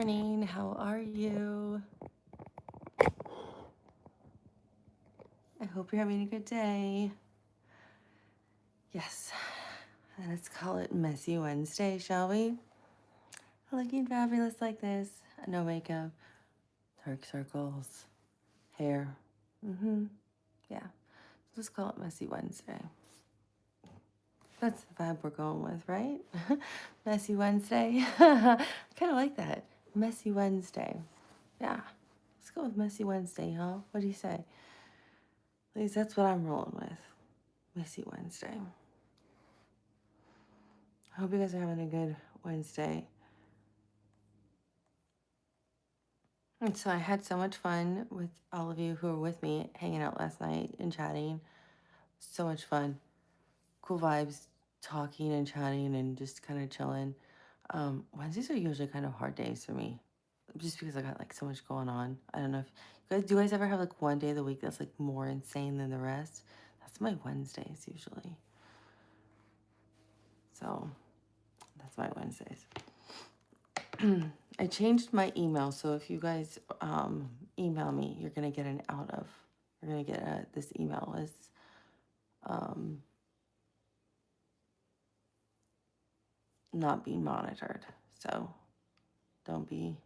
Morning, how are you? I hope you're having a good day. Yes, let's call it Messy Wednesday, shall we? Looking fabulous like this. No makeup, dark circles, hair. Yeah, let's call it Messy Wednesday. That's the vibe we're going with, right? Messy Wednesday. I kind of like that. Messy Wednesday. Yeah, let's go with Messy Wednesday, huh? What do you say? At least that's what I'm rolling with. Messy Wednesday. I hope you guys are having a good Wednesday. And so I had so much fun with all of you who were with me hanging out last night and chatting. So much fun. Cool vibes, talking and chatting and just kind of chilling. Wednesdays are usually kind of hard days for me just because I got like so much going on. I don't know if do you guys ever have like one day of the week that's like more insane than the rest? That's my Wednesdays usually. So that's my Wednesdays. I changed my email, so if you guys email me, you're gonna get this email is not being monitored. So don't be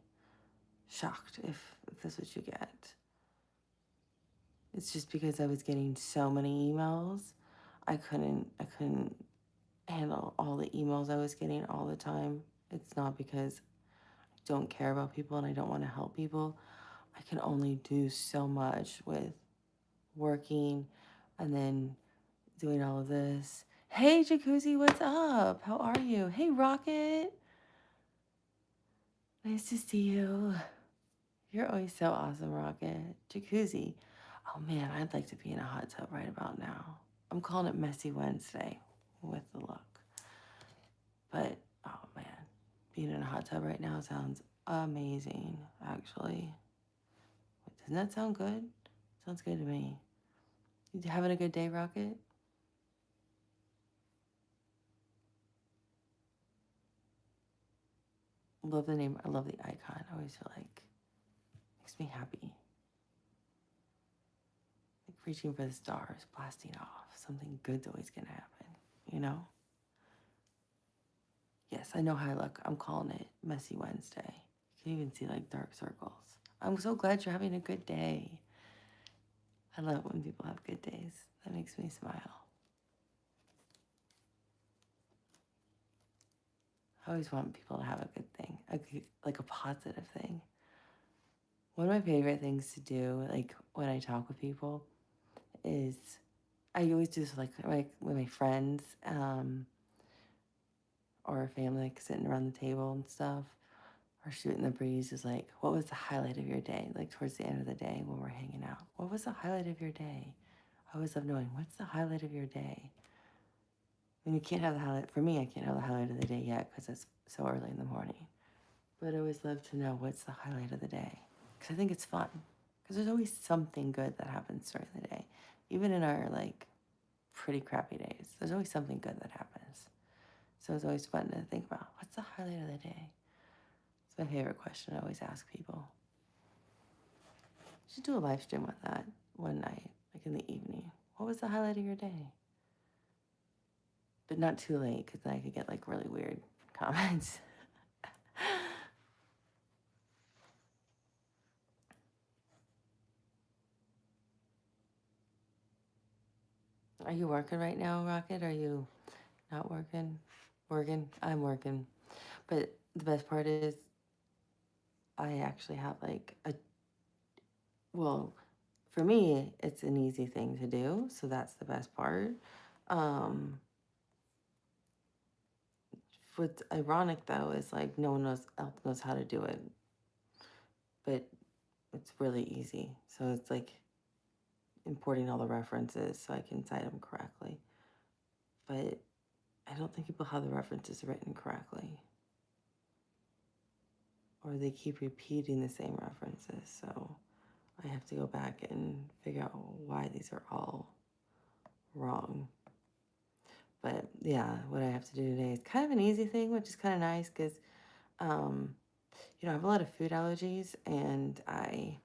shocked if this is what you get. It's just because I was getting so many emails, I couldn't handle all the emails I was getting all the time. It's not because I don't care about people and I don't want to help people. I can only do so much with working and then doing all of this. Hey, Jacuzzi, what's up? How are you? Hey, Rocket. Nice to see you. You're always so awesome, Rocket. Jacuzzi. Oh, man, I'd like to be in a hot tub right about now. I'm calling it Messy Wednesday with the look. But, oh, man, being in a hot tub right now sounds amazing, actually. Doesn't that sound good? Sounds good to me. You having a good day, Rocket? Love the name. I love the icon. I always feel like it makes me happy. Like reaching for the stars, blasting off. Something good's always gonna happen, you know? Yes, I know how I look. I'm calling it Messy Wednesday. You can even see like dark circles. I'm so glad you're having a good day. I love when people have good days. That makes me smile. I always want people to have a good thing, like a positive thing. One of my favorite things to do, like when I talk with people, is I always do this like with my friends or family, like sitting around the table and stuff, or shooting the breeze. Is like, what was the highlight of your day? Like towards the end of the day when we're hanging out, what was the highlight of your day? I always love knowing what's the highlight of your day. I mean, you can't have the highlight for me. I can't have the highlight of the day yet because it's so early in the morning. But I always love to know what's the highlight of the day because I think it's fun. Because there's always something good that happens during the day, even in our like pretty crappy days. There's always something good that happens. So it's always fun to think about what's the highlight of the day. It's my favorite question I always ask people. You should do a live stream on that one night, like in the evening. What was the highlight of your day? But not too late because then I could get like really weird comments. Are you working right now, Rocket? Are you not working? Working? I'm working. But the best part is I actually have like well, for me, it's an easy thing to do. So that's the best part. Um, what's ironic though is like no one else knows how to do it, but it's really easy. So it's like importing all the references so I can cite them correctly. But I don't think people have the references written correctly. Or they keep repeating the same references. So I have to go back and figure out why these are all wrong. But yeah, what I have to do today is kind of an easy thing, which is kind of nice because I have a lot of food allergies, and I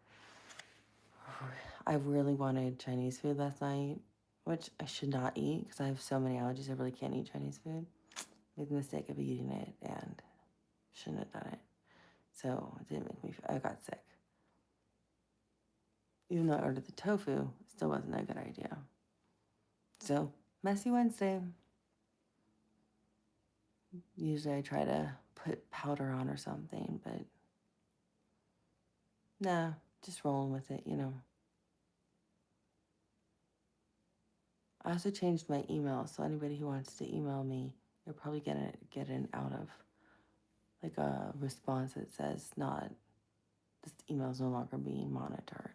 really wanted Chinese food last night, which I should not eat because I have so many allergies. I really can't eat Chinese food. Made the mistake of eating it and shouldn't have done it. So it didn't make me. I got sick. Even though I ordered the tofu, it still wasn't a good idea. So messy Wednesday. Usually I try to put powder on or something, but nah, just rolling with it, I also changed my email, so anybody who wants to email me, you're probably gonna get an out of like a response that says not this email is no longer being monitored.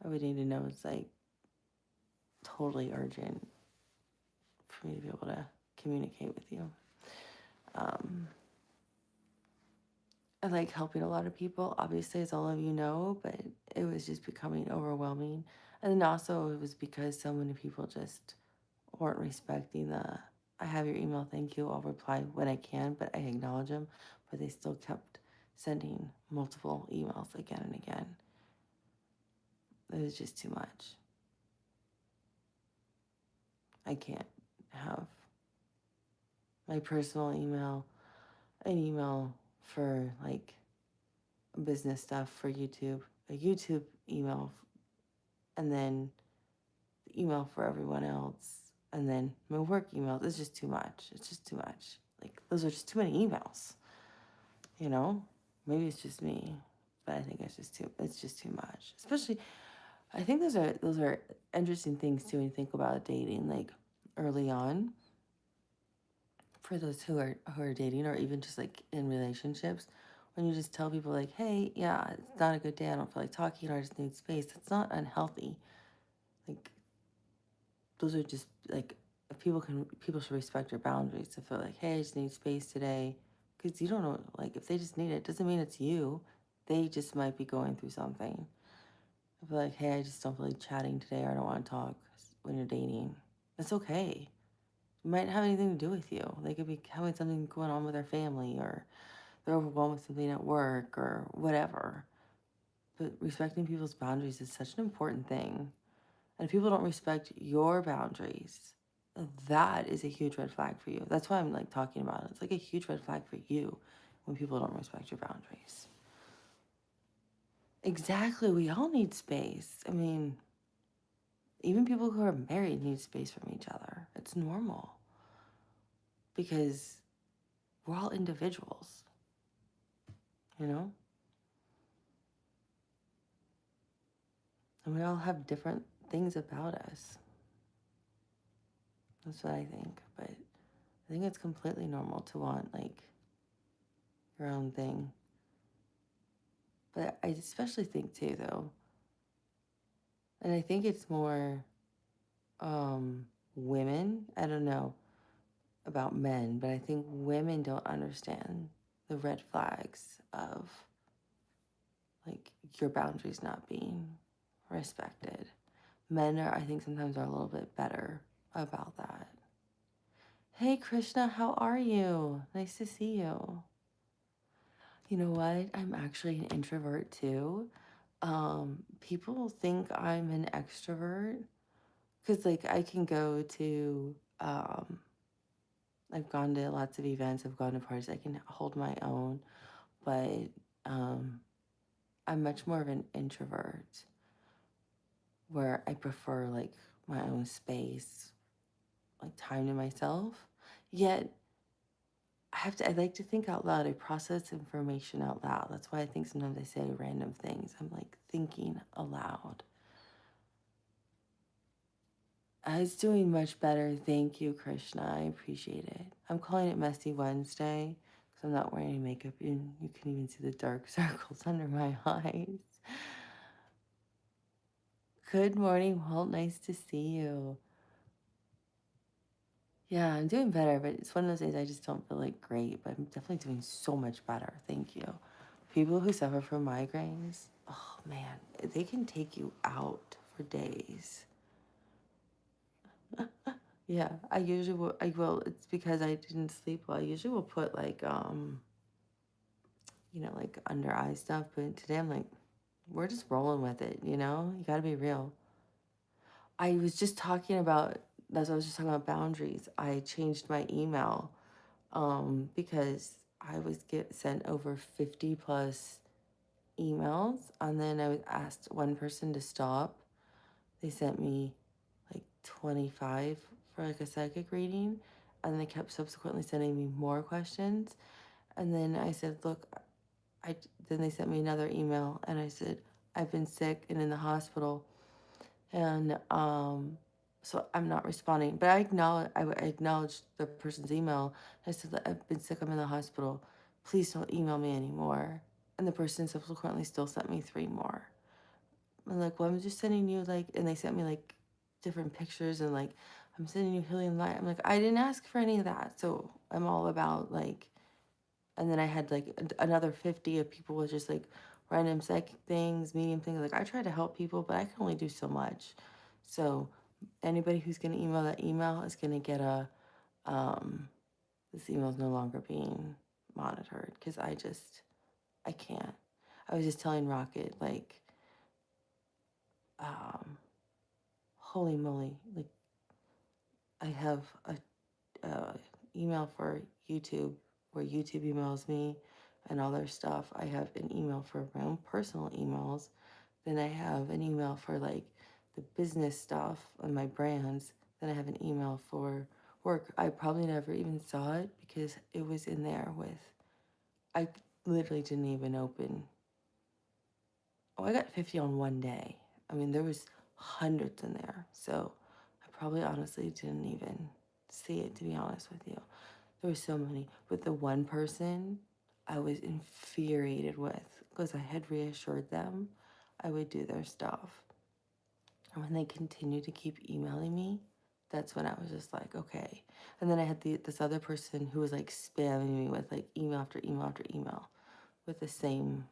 I would need to know it's like totally urgent for me to be able to communicate with you. I like helping a lot of people, obviously, as all of you know, but it was just becoming overwhelming. And then also it was because so many people just weren't respecting I have your email, thank you, I'll reply when I can, but I acknowledge them, but they still kept sending multiple emails again and again. It was just too much. I can't have my personal email, an email for like business stuff for YouTube, a YouTube email, and then the email for everyone else, and then my work emails. It's just too much. It's just too much. Like, those are just too many emails, Maybe it's just me, but I think it's just too much. Especially, I think those are interesting things too when you think about dating, like early on, for those who are dating or even just like in relationships, when you just tell people like, hey, yeah, it's not a good day, I don't feel like talking, or I just need space. That's not unhealthy. Like, those are just like, if people should respect your boundaries to feel like, hey, I just need space today, because you don't know, like, if they just need it, doesn't mean it's you. They just might be going through something. I feel like, hey, I just don't feel like chatting today, or I don't want to talk. When you're dating, it's okay. It might have anything to do with you. They could be having something going on with their family, or they're overwhelmed with something at work, or whatever. But respecting people's boundaries is such an important thing. And if people don't respect your boundaries, that is a huge red flag for you. That's why I'm like talking about it. It's like a huge red flag for you when people don't respect your boundaries. Exactly. We all need space. I mean, even people who are married need space from each other. It's normal because we're all individuals, you know? And we all have different things about us. That's what I think. But I think it's completely normal to want like your own thing. But I especially think too, though, and I think it's more women. I don't know about men, but I think women don't understand the red flags of like your boundaries not being respected. Men are, I think, sometimes are a little bit better about that. Hey, Krishna, how are you? Nice to see you. You know what? I'm actually an introvert too. People think I'm an extrovert because, like, I can go to, I've gone to lots of events, I've gone to parties, I can hold my own, but um, I'm much more of an introvert where I prefer, like, my own space, like, time to myself. Yet, I like to think out loud. I process information out loud. That's why I think sometimes I say random things. I'm like thinking aloud. I was doing much better. Thank you, Krishna. I appreciate it. I'm calling it Messy Wednesday because I'm not wearing any makeup, and you can even see the dark circles under my eyes. Good morning, Walt. Nice to see you. Yeah, I'm doing better, but it's one of those days I just don't feel like great, but I'm definitely doing so much better. Thank you. People who suffer from migraines, oh man, they can take you out for days. Yeah, I usually will. It's because I didn't sleep well. I usually will put like like under eye stuff. But today I'm like, we're just rolling with it, you know? You gotta be real. I was just talking about, that's what I was just talking about boundaries. I changed my email because I was sent over 50 plus emails, and then I was asked one person to stop. They sent me like 25 for like a psychic reading, and they kept subsequently sending me more questions. And then I said, look, then they sent me another email, and I said, I've been sick and in the hospital, and so I'm not responding. But I acknowledged the person's email. I said that I've been sick, I'm in the hospital. Please don't email me anymore. And the person subsequently still sent me 3 more. I'm like, well, I'm just sending you like, and they sent me like different pictures and like, I'm sending you healing light. I'm like, I didn't ask for any of that. So I'm all about like, and then I had like another 50 of people with just like random psychic things, medium things. Like I try to help people, but I can only do so much. So anybody who's going to email that email is going to get this email is no longer being monitored because I can't. I was just telling Rocket, like, holy moly, like, I have a email for YouTube where YouTube emails me and all their stuff. I have an email for my own personal emails. Then I have an email for like the business stuff and my brands. Then I have an email for work. I probably never even saw it because it was in there with, I literally didn't even open. Oh, I got 50 on one day. I mean, there was hundreds in there. So I probably honestly didn't even see it, to be honest with you. There were so many. But the one person I was infuriated with because I had reassured them I would do their stuff. And when they continued to keep emailing me, that's when I was just like, okay. And then I had this other person who was like spamming me with like email after email after email with the same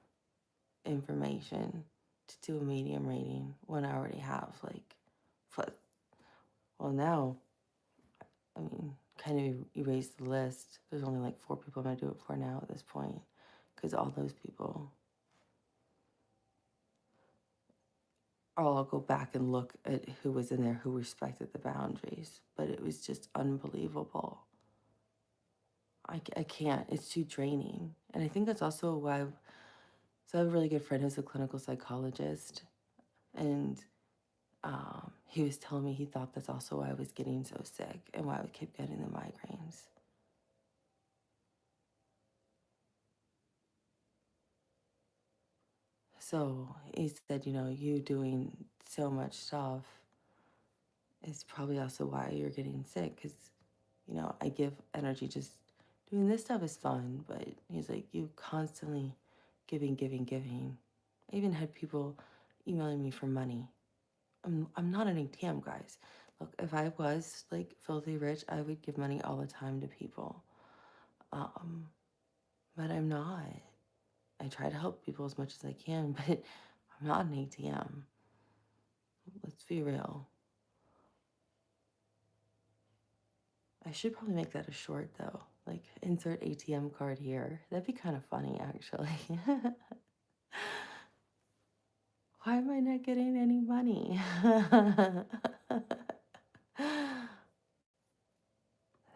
information to do a medium rating when I already have like, well, now, I mean, kind of erase the list. There's only like 4 people I'm going to do it for now at this point because all those people, I'll go back and look at who was in there who respected the boundaries, but it was just unbelievable. I can't, it's too draining. And I think that's also why, so I have a really good friend who's a clinical psychologist, and he was telling me he thought that's also why I was getting so sick and why I would keep getting the migraines. So he said, you doing so much stuff is probably also why you're getting sick because, I give energy just doing this stuff is fun, but he's like, you constantly giving, giving, giving. I even had people emailing me for money. I'm not an ATM, guys. Look, if I was like filthy rich, I would give money all the time to people. But I'm not. I try to help people as much as I can, but I'm not an ATM. Let's be real. I should probably make that a short though. Like insert ATM card here. That'd be kind of funny actually. Why am I not getting any money?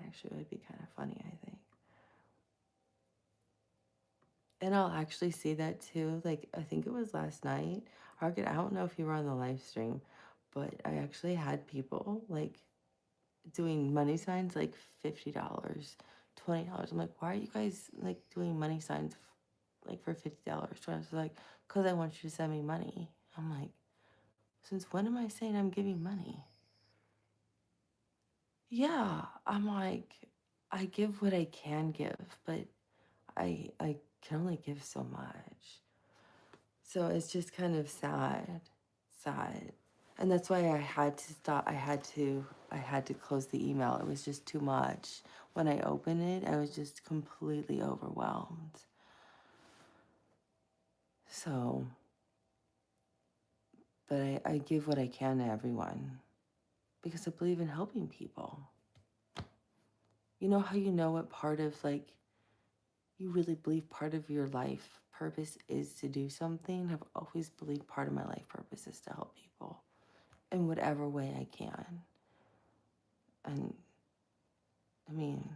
Actually would be kind of funny, I think. And I'll actually see that too. Like I think it was last night. I don't know if you were on the live stream, but I actually had people like doing money signs like $50, $20. I'm like, why are you guys like doing money signs like for $50? So I was like, because I want you to send me money. I'm like, since when am I saying I'm giving money? Yeah, I'm like, I give what I can give, but I can only give so much. So it's just kind of sad. And that's why I had to stop. I had to close the email. It was just too much. When I opened it, I was just completely overwhelmed. So, but I give what I can to everyone because I believe in helping people. You know how you know what part of like you really believe part of your life purpose is to do something, I've always believed part of my life purpose is to help people in whatever way I can. And I mean,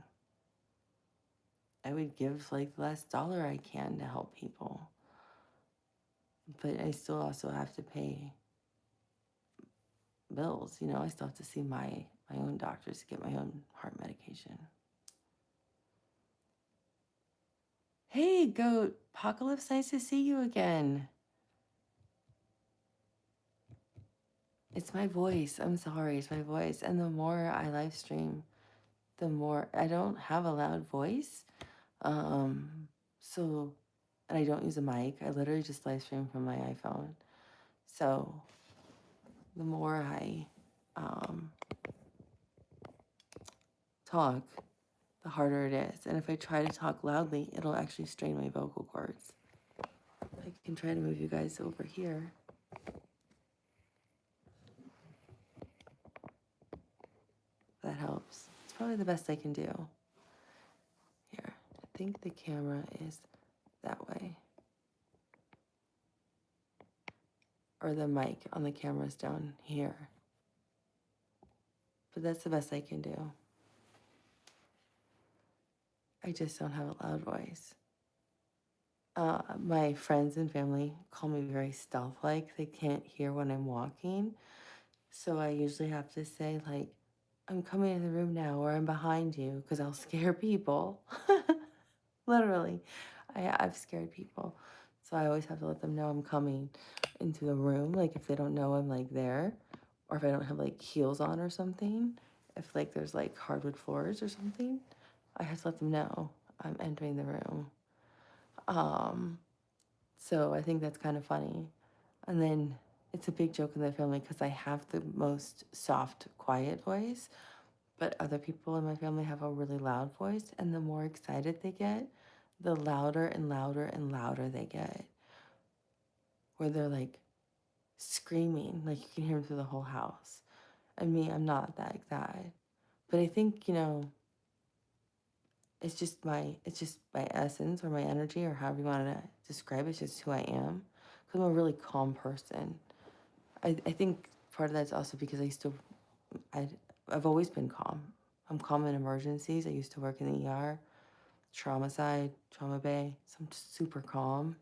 I would give like the last dollar I can to help people. But I still also have to pay bills, you know, I still have to see my own doctors to get my own heart medication. Hey, Goat, Apocalypse, nice to see you again. It's my voice. I'm sorry, it's my voice. And the more I live stream, the more I don't have a loud voice. So, and I don't use a mic. I literally just live stream from my iPhone. So, the more I talk, the harder it is. And if I try to talk loudly, it'll actually strain my vocal cords. I can try to move you guys over here. That helps. It's probably the best I can do. Here, I think the camera is that way. Or the mic on the camera is down here. But that's the best I can do. I just don't have a loud voice. My friends and family call me very stealth-like. They can't hear when I'm walking. So I usually have to say, like, I'm coming in the room now, or I'm behind you, because I'll scare people. Literally, I've scared people. So I always have to let them know I'm coming into the room, like if they don't know I'm like there, or if I don't have like heels on or something, if like there's like hardwood floors or something, I have to let them know I'm entering the room. So I think that's kind of funny. And then it's a big joke in the family because I have the most soft, quiet voice, but other people in my family have a really loud voice, and the more excited they get, the louder and louder and louder they get. Where they're like screaming, like you can hear them through the whole house. And me, I'm not that excited. But I think, you know, it's just my essence or my energy or however you want to describe it. It's just who I am. Because I'm a really calm person. I think part of that's also because I've always been calm. I'm calm in emergencies. I used to work in the ER, trauma side, trauma bay. So I'm just super calm.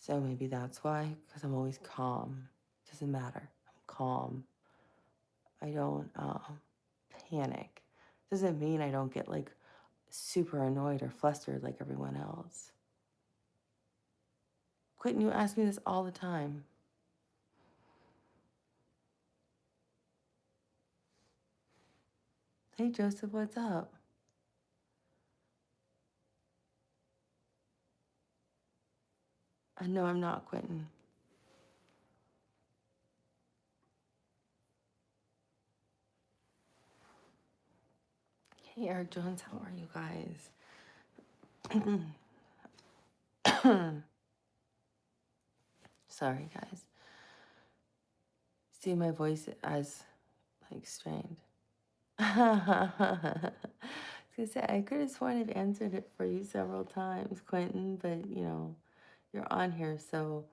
So maybe that's why, because I'm always calm. Doesn't matter. I'm calm. I don't panic. Doesn't mean I don't get like super annoyed or flustered like everyone else. Quentin, you ask me this all the time. Hey, Joseph, what's up? No, I'm not, Quentin. Hey, Eric Jones, how are you guys? Sorry, guys. See my voice as like strained. I was gonna say I could have sworn I've answered it for you several times, Quentin, but you know, you're on here, so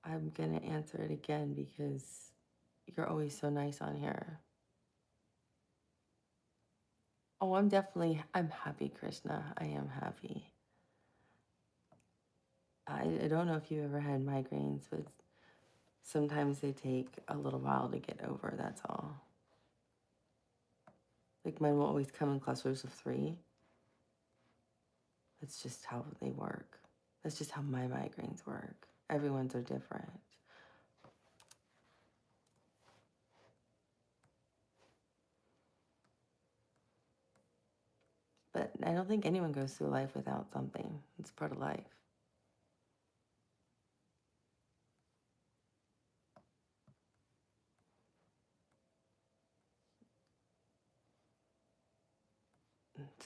I'm gonna answer it again because you're always so nice on here. Oh, I'm happy, Krishna. I am happy. I don't know if you've ever had migraines, but sometimes they take a little while to get over, that's all. Like mine will always come in clusters of 3. That's just how they work. That's just how my migraines work. Everyone's are different. But I don't think anyone goes through life without something. It's part of life.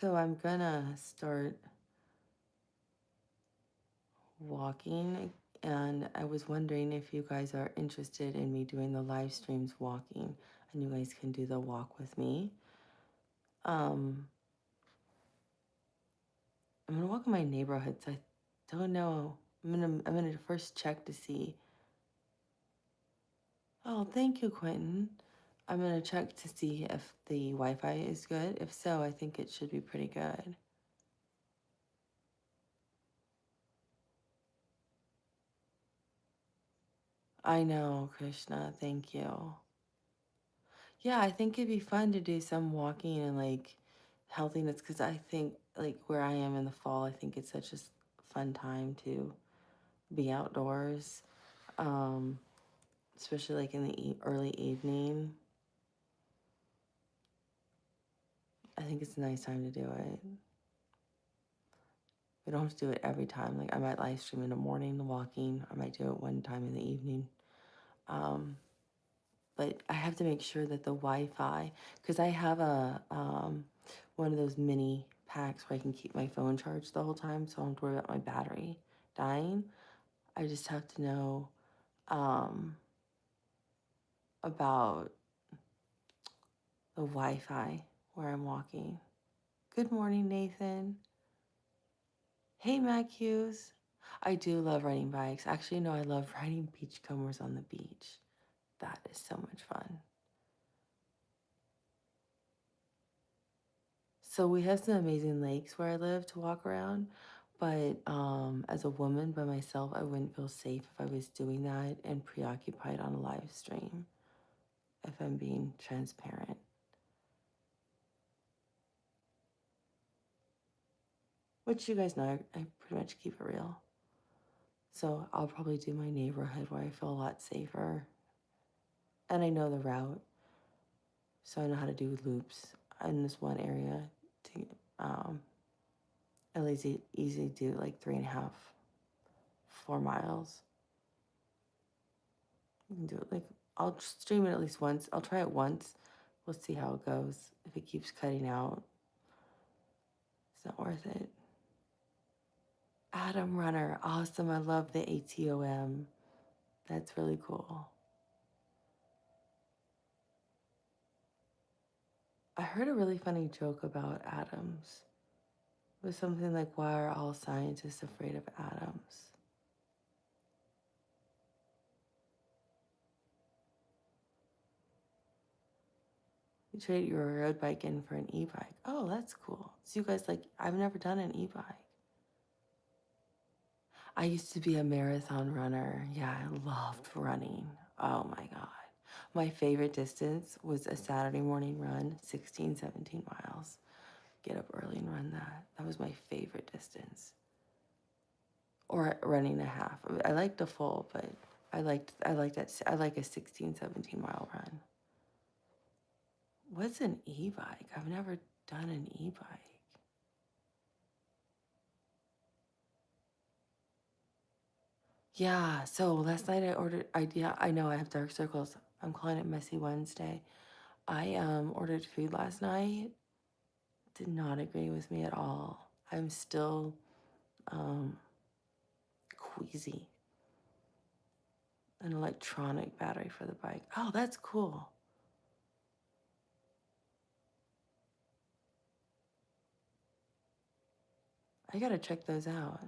So I'm gonna start walking, and I was wondering if you guys are interested in me doing the live streams walking, and you guys can do the walk with me. I'm gonna walk in my neighborhood, so I don't know. I'm gonna first check to see. Oh, thank you, Quentin. I'm gonna check to see if the Wi-Fi is good. If so, I think it should be pretty good. I know, Krishna. Thank you. Yeah, I think it'd be fun to do some walking and like healthiness because I think like where I am in the fall, I think it's such a fun time to be outdoors, um, especially like in the early evening. I think it's a nice time to do it. We don't have to do it every time. Like I might live stream in the morning, the walking. I might do it one time in the evening. Um, but I have to make sure that the Wi-Fi, because I have a one of those mini packs where I can keep my phone charged the whole time, so I don't have to worry about my battery dying. I just have to know um, about the Wi-Fi where I'm walking. Good morning, Nathan. Hey, Mac Hughes. I do love riding bikes. Actually, no, I love riding beachcombers on the beach. That is so much fun. So we have some amazing lakes where I live to walk around, but as a woman by myself, I wouldn't feel safe if I was doing that and preoccupied on a live stream, if I'm being transparent. Which you guys know, I pretty much keep it real. So I'll probably do my neighborhood where I feel a lot safer. And I know the route, so I know how to do loops in this one area to at least easy do like 3.5, 4 miles. You can do it like I'll stream it at least once. I'll try it once. We'll see how it goes. If it keeps cutting out, it's not worth it. Adam Runner, awesome. I love the ATOM. That's really cool. I heard a really funny joke about atoms. It was something like, why are all scientists afraid of atoms? You trade your road bike in for an e-bike. Oh, that's cool. So you guys like, I've never done an e-bike. I used to be a marathon runner. Yeah, I loved running. Oh my God. My favorite distance was a Saturday morning run, 16, 17 miles. Get up early and run that. That was my favorite distance. Or running a half. I liked a full, but I like a 16, 17 mile run. What's an e-bike? I've never done an e-bike. Yeah, so last night I know I have dark circles. I'm calling it Messy Wednesday. I ordered food last night. Did not agree with me at all. I'm still um, queasy. An electronic battery for the bike. Oh, that's cool. I gotta check those out.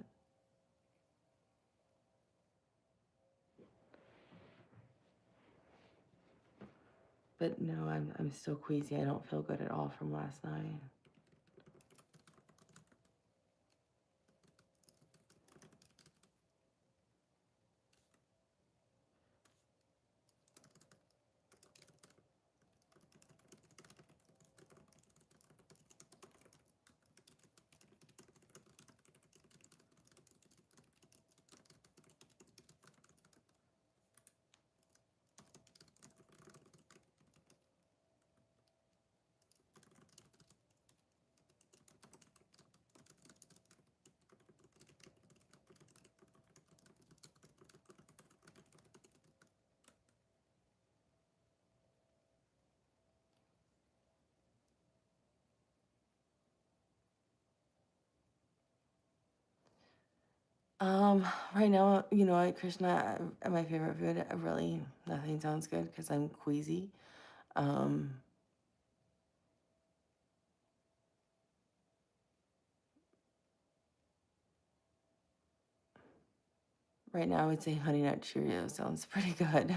But no, I'm still queasy. I don't feel good at all from last night. Right now, you know what, Krishna, my favorite food, really, nothing sounds good because I'm queasy. Um, Right now, I would say Honey Nut Cheerios sounds pretty good.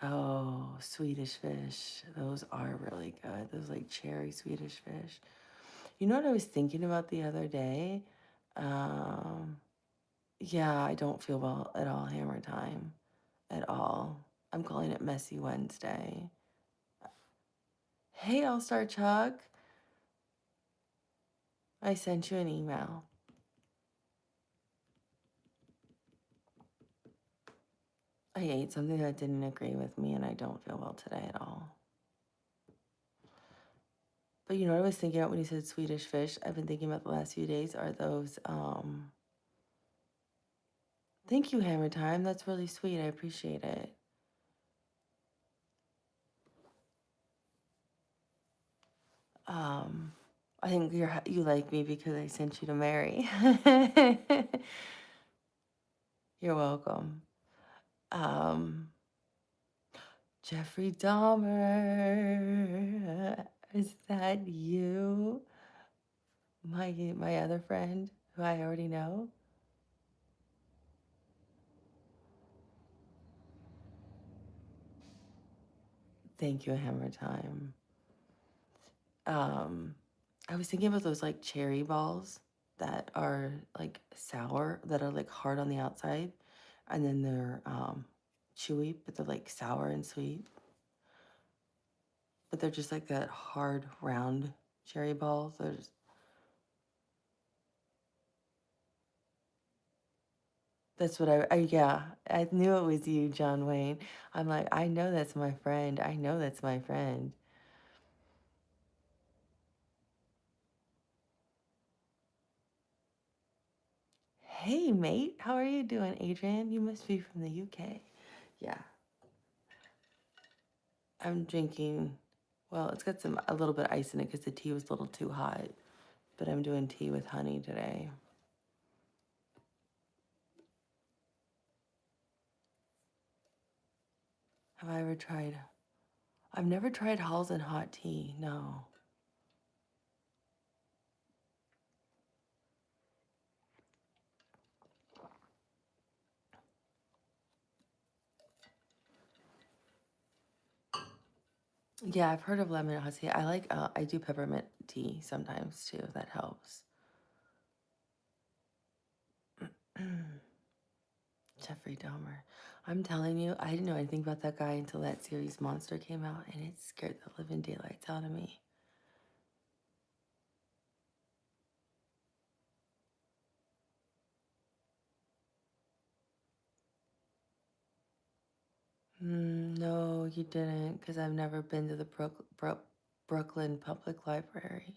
Oh, Swedish fish. Those are really good. Those like cherry Swedish fish. You know what I was thinking about the other day? Um, yeah, I don't feel well at all, hammer time. At all. I'm calling it Messy Wednesday. Hey, All Star Chuck. I sent you an email. I ate something that didn't agree with me and I don't feel well today at all. But you know what I was thinking about when you said Swedish fish? I've been thinking about the last few days are those, thank you, Hammer Time. That's really sweet. I appreciate it. I think you like me because I sent you to marry. You're welcome. Jeffrey Dahmer, is that you? My other friend who I already know? Thank you, Hammer Time. Um, I was thinking about those like cherry balls that are like sour, that are like hard on the outside, and then they're chewy, but they're like sour and sweet. But they're just like that hard, round cherry balls. That's what yeah, I knew it was you, John Wayne. I'm like, I know that's my friend. I know that's my friend. Hey, mate, how are you doing, Adrian? You must be from the UK. Yeah, I'm drinking. Well, it's got a little bit of ice in it because the tea was a little too hot. But I'm doing tea with honey today. Have I ever tried? I've never tried Halls and hot tea. No. Yeah, I've heard of lemon hot tea. I like. I do peppermint tea sometimes too. That helps. Jeffrey Dahmer. I'm telling you, I didn't know anything about that guy until that series Monster came out, and it scared the living daylights out of me. No, you didn't, because I've never been to the Brooklyn Public Library.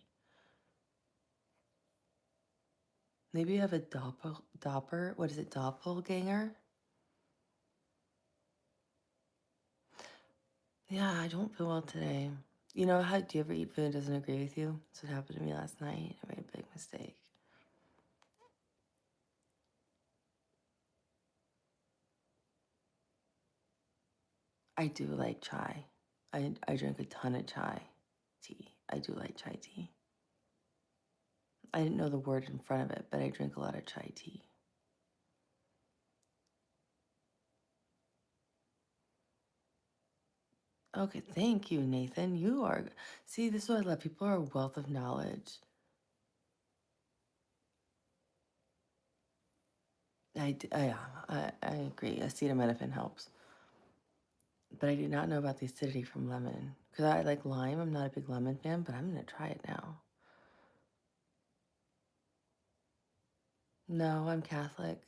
Maybe you have a what is it, doppelganger? Yeah, I don't feel well today. You know how, do you ever eat food that doesn't agree with you? That's what happened to me last night. I made a big mistake. I do like chai. I drink a ton of chai tea. I do like chai tea. I didn't know the word in front of it, but I drink a lot of chai tea. Okay, thank you, Nathan. You are, see, this is what I love. People are a wealth of knowledge. I agree. Acetaminophen helps. But I did not know about the acidity from lemon. Because I like lime. I'm not a big lemon fan, but I'm going to try it now. No, I'm Catholic.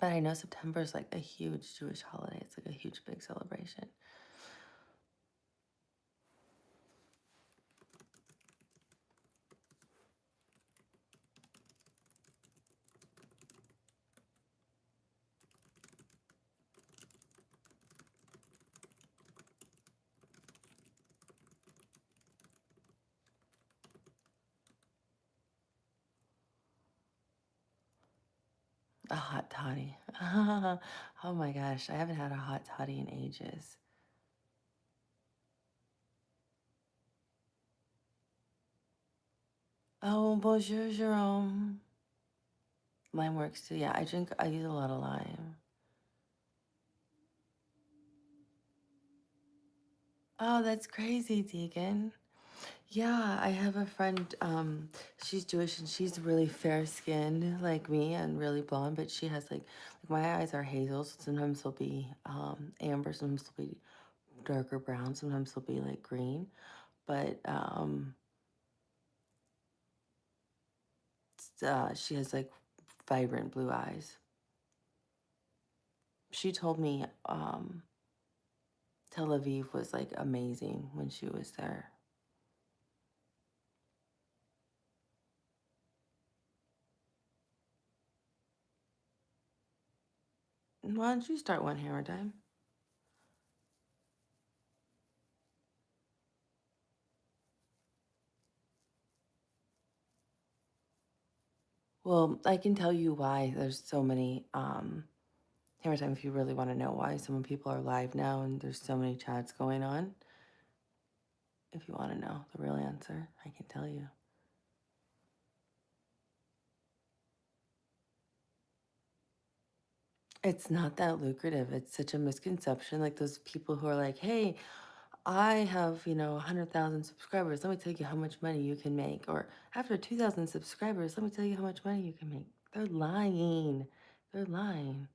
But I know September is like a huge Jewish holiday. It's like a huge, big celebration. A hot toddy. Oh my gosh, I haven't had a hot toddy in ages. Oh, bonjour, Jerome. Lime works too. Yeah, I use a lot of lime. Oh, that's crazy, Deegan. Yeah, I have a friend, she's Jewish and she's really fair skinned like me and really blonde, but she has like my eyes are hazel, so sometimes they'll be amber, sometimes they'll be darker brown, sometimes they'll be like green. But she has like vibrant blue eyes. She told me Tel Aviv was like amazing when she was there. Why don't you start one hammer time? Well, I can tell you why there's so many hammer time if you really want to know why. Some people are live now and there's so many chats going on. If you want to know the real answer, I can tell you. It's not that lucrative. It's such a misconception. Like those people who are like, hey, I have, 100,000 subscribers. Let me tell you how much money you can make. Or after 2,000 subscribers, let me tell you how much money you can make. They're lying. They're lying.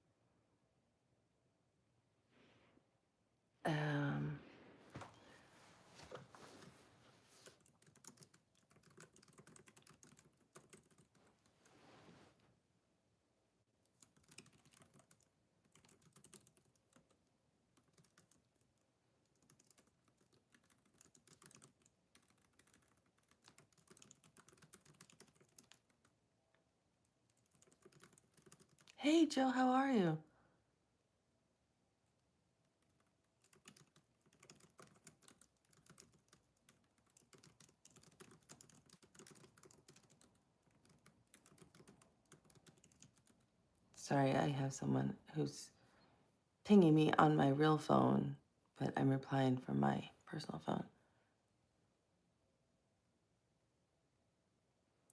Um, hey, Joe, how are you? Sorry, I have someone who's pinging me on my real phone, but I'm replying from my personal phone.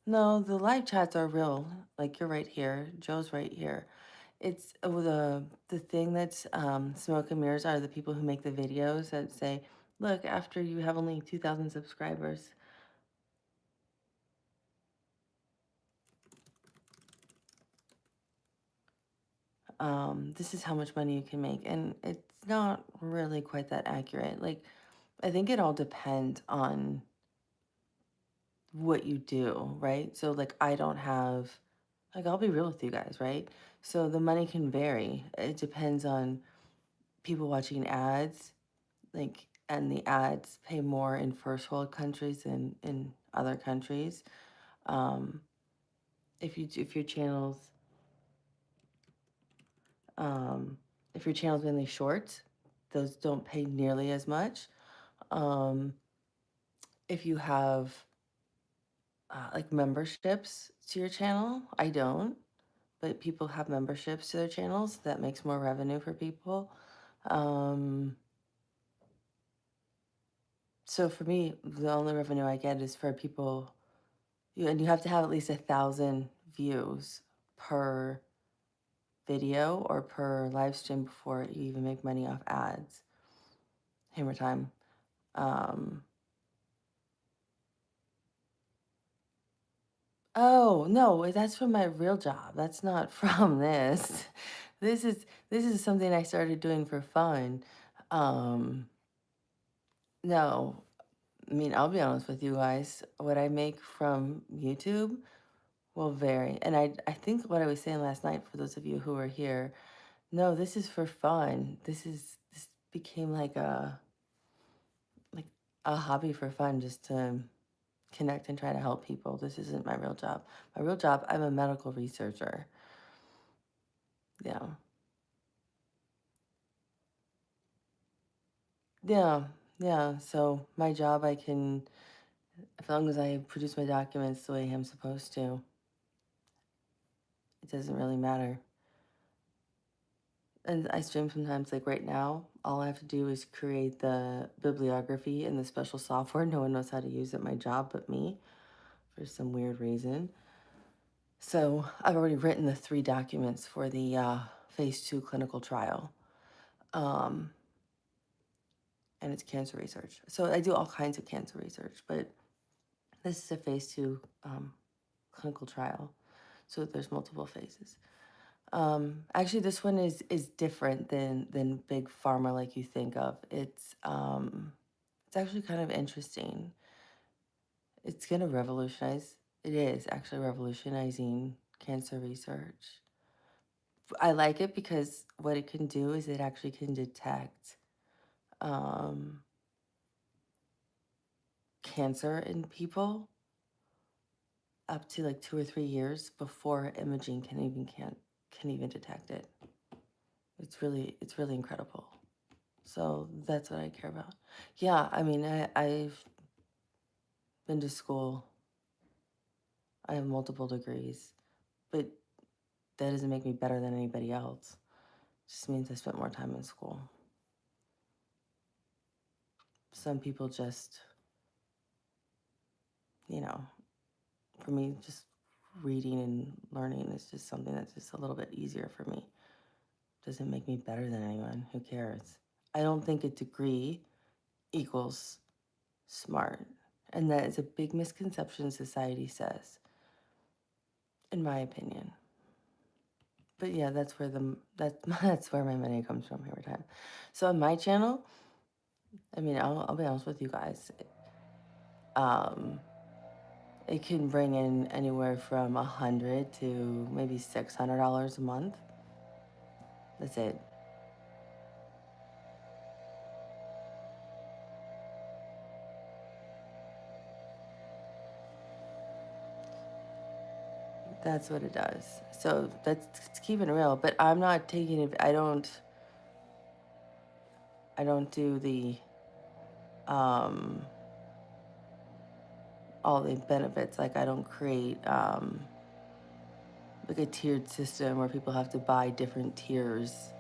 No, the live chats are real. Like you're right here. Joe's right here. It's the thing that's smoke and mirrors are the people who make the videos that say, "Look, after you have only 2,000 subscribers, this is how much money you can make," and it's not really quite that accurate. Like, I think it all depends on what you do, right? So, like, I don't have, like, I'll be real with you guys, right? So the money can vary. It depends on people watching ads, like, and the ads pay more in first world countries than in other countries. Um, if your channels um, if your channel's mainly shorts, those don't pay nearly as much. Um, if you have like memberships to your channel, I don't, but people have memberships to their channels. That makes more revenue for people. Um, so for me, the only revenue I get is for people, and you have to have at least 1,000 views per video or per live stream before you even make money off ads. Hammer time. Um, oh no, that's from my real job. That's not from this. This is something I started doing for fun. Um, no, I mean I'll be honest with you guys. What I make from YouTube will vary, and I think what I was saying last night for those of you who are here. No, this is for fun. This became like a hobby for fun just to connect and try to help people. This isn't my real job. My real job, I'm a medical researcher. Yeah. Yeah. Yeah. So my job, I can, as long as I produce my documents the way I'm supposed to, it doesn't really matter. and I stream sometimes. Like right now, all I have to do is create the bibliography in the special software. No one knows how to use it at my job but me for some weird reason. So I've already written the 3 documents for the phase 2 clinical trial. And it's cancer research. So I do all kinds of cancer research, but this is a phase 2 clinical trial. So there's multiple phases. Actually, this one is different than big pharma like you think of. It's actually kind of interesting. It's gonna revolutionize. It is actually revolutionizing cancer research. I like it because what it can do is it actually can detect um, cancer in people up to like 2 or 3 years before imaging can even detect it. It's really incredible. So that's what I care about. Yeah, I mean, I've been to school. I have multiple degrees, but that doesn't make me better than anybody else. It just means I spent more time in school. Some people just, you know, for me, just reading and learning is just something that's just a little bit easier for me. Doesn't make me better than anyone. Who cares? I don't think a degree equals smart. And that is a big misconception society says, in my opinion. But yeah, that's where my money comes from every time. So on my channel, I mean, I'll be honest with you guys. Um, it can bring in anywhere from $100 to maybe $600 a month. That's it. That's what it does. So that's keeping it real. But I'm not taking it. I don't do the all the benefits. Like I don't create like a tiered system where people have to buy different tiers.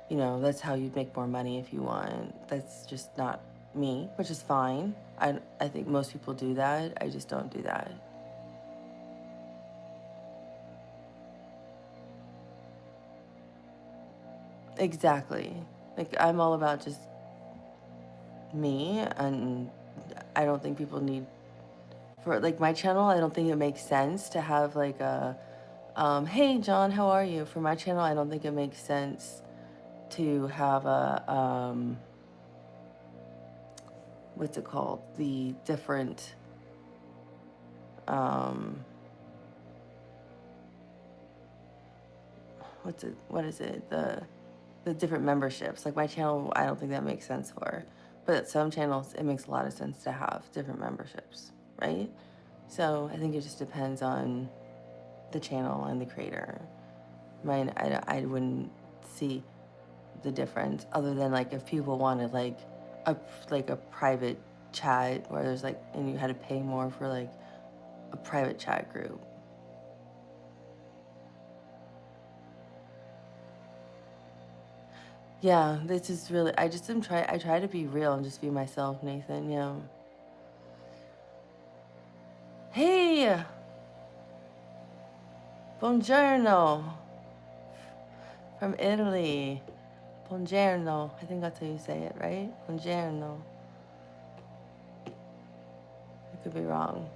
You know, that's how you make more money if you want. That's just not me, which is fine. I think most people do that. I just don't do that. Exactly. Like I'm all about just me, and I don't think people need for like my channel. I don't think it makes sense to have like a hey John, how are you? For my channel, I don't think it makes sense to have a what's it called? The different um what is it? The different memberships. Like my channel, I don't think that makes sense for. But some channels it makes a lot of sense to have different memberships, right? So I think it just depends on the channel and the creator. Mine, I wouldn't see the difference other than like if people wanted a like a private chat where there's like and you had to pay more for like a private chat group. Yeah, this is really I try to be real and just be myself, Nathan. Yeah. Hey, buongiorno from Italy. Buongiorno. I think that's how you say it, right? Buongiorno. I could be wrong.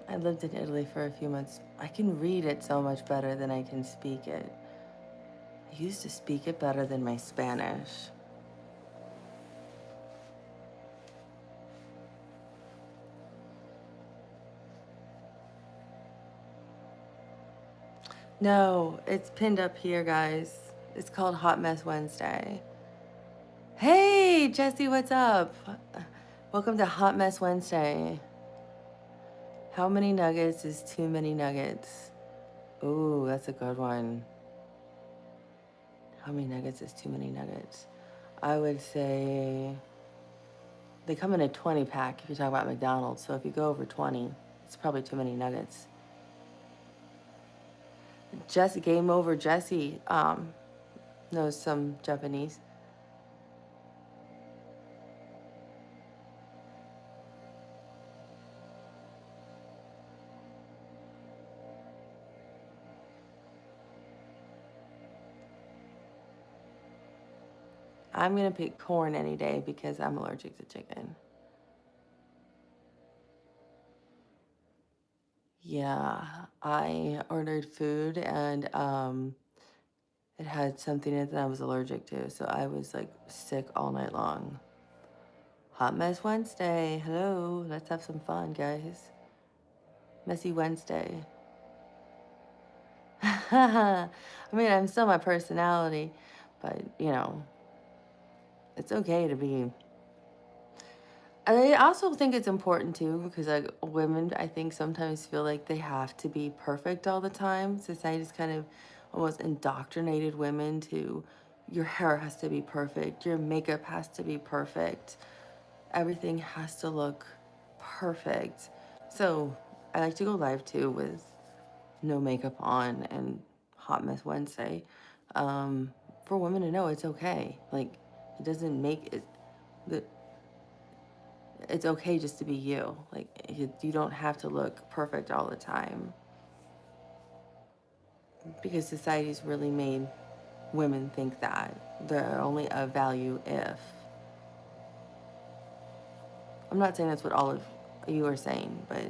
I lived in Italy for a few months. I can read it so much better than I can speak it. I used to speak it better than my Spanish. No, it's pinned up here, guys. It's called Hot Mess Wednesday. Hey, Jesse, what's up? Welcome to Hot Mess Wednesday. How many nuggets is too many nuggets? Ooh, that's a good one. How many nuggets is too many nuggets? I would say They come in a 20 pack if you talk about McDonald's. So if you go over 20, it's probably too many nuggets. Jesse, Game Over Jesse, knows some Japanese. I'm going to pick corn any day because I'm allergic to chicken. Yeah, I ordered food and it had something in it that I was allergic to. So I was like sick all night long. Hot Mess Wednesday. Hello, let's have some fun, guys. Messy Wednesday. I mean, I'm still my personality, but you know, it's okay to be. I also think it's important too because like women, I think sometimes feel like they have to be perfect all the time. Society's kind of almost indoctrinated women to your hair has to be perfect, your makeup has to be perfect, everything has to look perfect. So I like to go live too with no makeup on and Hot Mess Wednesday, for women to know it's okay. Like it doesn't make it the it's okay just to be you. Like you don't have to look perfect all the time because society's really made women think that they're only of value if. I'm not saying that's what all of you are saying, but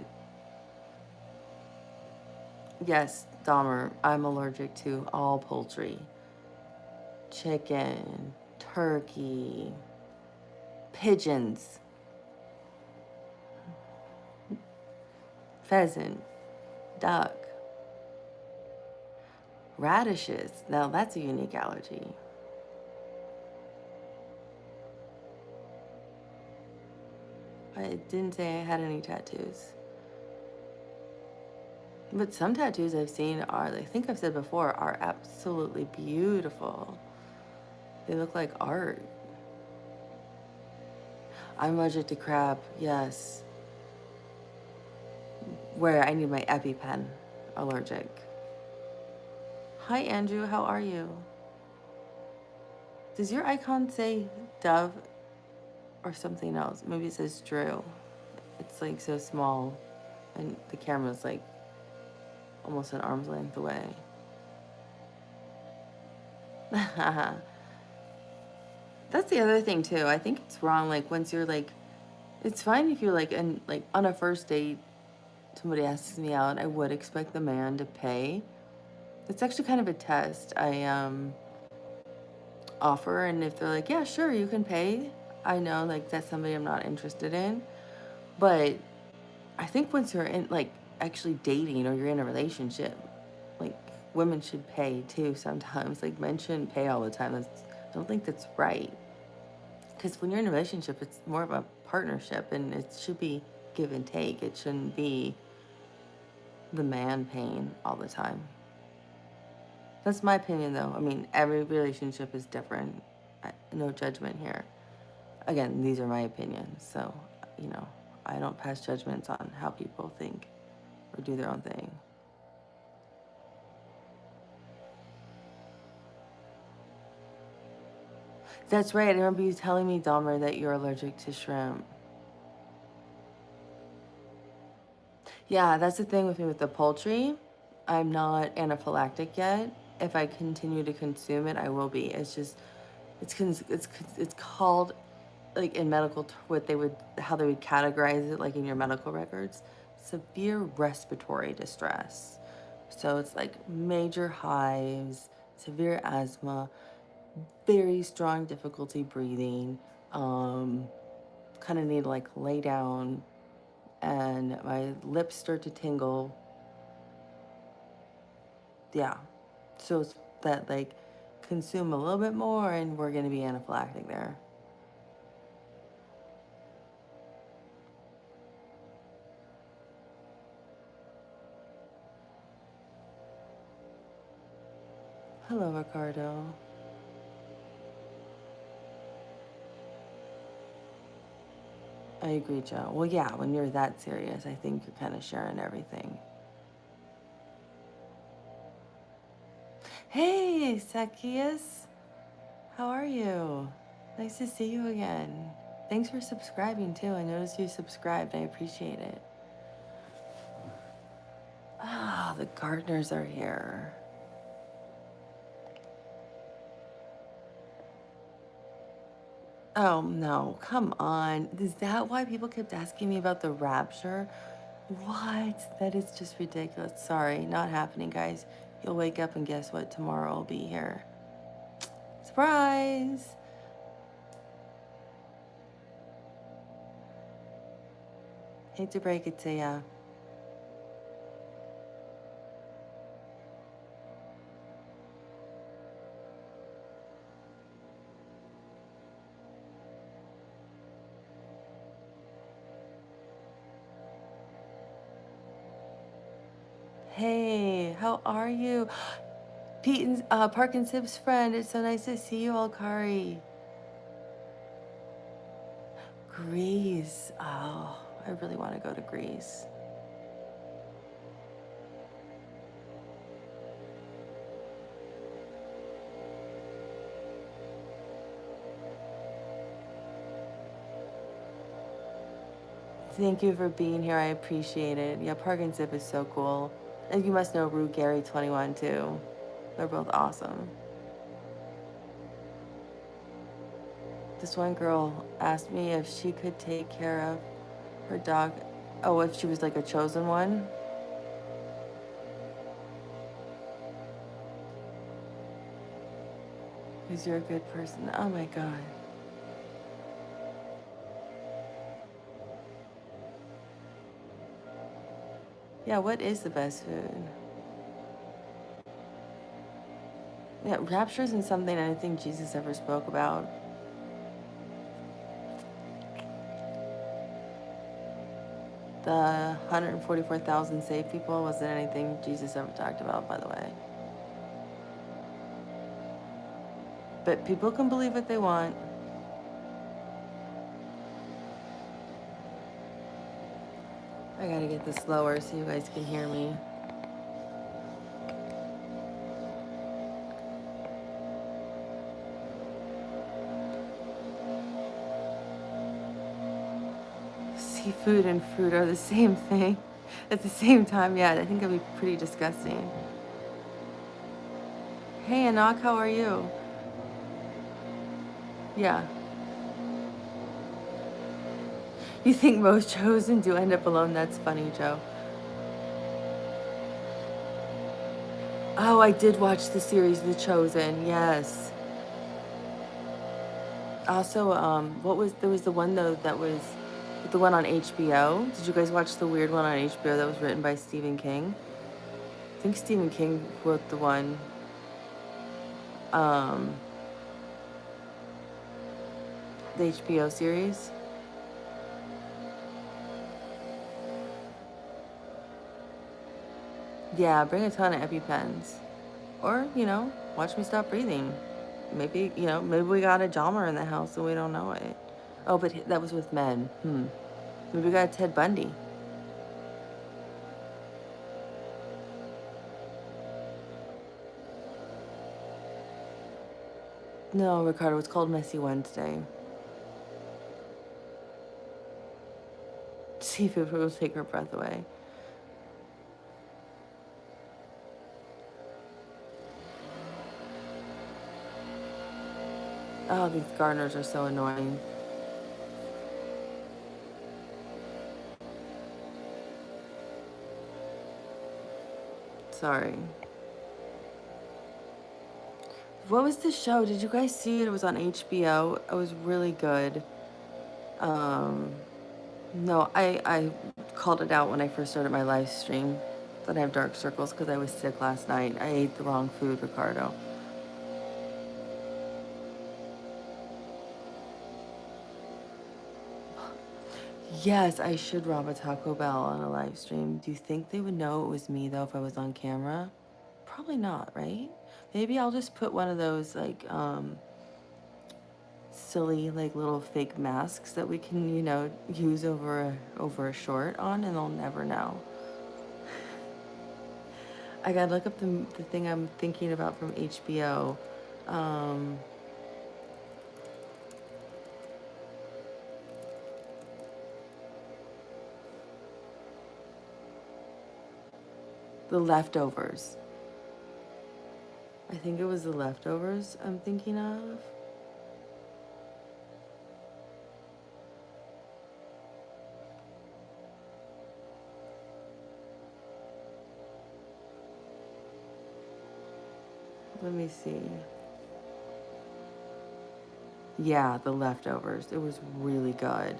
yes, Dahmer, I'm allergic to all poultry, chicken, turkey, pigeons, pheasant, duck, radishes. Now that's a unique allergy. I didn't say I had any tattoos. But some tattoos I've seen are, I think I've said before, are absolutely beautiful. They look like art. I'm allergic to crab, yes. Where I need my EpiPen. Allergic. Hi, Andrew, how are you? Does your icon say dove or something else? Maybe it says Drew. It's like so small, and the camera's like almost an arm's length away. That's the other thing too. I think it's wrong. Like once you're like, it's fine if you're like, and like on a first date, somebody asks me out, I would expect the man to pay. It's actually kind of a test. I offer, and if they're like, yeah, sure, you can pay, I know like that's somebody I'm not interested in. But I think once you're in like actually dating or you're in a relationship, like women should pay too sometimes. Like men shouldn't pay all the time. I don't think that's right. Because when you're in a relationship, it's more of a partnership and it should be give and take. It shouldn't be the man paying all the time. That's my opinion, though. I mean, every relationship is different. No judgment here. Again, these are my opinions. So, you know, I don't pass judgments on how people think or do their own thing. That's right. I remember you telling me, Dahmer, that you're allergic to shrimp. Yeah, that's the thing with me with the poultry. I'm not anaphylactic yet. If I continue to consume it, I will be. It's just, it's called like in medical what they would how they would categorize it like in your medical records, severe respiratory distress. So it's like major hives, severe asthma, very strong difficulty breathing, kind of need to like lay down, and my lips start to tingle. Yeah, so it's that like consume a little bit more and we're going to be anaphylactic there. Hello, Ricardo. I agree, Joe. Well, yeah, when you're that serious, I think you're kind of sharing everything. Hey, Zacchaeus. How are you? Nice to see you again. Thanks for subscribing, too. I noticed you subscribed. I appreciate it. Ah, the gardeners are here. Oh, no. Come on. Is that why people kept asking me about the rapture? What? That is just ridiculous. Sorry, not happening, guys. You'll wake up and guess what? Tomorrow I'll be here. Surprise! Hate to break it to ya. Hey, how are you? Pete and Park and Sip's friend. It's so nice to see you, Alkari. Greece. Oh, I really want to go to Greece. Thank you for being here. I appreciate it. Yeah, Park and Sip is so cool. And you must know Rue Gary 21 too. They're both awesome. This one girl asked me if she could take care of her dog. Oh, if she was like a chosen one. Because you're a good person. Oh my God. Yeah, what is the best food? Yeah, rapture isn't something I think Jesus ever spoke about. The 144,000 saved people wasn't anything Jesus ever talked about, by the way. But people can believe what they want. I gotta get this lower so you guys can hear me. Seafood and fruit are the same thing. At the same time, yeah, I think it'd be pretty disgusting. Hey, Anak, how are you? Yeah. You think most chosen do end up alone? That's funny, Joe. Oh, I did watch the series The Chosen. Yes. Also, there was the one though that was the one on HBO. Did you guys watch the weird one on HBO that was written by Stephen King? I think Stephen King wrote the one. Um, the HBO series. Yeah, bring a ton of EpiPens. Or, watch me stop breathing. Maybe, maybe we got a Dahmer in the house and we don't know it. Oh, but that was with men. Maybe we got Ted Bundy. No, Ricardo, it's called Messy Wednesday. Seafood will take her breath away. Oh, these gardeners are so annoying. Sorry. What was the show? Did you guys see it? It was on HBO. It was really good. No, I called it out when I first started my live stream that I have dark circles because I was sick last night. I ate the wrong food, Ricardo. Yes, I should rob a Taco Bell on a live stream. Do you think they would know it was me though if I was on camera? Probably not, right? Maybe I'll just put one of those like silly like little fake masks that we can, you know, use over a short on, and they'll never know. I gotta look up the thing I'm thinking about from HBO. Um, the Leftovers. I think it was The Leftovers I'm thinking of. Let me see. Yeah, The Leftovers. It was really good.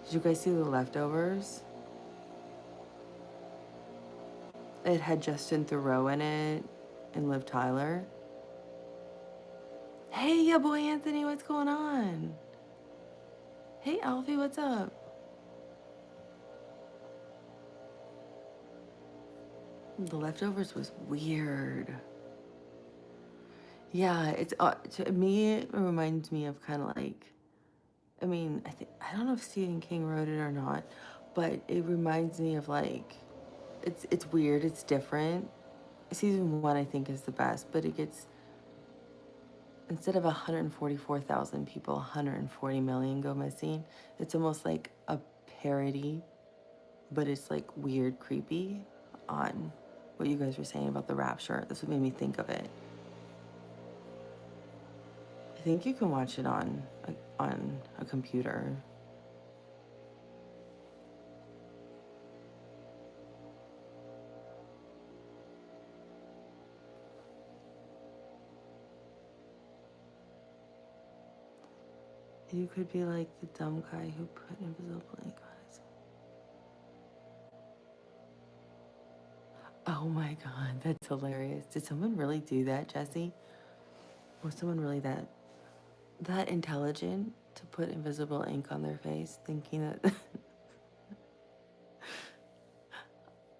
Did you guys see The Leftovers? It had Justin Theroux in it and Liv Tyler. Hey, yeah, boy Anthony, what's going on? Hey, Alfie, what's up? The Leftovers was weird. Yeah, it's to me it reminds me of kind of like, I mean, I don't know if Stephen King wrote it or not, but it reminds me of like, it's weird, it's different. Season 1 I think is the best, but it gets, instead of 144,000 people, 140 million go missing. It's almost like a parody, but it's like weird, creepy on what you guys were saying about the rapture. That's what made me think of it. I think you can watch it on a computer. You could be like the dumb guy who put invisible ink on his. Oh my god, that's hilarious. Did someone really do that, Jesse? Was someone really that intelligent to put invisible ink on their face, thinking that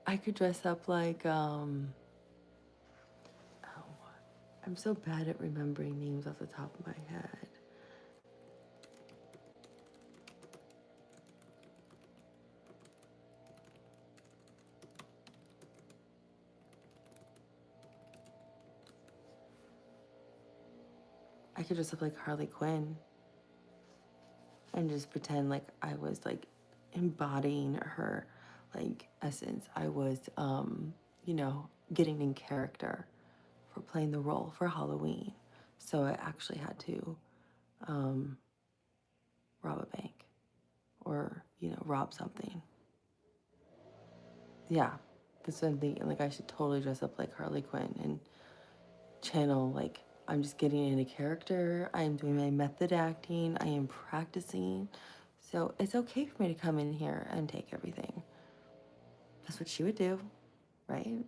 I could dress up like oh, I'm so bad at remembering names off the top of my head. I could dress up like Harley Quinn and just pretend like I was like embodying her like essence. I was you know, getting in character for playing the role for Halloween. So I actually had to um rob a bank or, you know, rob something. Yeah. That's what I'm thinking. Like I should totally dress up like Harley Quinn and channel like I'm just getting into character. I am doing my method acting. I am practicing. So it's okay for me to come in here and take everything. That's what she would do, right?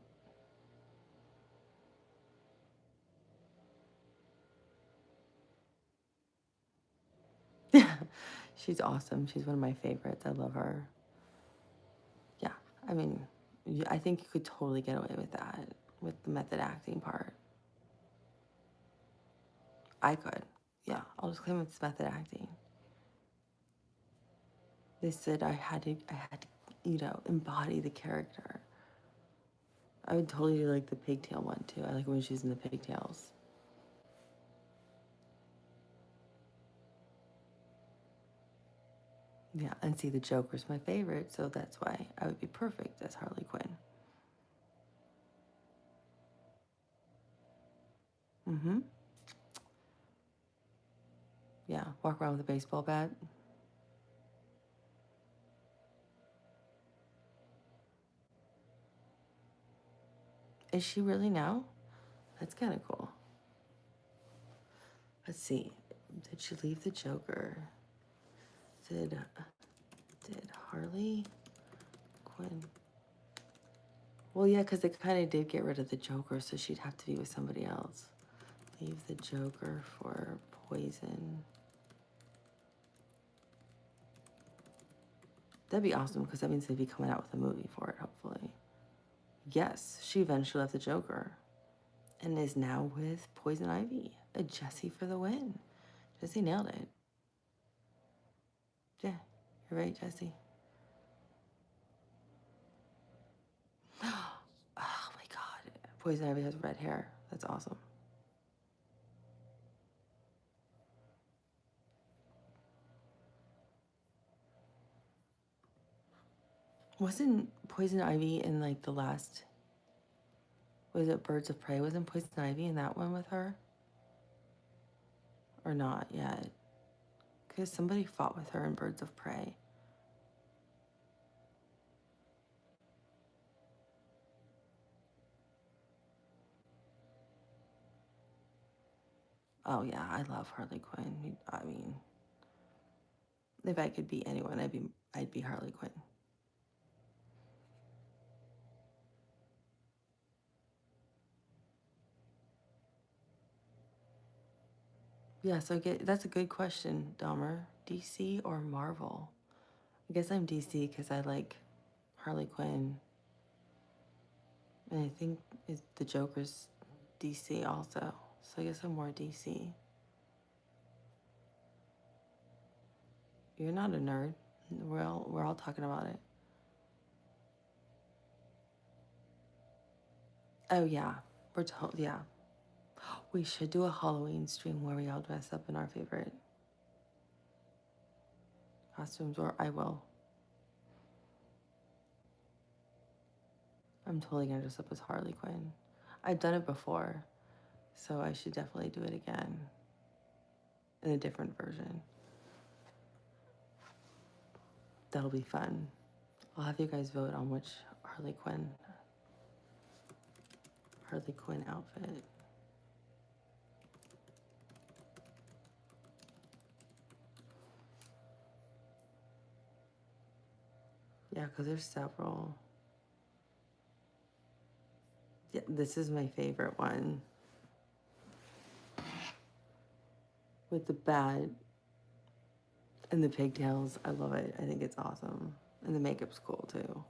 She's awesome. She's one of my favorites. I love her. Yeah. I mean, I think you could totally get away with that, with the method acting part. I could. Yeah. I'll just claim it's method acting. They said I had to, you know, embody the character. I would totally do like the pigtail one too. I like when she's in the pigtails. Yeah, and see, the Joker's my favorite, so that's why I would be perfect as Harley Quinn. Mm-hmm. Yeah, walk around with a baseball bat. Is she really now? That's kind of cool. Let's see. Did she leave the Joker? Did Harley Quinn? Well, yeah, because they kind of did get rid of the Joker, so she'd have to be with somebody else. Leave the Joker for Poison. That'd be awesome because that means they'd be coming out with a movie for it, hopefully. Yes, she eventually left the Joker and is now with Poison Ivy. A Jessie for the win. Jesse nailed it. Yeah, you're right, Jesse. Oh my God. Poison Ivy has red hair. That's awesome. Wasn't Poison Ivy in like the last, was it Birds of Prey? Wasn't Poison Ivy in that one with her? Or not yet? Because somebody fought with her in Birds of Prey. Oh yeah, I love Harley Quinn. I mean, if I could be anyone, I'd be Harley Quinn. Yeah, so that's a good question, Dahmer. DC or Marvel? I guess I'm DC because I like Harley Quinn. And I think the Joker's DC also. So I guess I'm more DC. You're not a nerd. We're all talking about it. Oh yeah. Yeah. We should do a Halloween stream where we all dress up in our favorite costumes, or I will. I'm totally gonna dress up as Harley Quinn. I've done it before, so I should definitely do it again in a different version. That'll be fun. I'll have you guys vote on which Harley Quinn outfit. Yeah, because there's several. Yeah, this is my favorite one. With the bat and the pigtails. I love it. I think it's awesome. And the makeup's cool too.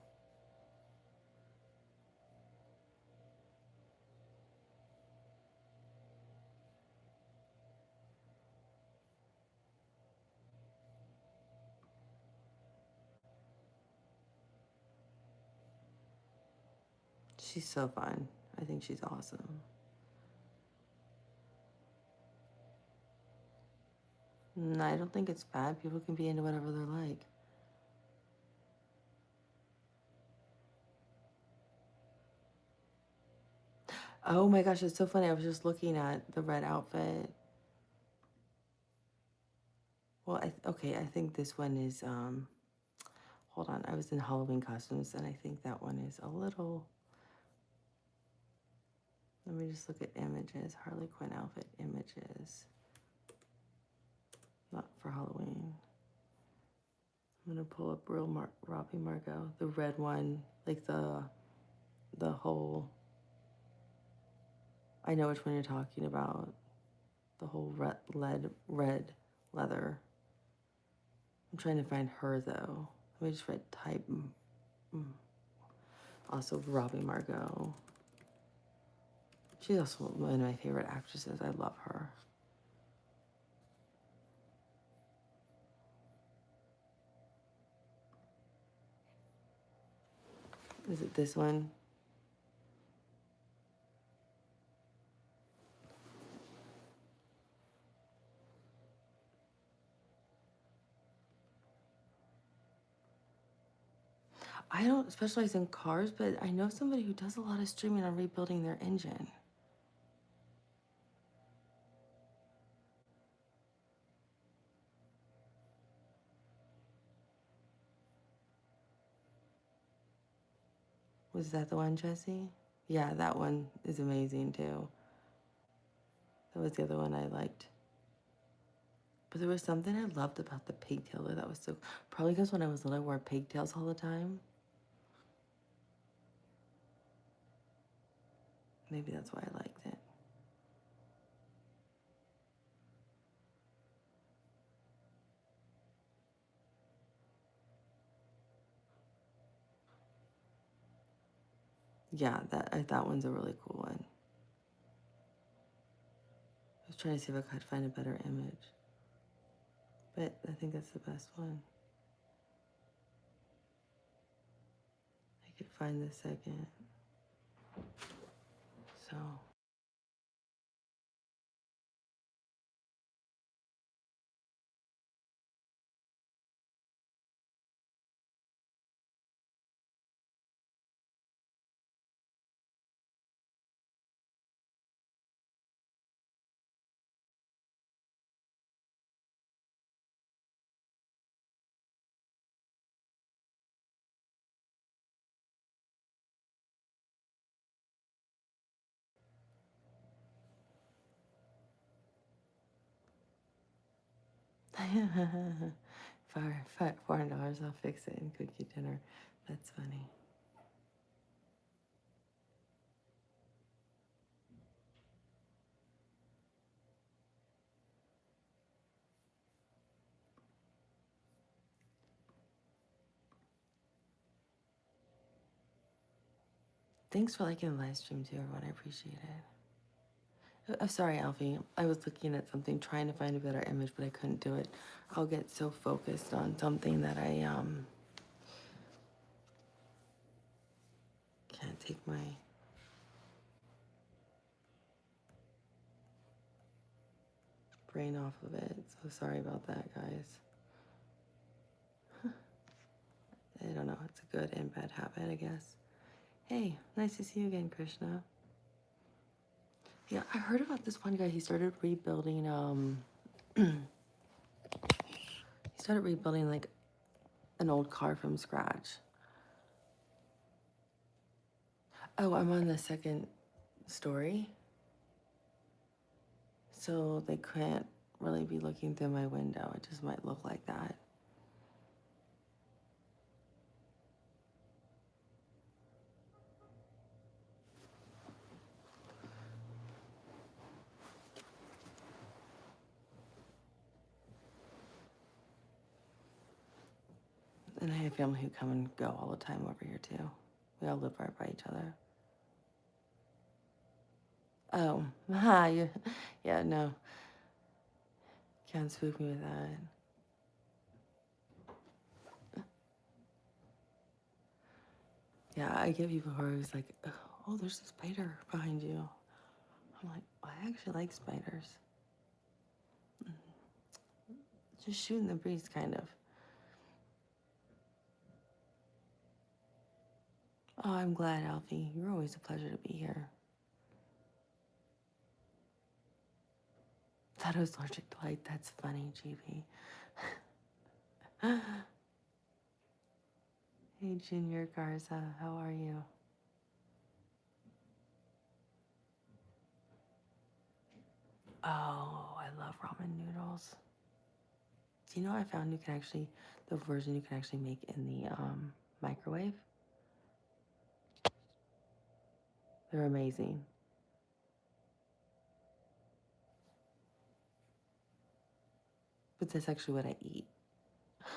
She's so fun. I think she's awesome. And I don't think it's bad. People can be into whatever they're like. Oh my gosh, it's so funny. I was just looking at the red outfit. Well, okay, I think this one is, hold on. I was in Halloween costumes, and I think that one is a little, let me just look at images. Harley Quinn outfit images. Not for Halloween. I'm gonna pull up real Robbie Margot, the red one, like the whole. I know which one you're talking about. The whole red leather. I'm trying to find her though. Let me just write type. Also, Robbie Margot. She's also one of my favorite actresses. I love her. Is it this one? I don't specialize in cars, but I know somebody who does a lot of streaming on rebuilding their engine. Was that the one, Jesse? Yeah, that one is amazing too. That was the other one I liked. But there was something I loved about the pigtail that was so, probably because when I was little, I wore pigtails all the time. Maybe that's why I liked it. Yeah, that one's a really cool one. I was trying to see if I could find a better image. But I think that's the best one. I could find the second. So. $400, I'll fix it and cook you dinner. That's funny. Thanks for liking the live stream too, everyone. I appreciate it. I'm sorry, Alfie. I was looking at something, trying to find a better image, but I couldn't do it. I'll get so focused on something that I can't take my brain off of it. So sorry about that, guys. I don't know. It's a good and bad habit, I guess. Hey, nice to see you again, Krishna. Yeah, I heard about this one guy. He started rebuilding. He started rebuilding like an old car from scratch. Oh, I'm on the second story, so they can't really be looking through my window. It just might look like that. And I have family who come and go all the time over here too. We all live right by each other. Oh, hi. Yeah, no. Can't spook me with that. Yeah, I get people who are always like, oh, there's a spider behind you. I'm like, I actually like spiders. Just shooting the breeze, kind of. Oh, I'm glad, Alfie. You're always a pleasure to be here. Thought I was allergic to light. That's funny, GB. Hey, Junior Garza, how are you? Oh, I love ramen noodles. Do you know I found you can actually, the version you can actually make in the microwave? They're amazing. But that's actually what I eat. I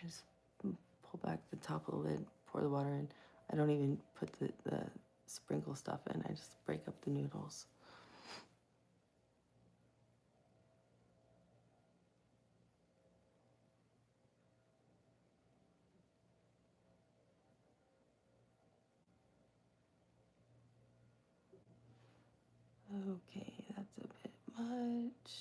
just pull back the top of the lid, pour the water in. I don't even put the sprinkle stuff in. I just break up the noodles. Okay, that's a bit much.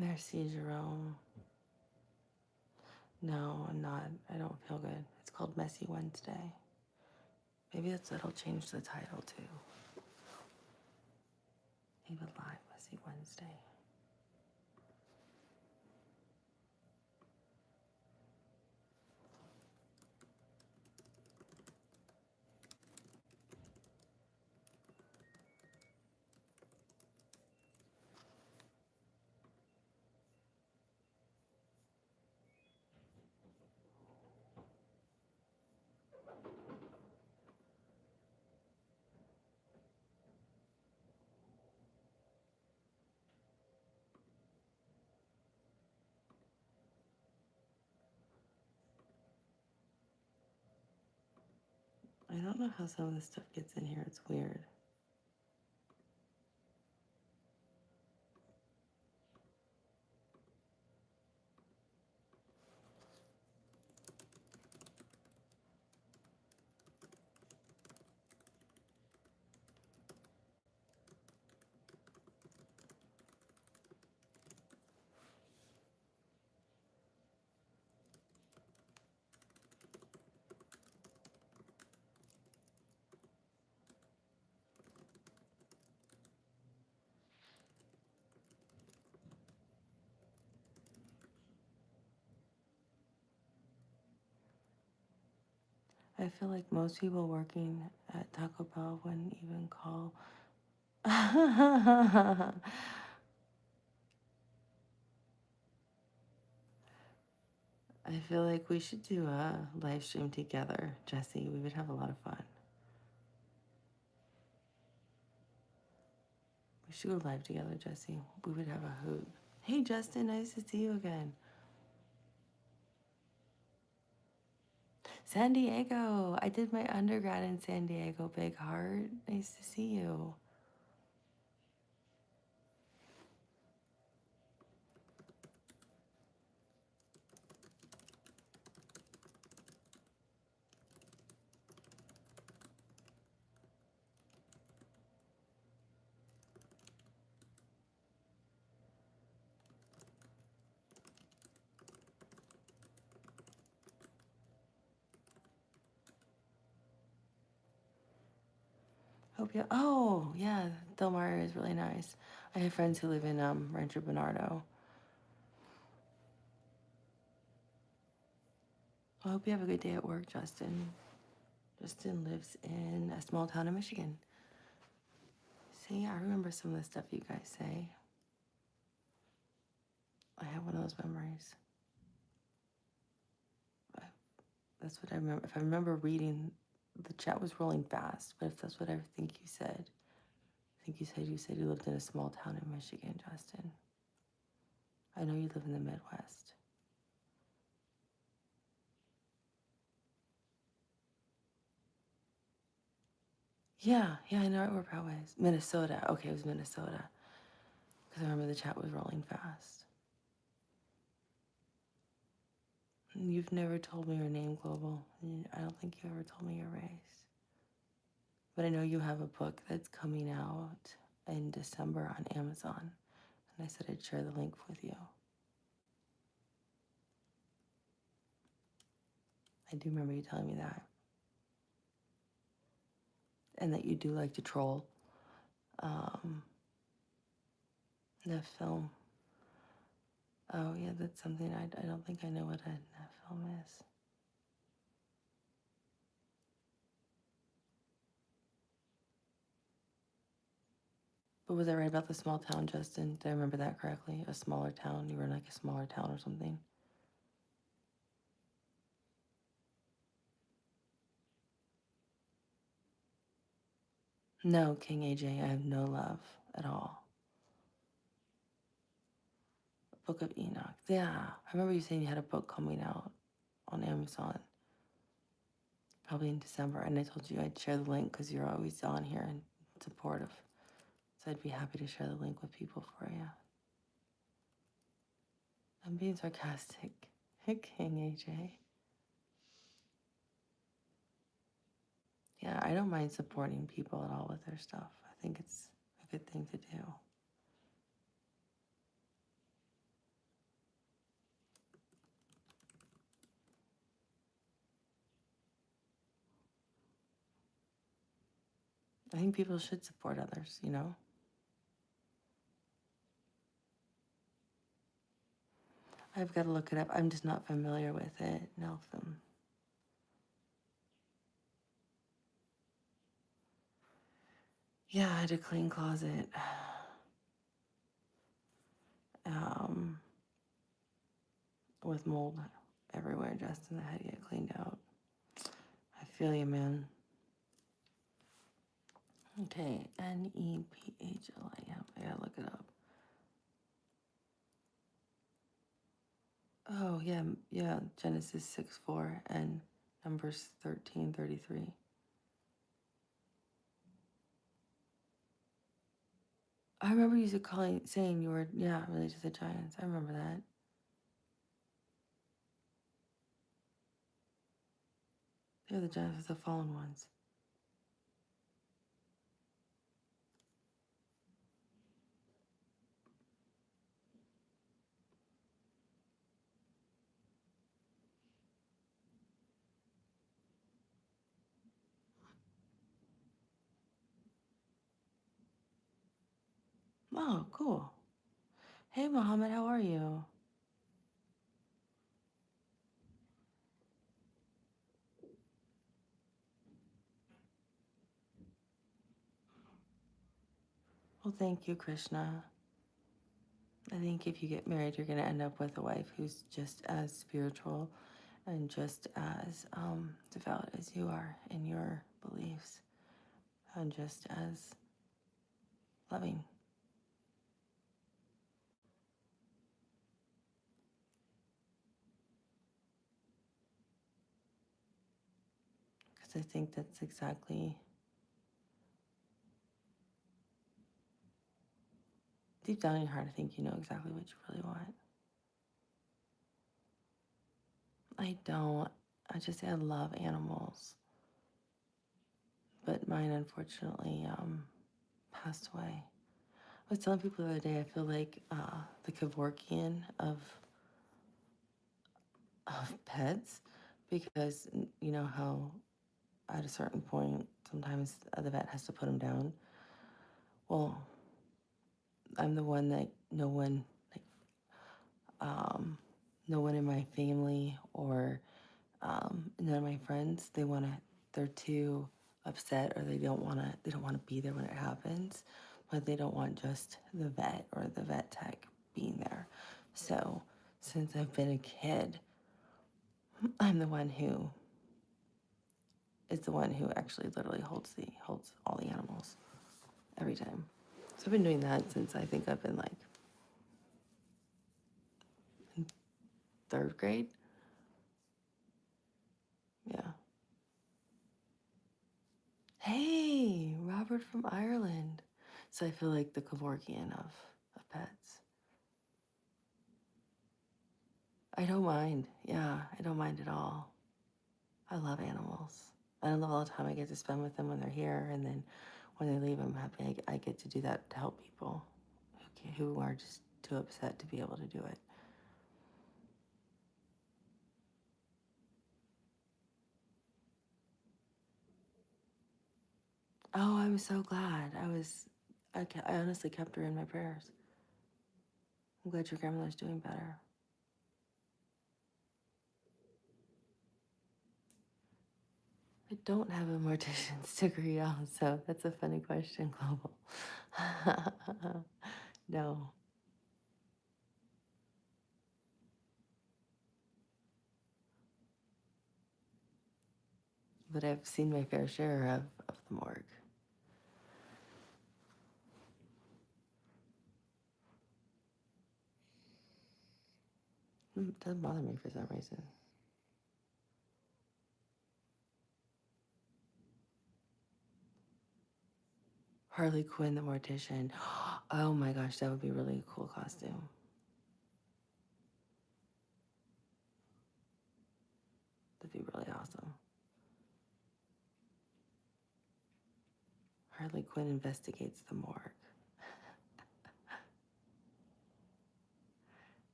Merci, Jerome. No, I'm not. I don't feel good. It's called Messy Wednesday. Maybe that'll change the title too. Ava Live Messy Wednesday. I don't know how some of this stuff gets in here. It's weird. I feel like most people working at Taco Bell wouldn't even call. I feel like we should do a live stream together, Jesse. We would have a lot of fun. We should go live together, Jesse. We would have a hoot. Hey, Justin, nice to see you again. San Diego. I did my undergrad in San Diego, big heart. Nice to see you. Hope you. Oh, yeah, Del Mar is really nice. I have friends who live in Rancho Bernardo. I hope you have a good day at work, Justin. Justin lives in a small town in Michigan. See, I remember some of the stuff you guys say. I have one of those memories. That's what I remember. If I remember reading, the chat was rolling fast, but if that's what I think you said, I think you said you lived in a small town in Michigan, Justin. I know you live in the Midwest. Yeah, I know where Poway is. Minnesota. Okay, it was Minnesota. Because I remember the chat was rolling fast. You've never told me your name, Global. I don't think you ever told me your race. But I know you have a book that's coming out in December on Amazon. And I said I'd share the link with you. I do remember you telling me that. And that you do like to troll the film. Oh, yeah, that's something I don't think I know what a film is. But was I right about the small town, Justin? Did I remember that correctly? A smaller town? You were in like a smaller town or something? No, King AJ, I have no love at all. Book of Enoch. Yeah, I remember you saying you had a book coming out on Amazon, probably in December, and I told you I'd share the link because you're always on here and supportive. So I'd be happy to share the link with people for you. I'm being sarcastic. King AJ. Yeah, I don't mind supporting people at all with their stuff. I think it's a good thing to do. I think people should support others, you know? I've got to look it up. I'm just not familiar with it. Neltham. Yeah, I had a clean closet. With mold everywhere, Justin. I had to get cleaned out. I feel you, man. Okay, Nephl. Yeah, I gotta look it up. Oh, yeah, Genesis 6:4 and Numbers 13:33. I remember you saying you were, yeah, related to the giants. I remember that. They're the giants, the fallen ones. Oh, cool. Hey, Mohammed, how are you? Well, thank you, Krishna. I think if you get married, you're going to end up with a wife who's just as spiritual and just as devout as you are in your beliefs and just as loving. Because I think that's exactly, deep down in your heart, I think you know exactly what you really want. I don't. I just say I love animals. But mine, unfortunately, passed away. I was telling people the other day, I feel like the Kevorkian of pets because you know how at a certain point, sometimes the vet has to put them down. Well, I'm the one that like, um, no one in my family or none of my friends, they're too upset or they don't want to be there when it happens, but they don't want just the vet or the vet tech being there. So since I've been a kid, I'm the one who actually literally holds all the animals every time. So I've been doing that since I think I've been like in third grade. Yeah. Hey, Robert from Ireland. So I feel like the Kevorkian of pets. I don't mind. Yeah, I don't mind at all. I love animals. And I love all the time I get to spend with them when they're here. And then when they leave, I'm happy I get to do that to help people who are just too upset to be able to do it. Oh, I'm so glad. I honestly kept her in my prayers. I'm glad your grandmother's doing better. I don't have a mortician's degree also. That's a funny question, Global. No, but I've seen my fair share of the morgue. It doesn't bother me for some reason. Harley Quinn, the mortician. Oh my gosh, that would be really a cool costume. That'd be really awesome. Harley Quinn investigates the morgue.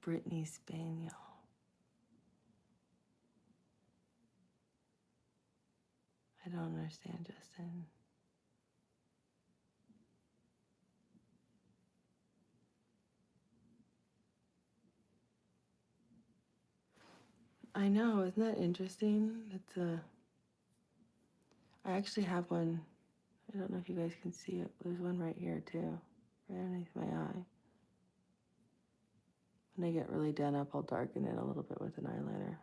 Brittany Spaniel. I don't understand, Justin. I know, isn't that interesting? I actually have one. I don't know if you guys can see it. There's one right here too, right underneath my eye. When I get really done up, I'll darken it a little bit with an eyeliner.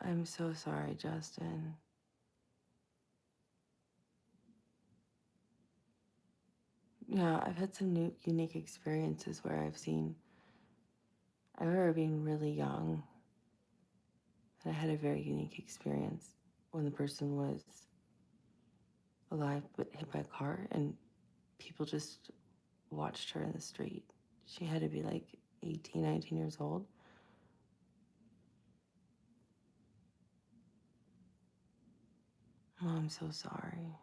I'm so sorry, Justin. Yeah, I've had some new, unique experiences where I remember being really young And I had a very unique experience when the person was alive but hit by a car, and people just watched her in the street. She had to be like 18, 19 years old. Oh, I'm so sorry.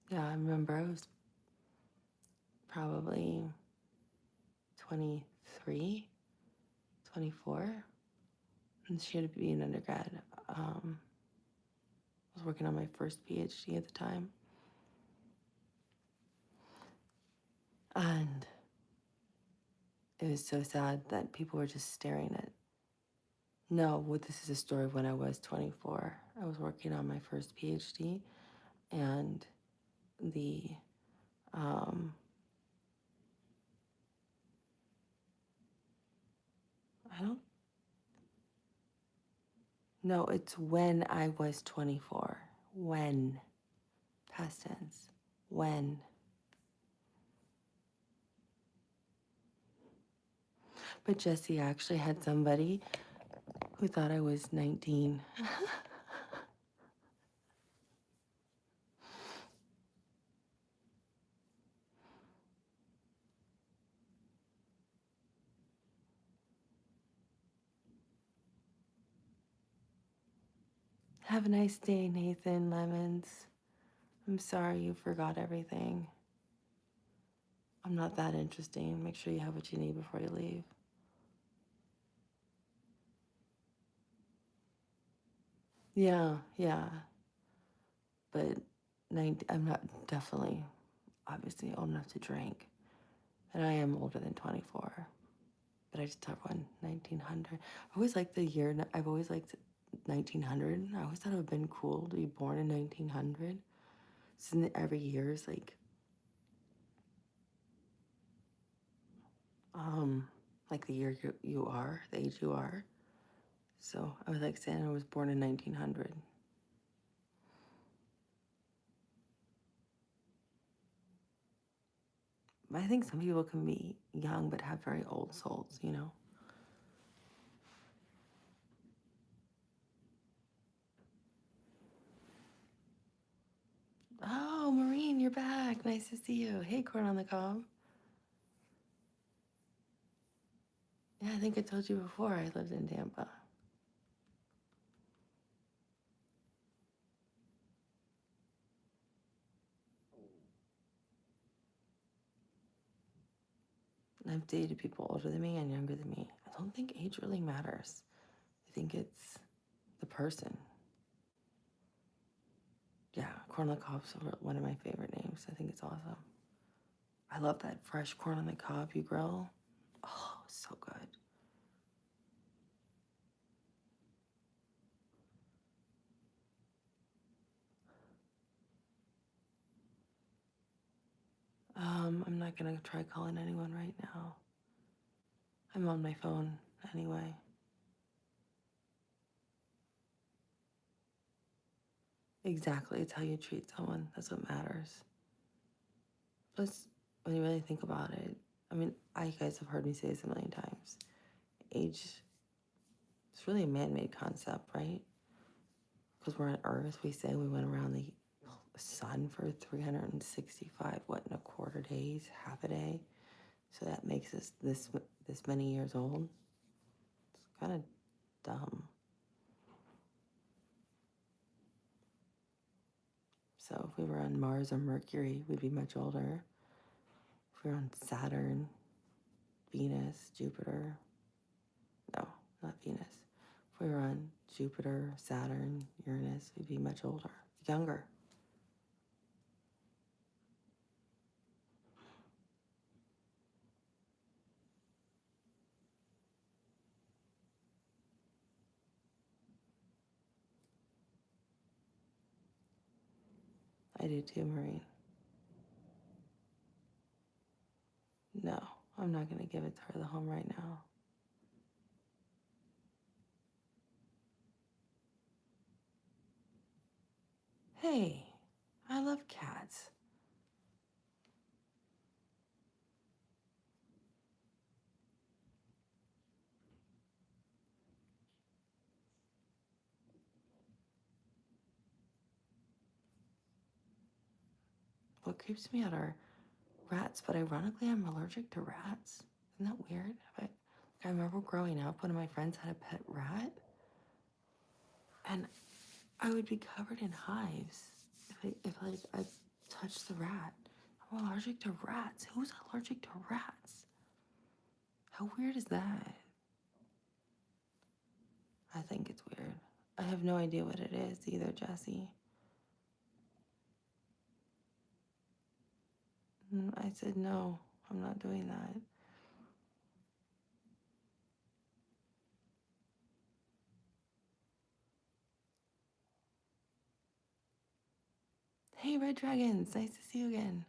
Yeah, I remember I was probably 23, 24, and she had to be an undergrad. I was working on my first PhD at the time. And it was so sad that people were just staring at. No, well, this is a story of when I was 24. I was working on my first PhD, and the um, I don't know. It's when I was 24. When, past tense. When. But Jesse actually had somebody who thought I was 19. Have a nice day, Nathan Lemons. I'm sorry you forgot everything. I'm not that interesting. Make sure you have what you need before you leave. Yeah, yeah. But I'm not definitely, obviously, old enough to drink. And I am older than 24. But I just tell everyone 1900. I always liked the year, I've always liked 1900. I always thought it would have been cool to be born in 1900. So every year is like the year you are, the age you are. So I was like saying I was born in 1900. I think some people can be young but have very old souls, you know? Oh, Maureen, you're back. Nice to see you. Hey, corn on the cob. Yeah, I think I told you before I lived in Tampa. I've dated people older than me and younger than me. I don't think age really matters. I think it's the person. Yeah, corn on the cob's one of my favorite names. I think it's awesome. I love that fresh corn on the cob you grill. Oh, so good. I'm not gonna try calling anyone right now. I'm on my phone anyway. Exactly, it's how you treat someone. That's what matters. Plus, when you really think about it, I mean, you guys have heard me say this a million times. Age is really a man-made concept, right? Because we're on Earth, we say we went around the sun for 365, what, and a quarter days, half a day. So that makes us this many years old. It's kind of dumb. So if we were on Mars or Mercury, we'd be much older. If we were on Saturn, Venus, Jupiter, no, not Venus. If we were on Jupiter, Saturn, Uranus, we'd be much older, younger. I do too, Maureen. No, I'm not going to give it to her the home right now. Hey, I love cats. What creeps me out are rats, but ironically, I'm allergic to rats. Isn't that weird? I remember growing up, one of my friends had a pet rat, and I would be covered in hives if I touched the rat. I'm allergic to rats. Who's allergic to rats? How weird is that? I think it's weird. I have no idea what it is either, Jesse. I said no, I'm not doing that. Hey, Red Dragons, nice to see you again.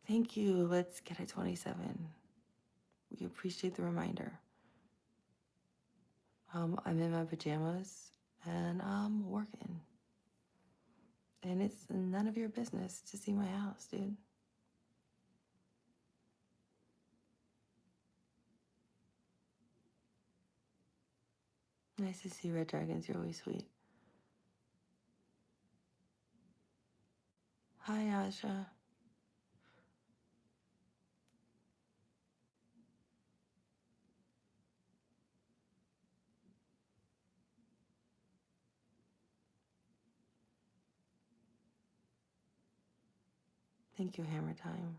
Thank you. Let's get a 27. We appreciate the reminder. I'm in my pajamas and I'm working. And it's none of your business to see my house, dude. Nice to see you, Red Dragons. You're always sweet. Hi, Asha. Thank you, Hammer Time.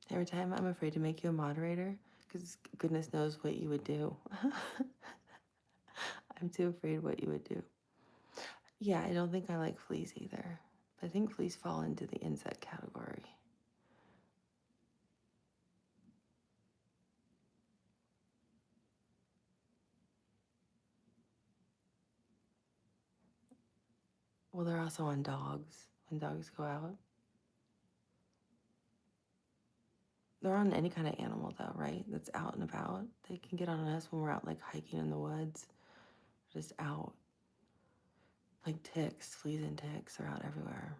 Hammer Time, I'm afraid to make you a moderator because goodness knows what you would do. I'm too afraid what you would do. Yeah, I don't think I like fleas either. But I think fleas fall into the insect category. Well, they're also on dogs when dogs go out. They're on any kind of animal, though, right? That's out and about. They can get on us when we're out, like hiking in the woods, just out. Like ticks, fleas and ticks are out everywhere.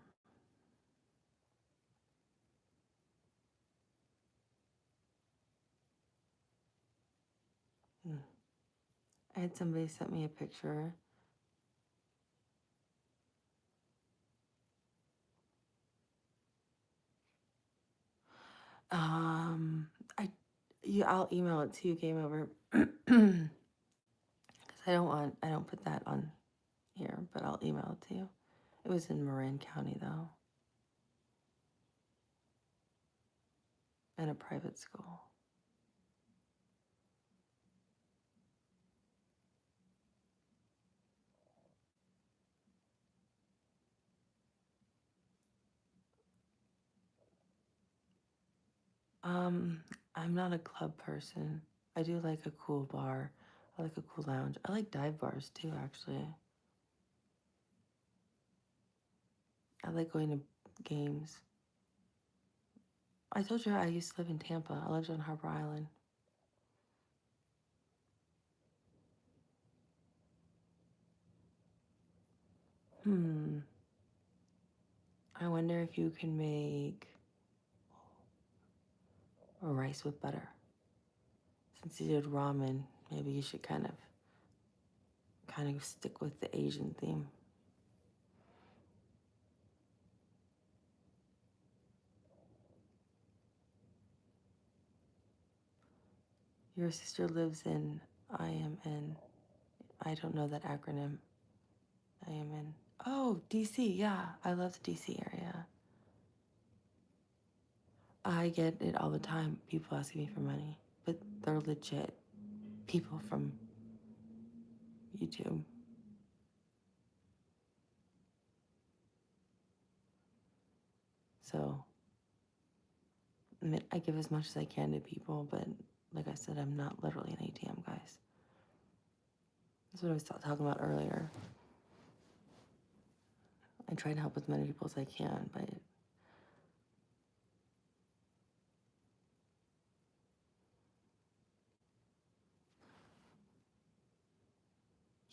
Hmm. I had somebody sent me a picture. Um, I'll email it to you. Game over. Because I don't put that on here, but I'll email it to you. It was in Marin County though, in a private school. Um, I'm not a club person. I do like a cool bar. I like a cool lounge. I like dive bars too, actually. I like going to games. I told you I used to live in Tampa. I lived on Harbor Island. Hmm. I wonder if you can make a rice with butter. Since you did ramen, maybe you should kind of stick with the Asian theme. Your sister lives in I am in. I don't know that acronym. I am in. Oh, DC. Yeah, I love the DC area. I get it all the time. People asking me for money, but they're legit people from YouTube. So, I mean, I give as much as I can to people, but like I said, I'm not literally an ATM, guys. That's what I was talking about earlier. I try to help as many people as I can, but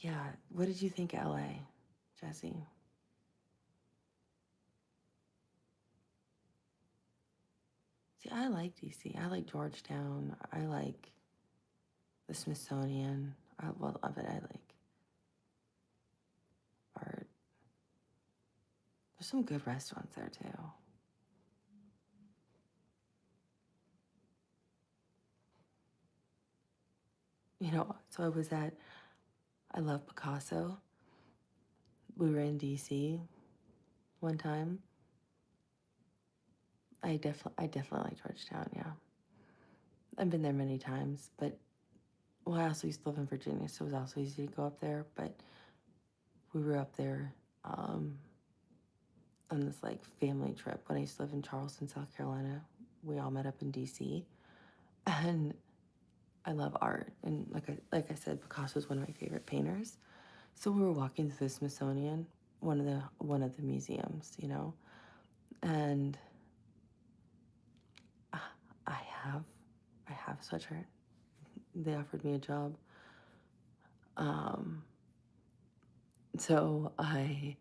Yeah. What did you think of LA, Jesse? See, I like DC. I like Georgetown. I like the Smithsonian. I love it. I like art. There's some good restaurants there too. So I love Picasso. We were in DC one time. I definitely like Georgetown, yeah. I've been there many times, but well, I also used to live in Virginia, so it was also easy to go up there. But we were up there um, on this like family trip when I used to live in Charleston, South Carolina. We all met up in DC, and I love art, and like I said, Picasso is one of my favorite painters. So we were walking through the Smithsonian, one of the museums, and uh, I have I have a sweatshirt. They offered me a job, um, so I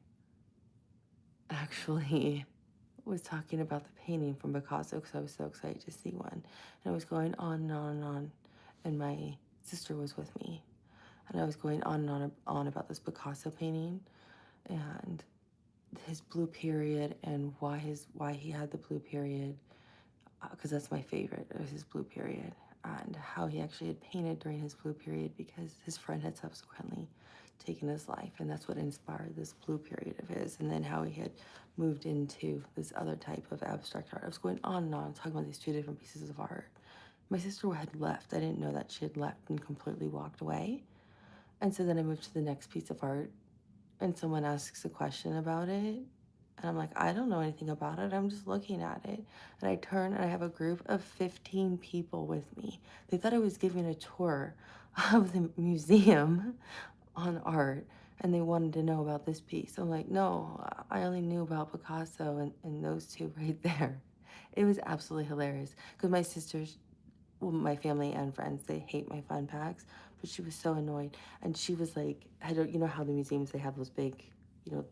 actually was talking about the painting from Picasso because I was so excited to see one, and I was going on and on and on, and my sister was with me, and I was going on and on about this Picasso painting and his blue period and why he had the blue period, because that's my favorite, was his blue period, and how he actually had painted during his blue period because his friend had subsequently taken his life, and that's what inspired this blue period of his, and then how he had moved into this other type of abstract art. I was going on and on talking about these two different pieces of art. My sister had left. I didn't know that she had left and completely walked away. And so then I moved to the next piece of art, and someone asks a question about it, and I'm like, I don't know anything about it. I'm just looking at it. And I turn and I have a group of 15 people with me. They thought I was giving a tour of the museum on art, and they wanted to know about this piece. I'm like, no, I only knew about Picasso and those two right there. It was absolutely hilarious because my sisters, well, my family and friends, they hate my fun packs, but she was so annoyed. And she was like, I don't, you know how the museums, they have those big,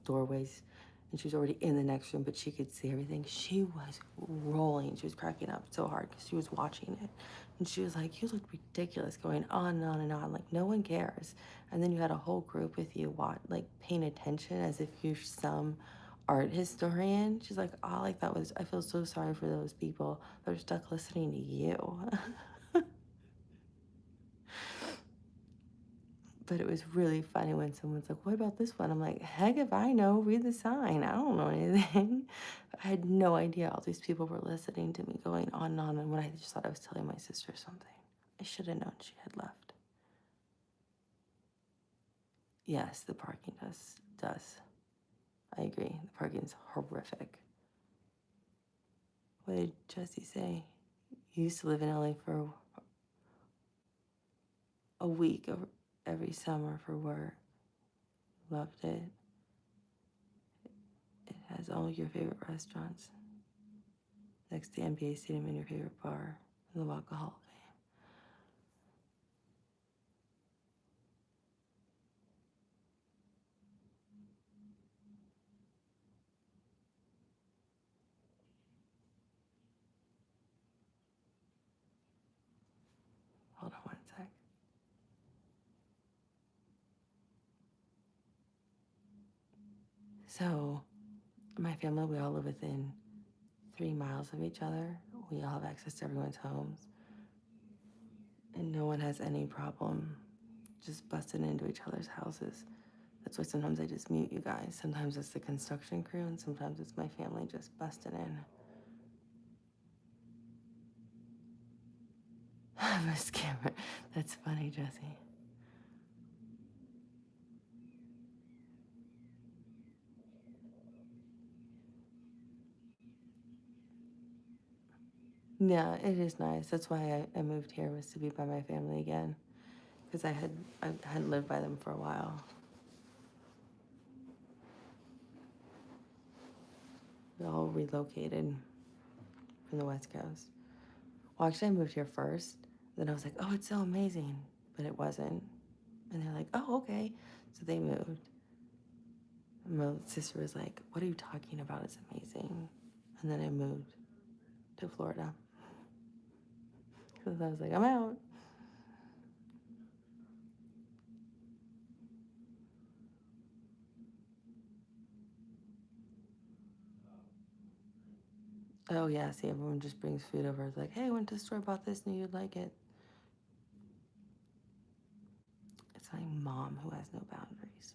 doorways, and she was already in the next room, but she could see everything. She was rolling. She was cracking up so hard because she was watching it. And she was like, you look ridiculous, going on and on and on. Like, no one cares. And then you had a whole group with you, paying attention as if you're some art historian. She's like, all I thought was, I feel so sorry for those people that are stuck listening to you. But it was really funny when someone's like, what about this one? I'm like, heck if I know, read the sign. I don't know anything. I had no idea all these people were listening to me going on and on. And when I just thought I was telling my sister something, I should have known she had left. Yes, the parking does. I agree. The parking's horrific. What did Jesse say? You used to live in LA for a week every summer for work. Loved it. It has all your favorite restaurants next to the NBA Stadium and your favorite bar in the Walk of Hall of Fame. Hold on one sec. So, my family, we all live within 3 miles of each other. We all have access to everyone's homes. And no one has any problem just busting into each other's houses. That's why sometimes I just mute you guys. Sometimes it's the construction crew, and sometimes it's my family just busting in. I'm a scammer. That's funny, Jesse. Yeah, it is nice. That's why I moved here, was to be by my family again. Because I hadn't lived by them for a while. We all relocated from the West Coast. Well, actually, I moved here first. Then I was like, oh, it's so amazing. But it wasn't. And they're like, oh, okay. So they moved. And my sister was like, what are you talking about? It's amazing. And then I moved to Florida because I was like, I'm out. Oh, yeah. See, everyone just brings food over. It's like, hey, I went to the store, bought this, knew you'd like it. It's my mom who has no boundaries.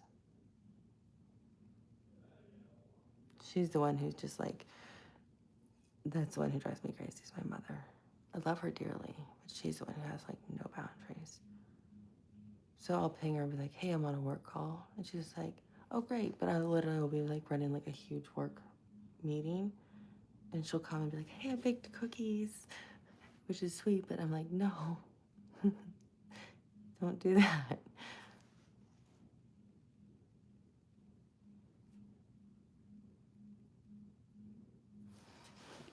She's the one who's just like, that's the one who drives me crazy, is my mother. I love her dearly, but she's the one who has like no boundaries. So I'll ping her and be like, hey, I'm on a work call. And she's like, oh, great. But I literally will be like running like a huge work meeting. And she'll come and be like, hey, I baked cookies, which is sweet. But I'm like, no, don't do that.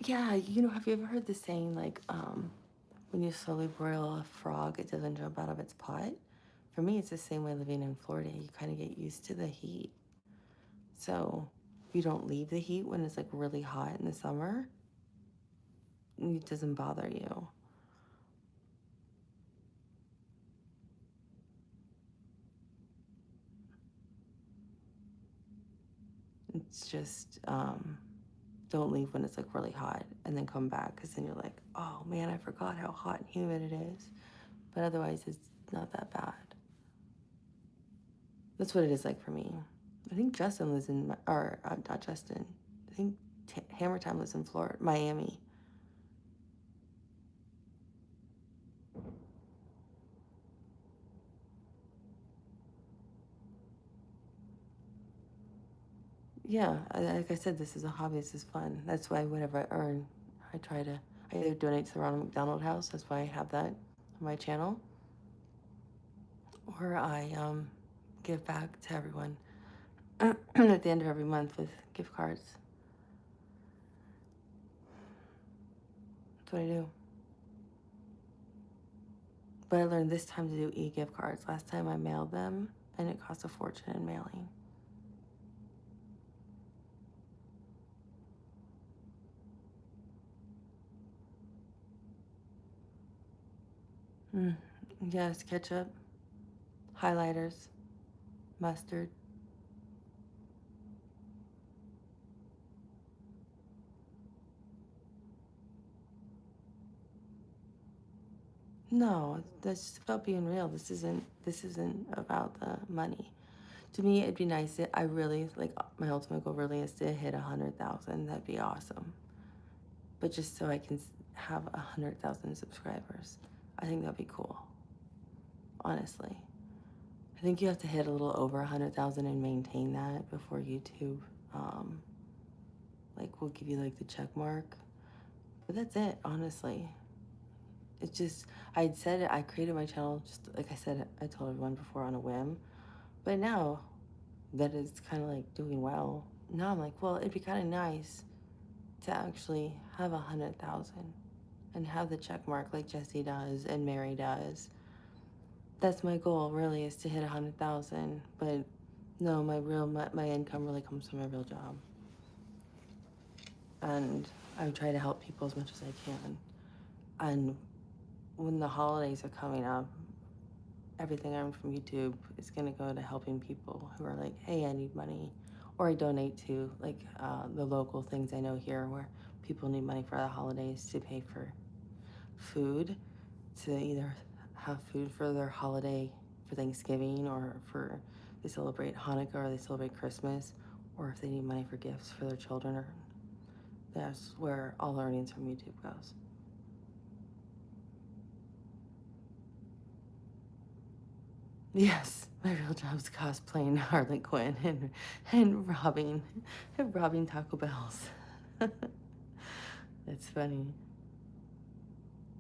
Yeah, have you ever heard the saying like, when you slowly broil a frog, it doesn't jump out of its pot? For me, it's the same way living in Florida. You kind of get used to the heat. So you don't leave the heat when it's like really hot in the summer. It doesn't bother you. It's just don't leave when it's like really hot and then come back because then you're like, oh man, I forgot how hot and humid it is. But otherwise, it's not that bad. That's what it is like for me. I think Justin lives in, or not Justin. I think Hammer Time lives in Florida, Miami. Yeah, like I said, this is a hobby. This is fun. That's why whatever I earn, I either donate to the Ronald McDonald House. That's why I have that on my channel, or I give back to everyone at the end of every month with gift cards. That's what I do. But I learned this time to do e-gift cards. Last time I mailed them, and it cost a fortune in mailing. Mm. Yes, ketchup, highlighters, mustard. No, that's just about being real. This isn't about the money. To me, it'd be nice that I really like my ultimate goal really is to hit 100,000. That'd be awesome. But just so I can have 100,000 subscribers, I think that'd be cool. Honestly, I think you have to hit a little over 100,000 and maintain that before YouTube, um, like, will give you like the check mark. But that's it, honestly. It's just I'd said it. I created my channel just like I said. I told everyone before on a whim, but now that it's kind of like doing well, now I'm like, well, it'd be kind of nice to actually have 100,000 and have the check mark like Jesse does and Mary does. That's my goal, really, is to hit 100,000. But no, my income really comes from my real job, and I try to help people as much as I can. And when the holidays are coming up, everything I earn from YouTube is going to go to helping people who are like, hey, I need money. Or I donate to like the local things I know here where people need money for the holidays to pay for food, to either have food for their holiday for Thanksgiving or for they celebrate Hanukkah or they celebrate Christmas, or if they need money for gifts for their children. Or that's where all earnings from YouTube goes. Yes, my real job's cosplaying Harley Quinn and robbing Taco Bells. It's funny.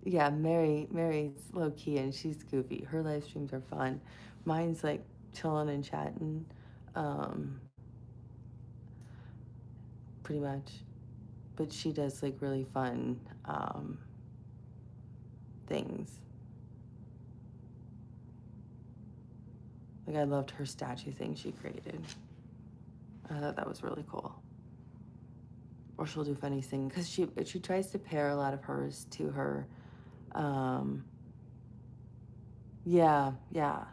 Yeah, Mary's low key and she's goofy. Her live streams are fun. Mine's like chilling and chatting, um, pretty much. But she does like really fun things. Like, I loved her statue thing she created. I thought that was really cool. Or she'll do funny things because she tries to pair a lot of hers to her. Um, yeah, yeah.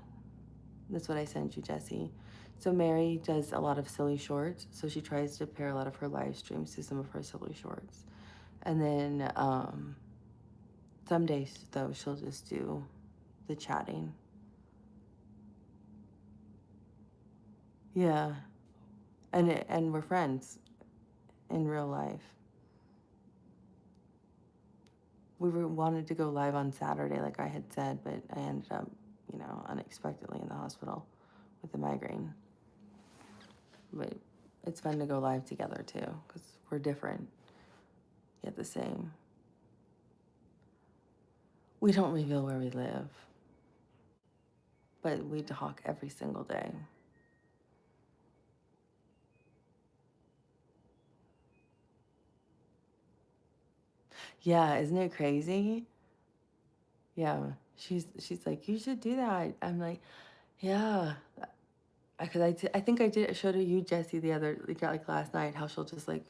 That's what I sent you, Jesse. So Mary does a lot of silly shorts. So she tries to pair a lot of her live streams to some of her silly shorts. And then some days, though, she'll just do the chatting. Yeah. And we're friends in real life. Wanted to go live on Saturday, like I had said, but I ended up, unexpectedly in the hospital with a migraine. But it's fun to go live together too, because we're different yet the same. We don't reveal where we live, but we talk every single day. Yeah, isn't it crazy? Yeah, she's like, you should do that. I'm like, yeah, because I think I showed her you, Jesse, the other like last night, how she'll just like.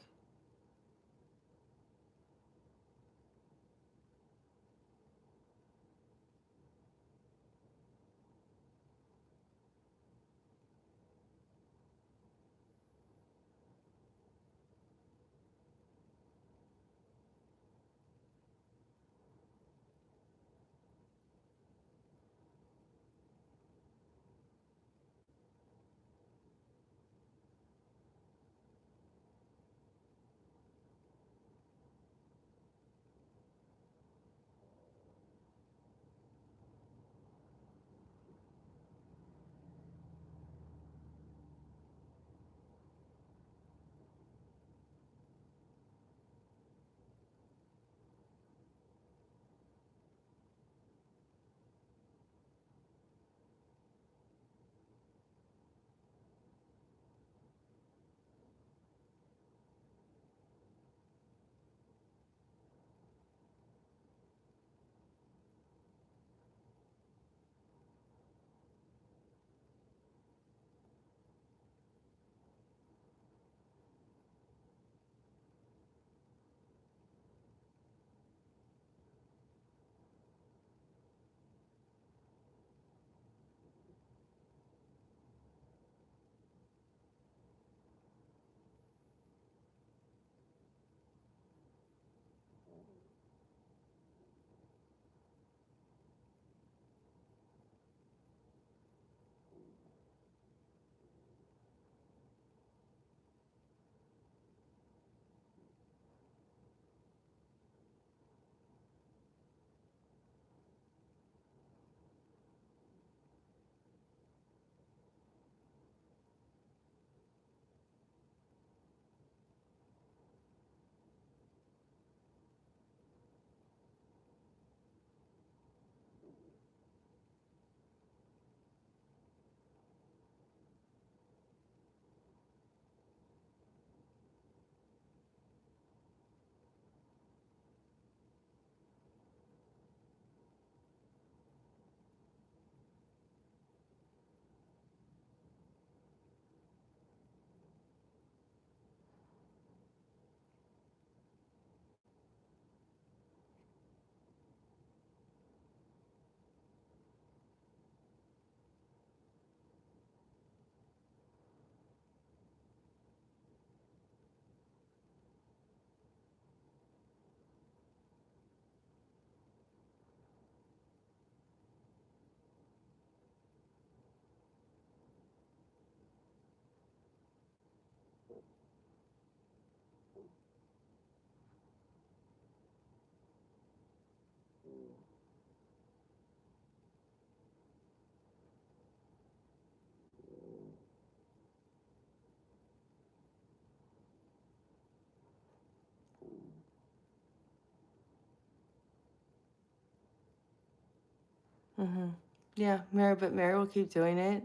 Yeah, Mary will keep doing it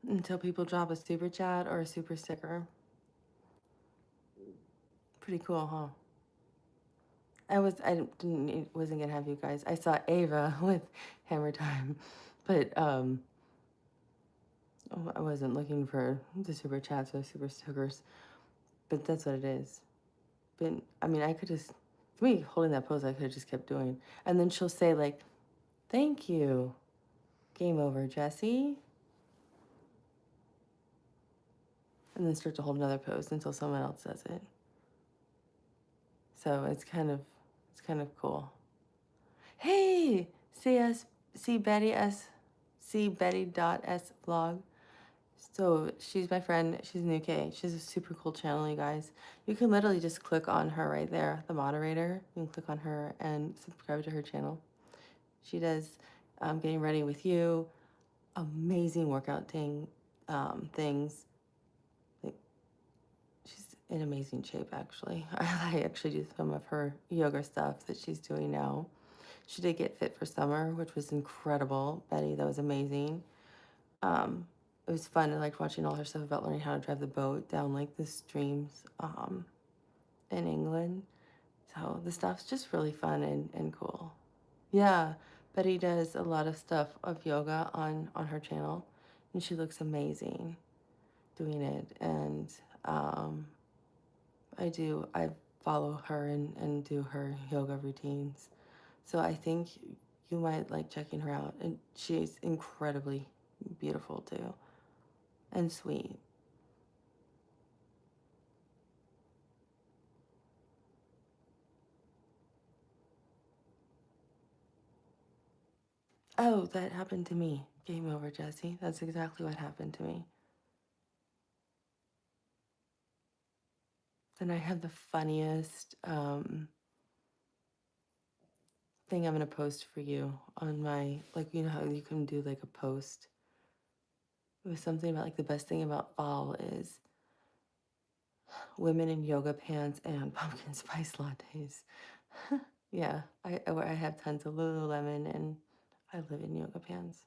until people drop a super chat or a super sticker. Pretty cool, huh? Wasn't gonna have you guys. I saw Ava with Hammer Time, but I wasn't looking for the super chats or super stickers, but that's what it is. But I mean, I could just, for me, holding that pose, I could have just kept doing. And then she'll say, like, thank you. Game over, Jesse. And then start to hold another pose until someone else does it. So it's kind of cool. Hey, see Betty S, see Betty dot S vlog. So she's my friend. She's in the UK. She has a super cool channel, you guys. You can literally just click on her right there, the moderator. You can click on her and subscribe to her channel. She does getting ready with you, amazing workout things. Like, she's in amazing shape, actually. I actually do some of her yoga stuff that she's doing now. She did get fit for summer, which was incredible. Betty, that was amazing. It was fun. I liked watching all her stuff about learning how to drive the boat down like the streams in England. So the stuff's just really fun and cool. Yeah, Betty does a lot of stuff of yoga on her channel, and she looks amazing doing it. And um, I follow her and do her yoga routines. So I think you might like checking her out. And she's incredibly beautiful too, and sweet. Oh, that happened to me. Game over, Jesse. That's exactly what happened to me. Then I have the funniest thing I'm gonna post for you on my, like, you know how you can do like a post. It was something about like the best thing about fall is women in yoga pants and pumpkin spice lattes. Yeah, I have tons of Lululemon and I live in yoga pants.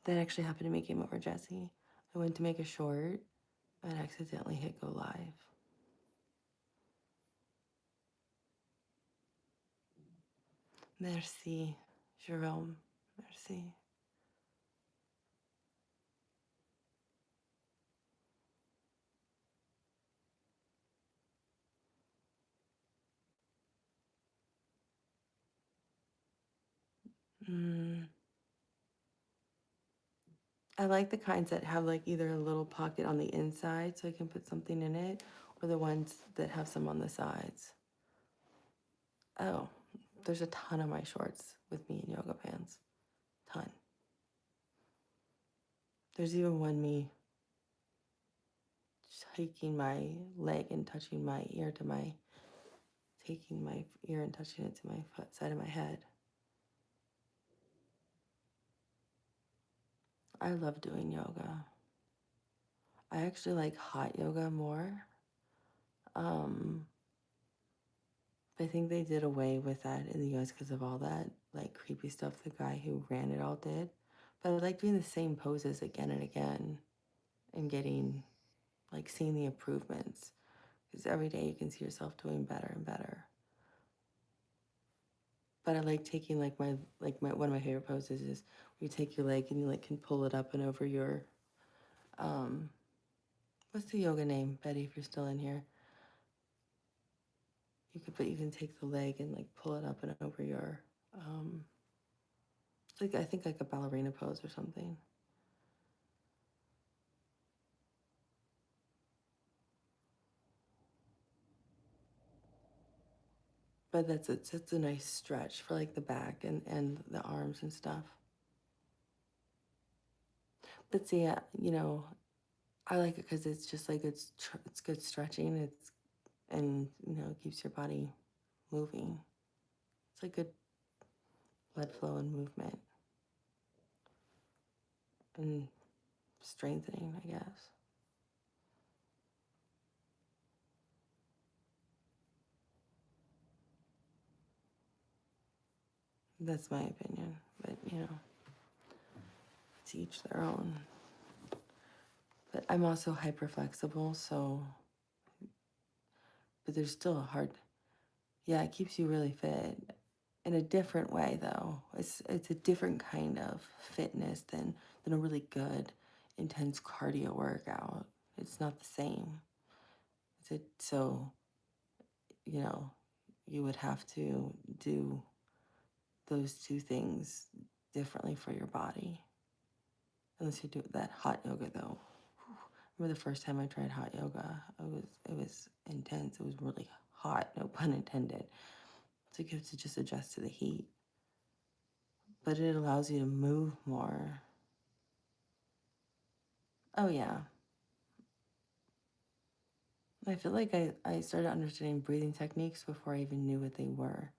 That actually happened to me. Game over, Jesse. I went to make a short and accidentally hit go live. Merci, Jerome. Merci. Mm. I like the kinds that have like either a little pocket on the inside so I can put something in it, or the ones that have some on the sides. Oh, there's a ton of my shorts with me in yoga pants. Ton. There's even one me taking my leg and touching my ear to my, taking my ear and touching it to my foot, side of my head. I love doing yoga. I actually like hot yoga more. Um, I think they did away with that in the US because of all that like creepy stuff the guy who ran it all did. But I like doing the same poses again and again and getting like seeing the improvements because every day you can see yourself doing better and better. But I like taking like my one of my favorite poses is where you take your leg and you like can pull it up and over your um what's the yoga name, Betty, if you're still in here? You can take the leg and like pull it up and over your like I think like a ballerina pose or something. But it's a nice stretch for like the back and the arms and stuff. But see, you know, I like it because it's just like it's good stretching. It's and you know it keeps your body moving. It's like good blood flow and movement and strengthening, I guess. That's my opinion. But you know, to each their own. But I'm also hyper flexible, so but there's still a hard. Yeah, it keeps you really fit. in a different way though. It's a different kind of fitness than a really good intense cardio workout. It's not the same. So, you know, you would have to do those two things differently for your body. Unless you do that hot yoga though. I remember the first time I tried hot yoga, it was intense. It was really hot, no pun intended. So you have to just adjust to the heat. But it allows you to move more. Oh yeah. I feel like I started understanding breathing techniques before I even knew what they were.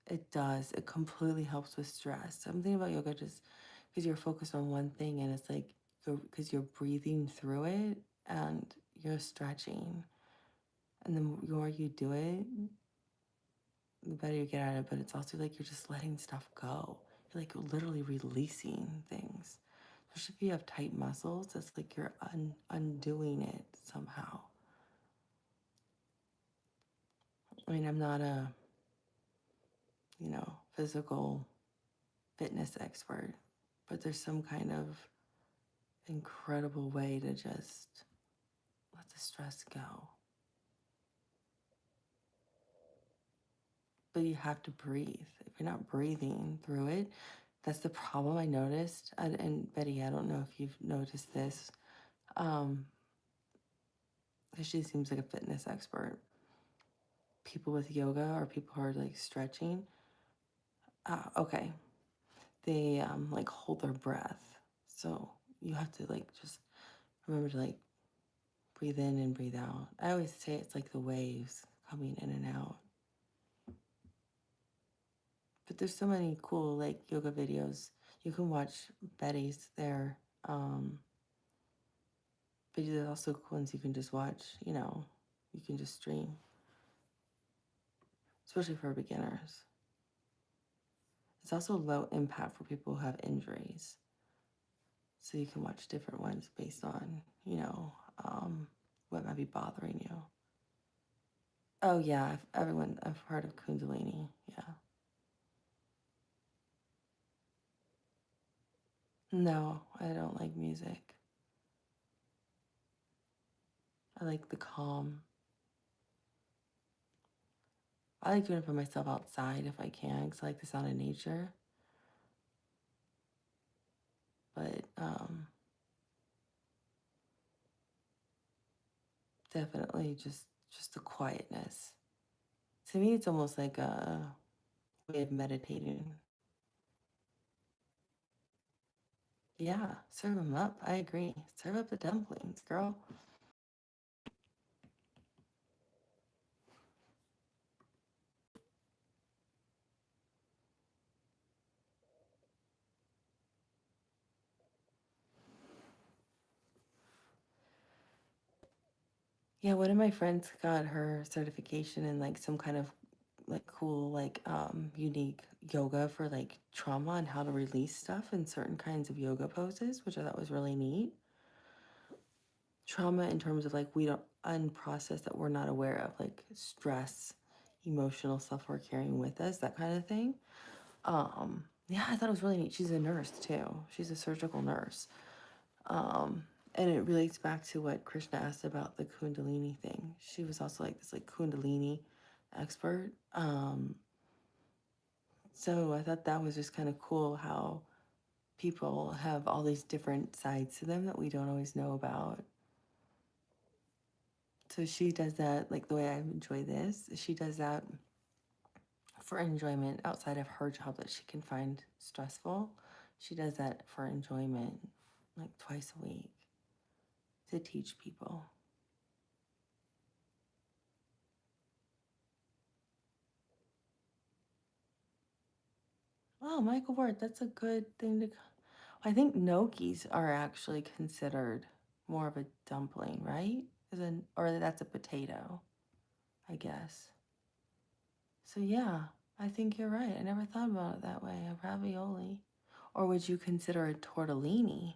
It does. It completely helps with stress. Something about yoga just because you're focused on one thing and it's like because you're breathing through it and you're stretching. And the more you do it, the better you get at it. But it's also like you're just letting stuff go. You're like literally releasing things. Especially if you have tight muscles, it's like you're undoing it somehow. I mean, I'm not a, physical fitness expert, but there's some kind of incredible way to just let the stress go. But you have to breathe. If you're not breathing through it, that's the problem I noticed. And Betty, I don't know if you've noticed this, um, 'cause she seems like a fitness expert. People with yoga or people who are like stretching, okay, they like hold their breath. So you have to like just remember to like breathe in and breathe out. I always say it's like the waves coming in and out. But there's so many cool like yoga videos. You can watch Betty's there. But there's also cool ones you can just watch, you can just stream, especially for beginners. It's also low impact for people who have injuries. So you can watch different ones based on, what might be bothering you. Oh yeah, I've heard of Kundalini. Yeah. No, I don't like music. I like the calm. I like doing it for myself outside if I can, because I like the sound of nature. But definitely just the quietness. To me, it's almost like a way of meditating. Yeah, serve them up. I agree. Serve up the dumplings, girl. Yeah, one of my friends got her certification in like some kind of like cool, like unique yoga for like trauma and how to release stuff in certain kinds of yoga poses, which I thought was really neat. Trauma in terms of like we don't unprocess that we're not aware of, like stress, emotional stuff we're carrying with us, that kind of thing. Yeah, I thought it was really neat. She's a nurse too. She's a surgical nurse. And it relates back to what Krishna asked about the Kundalini thing. She was also like this like Kundalini expert. So I thought that was just kind of cool how people have all these different sides to them that we don't always know about. So she does that, like the way I enjoy this, she does that for enjoyment outside of her job that she can find stressful. She does that for enjoyment like twice a week to teach people. Oh, Michael Ward, that's a good thing to. I think gnocchis are actually considered more of a dumpling, right? Or that's a potato, I guess. So yeah, I think you're right. I never thought about it that way. A ravioli. Or would you consider a tortellini?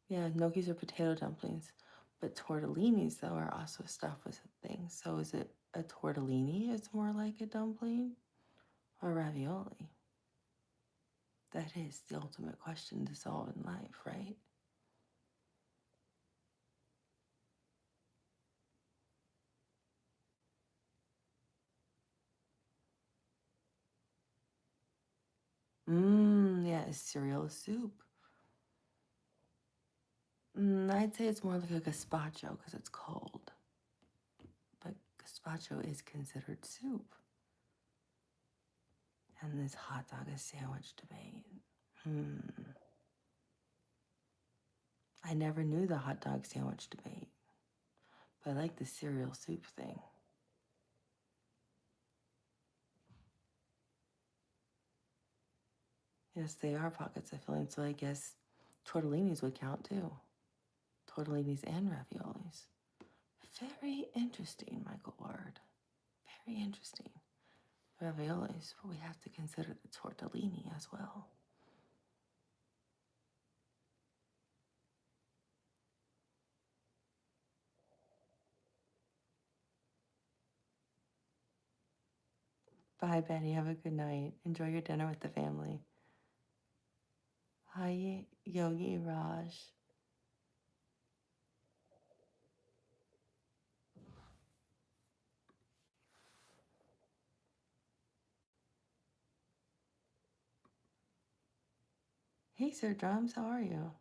Yeah, gnocchis are potato dumplings. But tortellinis, though, are also stuffed with things. So is it a tortellini is more like a dumpling or ravioli? That is the ultimate question to solve in life, right? Yeah, is cereal a soup? I'd say it's more like a gazpacho because it's cold. But gazpacho is considered soup. And this hot dog is sandwich debate. Hmm. I never knew the hot dog sandwich debate, but I like the cereal soup thing. Yes, they are pockets of filling, so I guess tortellinis would count too. Tortellinis and raviolis. Very interesting, Michael Ward. Very interesting. Raviolis, but we have to consider the tortellini as well. Bye, Betty. Have a good night. Enjoy your dinner with the family. Hi, Yogi Raj. Hey, Sir Drums. How are you?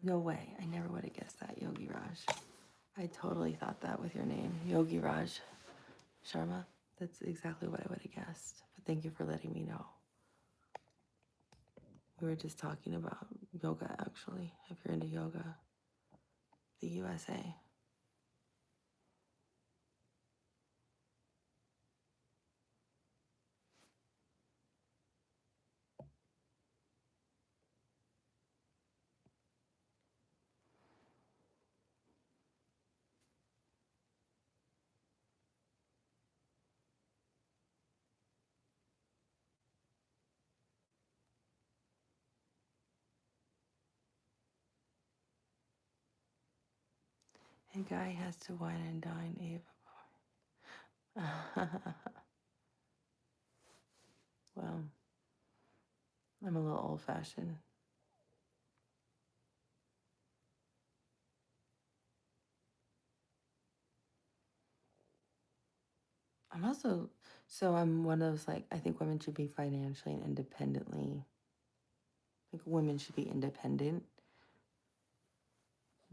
No way. I never would have guessed that, Yogi Raj. I totally thought that with your name, Yogi Raj Sharma. That's exactly what I would have guessed. But thank you for letting me know. We were just talking about yoga, actually. If you're into yoga, the USA. A guy has to wine and dine Ava. Well, I'm a little old fashioned. I'm also, so I'm one of those, like, I think women should be financially and independently, like, women should be independent.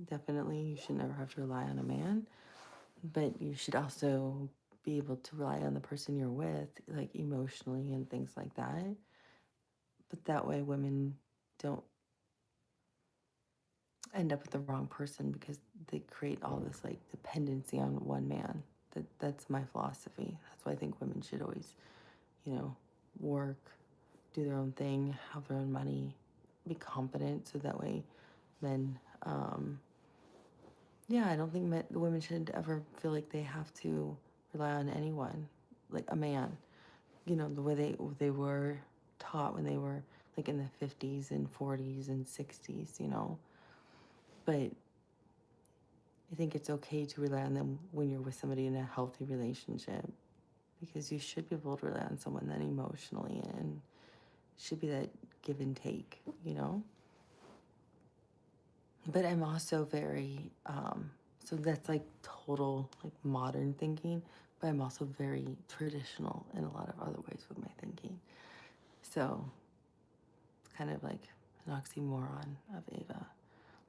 Definitely, you should never have to rely on a man, but you should also be able to rely on the person you're with, like, emotionally and things like that. But that way, women don't end up with the wrong person because they create all this, like, dependency on one man. That's my philosophy. That's why I think women should always, you know, work, do their own thing, have their own money, be confident, so that way men, yeah, I don't think the women should ever feel like they have to rely on anyone, like a man. You know, the way they were taught when they were like in the 50s and 40s and 60s, you know. But I think it's okay to rely on them when you're with somebody in a healthy relationship, because you should be able to rely on someone then emotionally, and should be that give and take, you know. But I'm also very, so that's like total like modern thinking, but I'm also very traditional in a lot of other ways with my thinking. So it's kind of like an oxymoron of Ava.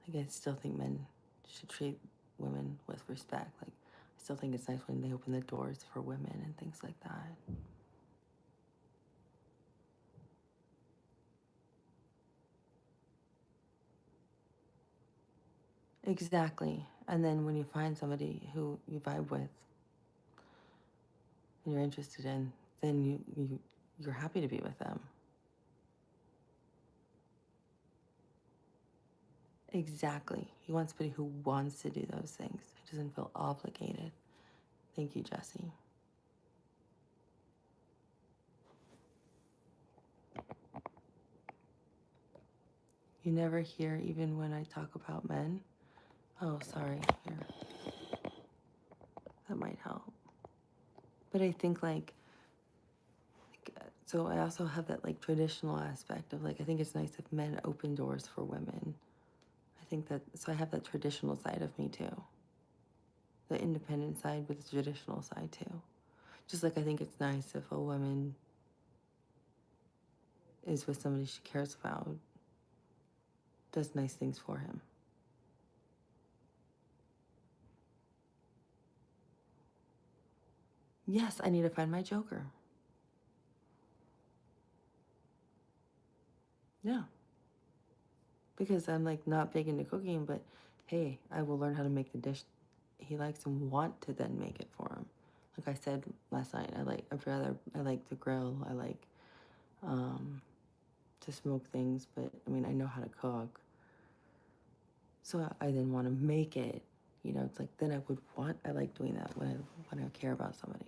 Like, I still think men should treat women with respect. Like, I still think it's nice when they open the doors for women and things like that. Exactly. And then when you find somebody who you vibe with and you're interested in, then you're happy to be with them. Exactly. You want somebody who wants to do those things, who doesn't feel obligated. Thank you, Jesse. You never hear even when I talk about men? Oh, sorry. Here. That might help. But I think so I also have that like traditional aspect of like, I think it's nice if men open doors for women. I think that, so I have that traditional side of me too. The independent side with the traditional side too. Just like I think it's nice if a woman is with somebody she cares about, does nice things for him. Yes, I need to find my joker. Yeah. Because I'm like not big into cooking, but hey, I will learn how to make the dish he likes and want to then make it for him. Like I said last night, I like to grill, I like to smoke things, but I mean I know how to cook. So I then want to make it. You know, it's like then I like doing that when I care about somebody.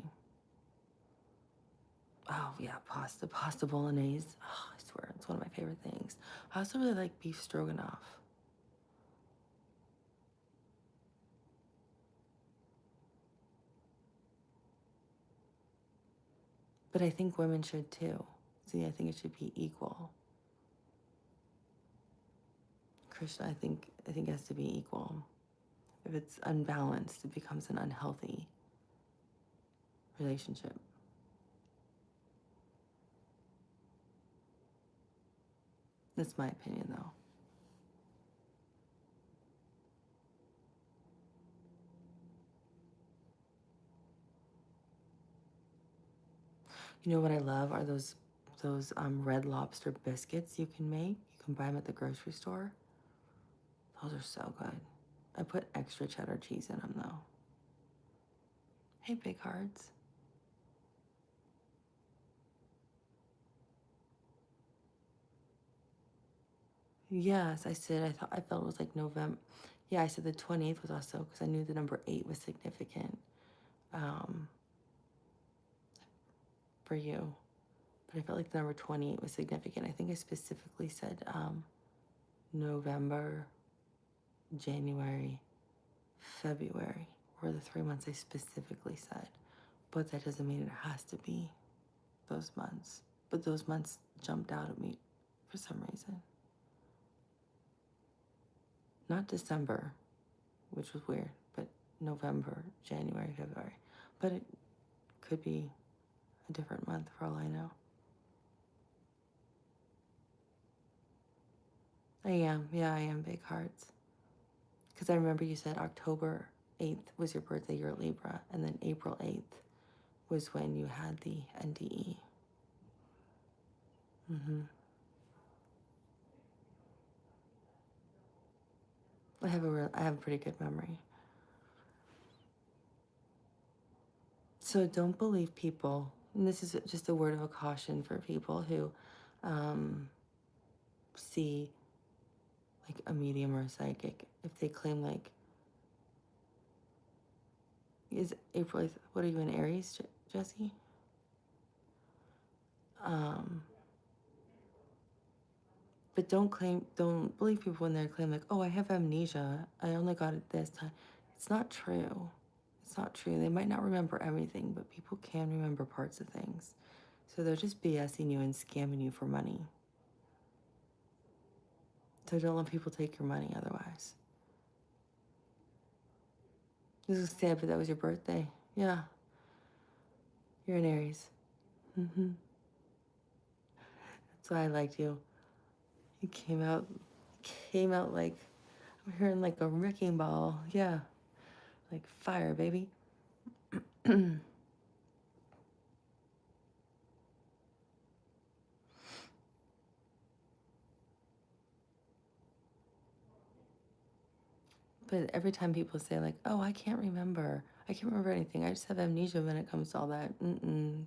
Oh yeah, pasta bolognese. Oh, I swear, it's one of my favorite things. I also really like beef stroganoff. But I think women should too. See, I think it should be equal. Krishna, I think it has to be equal. If it's unbalanced, it becomes an unhealthy relationship. That's my opinion though. You know what I love are those Red Lobster biscuits you can make. You can buy them at the grocery store. Those are so good. I put extra cheddar cheese in them though. Hey, big hearts. Yes, I said I felt it was like November. Yeah, I said the 28th was also because I knew the number 8 was significant um, for you. But I felt like the number 28 was significant. I think I specifically said November, January, February were the 3 months I specifically said. But that doesn't mean it has to be those months. But those months jumped out at me for some reason. Not December, which was weird, but November, January, February. But it could be a different month for all I know. Yeah, I am big hearts. Because I remember you said October 8th was your birthday, you're a Libra, and then April 8th was when you had the NDE. I have a pretty good memory. So don't believe people, and this is just a word of a caution for people who see like a medium or a psychic. If they claim like, is April 8th, what are you in Aries, Jesse? Um, but don't believe people when they claim like, oh, I have amnesia. I only got it this time. It's not true. It's not true. They might not remember everything, but people can remember parts of things. So they're just BSing you and scamming you for money. So don't let people take your money otherwise. This is sad, but that was your birthday. Yeah. You're an Aries. That's why I liked you. You came out like, I'm hearing like a wrecking ball. Yeah. Like fire, baby. But every time people say like, "Oh, I can't remember anything. I just have amnesia when it comes to all that."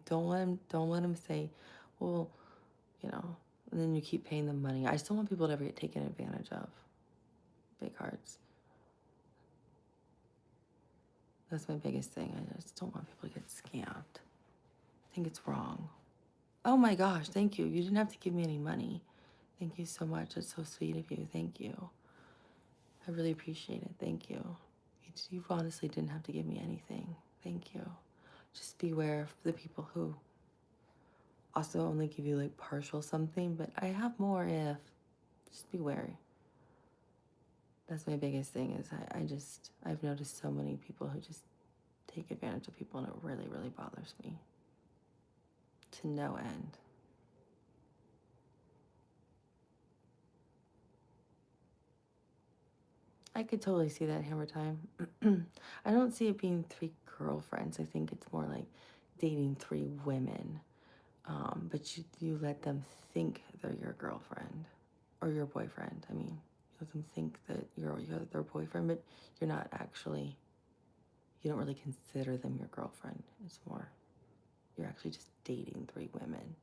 Don't let them say, "Well, you know." And then you keep paying them money. I just don't want people to ever get taken advantage of. Big hearts. That's my biggest thing. I just don't want people to get scammed. I think it's wrong. Oh my gosh, thank you. You didn't have to give me any money. Thank you so much. It's so sweet of you. Thank you. I really appreciate it. Thank you. You honestly didn't have to give me anything. Thank you. Just beware of the people who also only give you like partial something, but I have more if. Just be wary. That's my biggest thing is I've noticed so many people who just take advantage of people, and it really, really bothers me to no end. I could totally see that hammer time. I don't see it being 3 girlfriends. I think it's more like dating 3 women. But you let them think they're your girlfriend or your boyfriend. I mean, you let them think that you're their boyfriend, but you're not actually, you don't really consider them your girlfriend. It's more, you're actually just dating 3 women.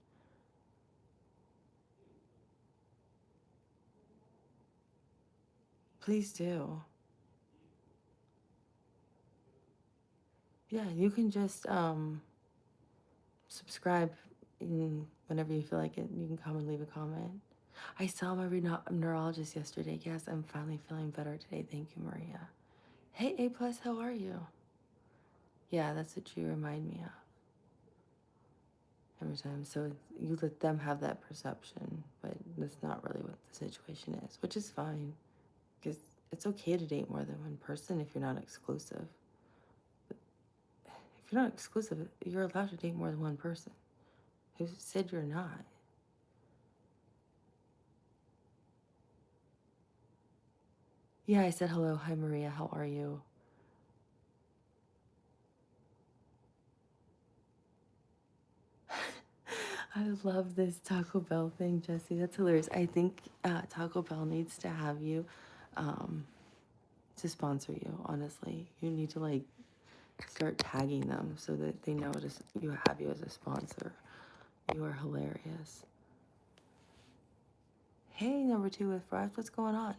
Please do. Yeah, you can just subscribe whenever you feel like it. You can come and leave a comment. I saw my neurologist yesterday. Yes, I'm finally feeling better today. Thank you, Maria. Hey, A plus, how are you? Yeah, that's what you remind me of every time. So you let them have that perception, but that's not really what the situation is, which is fine because it's okay to date more than one person if you're not exclusive. But if you're not exclusive, you're allowed to date more than one person. Who said you're not? Yeah, I said hello. Hi, Maria. How are you? I love this Taco Bell thing, Jesse. That's hilarious. I think Taco Bell needs to have you um, to sponsor you, honestly. You need to like start tagging them so that they know you have you as a sponsor. You are hilarious. Hey, number 2 with fries, what's going on?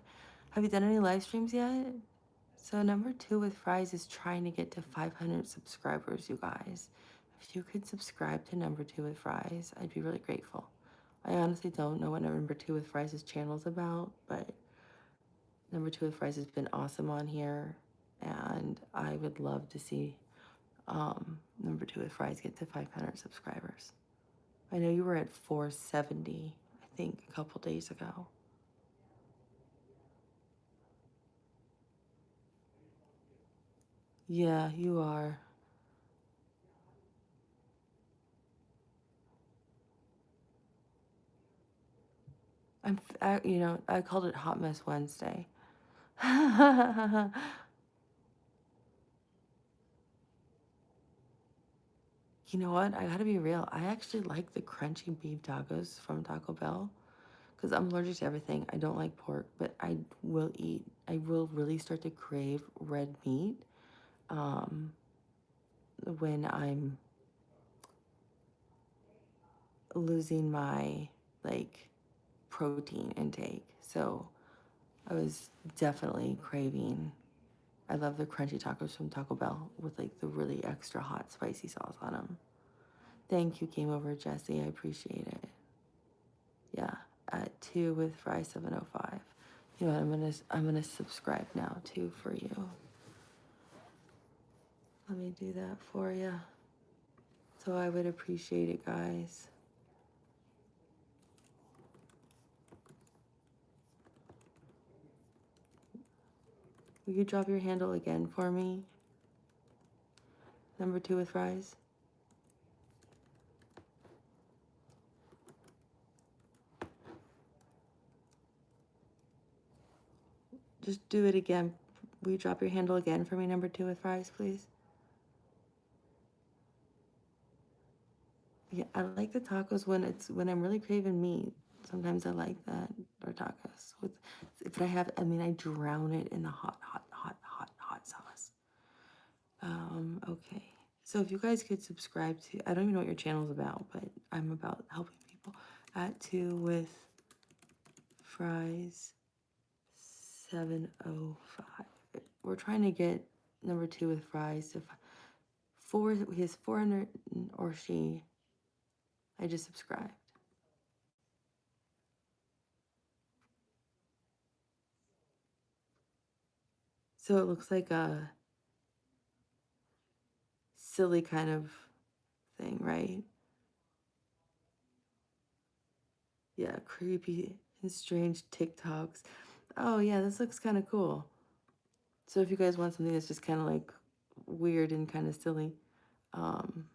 Have you done any live streams yet? So number 2 with fries is trying to get to 500 subscribers, you guys. If you could subscribe to number 2 with fries, I'd be really grateful. I honestly don't know what number 2 with fries' channel is about, but number 2 with fries has been awesome on here, and I would love to see number 2 with fries get to 500 subscribers. I know you were at 470, I think, a couple days ago. Yeah, you are. I called it Hot Mess Wednesday. You know what? I gotta be real. I actually like the crunchy beef tacos from Taco Bell because I'm allergic to everything. I don't like pork, but I will really start to crave red meat um, when I'm losing my like protein intake. So I was definitely craving. I love the crunchy tacos from Taco Bell with like the really extra hot spicy sauce on them. Thank you, Game Over Jesse. I appreciate it. Yeah, at 2 with Fry 705. You know what? I'm gonna subscribe now too for you. Let me do that for you. So I would appreciate it, guys. Will you drop your handle again for me? Number 2 with fries. Just do it again. Will you drop your handle again for me, number 2 with fries, please? Yeah, I like the tacos when I'm really craving meat. Sometimes I like that or tacos with. But I drown it in the hot sauce. Okay. So if you guys could subscribe to, I don't even know what your channel's about, but I'm about helping people. At 2 with fries 705. We're trying to get number 2 with fries to his 400 or she. I just subscribed. So it looks like a silly kind of thing, right? Yeah, creepy and strange TikToks. Oh yeah, this looks kind of cool. So if you guys want something that's just kind of like weird and kind of silly, um,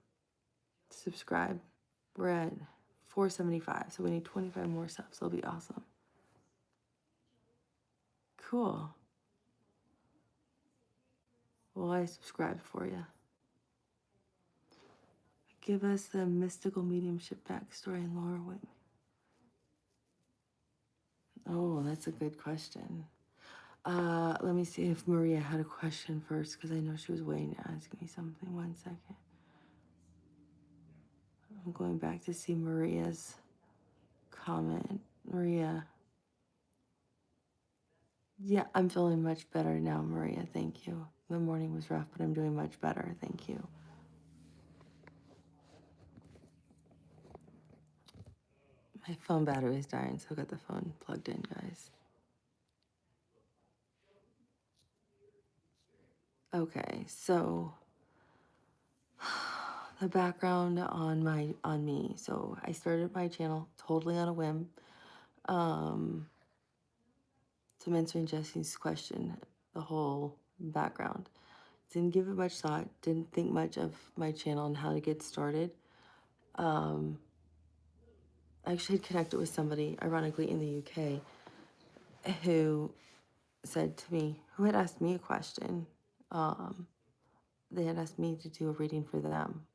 subscribe. We're at 475, so we need 25 more subs. It'll be awesome. Cool. Well, I subscribed for you. Give us the mystical mediumship backstory in Laura Whitney. Oh, that's a good question. Let me see if Maria had a question first, because I know she was waiting to ask me something. 1 second. I'm going back to see Maria's comment. Maria. Yeah, I'm feeling much better now, Maria. Thank you. The morning was rough, but I'm doing much better. Thank you. My phone battery is dying, so I got the phone plugged in, guys. Okay, so the background on me. So I started my channel totally on a whim. To answering Jesse's question, the whole background. Didn't give it much thought, didn't think much of my channel and how to get started. I actually had connected with somebody, ironically, in the UK, who said to me, who had asked me a question. They had asked me to do a reading for them.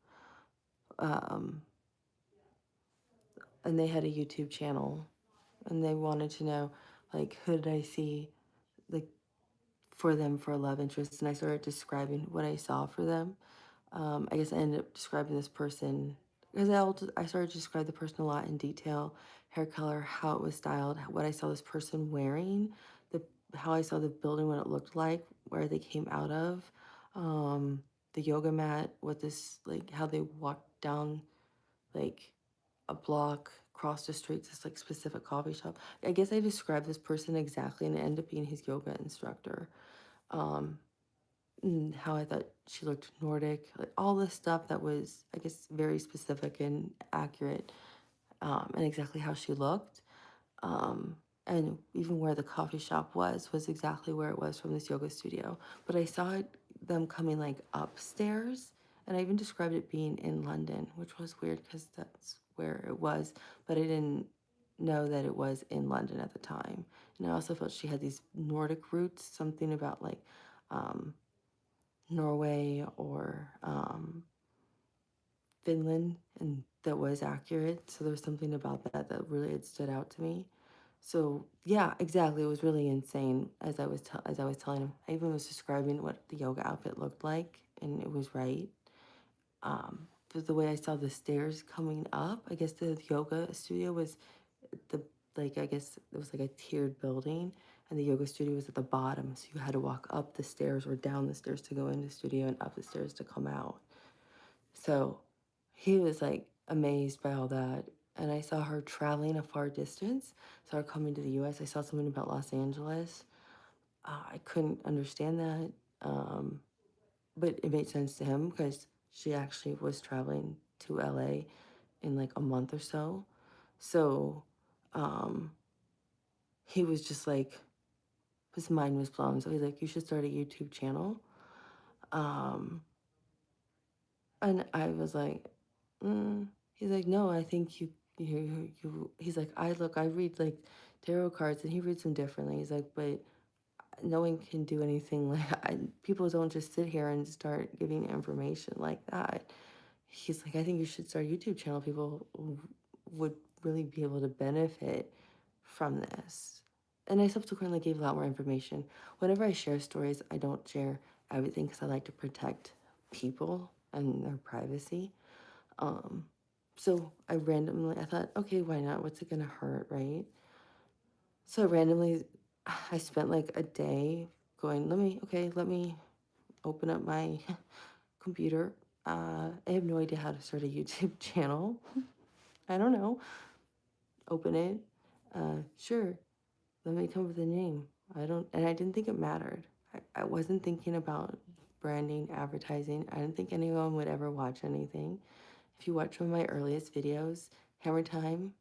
And they had a YouTube channel. And they wanted to know, like, who did I see, like, for them for a love interest. And I started describing what I saw for them. I guess I ended up describing this person because I started to describe the person a lot in detail, hair color, how it was styled, what I saw this person wearing, the how I saw the building, what it looked like, where they came out of, the yoga mat, what this like how they walked down like a block across the street to this like specific coffee shop. I guess I described this person exactly and it ended up being his yoga instructor. And how I thought she looked Nordic, like all this stuff that was, I guess, very specific and accurate, and exactly how she looked. And even where the coffee shop was exactly where it was from this yoga studio. But I saw them coming like upstairs, and I even described it being in London, which was weird because that's where it was, but I didn't know that it was in London at the time. And I also felt she had these Nordic roots, something about like, Norway or Finland, and that was accurate. So there was something about that that really had stood out to me. So yeah, exactly. It was really insane as I was telling him. I even was describing what the yoga outfit looked like, and it was right. But the way I saw the stairs coming up, I guess the yoga studio was the like I guess it was like a tiered building, and the yoga studio was at the bottom, so you had to walk up the stairs or down the stairs to go into the studio and up the stairs to come out. So he was like amazed by all that. And I saw her traveling a far distance, saw her coming to the US. I saw something about Los Angeles. I couldn't understand that, but it made sense to him because she actually was traveling to LA in like a month or so. So um, he was just like, his mind was blown. So he's like, you should start a YouTube channel. Um, and I was like, he's like, no, I think he's like, I read like tarot cards and he reads them differently. He's like, but no one can do anything like, people don't just sit here and start giving information like that. He's like, I think you should start a YouTube channel. People would really be able to benefit from this. And I subsequently gave a lot more information. Whenever I share stories, I don't share everything because I like to protect people and their privacy. So I thought, okay, why not? What's it gonna hurt, right? So randomly, I spent like a day going, let me open up my computer. I have no idea how to start a YouTube channel. I don't know. Open it. Sure. Let me come up with a name. And I didn't think it mattered. I wasn't thinking about branding, advertising. I didn't think anyone would ever watch anything. If you watch one of my earliest videos, Hammer Time,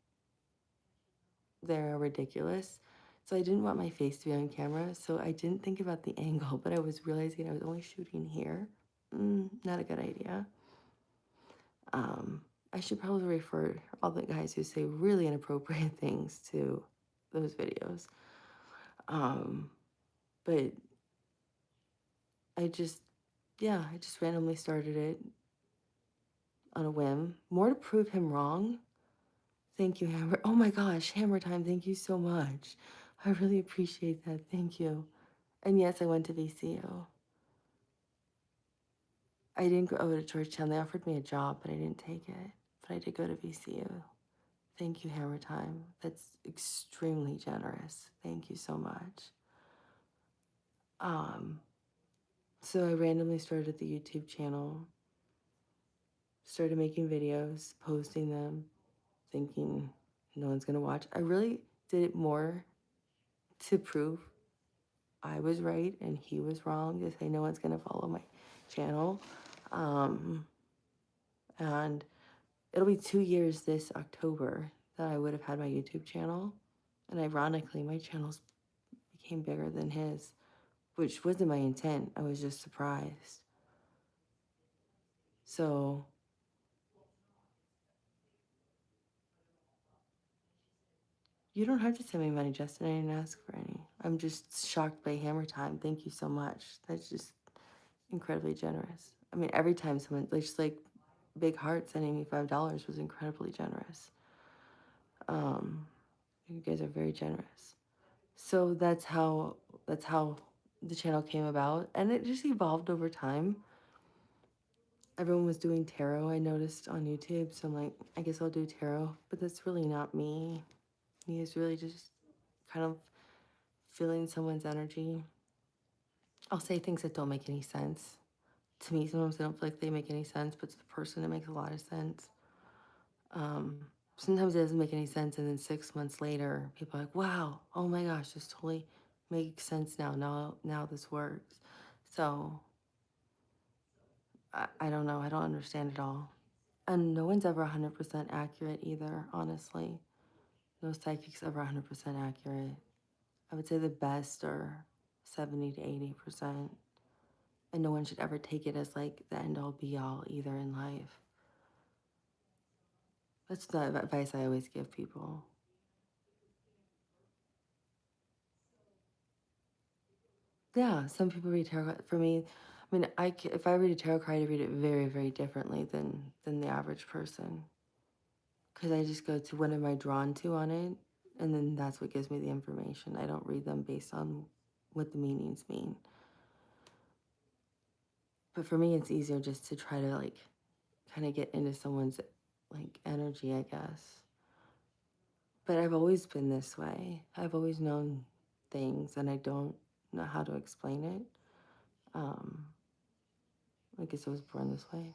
they're ridiculous. So I didn't want my face to be on camera, so I didn't think about the angle, but I was realizing I was only shooting here. Not a good idea. I should probably refer all the guys who say really inappropriate things to those videos. But I just, yeah, I just randomly started it on a whim. More to prove him wrong. Thank you, Hammer. Oh my gosh, Hammer Time, thank you so much. I really appreciate that. Thank you. And yes, I went to VCU. I didn't go to Georgetown. They offered me a job, but I didn't take it. But I did go to VCU. Thank you, Hammer Time. That's extremely generous. Thank you so much. So I randomly started the YouTube channel, started making videos, posting them, thinking no one's gonna watch. I really did it more to prove I was right and he was wrong, to say no one's gonna follow my channel. And it'll be 2 years this October that I would have had my YouTube channel. And ironically, my channels became bigger than his, which wasn't my intent. I was just surprised. So you don't have to send me money, Justin. I didn't ask for any. I'm just shocked by Hammer Time. Thank you so much. That's just incredibly generous. I mean, every time someone, just like Big Heart sending me $5 was incredibly generous. You guys are very generous. So that's how the channel came about, and it just evolved over time. Everyone was doing tarot, I noticed on YouTube, so I'm like, I guess I'll do tarot, but that's really not me. Me is really just kind of feeling someone's energy. I'll say things that don't make any sense. To me, sometimes I don't feel like they make any sense, but to the person, it makes a lot of sense. Sometimes it doesn't make any sense, and then 6 months later, people are like, wow, oh my gosh, this totally makes sense now. Now this works. So I don't know. I don't understand it all. And no one's ever 100% accurate either, honestly. No psychic's ever 100% accurate. I would say the best are 70 to 80%. And no one should ever take it as like the end all be all either in life. That's the advice I always give people. Yeah, some people read tarot card. For me, I mean, if I read a tarot card, I read it very, very differently than the average person. Because I just go to what am I drawn to on it, and then that's what gives me the information. I don't read them based on what the meanings mean. But for me, it's easier just to try to like kind of get into someone's like energy, I guess. But I've always been this way. I've always known things, and I don't know how to explain it. I guess I was born this way.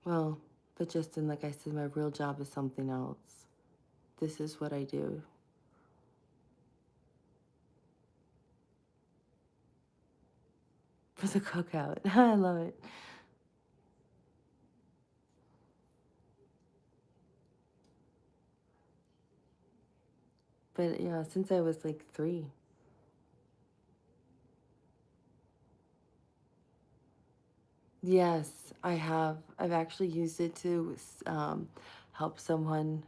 Well, but Justin, like I said, my real job is something else. This is what I do. For the cookout. I love it. But yeah, since I was like 3. Yes, I have. I've actually used it to help someone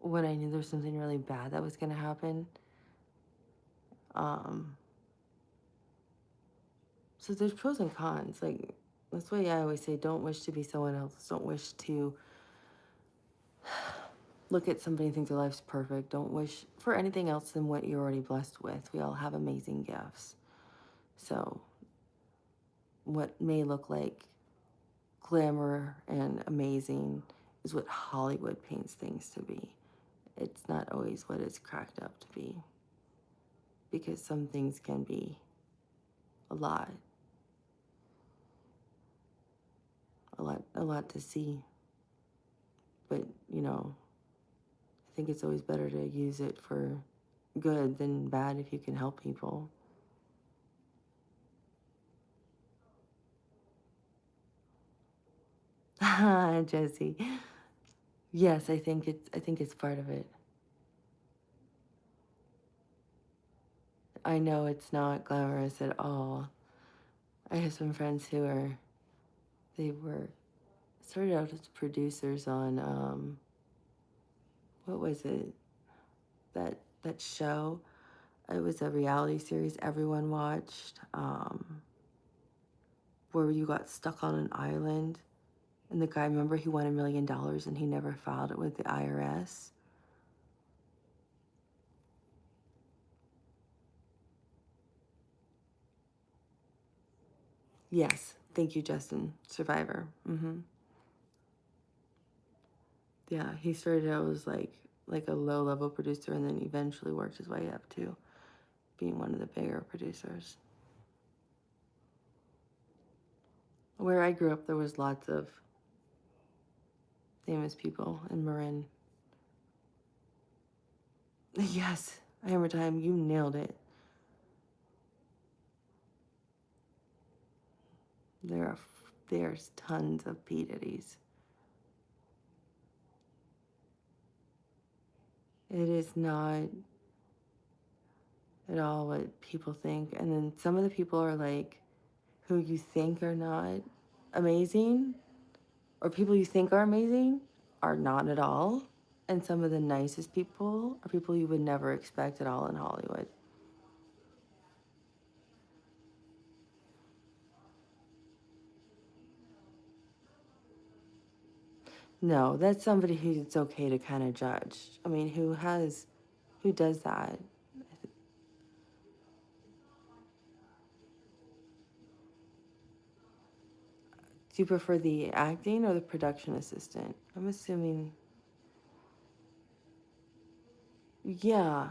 when I knew there was something really bad that was going to happen. Um, so there's pros and cons. Like, that's why I always say don't wish to be someone else. Don't wish to look at somebody and think their life's perfect. Don't wish for anything else than what you're already blessed with. We all have amazing gifts. So what may look like glamour and amazing is what Hollywood paints things to be. It's not always what it's cracked up to be, because some things can be a lot a lot to see. But, you know, I think it's always better to use it for good than bad if you can help people. Jesse. Yes, I think it's part of it. I know it's not glamorous at all. I have some friends they were started out as producers on what was it? That show. It was a reality series everyone watched, where you got stuck on an island, and the guy, remember, he won $1 million and he never filed it with the IRS. Yes, thank you, Justin. Survivor. Yeah, he started out as like a low-level producer, and then eventually worked his way up to being one of the bigger producers. Where I grew up, there was lots of famous people in Marin. Yes, Hammer Time, you nailed it. There's tons of P. Diddy's. It is not at all what people think. And then some of the people are like, who you think are not amazing, or people you think are amazing, are not at all. And some of the nicest people are people you would never expect at all in Hollywood. No, that's somebody who it's okay to kind of judge. I mean, who does that? Do you prefer the acting or the production assistant? I'm assuming, yeah,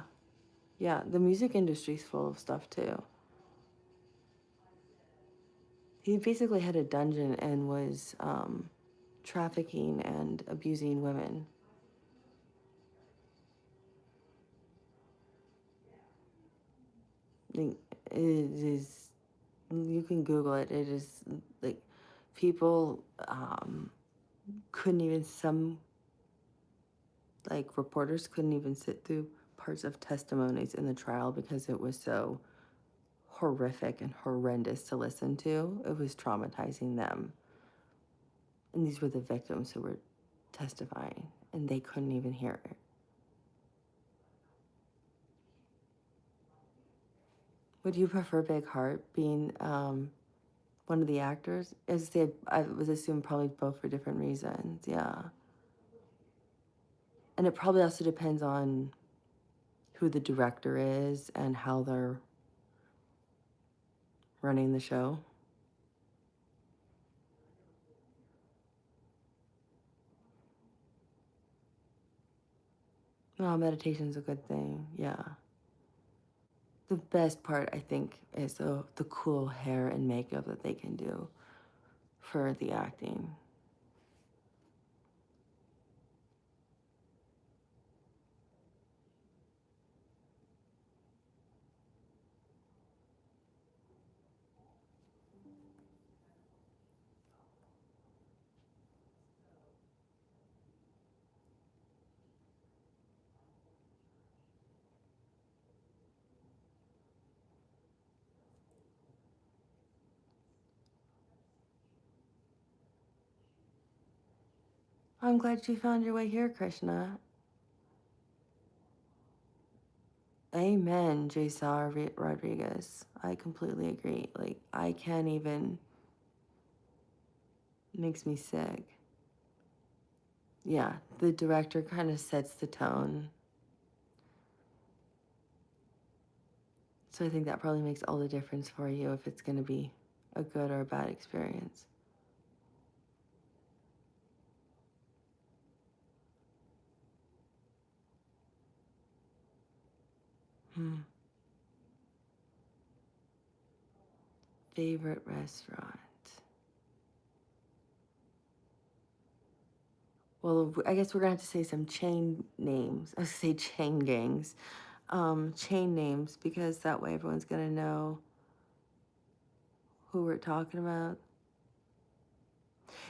yeah, the music industry's full of stuff too. He basically had a dungeon and was trafficking and abusing women. Like, it is, you can Google it. It is like people couldn't even, some like reporters couldn't even sit through parts of testimonies in the trial because it was so horrific and horrendous to listen to. It was traumatizing them. And these were the victims who were testifying, and they couldn't even hear it. Would you prefer Big Heart being one of the actors? As I said, I was assumed probably both for different reasons. Yeah. And it probably also depends on who the director is and how they're running the show. Oh, meditation's a good thing. Yeah. The best part, I think, is the cool hair and makeup that they can do for the acting. I'm glad you found your way here, Krishna. Amen, J.S.R. Rodriguez. I completely agree. Like, I can't even, makes me sick. Yeah, the director kind of sets the tone. So I think that probably makes all the difference for you if it's going to be a good or a bad experience. Hmm. Favorite restaurant? well, I guess we're gonna have to say some chain names. I was gonna say chain gangs, chain names, because that way everyone's gonna know who we're talking about.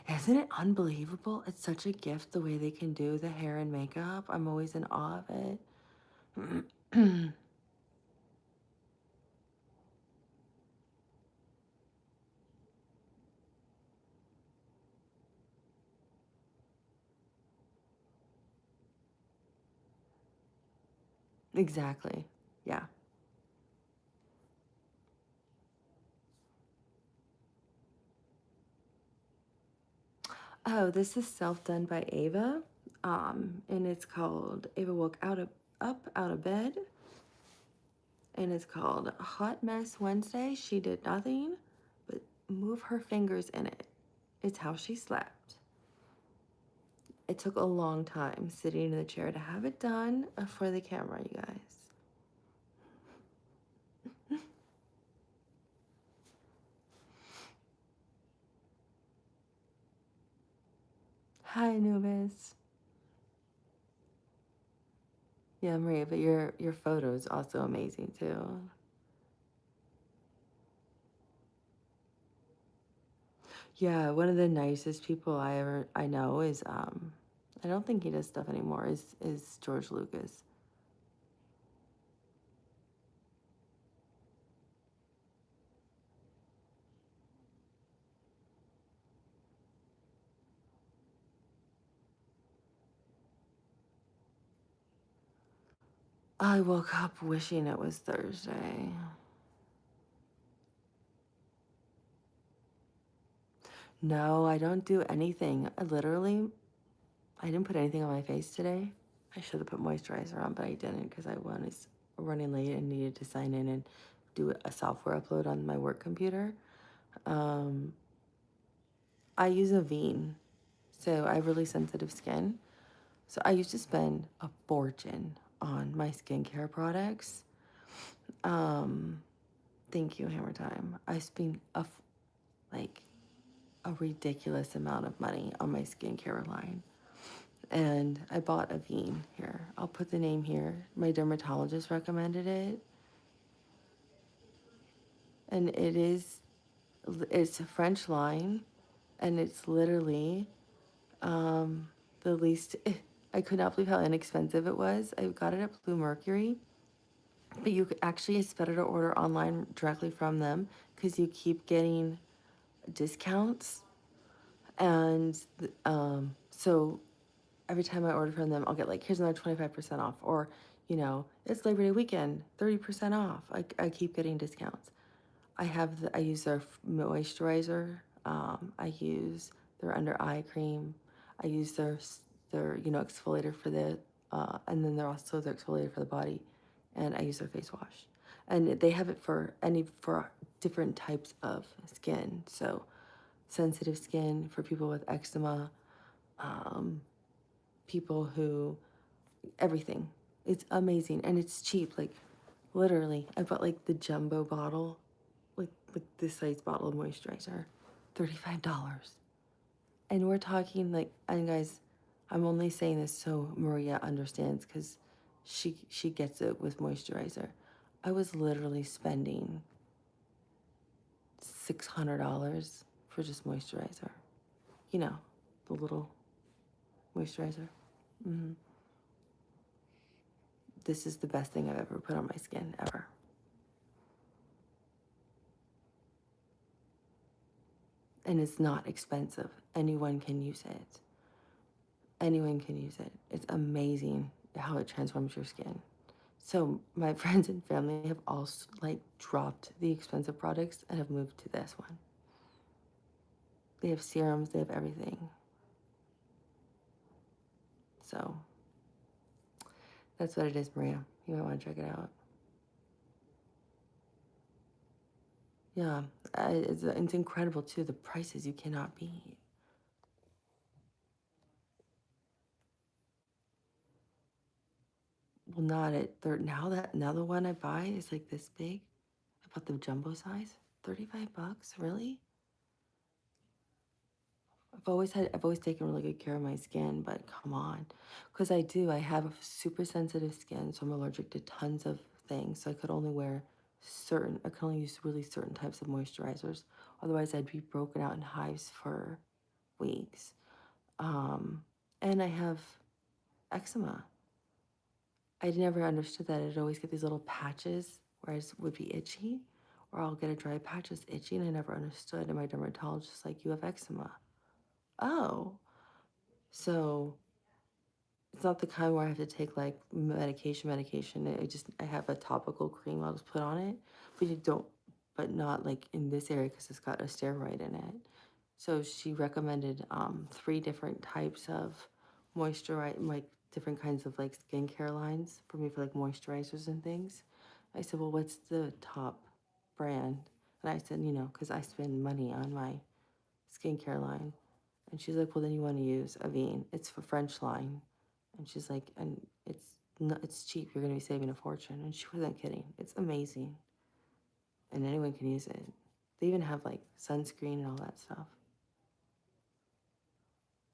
Isn't it unbelievable? It's such a gift the way they can do the hair and makeup. I'm always in awe of it. Exactly. Yeah. Oh, this is self-done by Ava. And it's called Ava woke up out of bed, and it's called Hot Mess Wednesday. She did nothing but move her fingers in it. It's how she slept. It took a long time sitting in the chair to have it done for the camera, you guys. Hi, Anubis. Yeah, Maria, but your photo is also amazing too. Yeah, one of the nicest people I know is I don't think he does stuff anymore, is George Lucas. I woke up wishing it was Thursday. No, I don't do anything. I didn't put anything on my face today. I should have put moisturizer on, but I didn't because I was running late and needed to sign in and do a software upload on my work computer. Um, I use a Veen, so I have really sensitive skin. So I used to spend a fortune on my skincare products. Um, Thank you, Hammer Time. I spent like a ridiculous amount of money on my skincare line. And I bought a Veen here. I'll put the name here. My dermatologist recommended it. And it's a French line. And it's literally um, the least, I could not believe how inexpensive it was. I got it at Blue Mercury. But actually, it's better to order online directly from them because you keep getting discounts. And so every time I order from them, I'll get like, here's another 25% off. Or, it's Labor Day weekend, 30% off. I keep getting discounts. I use their moisturizer. I use their under eye cream. I use their exfoliator for and then they're also their exfoliator for the body. And I use their face wash. And they have it for different types of skin. So sensitive skin for people with eczema, um, people who, everything. It's amazing and it's cheap. Like literally, I bought like the jumbo bottle, like this size bottle of moisturizer, $35. And we're talking like, and guys, I'm only saying this so Maria understands because she gets it with moisturizer. I was literally spending $600 for just moisturizer. You know, the little moisturizer. Hmm. This is the best thing I've ever put on my skin, ever. And it's not expensive. Anyone can use it. Anyone can use it. It's amazing how it transforms your skin. So my friends and family have all like dropped the expensive products and have moved to this one. They have serums, they have everything. So that's what it is, Maria. You might want to check it out. Yeah, it's incredible too. The prices you cannot beat. Well, not at third. Now the one I buy is like this big. I bought the jumbo size. $35, really? I've always taken really good care of my skin, but come on. Because I do, I have super sensitive skin, so I'm allergic to tons of things. So I could only wear I could only use really certain types of moisturizers. Otherwise, I'd be broken out in hives for weeks. Um, and I have eczema. I never understood that. I'd always get these little patches where would be itchy, or I'll get a dry patch that's itchy, and I never understood. And my dermatologist was like, "You have eczema." Oh, so it's not the kind where I have to take like medication. I have a topical cream I'll just put on it, but you don't, but not like in this area because it's got a steroid in it. So she recommended three different types of like different kinds of like skincare lines for me for like moisturizers and things. I said, well, what's the top brand? And I said, because I spend money on my skincare line. And she's like, well, then you want to use Avene. It's for French line. And she's like, and it's cheap. You're going to be saving a fortune. And she wasn't kidding. It's amazing. And anyone can use it. They even have like sunscreen and all that stuff.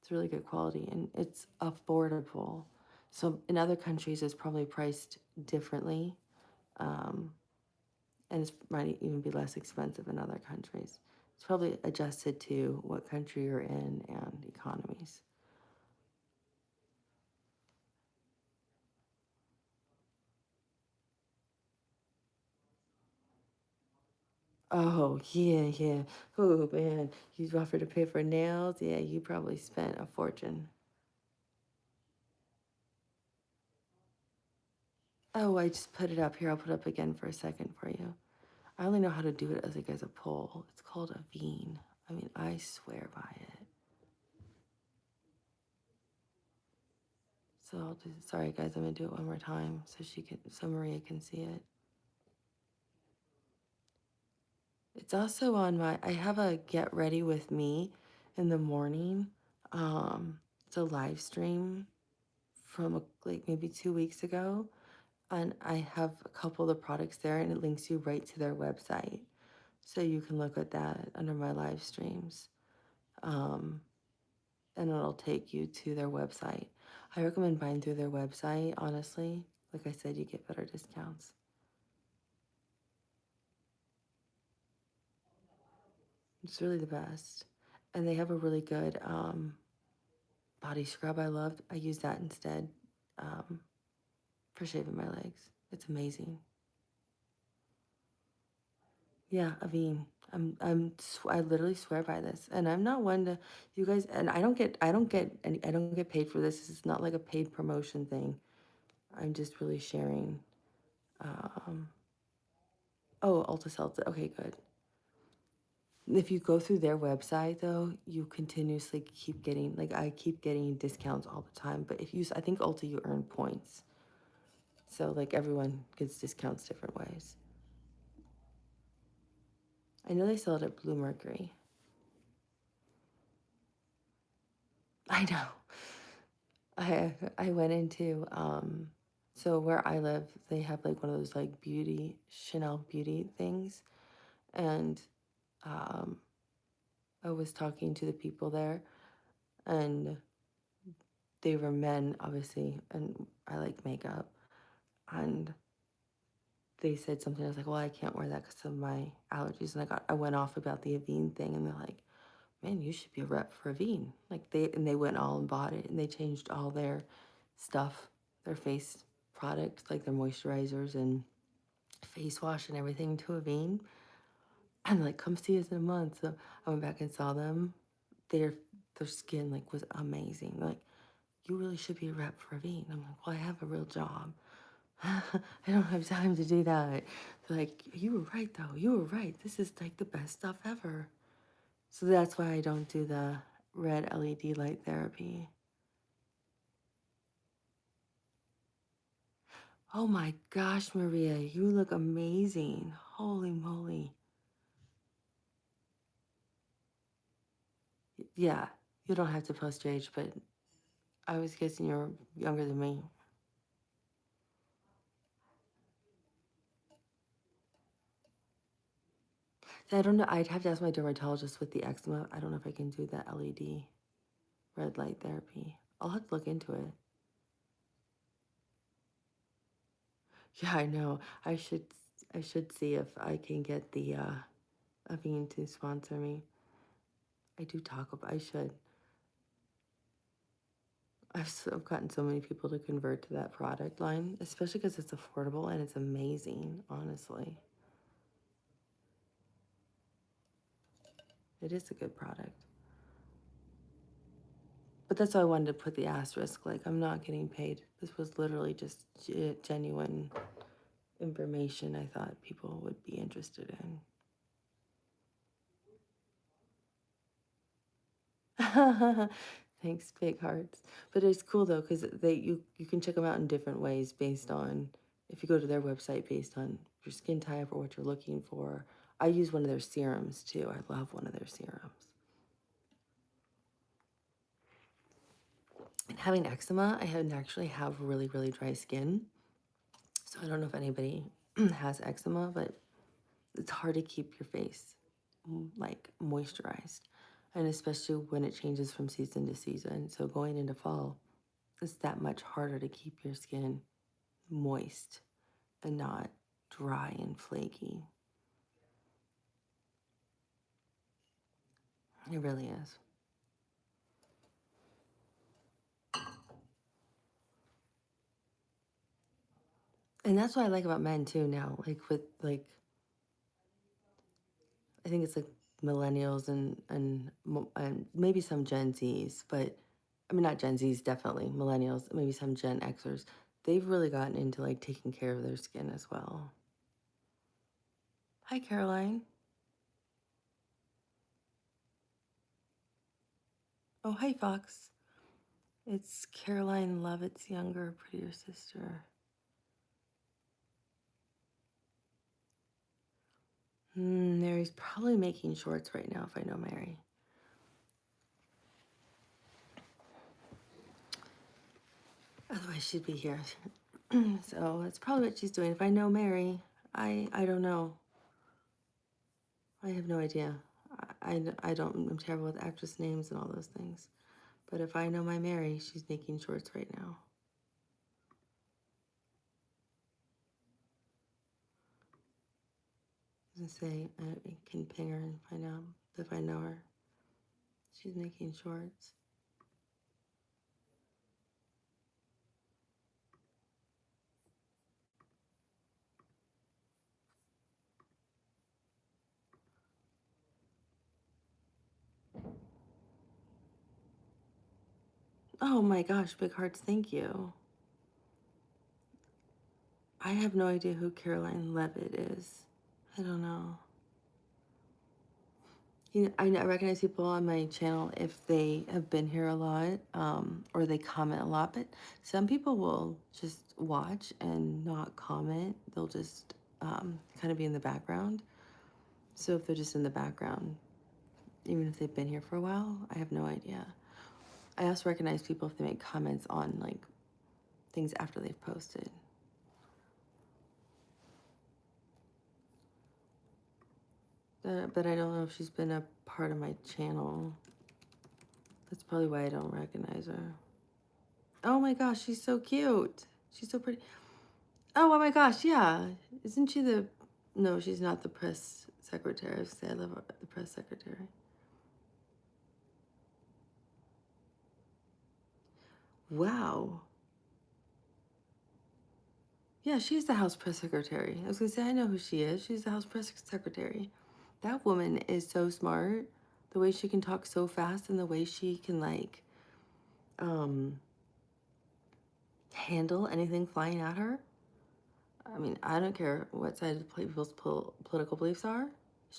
It's really good quality and it's affordable. So in other countries, it's probably priced differently. Um, and it might even be less expensive in other countries. It's probably adjusted to what country you're in and economies. Oh, yeah, yeah. Oh, man. You offered to pay for nails? Yeah, you probably spent a fortune. Oh, I just put it up here. I'll put it up again for a second for you. I only know how to do it as like as a poll. It's called a bean. I mean, I swear by it. So I'll do, sorry guys, I'm gonna do it one more time so Maria can see it. It's also on I have a get ready with me in the morning. It's a live stream from like maybe 2 weeks ago. And I have a couple of the products there and it links you right to their website. So you can look at that under my live streams. Um, and it'll take you to their website. I recommend buying through their website, honestly. Like I said, you get better discounts. It's really the best. And they have a really good body scrub I loved. I use that instead um, for shaving my legs. It's amazing. Yeah, Aveen. I literally swear by this, and I'm not one to, you guys. And I don't get paid for this. This is not like a paid promotion thing. I'm just really sharing. Um, oh, Ulta sells it. Okay, good. If you go through their website though, you continuously keep getting like I keep getting discounts all the time. But I think Ulta you earn points, so like everyone gets discounts different ways. I know they sell it at Blue Mercury. I know. I went into so where I live, they have like one of those like Chanel beauty things. And um I was talking to the people there and they were men, obviously, and I like makeup. And they said something, I was like, well, I can't wear that because of my allergies. And I went off about the Avene thing and they're like, man, you should be a rep for Avene. Like they went all and bought it and they changed all their stuff, their face products, like their moisturizers and face wash and everything to Avene. And like, come see us in a month. So I went back and saw them. Their their skin like was amazing. Like, you really should be a rep for Avene. I'm like, well, I have a real job. I don't have time to do that. They're like, you were right though. You were right. This is like the best stuff ever. So that's why I don't do the red LED light therapy. Oh my gosh, Maria, you look amazing. Holy moly. Yeah, you don't have to post your age, but I was guessing you're younger than me. So I don't know. I'd have to ask my dermatologist with the eczema. I don't know if I can do that LED. Red light therapy. I'll have to look into it. Yeah, I know. I should see if I can get the Avene to sponsor me. I do talk about. I should. I've gotten so many people to convert to that product line, especially because it's affordable and it's amazing. Honestly, it is a good product. But that's why I wanted to put the asterisk. Like, I'm not getting paid. This was literally just genuine information I thought people would be interested in. Thanks, big hearts. But it's cool though, because you can check them out in different ways based on, if you go to their website, based on your skin type or what you're looking for. I use one of their serums too. I love one of their serums. And having eczema, I actually have really, really dry skin. So I don't know if anybody has eczema, but it's hard to keep your face like moisturized. And especially when it changes from season to season. So going into fall, it's that much harder to keep your skin moist and not dry and flaky. It really is. And that's what I like about men too now. Like with like, I think it's like millennials and maybe some Gen Zs, but I mean not Gen Zs, definitely millennials, maybe some Gen Xers. They've really gotten into like taking care of their skin as well. Hi, Caroline. Oh, hi, Fox. It's Caroline Lovett's younger, prettier sister. Mary's probably making shorts right now, if I know Mary. Otherwise, she'd be here. So that's probably what she's doing. If I know Mary, I don't know. I have no idea. I don't, I'm terrible with actress names and all those things. But if I know my Mary, she's making shorts right now. I was gonna say, I can ping her and find out if I know her. She's making shorts. Oh my gosh, big hearts, thank you. I have no idea who Caroline Levitt is. I don't know. You know, I recognize people on my channel if they have been here a lot, or they comment a lot, but some people will just watch and not comment. They'll just kind of be in the background. So if they're just in the background, even if they've been here for a while, I have no idea. I also recognize people if they make comments on like things after they've posted. But I don't know if she's been a part of my channel. That's probably why I don't recognize her. Oh my gosh, she's so cute. She's so pretty. Oh my gosh, yeah. Isn't she the... No, she's not the press secretary. I was gonna say, I love the press secretary. Wow. Yeah, she's the House press secretary. I was gonna say, I know who she is. She's the House press secretary. That woman is so smart. The way she can talk so fast and the way she can like handle anything flying at her. I mean, I don't care what side of the people's political beliefs are.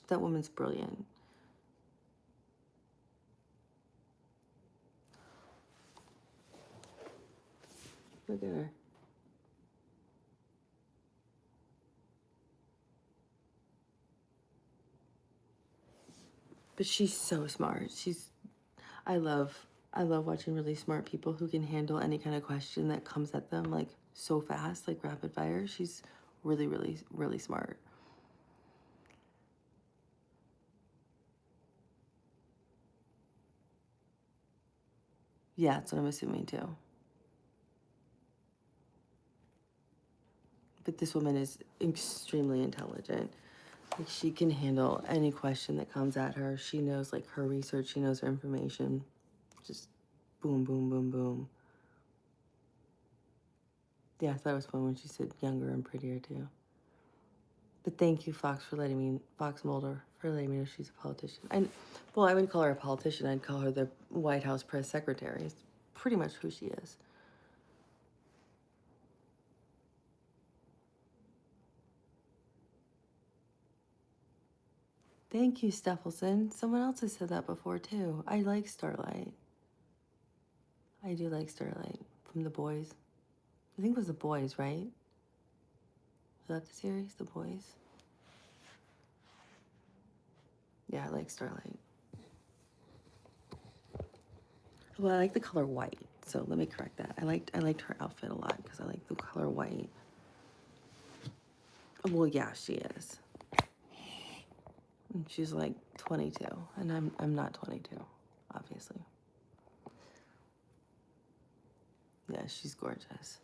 That woman's brilliant. Look at her. But she's so smart. I love I love watching really smart people who can handle any kind of question that comes at them like so fast, like rapid fire. She's really, really, really smart. Yeah, that's what I'm assuming too. But this woman is extremely intelligent. Like, she can handle any question that comes at her. She knows, like, her research. She knows her information. Just boom, boom, boom, boom. Yeah, I thought it was fun when she said younger and prettier too. But thank you, Fox Mulder, for letting me know she's a politician. Well, I wouldn't call her a politician. I'd call her the White House press secretary. It's pretty much who she is. Thank you, Steffelson. Someone else has said that before too. I like Starlight. I do like Starlight from The Boys. I think it was The Boys, right? Was that the series, The Boys? Yeah, I like Starlight. Well, I like the color white, so let me correct that. I liked her outfit a lot because I like the color white. Well, yeah, she is. And she's like 22, and I'm not 22, obviously. Yeah, she's gorgeous.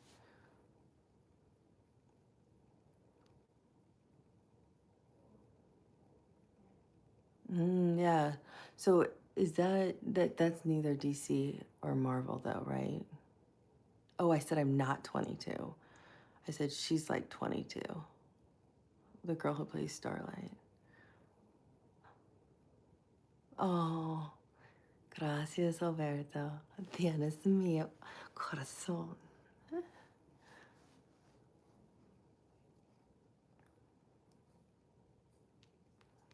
Yeah. So is that's neither DC or Marvel though, right? Oh, I said I'm not 22. I said she's like 22. The girl who plays Starlight. Oh, gracias, Alberto. Tienes mi corazón.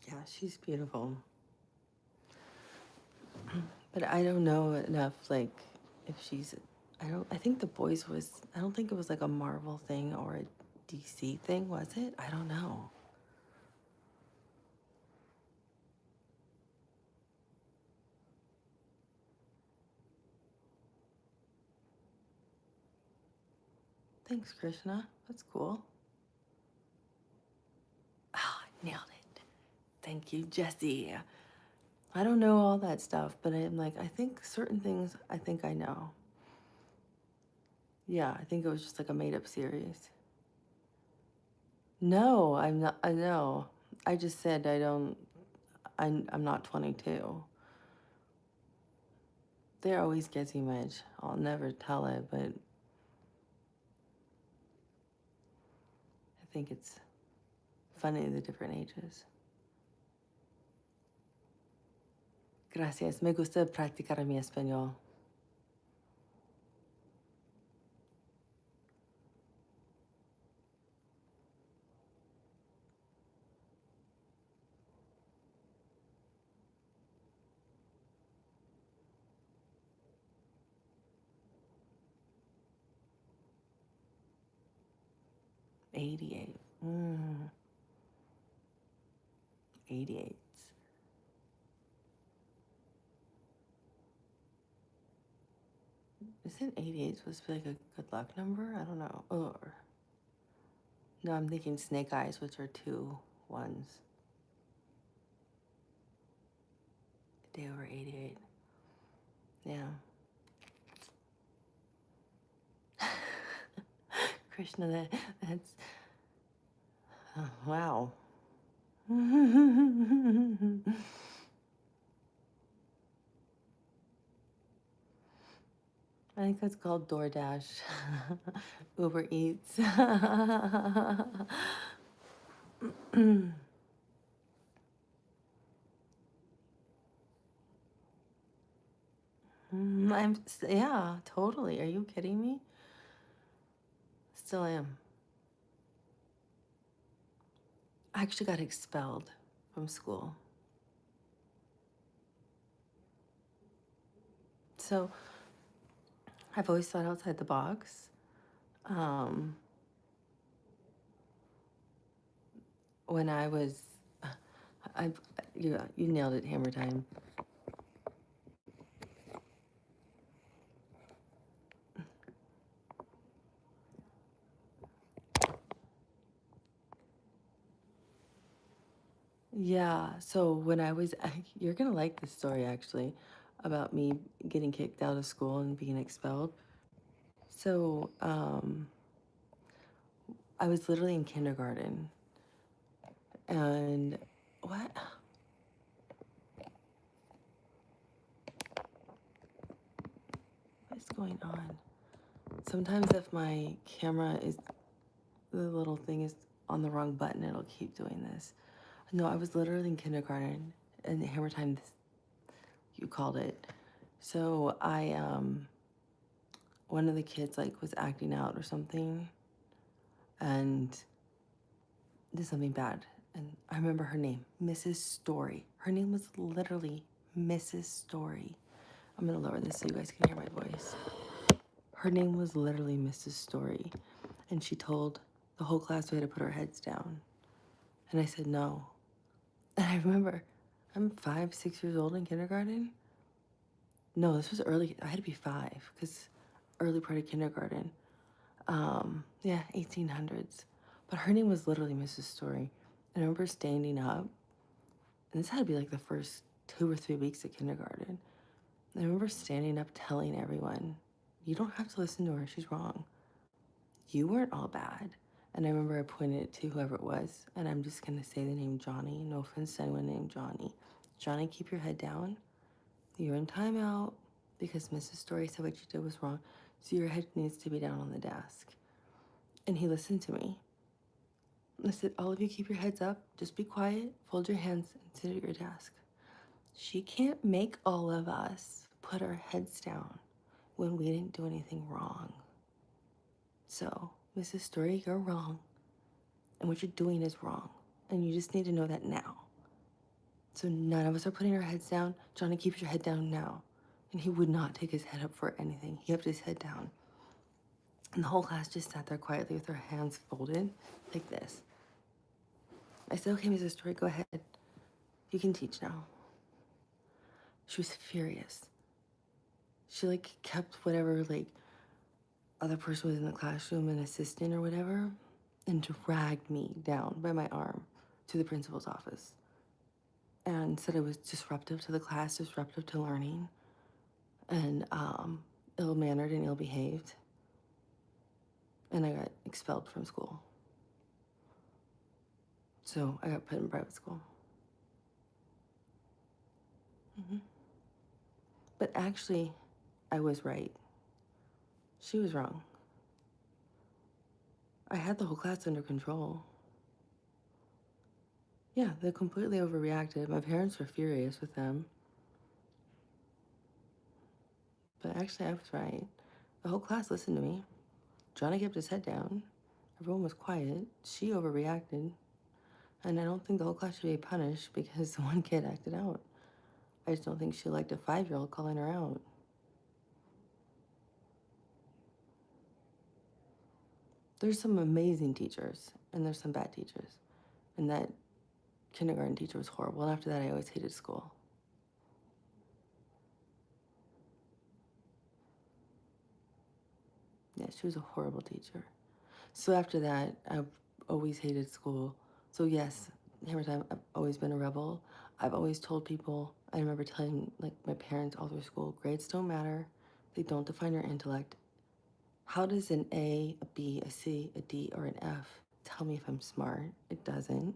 Yeah, she's beautiful. But I don't know enough, like, if she's. I think The Boys was. I don't think it was like a Marvel thing or a DC thing, was it? I don't know. Thanks, Krishna. That's cool. Ah, nailed it. Thank you, Jesse. I don't know all that stuff, but I'm like, I think certain things I think I know. Yeah, I think it was just like a made up series. No, I'm not. I know. I just said I don't. I'm not 22. They're always guessing my age. I'll never tell it, but I think it's funny the different ages. Gracias. Me gusta practicar mi español. '88. 88. Isn't 88 supposed to be like a good luck number? I don't know. Or no, I'm thinking snake eyes, which are two ones. A day over 88. Yeah. Krishna, that's wow. I think that's called DoorDash. Uber Eats. Yeah, totally. Are you kidding me? Still am. I actually got expelled from school. So I've always thought outside the box. Um, when I was, I, you nailed it, hammer time. Yeah. So when I was, you're gonna like this story actually. about me getting kicked out of school and being expelled. So I was literally in kindergarten. And what? What's going on? Sometimes if my camera is, the little thing is on the wrong button, it'll keep doing this. No, I was literally in kindergarten, and hammer time, you called it. So one of the kids like was acting out or something, and did something bad. And I remember her name, Mrs. Story. Her name was literally Mrs. Story. I'm gonna lower this so you guys can hear my voice. Her name was literally Mrs. Story. And she told the whole class we had to put our heads down. And I said no. And I remember, I'm 5, 6 years old in kindergarten. No, this was early. I had to be 5 because early part of kindergarten. Yeah, 1800s. But her name was literally Mrs. Story. And I remember standing up, and this had to be like the first 2 or 3 weeks of kindergarten. I remember standing up telling everyone, you don't have to listen to her, she's wrong. You weren't all bad. And I remember I pointed it to whoever it was, and I'm just gonna say the name Johnny. No offense to anyone named Johnny. Johnny, keep your head down. You're in timeout because Mrs. Story said what you did was wrong, so your head needs to be down on the desk. And he listened to me. I said, all of you keep your heads up, just be quiet, fold your hands, and sit at your desk. She can't make all of us put our heads down when we didn't do anything wrong. So, Mrs. Story, you're wrong. And what you're doing is wrong. And you just need to know that now. So none of us are putting our heads down. Johnny, keep your head down now. And he would not take his head up for anything. He kept his head down. And the whole class just sat there quietly with their hands folded like this. I said, okay, Mrs. Story, go ahead. You can teach now. She was furious. She like kept whatever like other person was in the classroom, an assistant or whatever, and dragged me down by my arm to the principal's office and said I was disruptive to the class, disruptive to learning, and ill-mannered and ill-behaved. And I got expelled from school. So I got put in private school. But actually, I was right. She was wrong. I had the whole class under control. Yeah, they completely overreacted. My parents were furious with them. But actually, I was right. The whole class listened to me. Johnny kept his head down. Everyone was quiet. She overreacted. And I don't think the whole class should be punished because the one kid acted out. I just don't think she liked a 5-year-old calling her out. There's some amazing teachers, and there's some bad teachers. And that kindergarten teacher was horrible. And after that, I always hated school. Yeah, she was a horrible teacher. So after that, I've always hated school. So yes, hammer time, I've always been a rebel. I've always told people, I remember telling like my parents all through school, grades don't matter. They don't define your intellect. How does an A, a B, a C, a D, or an F tell me if I'm smart? It doesn't.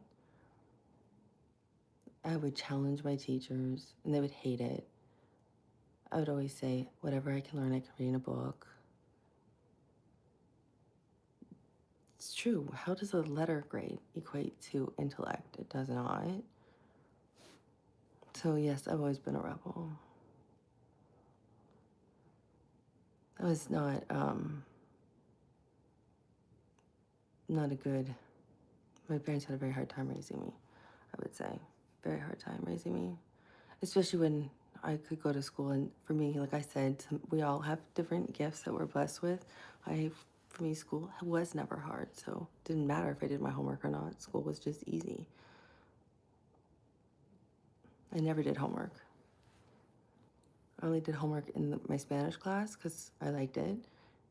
I would challenge my teachers and they would hate it. I would always say, whatever I can learn, I can read in a book. It's true. How does a letter grade equate to intellect? It does not. So yes, I've always been a rebel. I was not a good, my parents had a very hard time raising me, I would say. Very hard time raising me. Especially when I could go to school, and for me, like I said, we all have different gifts that we're blessed with. For me, school was never hard, so it didn't matter if I did my homework or not. School was just easy. I never did homework. I only did homework in my Spanish class because I liked it,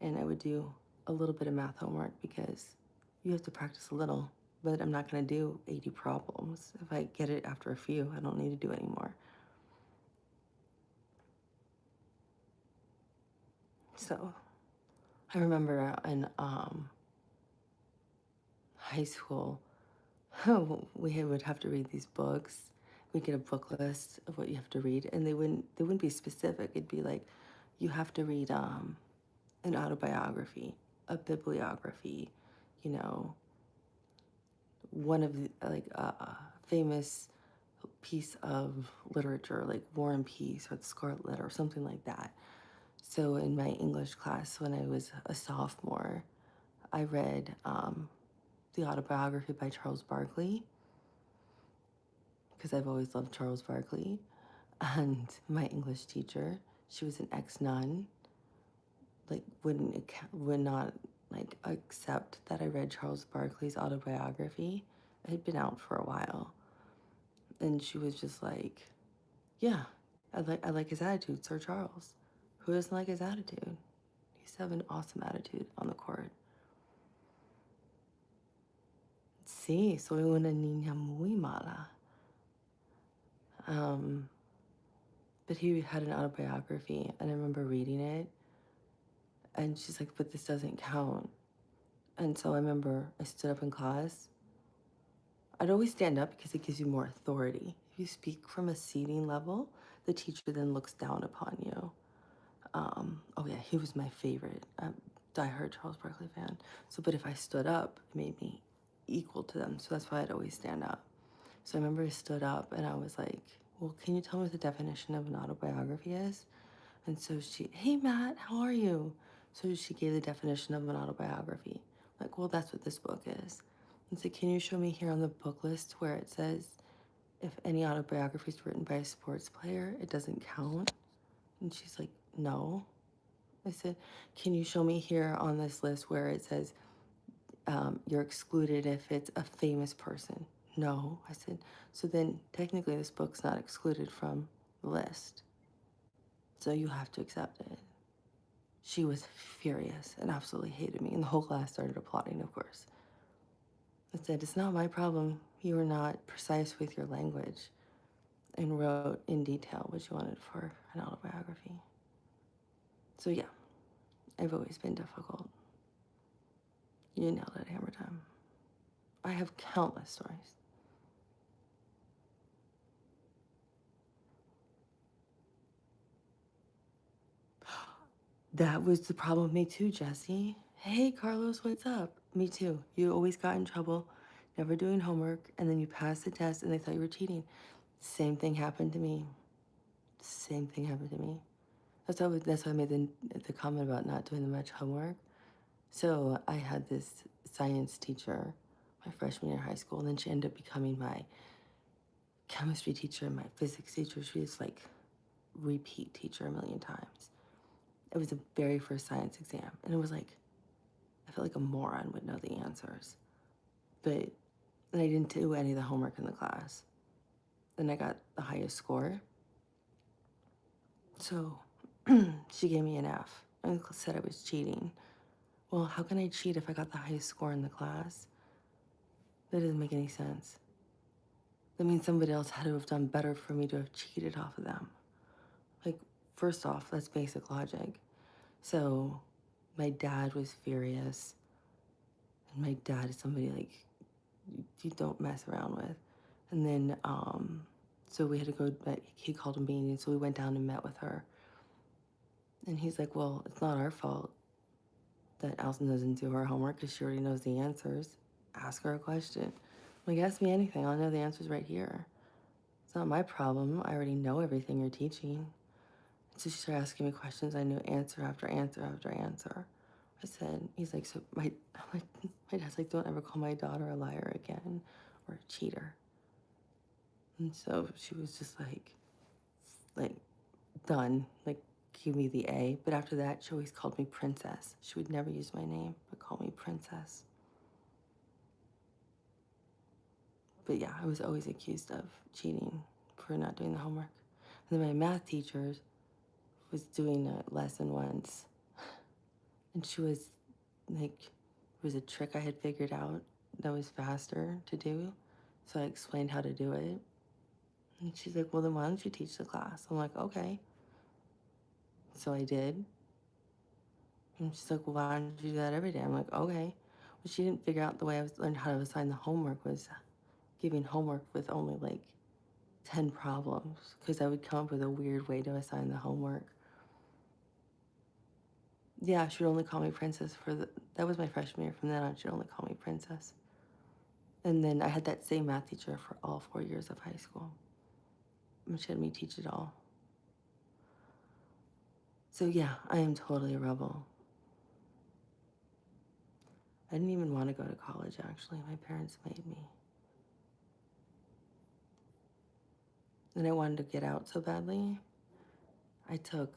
and I would do a little bit of math homework because you have to practice a little, but I'm not going to do 80 problems. If I get it after a few, I don't need to do anymore. So I remember in high school, would have to read these books. We'd get a book list of what you have to read, and they wouldn't be specific. It'd be like, you have to read an autobiography, a bibliography, you know, one of the, like a famous piece of literature, like War and Peace or the Scarlet Letter or something like that. So in my English class, when I was a sophomore, I read the autobiography by Charles Barkley, because I've always loved Charles Barkley. And my English teacher, she was an ex-nun, like would not like accept that I read Charles Barkley's autobiography. It had been out for a while. And she was just like, yeah, I like his attitude, Sir Charles. Who doesn't like his attitude? He used to have an awesome attitude on the court. Sí, soy una niña muy mala. But he had an autobiography, and I remember reading it, and she's like, but this doesn't count. And so I remember I stood up in class. I'd always stand up because it gives you more authority. If you speak from a seating level, the teacher then looks down upon you. Oh yeah, he was my favorite. Diehard Charles Barkley fan. So, but if I stood up, it made me equal to them. So that's why I'd always stand up. So I remember I stood up and I was like, well, can you tell me what the definition of an autobiography is? And so she, hey Matt, how are you? So she gave the definition of an autobiography. I'm like, well, that's what this book is. And so can you show me here on the book list where it says if any autobiography is written by a sports player, it doesn't count? And she's like, no. I said, can you show me here on this list where it says you're excluded if it's a famous person? No. I said, so then technically this book's not excluded from the list. So you have to accept it. She was furious and absolutely hated me, and the whole class started applauding, of course. I said, it's not my problem. You were not precise with your language and wrote in detail what you wanted for an autobiography. So yeah, I've always been difficult. You nailed it, Hammer Time. I have countless stories. That was the problem with me too, Jesse. Hey, Carlos, what's up? Me too. You always got in trouble, never doing homework, and then you passed the test and they thought you were cheating. Same thing happened to me. Same thing happened to me. That's why I made the comment about not doing much homework. So I had this science teacher my freshman year of high school, and then she ended up becoming my chemistry teacher and my physics teacher. She was like repeat teacher a million times. It was the very first science exam, and it was like, I felt like a moron would know the answers. But then I didn't do any of the homework in the class. Then I got the highest score. So she gave me an F and said I was cheating. Well, how can I cheat if I got the highest score in the class? That doesn't make any sense. That means somebody else had to have done better for me to have cheated off of them. Like, first off, that's basic logic. So my dad was furious. And my dad is somebody like you don't mess around with. And then, so we had to go, he called a meeting, so we went down and met with her. And he's like, well, it's not our fault that Allison doesn't do her homework because she already knows the answers. Ask her a question. Like, ask me anything. I'll know the answers right here. It's not my problem. I already know everything you're teaching. So she started asking me questions. I knew answer after answer after answer. I said, he's like, so I'm like, my dad's like, don't ever call my daughter a liar again or a cheater. And so she was just like, done, like, give me the A. But after that, she always called me princess. She would never use my name, but call me princess. But yeah, I was always accused of cheating for not doing the homework. And then my math teacher was doing a lesson once, and she was like, it was a trick I had figured out that was faster to do. So I explained how to do it. And she's like, well, then why don't you teach the class? I'm like, okay. So I did. And she's like, well, why don't you do that every day? I'm like, okay. Well, she didn't figure out the way I was learned how to assign the homework was giving homework with only like 10 problems because I would come up with a weird way to assign the homework. Yeah, she would only call me princess that was my freshman year. From then on, she'd only call me princess. And then I had that same math teacher for all 4 years of high school. And she had me teach it all. So yeah, I am totally a rebel. I didn't even want to go to college, actually. My parents made me. And I wanted to get out so badly. I took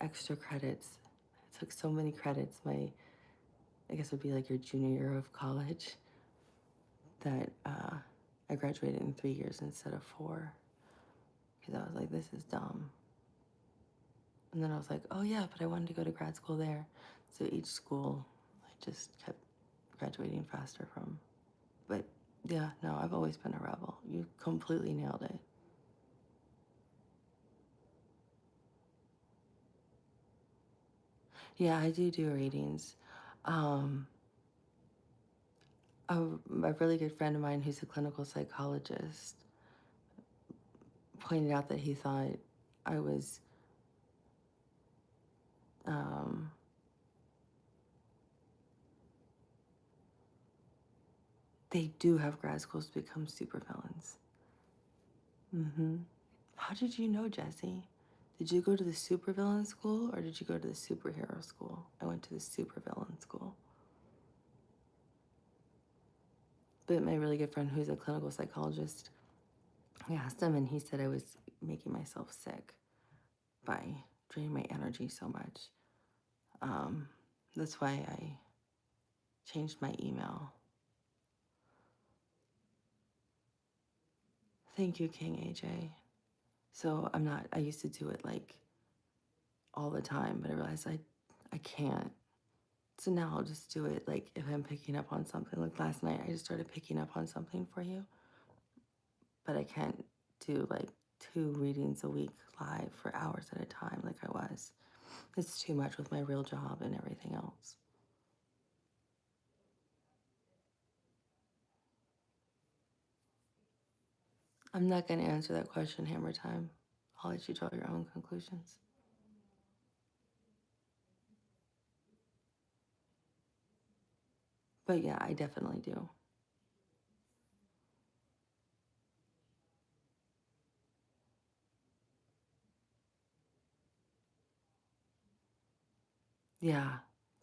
extra credits. I took so many credits. I guess it would be like your junior year of college, that I graduated in 3 years instead of 4. Because I was like, this is dumb. And then I was like, oh yeah, but I wanted to go to grad school there. So each school I just kept graduating faster from. But yeah, no, I've always been a rebel. You completely nailed it. Yeah, I do readings. Um, a really good friend of mine who's a clinical psychologist pointed out that he thought I was um, they do have grad schools to become supervillains. Mm-hmm. How did you know, Jesse? Did you go to the supervillain school or did you go to the superhero school? I went to the supervillain school. But my really good friend who's a clinical psychologist, I asked him and he said I was making myself sick by draining my energy so much. Um, that's why I changed my email. Thank you, King AJ. So I used to do it like all the time, but I realized I can't. So now I'll just do it like if I'm picking up on something. Like last night, I just started picking up on something for you, but I can't do like 2 readings a week live for hours at a time like I was. It's too much with my real job and everything else. I'm not going to answer that question, Hammer Time. I'll let you draw your own conclusions. But yeah, I definitely do. Yeah.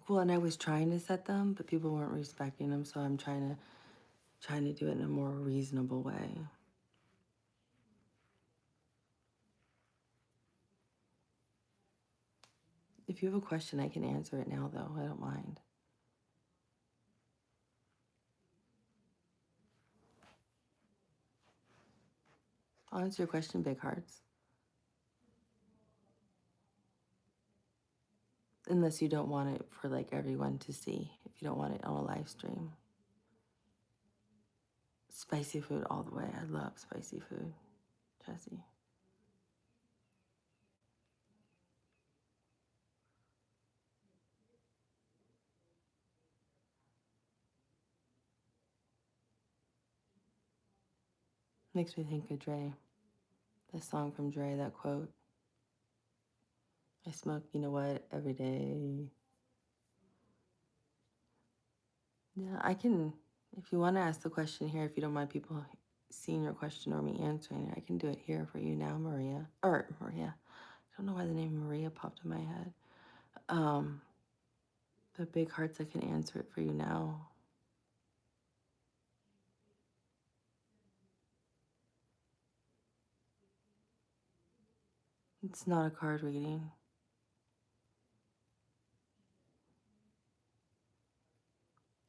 Well, and I was trying to set them, but people weren't respecting them, so I'm trying to do it in a more reasonable way. If you have a question, I can answer it now, though. I don't mind. I'll answer your question, Big Hearts. Unless you don't want it for like everyone to see. If you don't want it on a live stream. Spicy food all the way. I love spicy food, Jesse. Makes me think of Dre. The song from Dre, that quote. I smoke, you know what, every day. Yeah, I can, if you want to ask the question here, if you don't mind people seeing your question or me answering it, I can do it here for you now, Maria. Or Maria. I don't know why the name Maria popped in my head. Um, the Big Hearts, I can answer it for you now. It's not a card reading.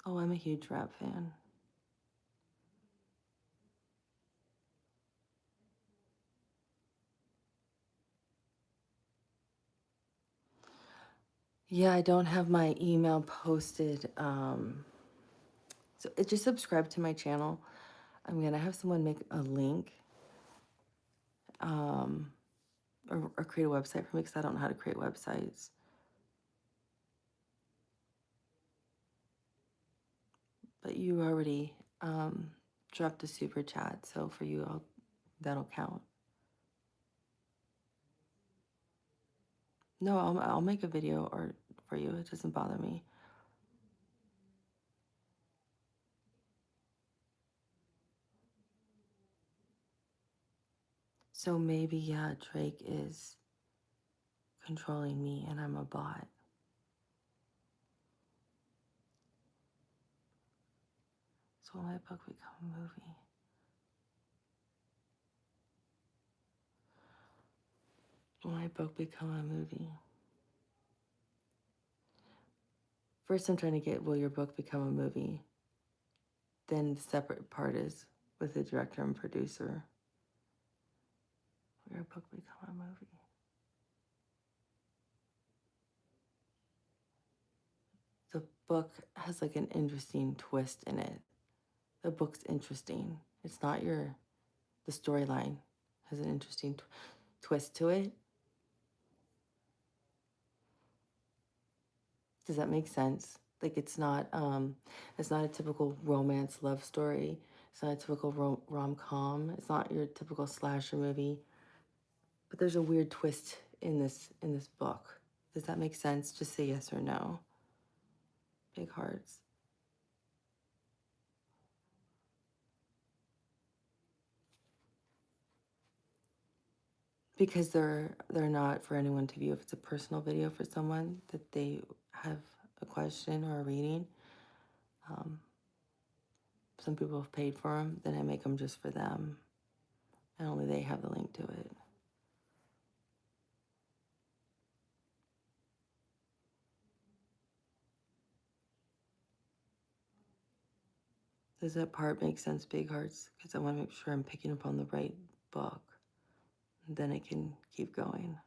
Oh, I'm a huge rap fan. Yeah, I don't have my email posted. So it just subscribe to my channel. I'm gonna have someone make a link, or create a website for me because I don't know how to create websites. But you already dropped a super chat, so for you, that'll count. No, I'll make a video or for you. It doesn't bother me. So maybe, yeah, Drake is controlling me and I'm a bot. So will my book become a movie? Will my book become a movie? First, I'm trying to get, will your book become a movie? Then the separate part is with the director and producer. Will your book become a movie? The book has like an interesting twist in it. The book's interesting. It's not the storyline has an interesting twist to it. Does that make sense? Like it's not a typical romance love story. It's not a typical rom-com. It's not your typical slasher movie. But there's a weird twist in this book. Does that make sense? Just say yes or no. Big hearts. Because they're not for anyone to view. If it's a personal video for someone that they have a question or a reading, some people have paid for them, then I make them just for them. And only they have the link to it. Does that part make sense, big hearts? Because I want to make sure I'm picking up on the right book. And then I can keep going.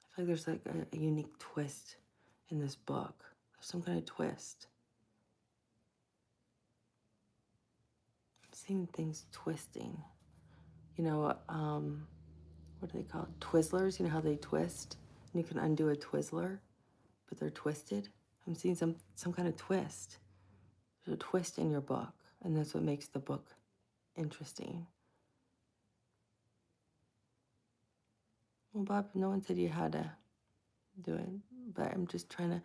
I feel like there's like a unique twist in this book. There's some kind of twist. I'm seeing things twisting. You know, what are they called? Twizzlers. You know how they twist? And you can undo a Twizzler, but they're twisted. I'm seeing some kind of twist. There's a twist in your book, and that's what makes the book interesting. Well, Bob, no one said you had to do it, but I'm just trying to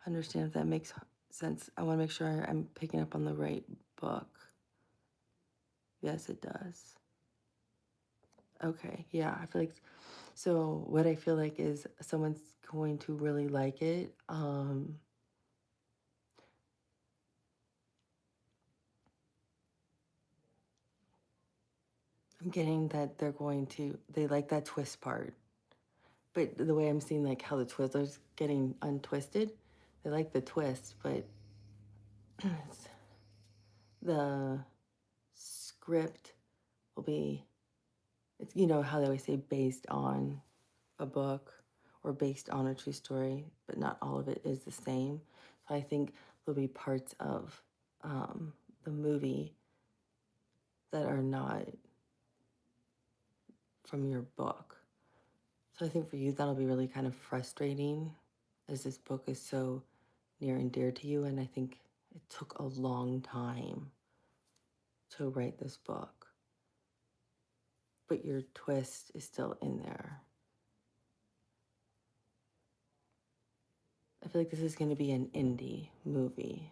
understand if that makes sense. I want to make sure I'm picking up on the right book. Yes, it does. Okay, yeah, I feel like, so what I feel like is someone's going to really like it. I'm getting that they like that twist part. But the way I'm seeing like how the Twizzler's getting untwisted, they like the twist, but the script will be, it's, you know how they always say based on a book or based on a true story, but not all of it is the same. So I think there'll be parts of the movie that are not from your book. So I think for you, that'll be really kind of frustrating as this book is so near and dear to you. And I think it took a long time to write this book, but your twist is still in there. I feel like this is going to be an indie movie.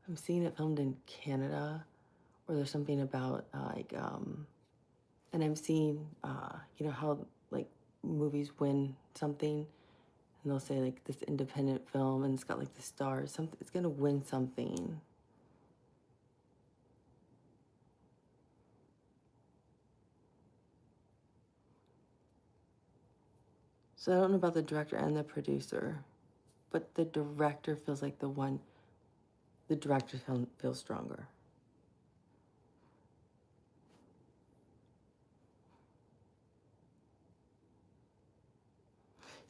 I'm seeing it filmed in Canada, or there's something about and I'm seeing, you know how like movies win something, and they'll say like this independent film, and it's got like the stars. Something, it's gonna win something. So I don't know about the director and the producer, but the director feels like the director feels stronger.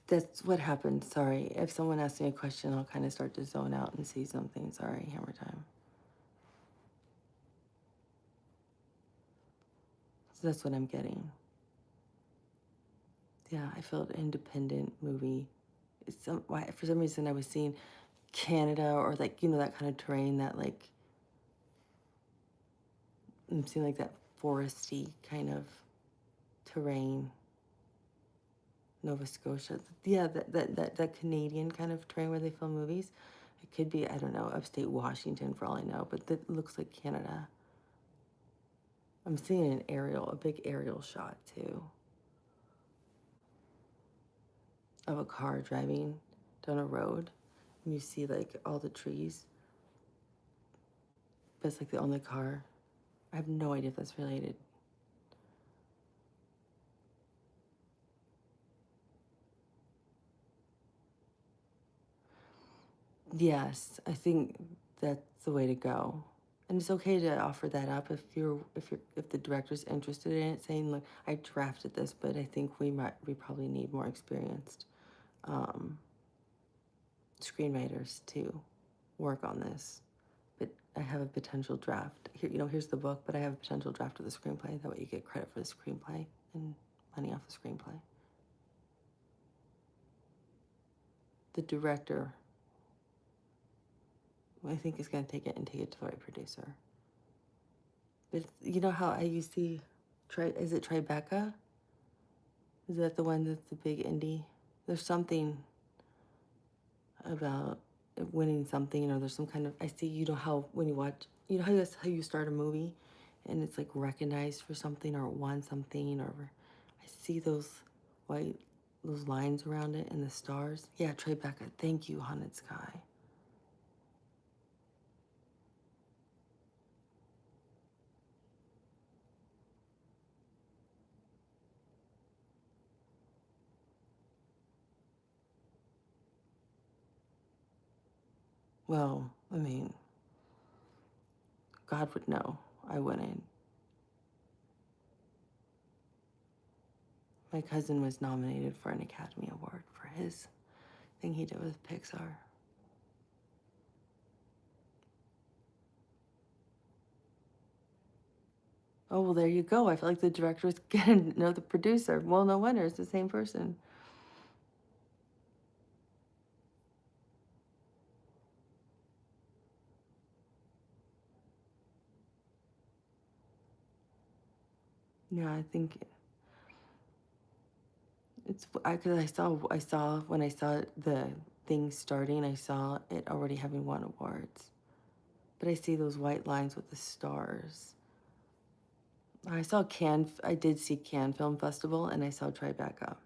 That's what happened. Sorry. If someone asks me a question, I'll kind of start to zone out and see something. Sorry, hammer time. So that's what I'm getting. Yeah, I felt independent movie. For some reason I was seeing Canada or like, that kind of terrain that like, I'm seeing like that foresty kind of terrain. Nova Scotia. Yeah, that Canadian kind of terrain where they film movies. It could be, I don't know, upstate Washington for all I know, but that looks like Canada. I'm seeing an aerial, a big aerial shot too, of a car driving down a road. And you see like all the trees, but it's like the only car. I have no idea if that's related. Yes, I think that's the way to go. And it's okay to offer that up if the director's interested in it, saying, look, I drafted this, but I think we probably need more experienced um, screenwriters to work on this. But I have a potential draft. Here's the book, but I have a potential draft of the screenplay. That way you get credit for the screenplay and money off the screenplay. The director, I think, is going to take it and take it to the right producer. But you know how you see, is it Tribeca? Is that the one that's the big indie? There's something about winning something, or there's some kind of, I see, how when you watch, how you start a movie and it's like recognized for something or won something, or I see white, those lines around it and the stars. Yeah, Tribeca. Thank you, Haunted Sky. Well, I mean, God would know I wouldn't. My cousin was nominated for an Academy Award for his thing he did with Pixar. Oh, well, there you go. I feel like the director is going to know the producer. Well, no wonder. It's the same person. Yeah, I think because I saw, when I saw the thing starting, I saw it already having won awards. But I see those white lines with the stars. I did see Cannes Film Festival, and I saw Tribeca.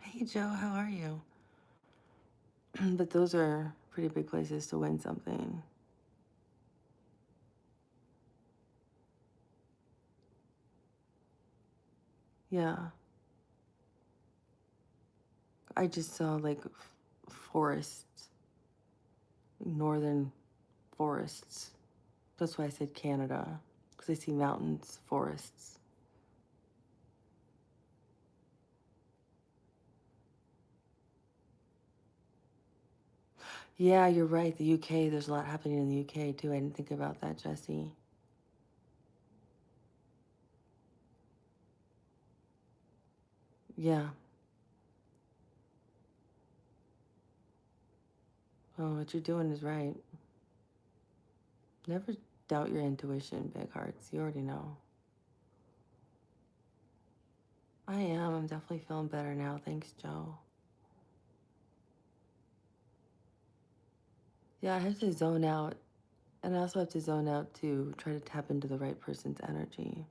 Hey, Joe, how are you? But those are pretty big places to win something. Yeah. I just saw like forests, northern forests. That's why I said Canada, because I see mountains, forests. Yeah, you're right. The UK, there's a lot happening in the UK too. I didn't think about that, Jesse. Yeah. Oh, what you're doing is right. Never doubt your intuition, big hearts. You already know. I am. I'm definitely feeling better now. Thanks, Joe. Yeah, I have to zone out. And I also have to zone out to try to tap into the right person's energy.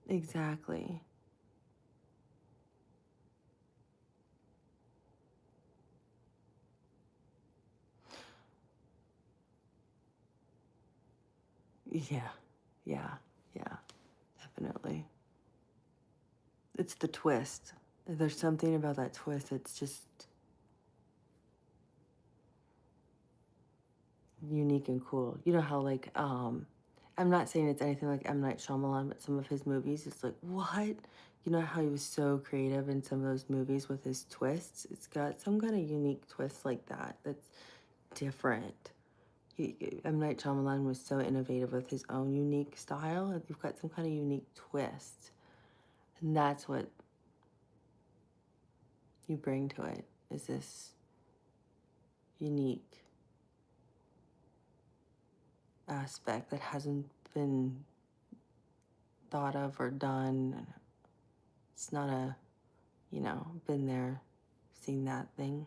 Exactly. Yeah, yeah, yeah, definitely. It's the twist. There's something about that twist that's just unique and cool. You know how like I'm not saying it's anything like M. Night Shyamalan, but some of his movies, it's like, what? You know how he was so creative in some of those movies with his twists? It's got some kind of unique twist like that that's different. M. Night Shyamalan was so innovative with his own unique style. And you've got some kind of unique twist. And that's what you bring to it, is this unique aspect that hasn't been thought of or done. It's not a, been there, seen that thing.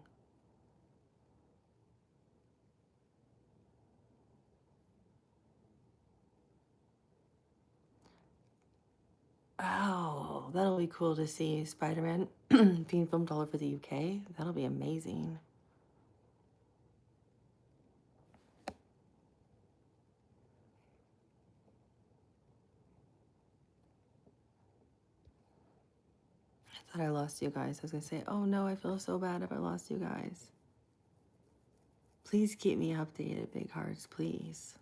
Oh, that'll be cool to see Spider-Man being filmed all over the UK. That'll be amazing. I thought I lost you guys. I was gonna say, oh no, I feel so bad if I lost you guys. Please keep me updated, big hearts, please.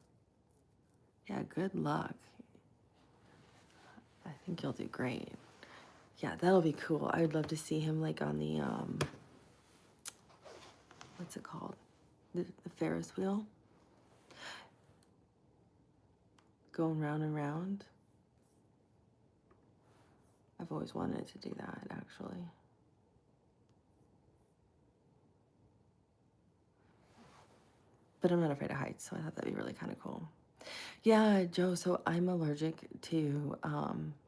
Yeah, good luck. I think you'll do great. Yeah, that'll be cool. I would love to see him like on the what's it called? The Ferris wheel. Going round and round. I've always wanted to do that, actually. But I'm not afraid of heights, so I thought that'd be really kind of cool. Yeah, Joe, so I'm allergic to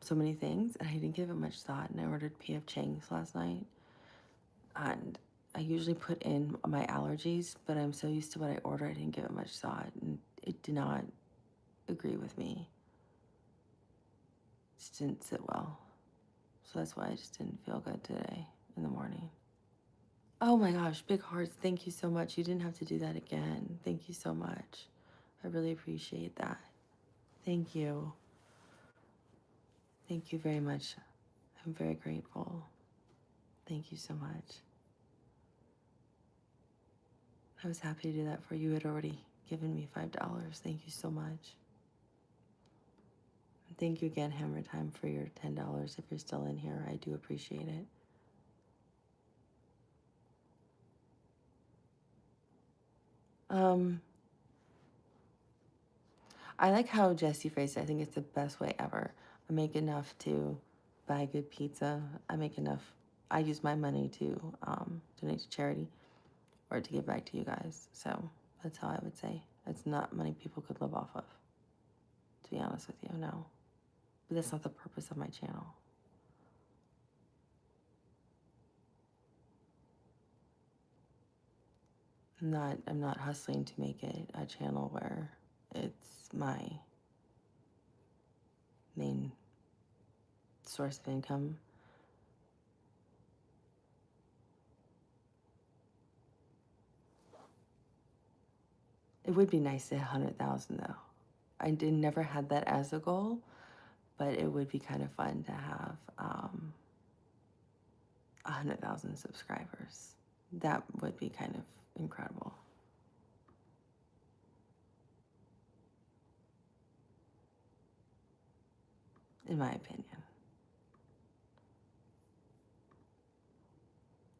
so many things, and I didn't give it much thought, and I ordered P.F. Chang's last night. And I usually put in my allergies, but I'm so used to what I order, I didn't give it much thought, and it did not agree with me. It just didn't sit well. So that's why I just didn't feel good today in the morning. Oh my gosh, big hearts. Thank you so much. You didn't have to do that again. Thank you so much. I really appreciate that. Thank you. Thank you very much. I'm very grateful. Thank you so much. I was happy to do that for you. You had already given me $5. Thank you so much. And thank you again, Hammer Time, for your $10 if you're still in here. I do appreciate it. I like how Jesse phrased it. I think it's the best way ever. I make enough to buy good pizza. I use my money to donate to charity or to give back to you guys. So that's how I would say. It's not money people could live off of, to be honest with you, no. But that's not the purpose of my channel. I'm not hustling to make it a channel where it's my main source of income. It would be nice to hit 100,000 though. Never had that as a goal, but it would be kind of fun to have 100,000 subscribers. That would be kind of incredible. In my opinion.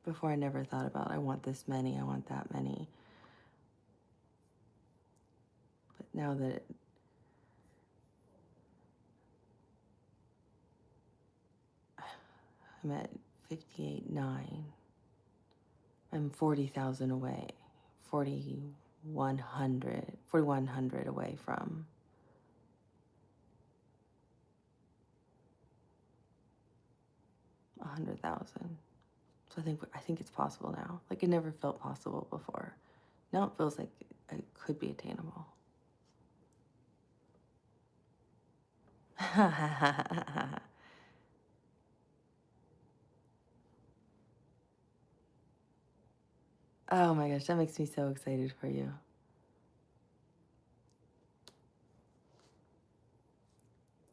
Before I never thought about, I want this many, I want that many. But now that I'm at 58.9, I'm 40,000 away, 4,100 away from 100,000. So I think it's possible now. Like it never felt possible before. Now it feels like it could be attainable. Oh my gosh, that makes me so excited for you.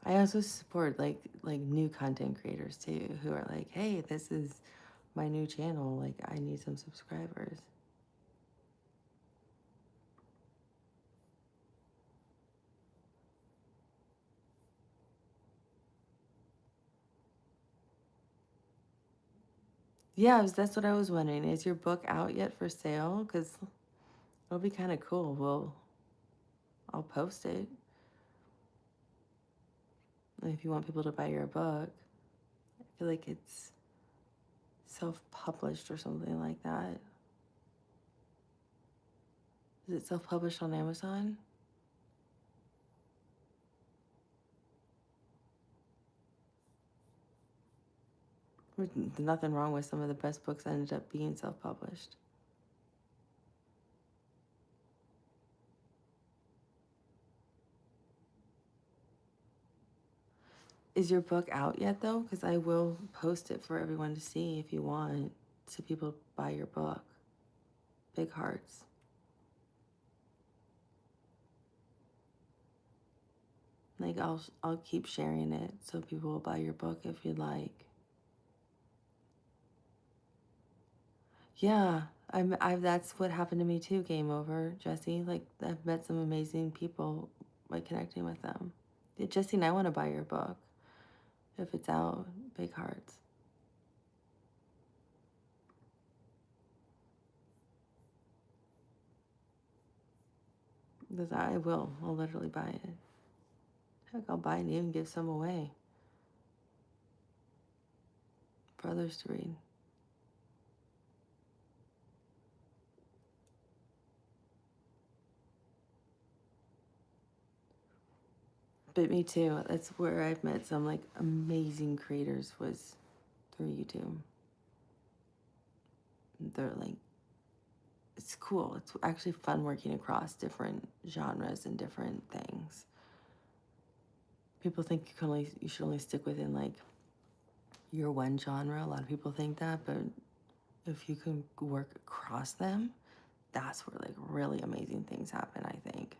I also support like new content creators too, who are like, hey, this is my new channel. Like, I need some subscribers. Yeah, that's what I was wondering. Is your book out yet for sale? Because it'll be kind of cool. I'll post it if you want people to buy your book. I feel like it's self-published or something like that. Is it self-published on Amazon? There's nothing wrong with some of the best books ended up being self-published. Is your book out yet though? Because I will post it for everyone to see if you want, so people buy your book. Big hearts. Like I'll keep sharing it so people will buy your book if you'd like. Yeah, I've that's what happened to me too. Game over, Jesse. Like I've met some amazing people by connecting with them. Yeah, Jesse and I want to buy your book if it's out. Big hearts. Because I will. I'll literally buy it. Heck, I'll buy it and even give some away for others to read. But me too. That's where I've met some like amazing creators was through YouTube. They're like, it's cool. It's actually fun working across different genres and different things. People think you should only stick within like your one genre. A lot of people think that, but if you can work across them, that's where like really amazing things happen, I think.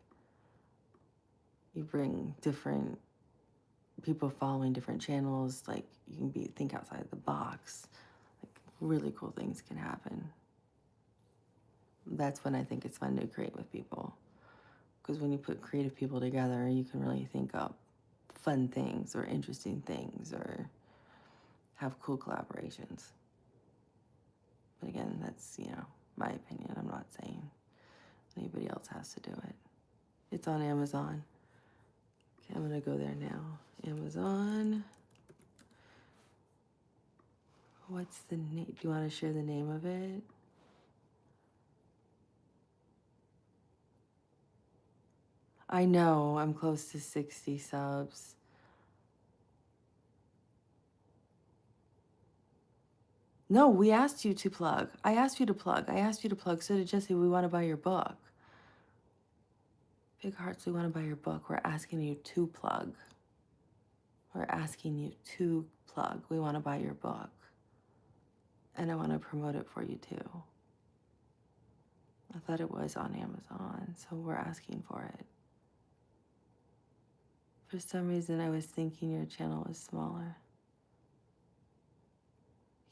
You bring different people following different channels, like you can think outside the box. Like really cool things can happen. That's when I think it's fun to create with people. Because when you put creative people together, you can really think up fun things or interesting things or have cool collaborations. But again, that's, my opinion. I'm not saying anybody else has to do it. It's on Amazon. Okay, I'm going to go there now. Amazon. What's the name? Do you want to share the name of it? I know, I'm close to 60 subs. No, we asked you to plug. I asked you to plug. I asked you to plug. So did Jesse. We want to buy your book. Big hearts, we want to buy your book. We're asking you to plug. We're asking you to plug. We want to buy your book. And I want to promote it for you too. I thought it was on Amazon, so we're asking for it. For some reason, I was thinking your channel was smaller.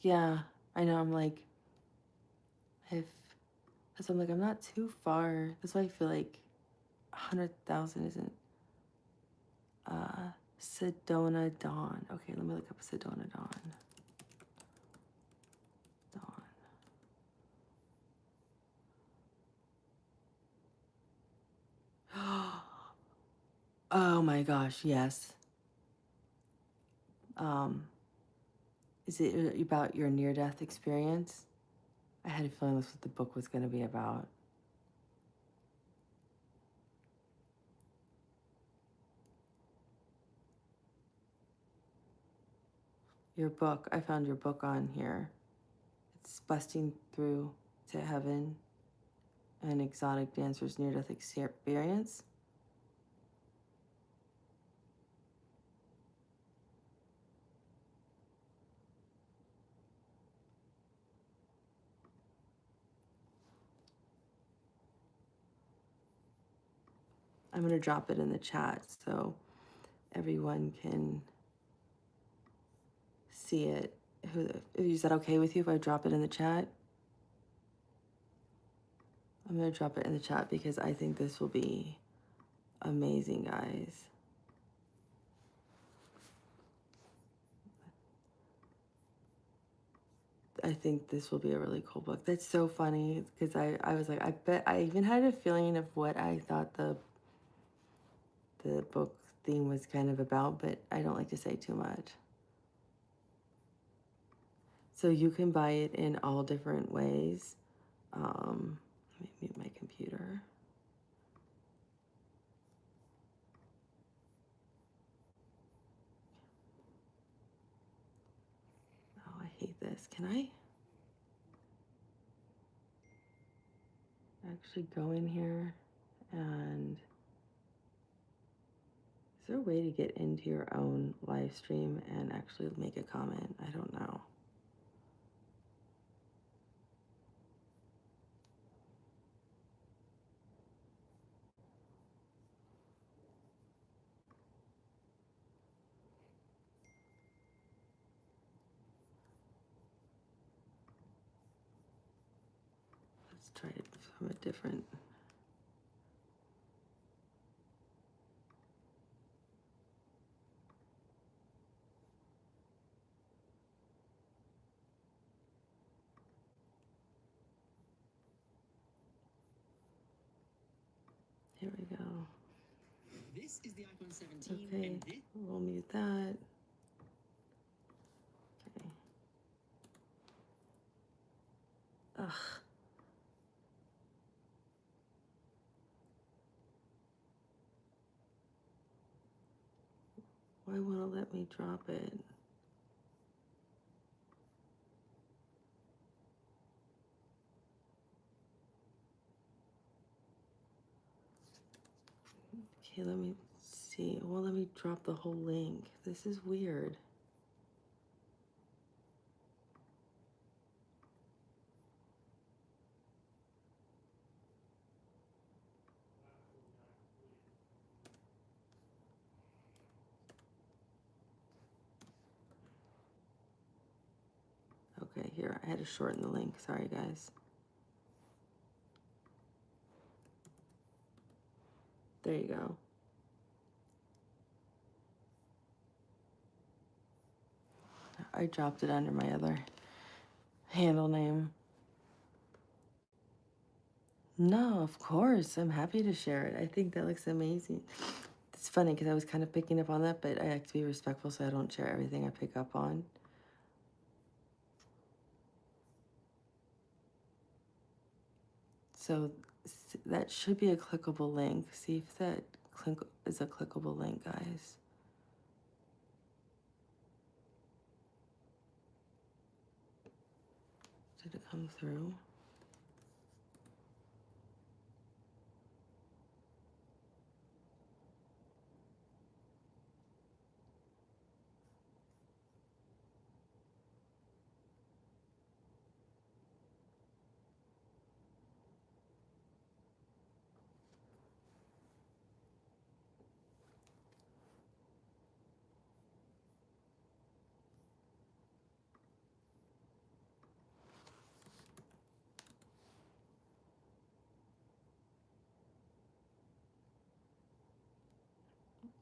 Yeah, I know. I'm like, because I'm like, I'm not too far. That's why I feel like 100,000 isn't. Sedona Dawn. Okay, let me look up Sedona Dawn. Dawn. Oh my gosh, yes. Is it about your near-death experience? I had a feeling that's what the book was going to be about. Your book, I found your book on here. It's Busting Through to Heaven, an Exotic Dancer's Near-Death Experience. I'm going to drop it in the chat. So everyone can see it. Is that okay with you if I drop it in the chat? I'm going to drop it in the chat because I think this will be amazing, guys. I think this will be a really cool book. That's so funny because I was like, I bet I even had a feeling of what I thought the book theme was kind of about, but I don't like to say too much. So you can buy it in all different ways. Let me mute my computer. Oh, I hate this. Can I actually go in here and is there a way to get into your own live stream and actually make a comment? I don't know. Let's try it from a different. Here we go. This is the iPhone 17. Okay, and this we'll mute that. Okay. Ugh. Why won't it let me drop it? Okay, let me see. Well, let me drop the whole link. This is weird. Okay, here, I had to shorten the link. Sorry, guys. There you go. I dropped it under my other handle name. No, of course. I'm happy to share it. I think that looks amazing. It's funny because I was kind of picking up on that, but I like to be respectful so I don't share everything I pick up on. So that should be a clickable link. See if that is a clickable link, guys. Did it come through?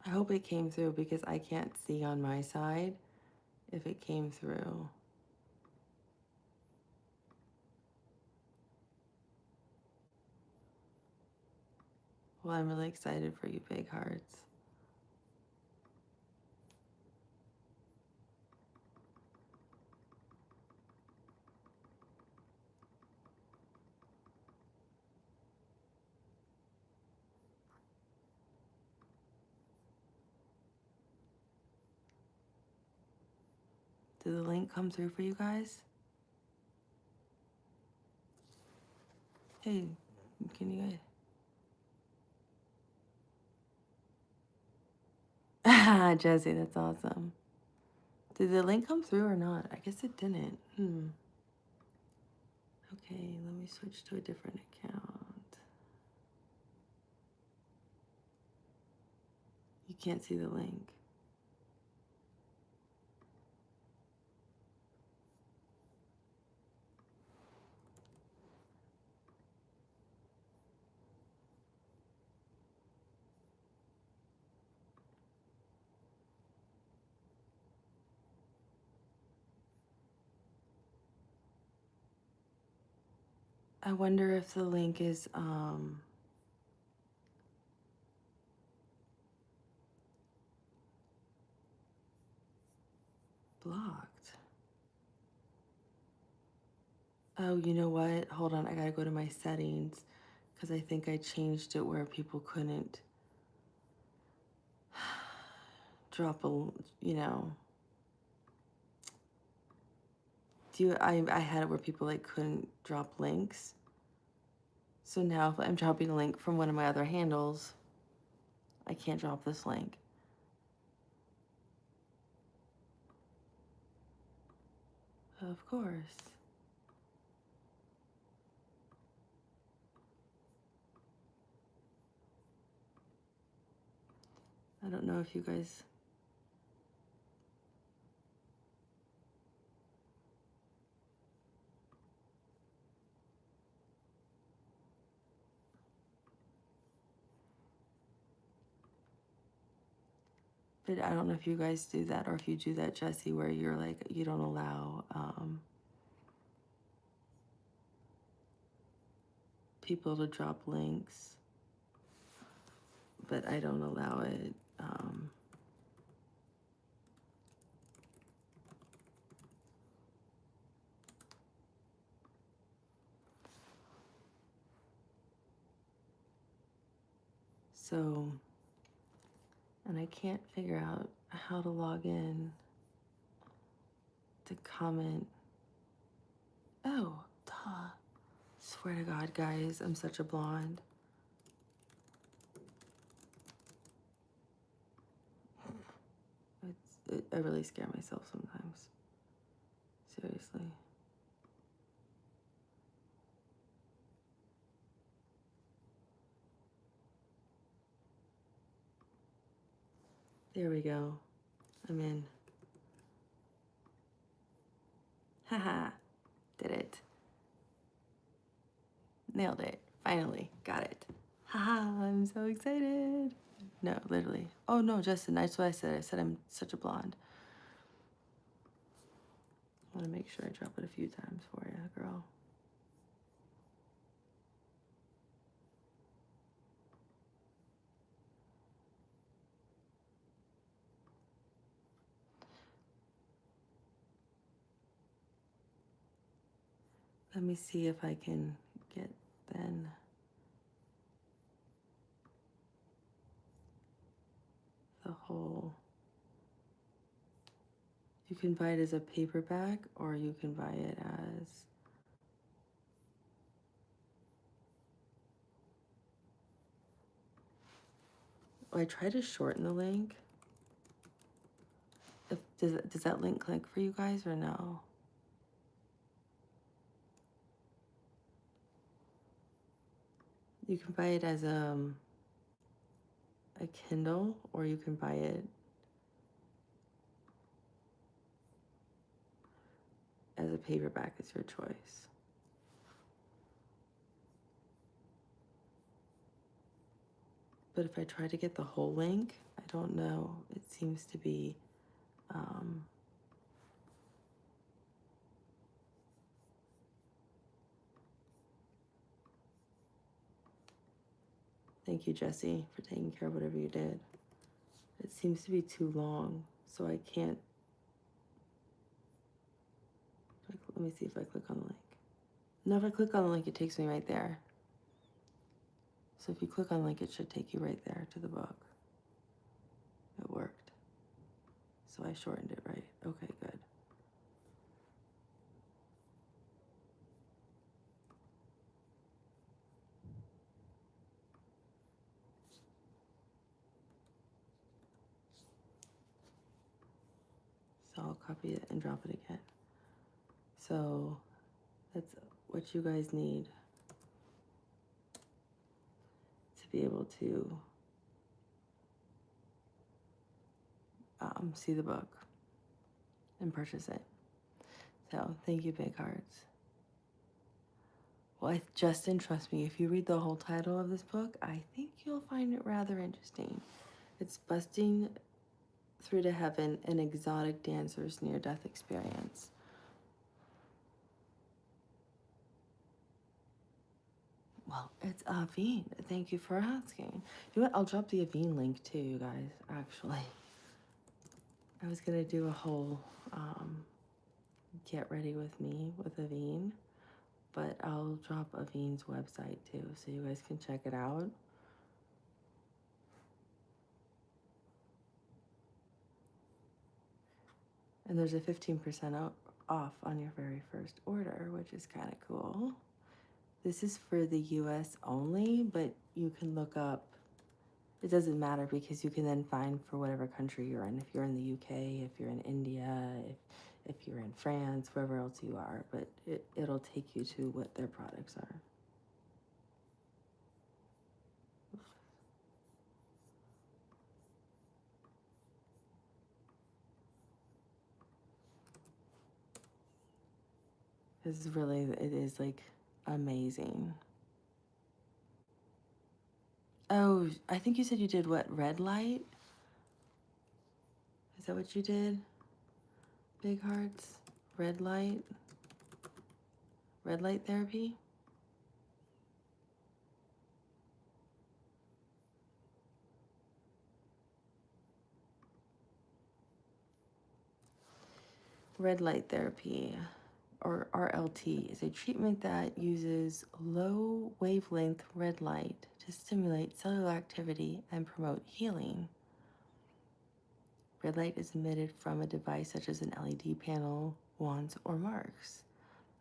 I hope it came through because I can't see on my side if it came through. Well, I'm really excited for you, big hearts. Did the link come through for you guys? Hey, can you guys? Jesse, that's awesome. Did the link come through or not? I guess it didn't. Okay, let me switch to a different account. You can't see the link. I wonder if the link is blocked. Oh, you know what? Hold on, I gotta go to my settings because I think I changed it where people couldn't drop a, you know, I had it where people like couldn't drop links. So now if I'm dropping a link from one of my other handles, I can't drop this link. Of course. I don't know if you guys... But I don't know if you guys do that or if you do that, Jesse, where you're like, you don't allow people to drop links, but I don't allow it. So, and I can't figure out how to log in to comment. Oh, duh. Swear to God, guys, I'm such a blonde. I really scare myself sometimes. Seriously. There we go. I'm in. Haha. Did it. Nailed it. Finally. Got it. Haha. I'm so excited. No, literally. Oh, no, Justin. That's what I said. I said I'm such a blonde. I want to make sure I drop it a few times for you, girl. Let me see if I can get then the whole... You can buy it as a paperback or you can buy it as... Oh, I tried to shorten the link. Does that link click for you guys or no? You can buy it as a Kindle or you can buy it as a paperback. It's your choice. But if I try to get the whole link, I don't know. It seems to be... Thank you, Jesse, for taking care of whatever you did. It seems to be too long, so I can't... Let me see if I click on the link. No, if I click on the link, it takes me right there. So if you click on the link, it should take you right there to the book. It worked. So I shortened it right. Okay, good. So I'll copy it and drop it again. So that's what you guys need to be able to see the book and purchase it. So thank you, Big Hearts. Well, Justin, trust me, if you read the whole title of this book, I think you'll find it rather interesting. It's Busting Through to Heaven, an Exotic Dancer's Near-Death Experience. Well, it's Aveen. Thank you for asking. You know what? I'll drop the Aveen link too, you guys, actually. I was going to do a whole get ready with me with Aveen, but I'll drop Aveen's website too so you guys can check it out. And there's a 15% off on your very first order, which is kind of cool. This is for the US only, but you can look up. It doesn't matter because you can then find for whatever country you're in. If you're in the UK, if you're in India, if you're in France, wherever else you are, but it'll take you to what their products are. This is really, it is like amazing. Oh, I think you said you did what? Red light? Is that what you did? Big hearts? Red light? Red light therapy? Red light therapy, or RLT, is a treatment that uses low wavelength red light to stimulate cellular activity and promote healing. Red light is emitted from a device such as an LED panel, wands, or marks.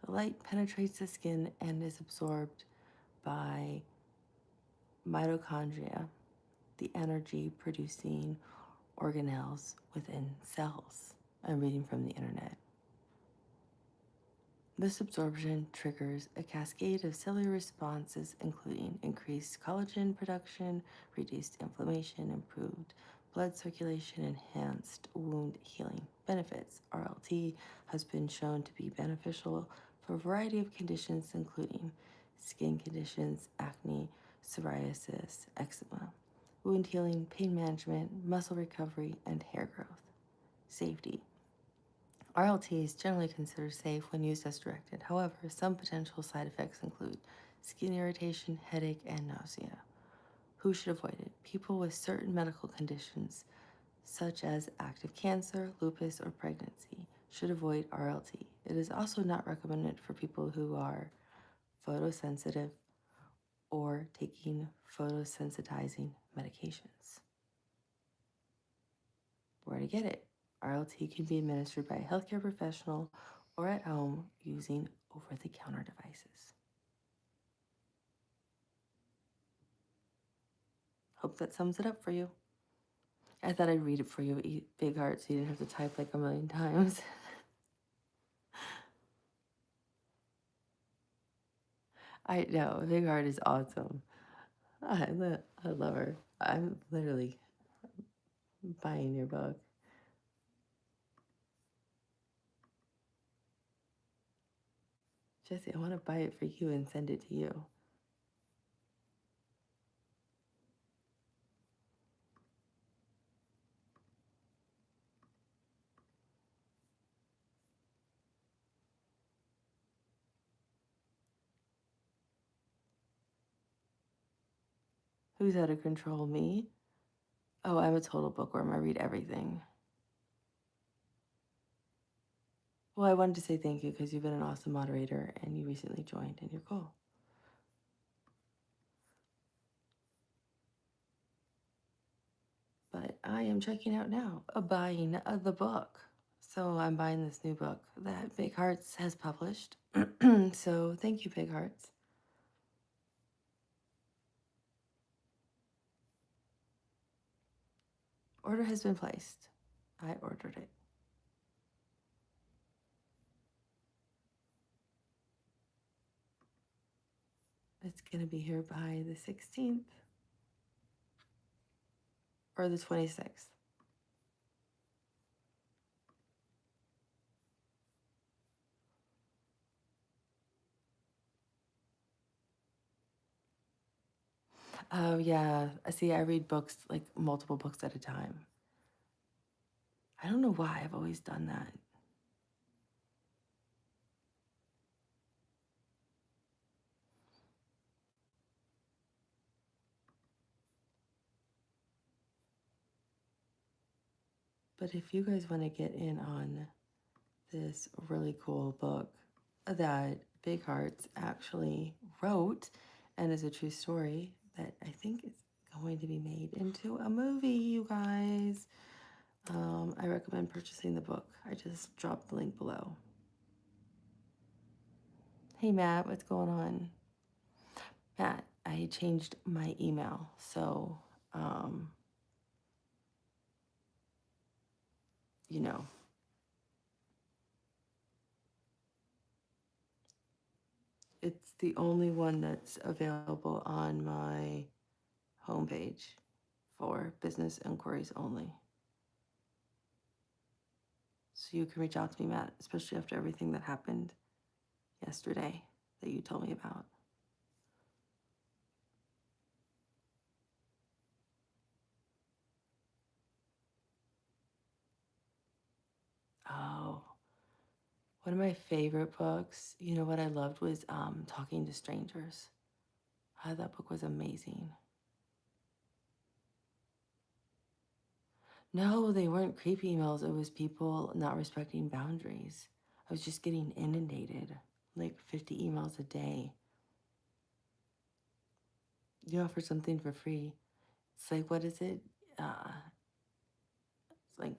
The light penetrates the skin and is absorbed by mitochondria, the energy producing organelles within cells. I'm reading from the internet. This absorption triggers a cascade of cellular responses, including increased collagen production, reduced inflammation, improved blood circulation, enhanced wound healing benefits. RLT has been shown to be beneficial for a variety of conditions, including skin conditions, acne, psoriasis, eczema, wound healing, pain management, muscle recovery, and hair growth. Safety. RLT is generally considered safe when used as directed. However, some potential side effects include skin irritation, headache, and nausea. Who should avoid it? People with certain medical conditions, such as active cancer, lupus, or pregnancy, should avoid RLT. It is also not recommended for people who are photosensitive or taking photosensitizing medications. Where to get it? RLT can be administered by a healthcare professional or at home using over-the-counter devices. Hope that sums it up for you. I thought I'd read it for you, big heart, so you didn't have to type like a million times. I know, big heart is awesome. I love her. I'm literally buying your book. Jesse, I want to buy it for you and send it to you. Who's out of control? Me? Oh, I'm a total bookworm. I read everything. Well, I wanted to say thank you because you've been an awesome moderator and you recently joined and you're cool. But I am checking out now, buying the book. So I'm buying this new book that Big Hearts has published. So thank you, Big Hearts. Order has been placed. I ordered it. It's going to be here by the 16th or the 26th. Oh, yeah. See, I read books, like multiple books at a time. I don't know why I've always done that. But if you guys want to get in on this really cool book that Big Hearts actually wrote and is a true story that I think is going to be made into a movie, you guys, I recommend purchasing the book. I just dropped the link below. Hey Matt, what's going on? Matt, I changed my email, so you know, it's the only one that's available on my homepage for business inquiries only. So you can reach out to me, Matt, especially after everything that happened yesterday that you told me about. Oh, one of my favorite books, you know what I loved was Talking to Strangers. That book was amazing. No, they weren't creepy emails. It was people not respecting boundaries. I was just getting inundated, like 50 emails a day. You offer something for free. It's like, what is it? It's like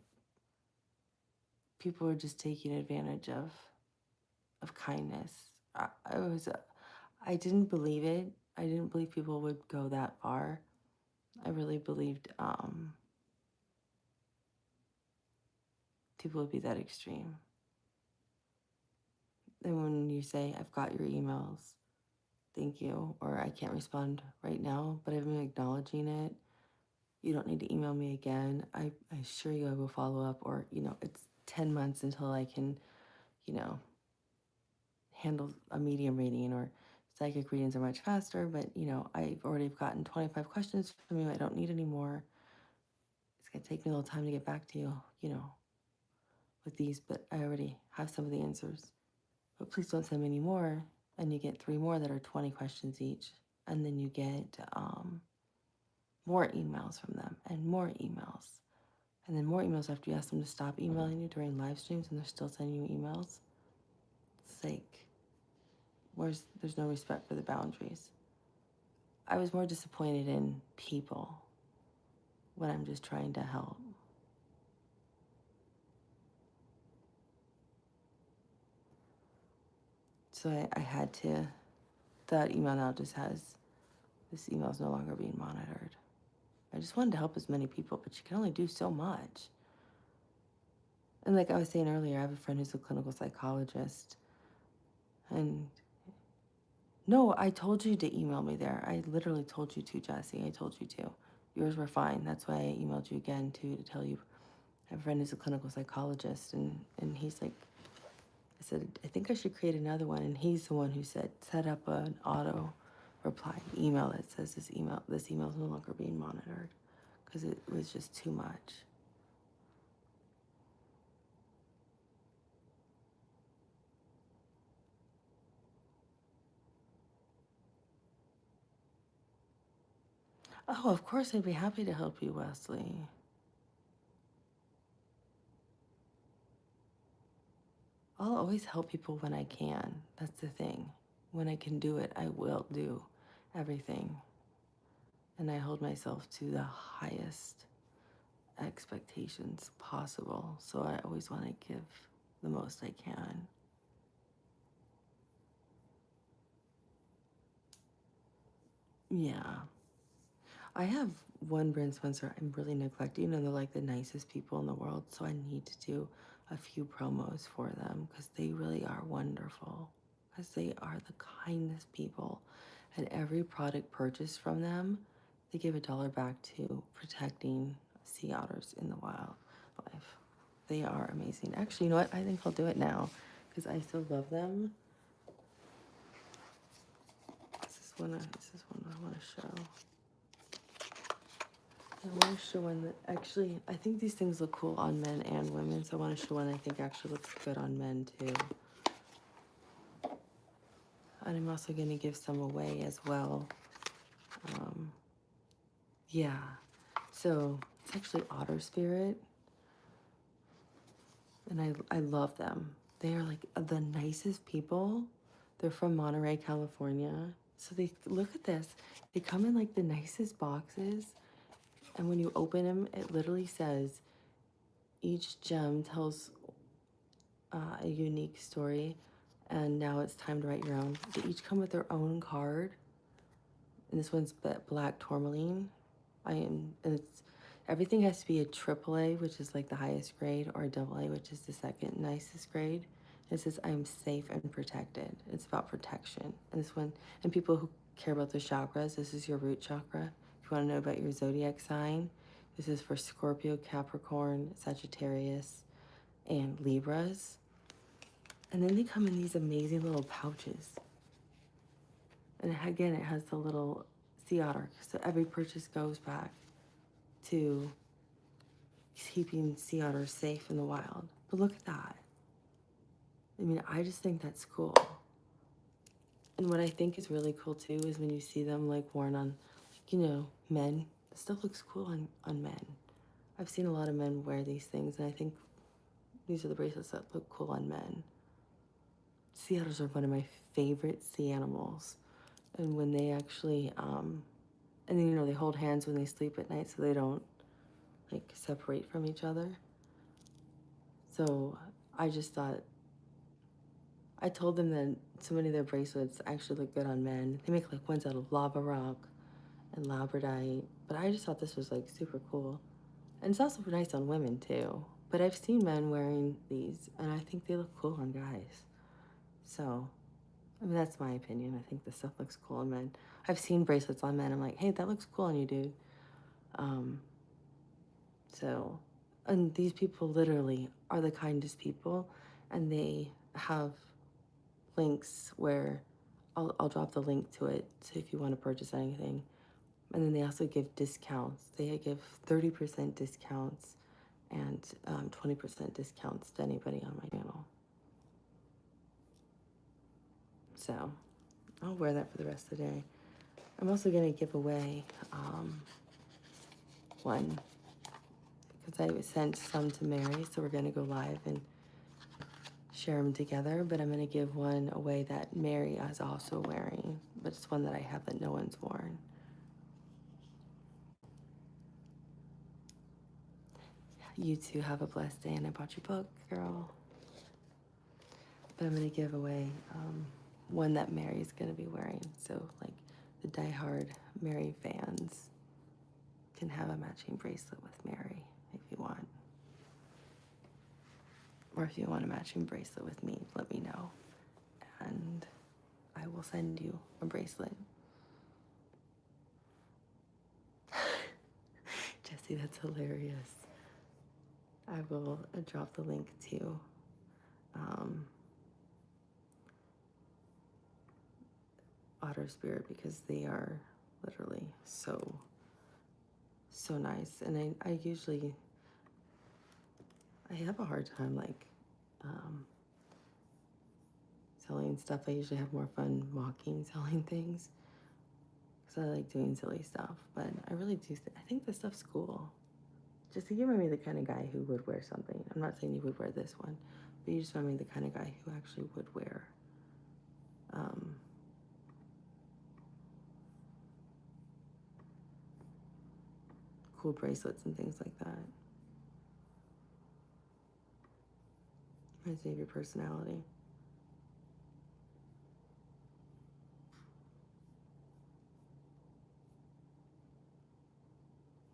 people are just taking advantage of kindness. I didn't believe it. I didn't believe people would go that far. I really believed people would be that extreme. And when you say, I've got your emails, thank you, or I can't respond right now, but I've been acknowledging it. You don't need to email me again. I assure you I will follow up, or, it's 10 months until I can, handle a medium reading, or psychic readings are much faster, but, I've already gotten 25 questions from you. I don't need any more. It's going to take me a little time to get back to you, with these, but I already have some of the answers. But please don't send me any more. And you get 3 more that are 20 questions each. And then you get more emails from them and more emails. And then more emails after you ask them to stop emailing you during live streams and they're still sending you emails. It's like, there's no respect for the boundaries. I was more disappointed in people when I'm just trying to help. So I had to, that email now just has, this email is no longer being monitored. I just wanted to help as many people, but you can only do so much. And like I was saying earlier, I have a friend who's a clinical psychologist. And no, I told you to email me there. I literally told you to, Jesse. I told you to. Yours were fine. That's why I emailed you again, too, to tell you. I have a friend who's a clinical psychologist, and he's like, I said, I think I should create another one. And he's the one who said, set up an auto reply email that says this email is no longer being monitored, because it was just too much. Oh, of course, I'd be happy to help you, Wesley. I'll always help people when I can. That's the thing. When I can do it, I will do everything. And I hold myself to the highest expectations possible. So I always want to give the most I can. Yeah. I have one brand sponsor I'm really neglecting, and they're like the nicest people in the world. So I need to do a few promos for them because they really are wonderful. Because they are the kindest people. And every product purchased from them, they give $1 back to protecting sea otters in the wildlife. They are amazing. Actually, you know what? I think I'll do it now because I still love them. This is one I want to show. I want to show one that actually, I think these things look cool on men and women, so I want to show one I think actually looks good on men too. And I'm also going to give some away as well. Yeah, so it's actually otter spirit. and I love them. They are like the nicest people. They're from Monterey, California. So they look at this. They come in like the nicest boxes, and when you open them, it literally says each gem tells a unique story, and now it's time to write your own. They each come with their own card, and this one's black tourmaline. And it's everything has to be a AAA, which is like the highest grade, or a AA, which is the second nicest grade. It says I am safe and protected. It's about protection. And this one, and people who care about the chakras, this is your root chakra. If you want to know about your zodiac sign, this is for Scorpio, Capricorn, Sagittarius, and Libras. And then they come in these amazing little pouches. And again, it has the little sea otter. So every purchase goes back to keeping sea otters safe in the wild. But look at that. I mean, I just think that's cool. And what I think is really cool too is when you see them like worn on, like, you know, men. This stuff looks cool on men. I've seen a lot of men wear these things, and I think these are the bracelets that look cool on men. Sea otters are one of my favorite sea animals. And when they actually, and then, you know, they hold hands when they sleep at night so they don't like separate from each other. So I just thought, I told them that so many of their bracelets actually look good on men. They make like ones out of lava rock and labradorite, but I just thought this was like super cool. And it's also nice on women too. But I've seen men wearing these, and I think they look cool on guys. So, I mean, that's my opinion. I think this stuff looks cool on men. I've seen bracelets on men. I'm like, hey, that looks cool on you, dude. So, and these people literally are the kindest people, and they have links where I'll drop the link to it, so if you want to purchase anything. And then they also give discounts. They give 30% discounts and 20% discounts to anybody on my channel. So I'll wear that for the rest of the day. I'm also going to give away one, because I sent some to Mary, so we're going to go live and share them together. But I'm going to give one away that Mary is also wearing, but it's one that I have that no one's worn. You two have a blessed day, and I bought your book, girl. But I'm going to give away one that Mary's going to be wearing. So, like, the diehard Mary fans can have a matching bracelet with Mary if you want. Or if you want a matching bracelet with me, let me know. And I will send you a bracelet. Jesse, that's hilarious. I will drop the link to Otter Spirit, because they are literally so nice. And I usually, I have a hard time like selling stuff. I usually have more fun mocking selling things, because I like doing silly stuff. But I really do, I think this stuff's cool. Just to remind me the kind of guy who would wear something. I'm not saying you would wear this one, but you just remind me the kind of guy who actually would wear cool bracelets and things like that. Reminds me of your personality.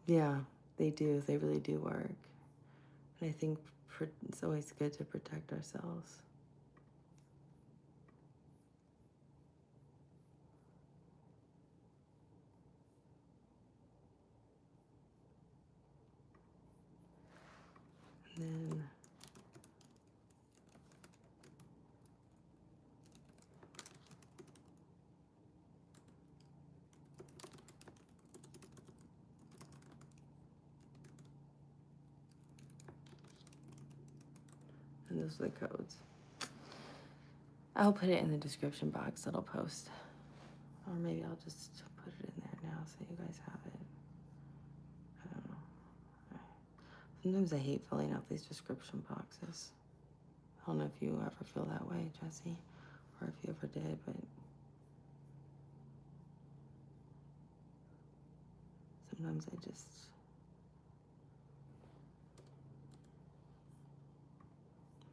Yeah, they do. They really do work. And I think it's always good to protect ourselves. And then and those are the codes. I'll put it in the description box that I'll post. Or maybe I'll just put it in there now so you guys have it. I don't know. Sometimes I hate filling out these description boxes. I don't know if you ever feel that way, Jesse, or if you ever did, but sometimes I just,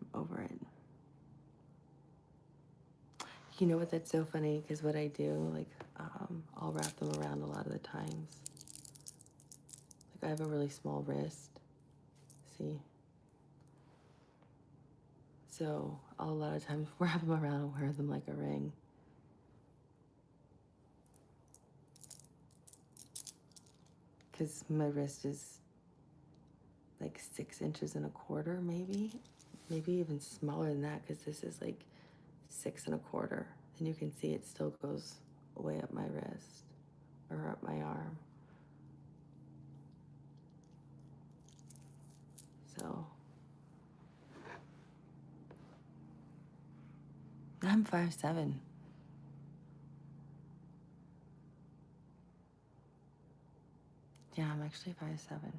I'm over it. You know what, that's so funny, because what I do, like, I'll wrap them around a lot of the times. Like, I have a really small wrist, see? So I'll a lot of times wrap them around and wear them like a ring. Because my wrist is like 6.25 inches, maybe even smaller than that, because this is like 6.25. And you can see it still goes way up my wrist or up my arm. So I'm 5'7". Yeah, I'm actually 5'7".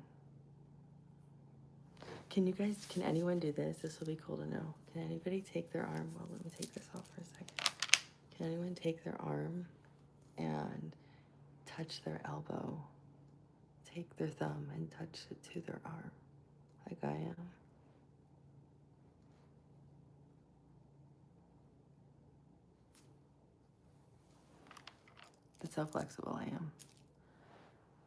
Can anyone do this? This will be cool to know. Can anybody take their arm? Well, let me take this off for a second. Can anyone take their arm and touch their elbow? Take their thumb and touch it to their arm, like I am. That's how flexible I am.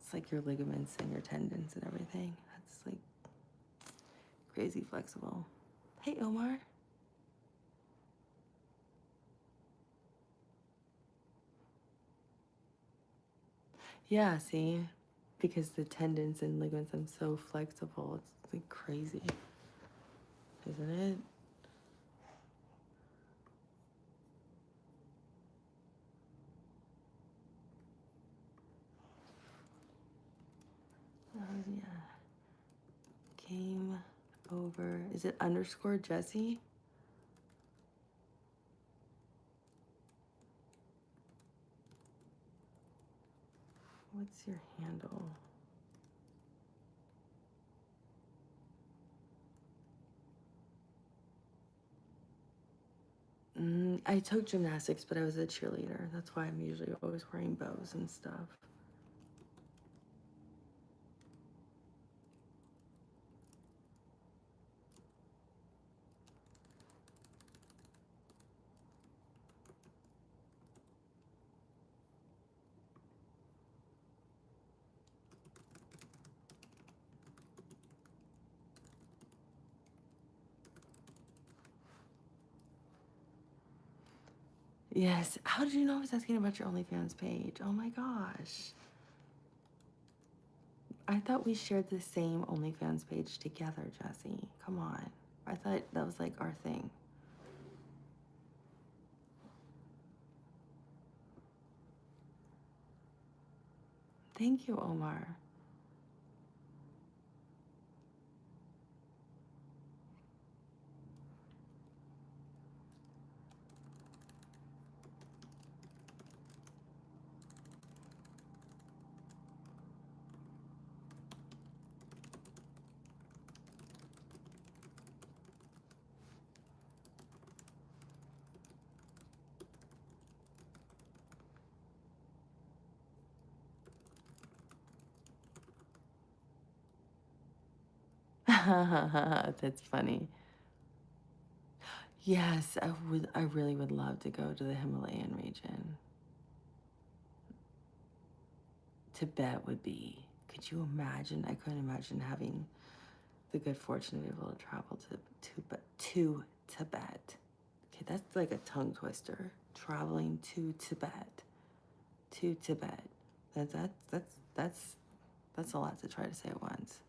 It's like your ligaments and your tendons and everything. That's like crazy flexible. Hey, Omar. Yeah, see? Because the tendons and ligaments, I'm so flexible. It's like crazy, isn't it? Oh, yeah. Came over. Is it underscore Jesse? What's your handle? I took gymnastics, but I was a cheerleader. That's why I'm usually always wearing bows and stuff. Yes. How did you know I was asking about your OnlyFans page? Oh my gosh. I thought we shared the same OnlyFans page together, Jesse. Come on. I thought that was like our thing. Thank you, Omar. That's funny. Yes, I would. I really would love to go to the Himalayan region. Tibet would be. Could you imagine? I couldn't imagine having the good fortune to be able to travel to Tibet. Okay, that's like a tongue twister. Traveling to Tibet. To Tibet. That's a lot to try to say at once.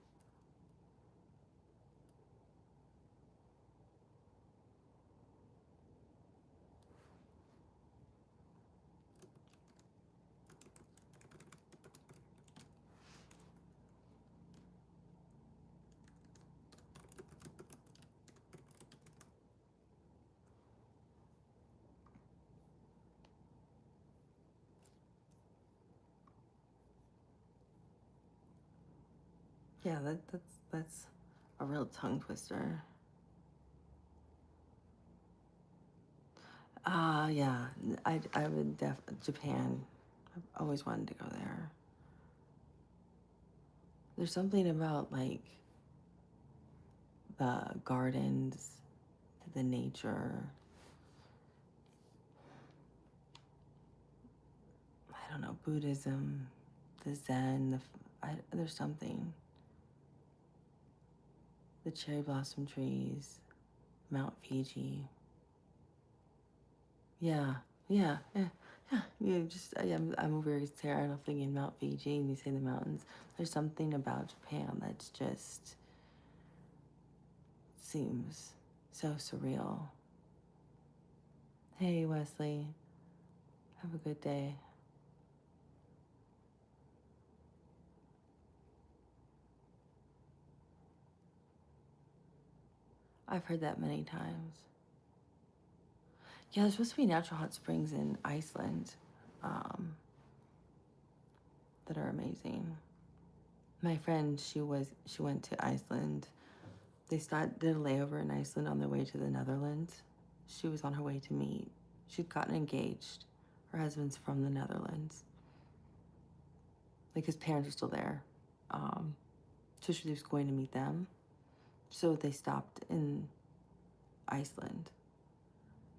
Yeah, that's a real tongue twister. Yeah, I would Japan. I've always wanted to go there. There's something about like the gardens, the nature. I don't know, Buddhism, the Zen. There's something. The cherry blossom trees, Mount Fiji. Yeah, yeah, yeah, yeah. You just I'm over here staring off thinking Mount Fiji, and you say the mountains. There's something about Japan that's just seems so surreal. Hey, Wesley, have a good day. I've heard that many times. Yeah, there's supposed to be natural hot springs in Iceland um, that are amazing. My friend, she went to Iceland. Did a layover in Iceland on their way to the Netherlands. She was on her way to meet. She'd gotten engaged. Her husband's from the Netherlands. Like his parents are still there. So she was going to meet them. So they stopped in Iceland.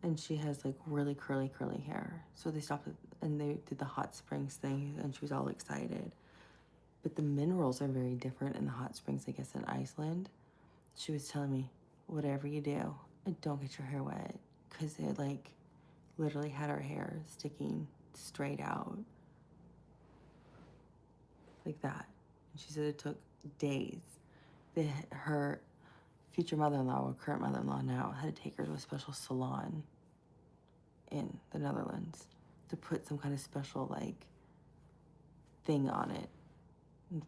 And she has like really curly hair. So they stopped and they did the hot springs thing, and she was all excited. But the minerals are very different in the hot springs, I guess, in Iceland. She was telling me, whatever you do, don't get your hair wet. Because it like literally had her hair sticking straight out like that. And she said it took days. Her future mother-in-law, or current mother-in-law now, had to take her to a special salon in the Netherlands to put some kind of special like thing on it.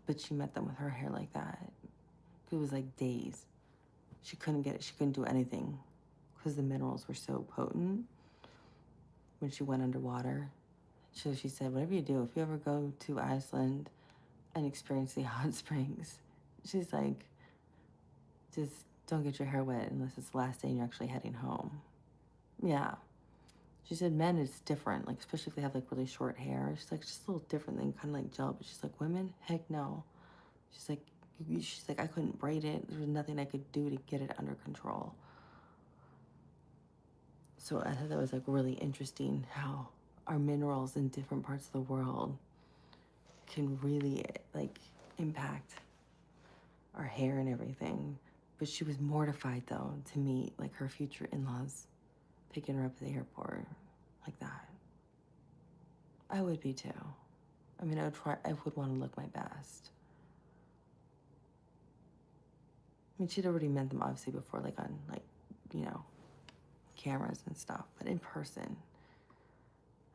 But she met them with her hair like that. It was like days. She couldn't get it. She couldn't do anything because the minerals were so potent when she went underwater. So she said, whatever you do, if you ever go to Iceland and experience the hot springs, she's like, just don't get your hair wet unless it's the last day and you're actually heading home. Yeah. She said men is different, like especially if they have like really short hair. She's like, just a little different than kind of like gel. But she's like, women, heck no. She's like, I couldn't braid it. There was nothing I could do to get it under control. So I thought that was like really interesting how our minerals in different parts of the world can really like impact our hair and everything. But she was mortified though to meet like her future in-laws picking her up at the airport like that. I would be too. I mean, I would want to look my best. I mean, she'd already met them obviously before, like on like, you know, cameras and stuff. But in person,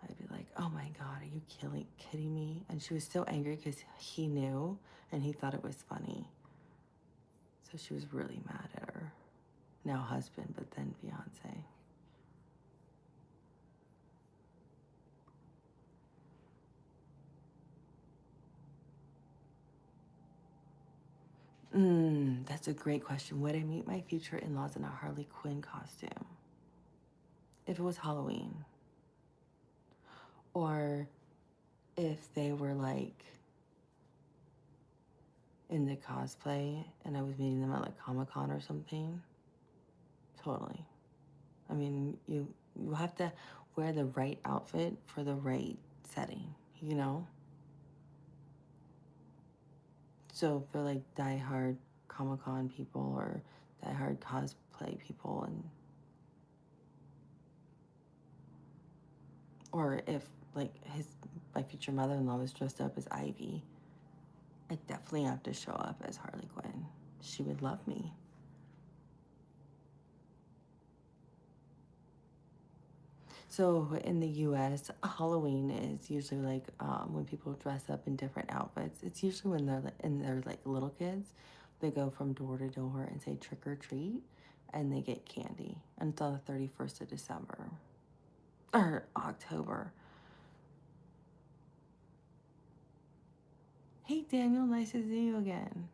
I'd be like, oh my God, are you kidding me? And she was so angry because he knew and he thought it was funny. So she was really mad at her now husband, but then fiance. That's a great question. Would I meet my future in-laws in a Harley Quinn costume? If it was Halloween. Or if they were like in the cosplay and I was meeting them at like Comic-Con or something. Totally. I mean, you have to wear the right outfit for the right setting, you know? So for like diehard Comic-Con people or diehard cosplay people, and or if like my future mother-in-law was dressed up as Ivy, I definitely have to show up as Harley Quinn. She would love me. So in the U.S., Halloween is usually like when people dress up in different outfits. It's usually when they're like little kids. They go from door to door and say trick or treat, and they get candy. And it's on the 31st of December or October. Hey Daniel, nice to see you again.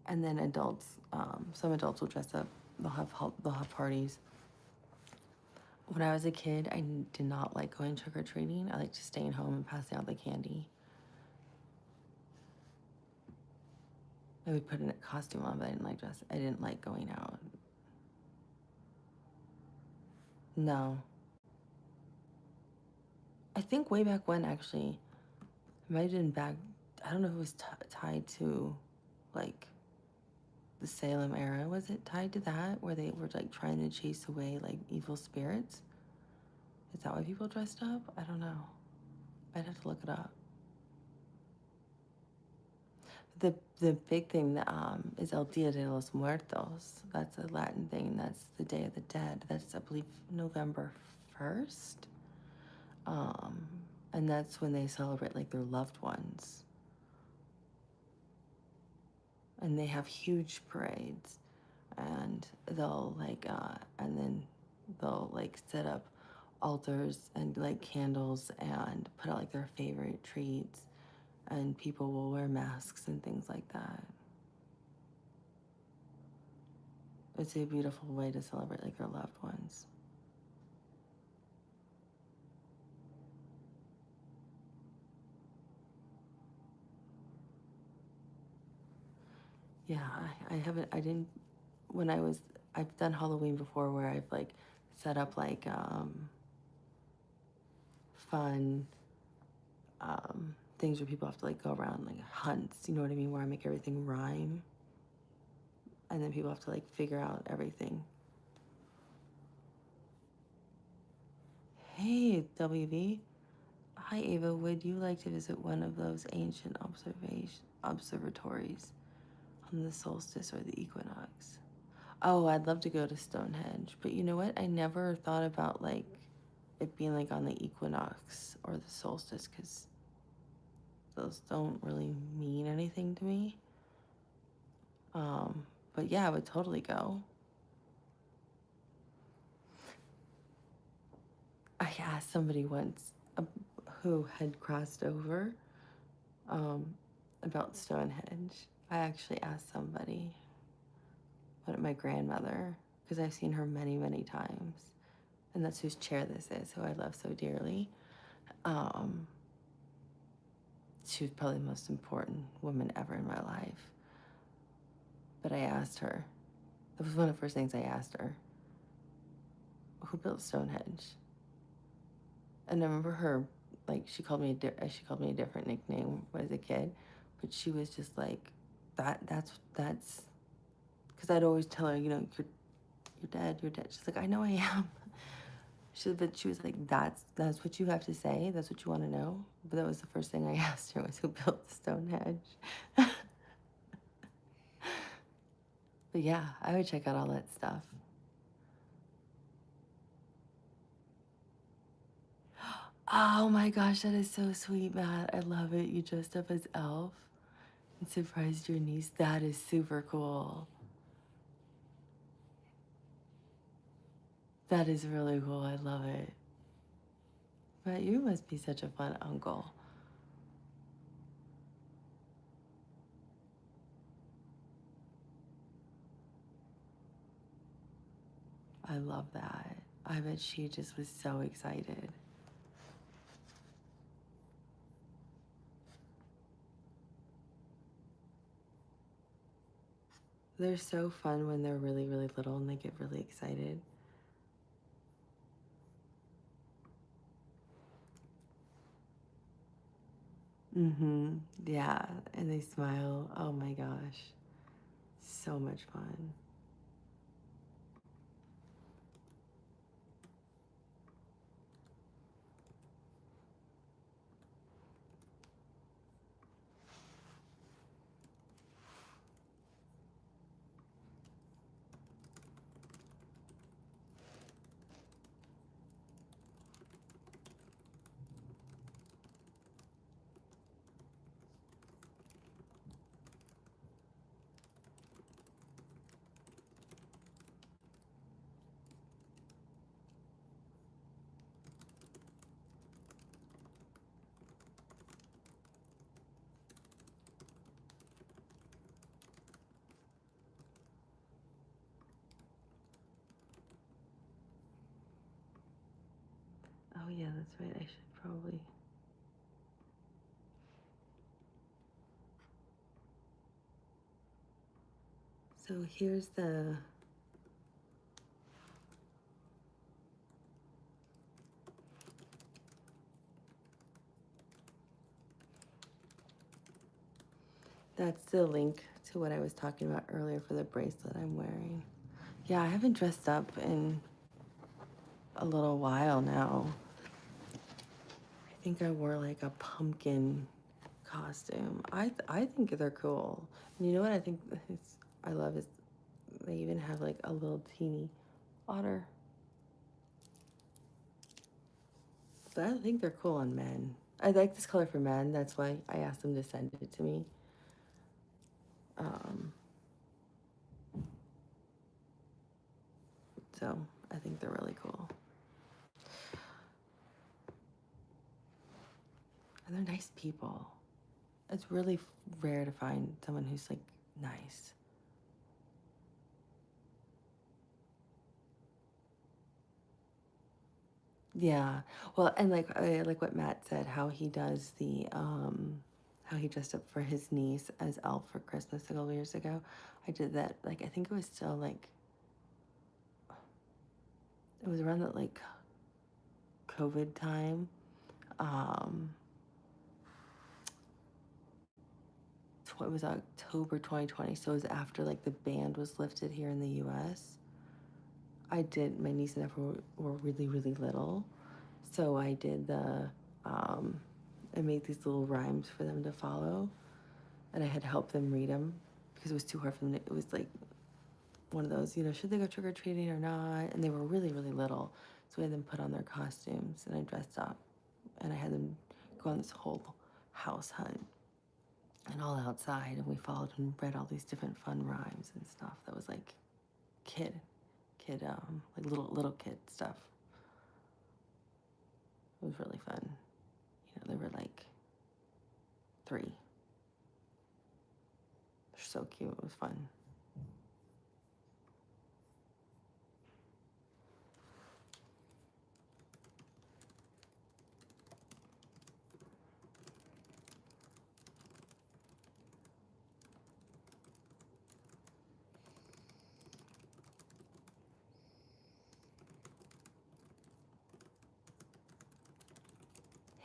And then adults, some adults will dress up they'll have parties. When I was a kid, I did not like going trick or treating. I liked just staying home and passing out the candy. I would put a costume on, but I didn't like dress. I didn't like going out. No. I think way back when, actually, it might have been back. I don't know if it was tied to, like, the Salem era. Was it tied to that, where they were like trying to chase away like evil spirits? Is that why people dressed up? I don't know. I'd have to look it up. The big thing is El Dia de los Muertos. That's a Latin thing. That's the Day of the Dead. That's, I believe, November 1st. And that's when they celebrate like their loved ones. And they have huge parades, and they'll like and then they'll like set up altars and like candles and put out like their favorite treats, and people will wear masks and things like that. It's a beautiful way to celebrate like their loved ones. Yeah, I didn't, when I've done Halloween before where I've like set up like fun things where people have to like go around like hunts, you know what I mean, where I make everything rhyme. And then people have to like figure out everything. Hey, WV. Hi, Ava. Would you like to visit one of those ancient observatories on the solstice or the equinox? Oh, I'd love to go to Stonehenge. But you know what? I never thought about like it being like on the equinox or the solstice, because those don't really mean anything to me. But yeah, I would totally go. I asked somebody once who had crossed over about Stonehenge. I actually asked somebody, my grandmother, because I've seen her many, many times. And that's whose chair this is, who I love so dearly. She was probably the most important woman ever in my life. But I asked her, that was one of the first things I asked her, who built Stonehenge? And I remember her, like, she called me a different nickname as a kid, but she was just like, that's, because I'd always tell her, you know, you're dead. She's like, I know I am. But she was like, that's what you have to say? That's what you want to know? But that was the first thing I asked her, was who built Stonehenge? But yeah, I would check out all that stuff. Oh my gosh, that is so sweet, Matt. I love it. You dressed up as Elf and surprised your niece. That is super cool. That is really cool. I love it. But you must be such a fun uncle. I love that. I bet she just was so excited. They're so fun when they're really, really little and they get really excited. Yeah, and they smile. Oh my gosh. So much fun. Oh yeah, that's right. I should probably. So here's the. That's the link to what I was talking about earlier for the bracelet I'm wearing. Yeah, I haven't dressed up in a little while now. I think I wore like a pumpkin costume. I think they're cool. And you know what I love is they even have like a little teeny otter. But I think they're cool on men. I like this color for men. That's why I asked them to send it to me. Um, so I think they're really cool. And they're nice people. It's really rare to find someone who's like nice. Yeah. Well, and like I like what Matt said, how he does how he dressed up for his niece as Elf for Christmas a couple years ago. I did that like I think it was still like it was around that like COVID time. Um it was October 2020, so it was after like the ban was lifted here in the US. I did my niece and nephew were really, really little. So I did I made these little rhymes for them to follow, and I had helped them read them because it was too hard for them to, it was like one of those, should they go trick-or-treating or not? And they were really, really little. So I had them put on their costumes, and I dressed up, and I had them go on this whole house hunt and all outside, and we followed and read all these different fun rhymes and stuff that was like kid, like little kid stuff. It was really fun. They were like 3. They're so cute. It was fun.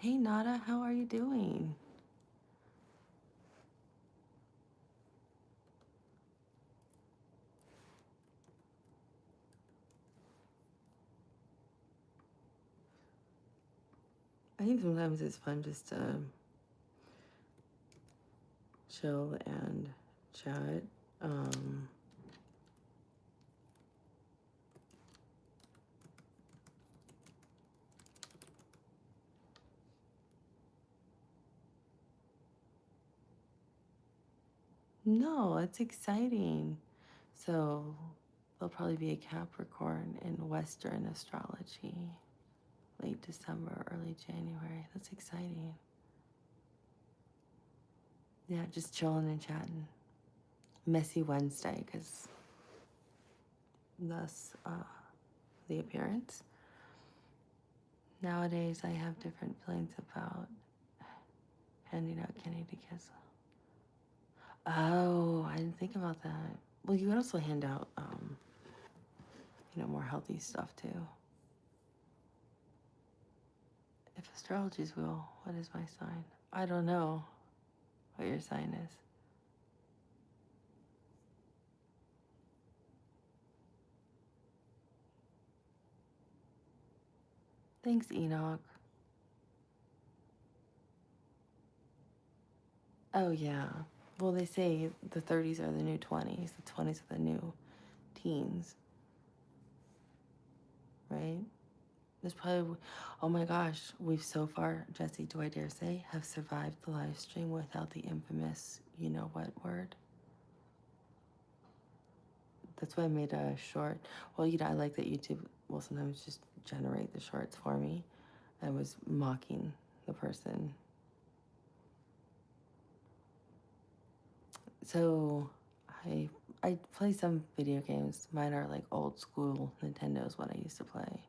Hey Nada, how are you doing? I think sometimes it's fun just to chill and chat. No, it's exciting. So there'll probably be a Capricorn in Western astrology, late December, early January. That's exciting. Yeah, just chilling and chatting. Messy Wednesday, because thus the appearance. Nowadays, I have different feelings about handing out candy to kids. Oh, I didn't think about that. Well, you could also hand out, more healthy stuff too. If astrology's real, what is my sign? I don't know what your sign is. Thanks, Enoch. Oh, yeah. Well, they say the 30s are the new 20s, the 20s are the new teens, right? There's probably, oh my gosh, we've so far, Jesse, do I dare say, have survived the live stream without the infamous, you know what word? That's why I made a short. Well, I like that YouTube will sometimes just generate the shorts for me. I was mocking the person. So I play some video games. Mine are like old school Nintendo is what I used to play.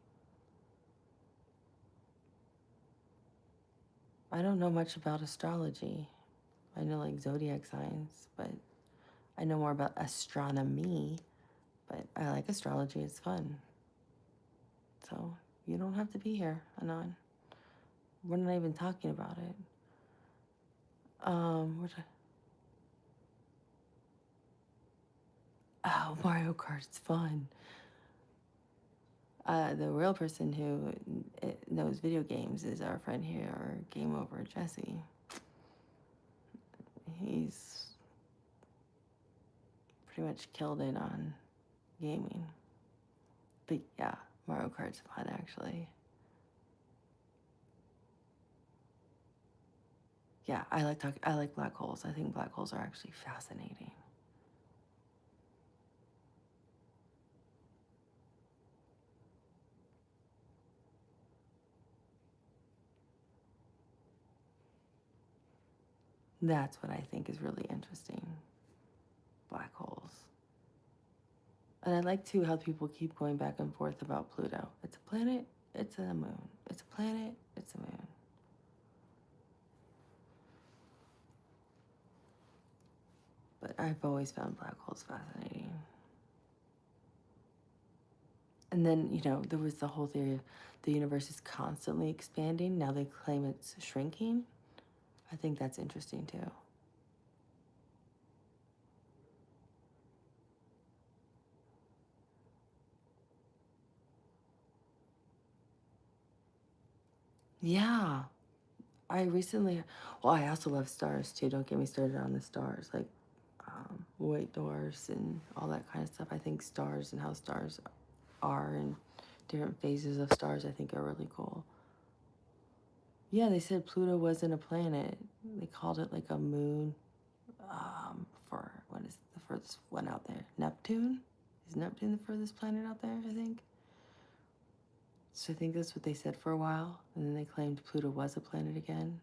I don't know much about astrology. I know like zodiac signs, but I know more about astronomy. But I like astrology, it's fun. So you don't have to be here, Anon. We're not even talking about it. Oh, Mario Kart's fun. The real person who knows video games is our friend here, Game Over Jesse. He's pretty much killed it on gaming. But yeah, Mario Kart's fun actually. Yeah, I like black holes. I think black holes are actually fascinating. That's what I think is really interesting. Black holes. And I like too how people keep going back and forth about Pluto. It's a planet, it's a moon. It's a planet, it's a moon. But I've always found black holes fascinating. And then, you know, there was the whole theory of the universe is constantly expanding. Now they claim it's shrinking. I think that's interesting too. Yeah. I also love stars too. Don't get me started on the stars, like white dwarfs and all that kind of stuff. I think stars and how stars are and different phases of stars, I think are really cool. Yeah, they said Pluto wasn't a planet. They called it like a moon for, what is the furthest one out there? Neptune? Is Neptune the furthest planet out there, I think? So I think that's what they said for a while, and then they claimed Pluto was a planet again.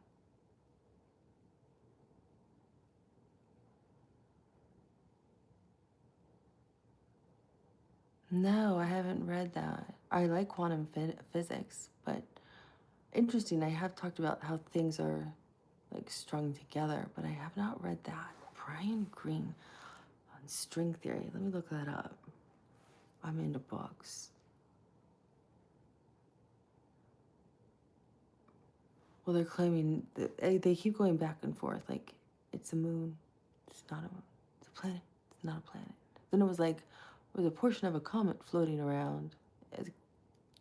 No, I haven't read that. I like quantum physics, but interesting. I have talked about how things are like strung together, but I have not read that. Brian Greene on string theory. Let me look that up. I'm into books. Well, they're claiming that they keep going back and forth. Like, it's a moon. It's not a moon. It's a planet. It's not a planet. Then it was like, it was a portion of a comet floating around.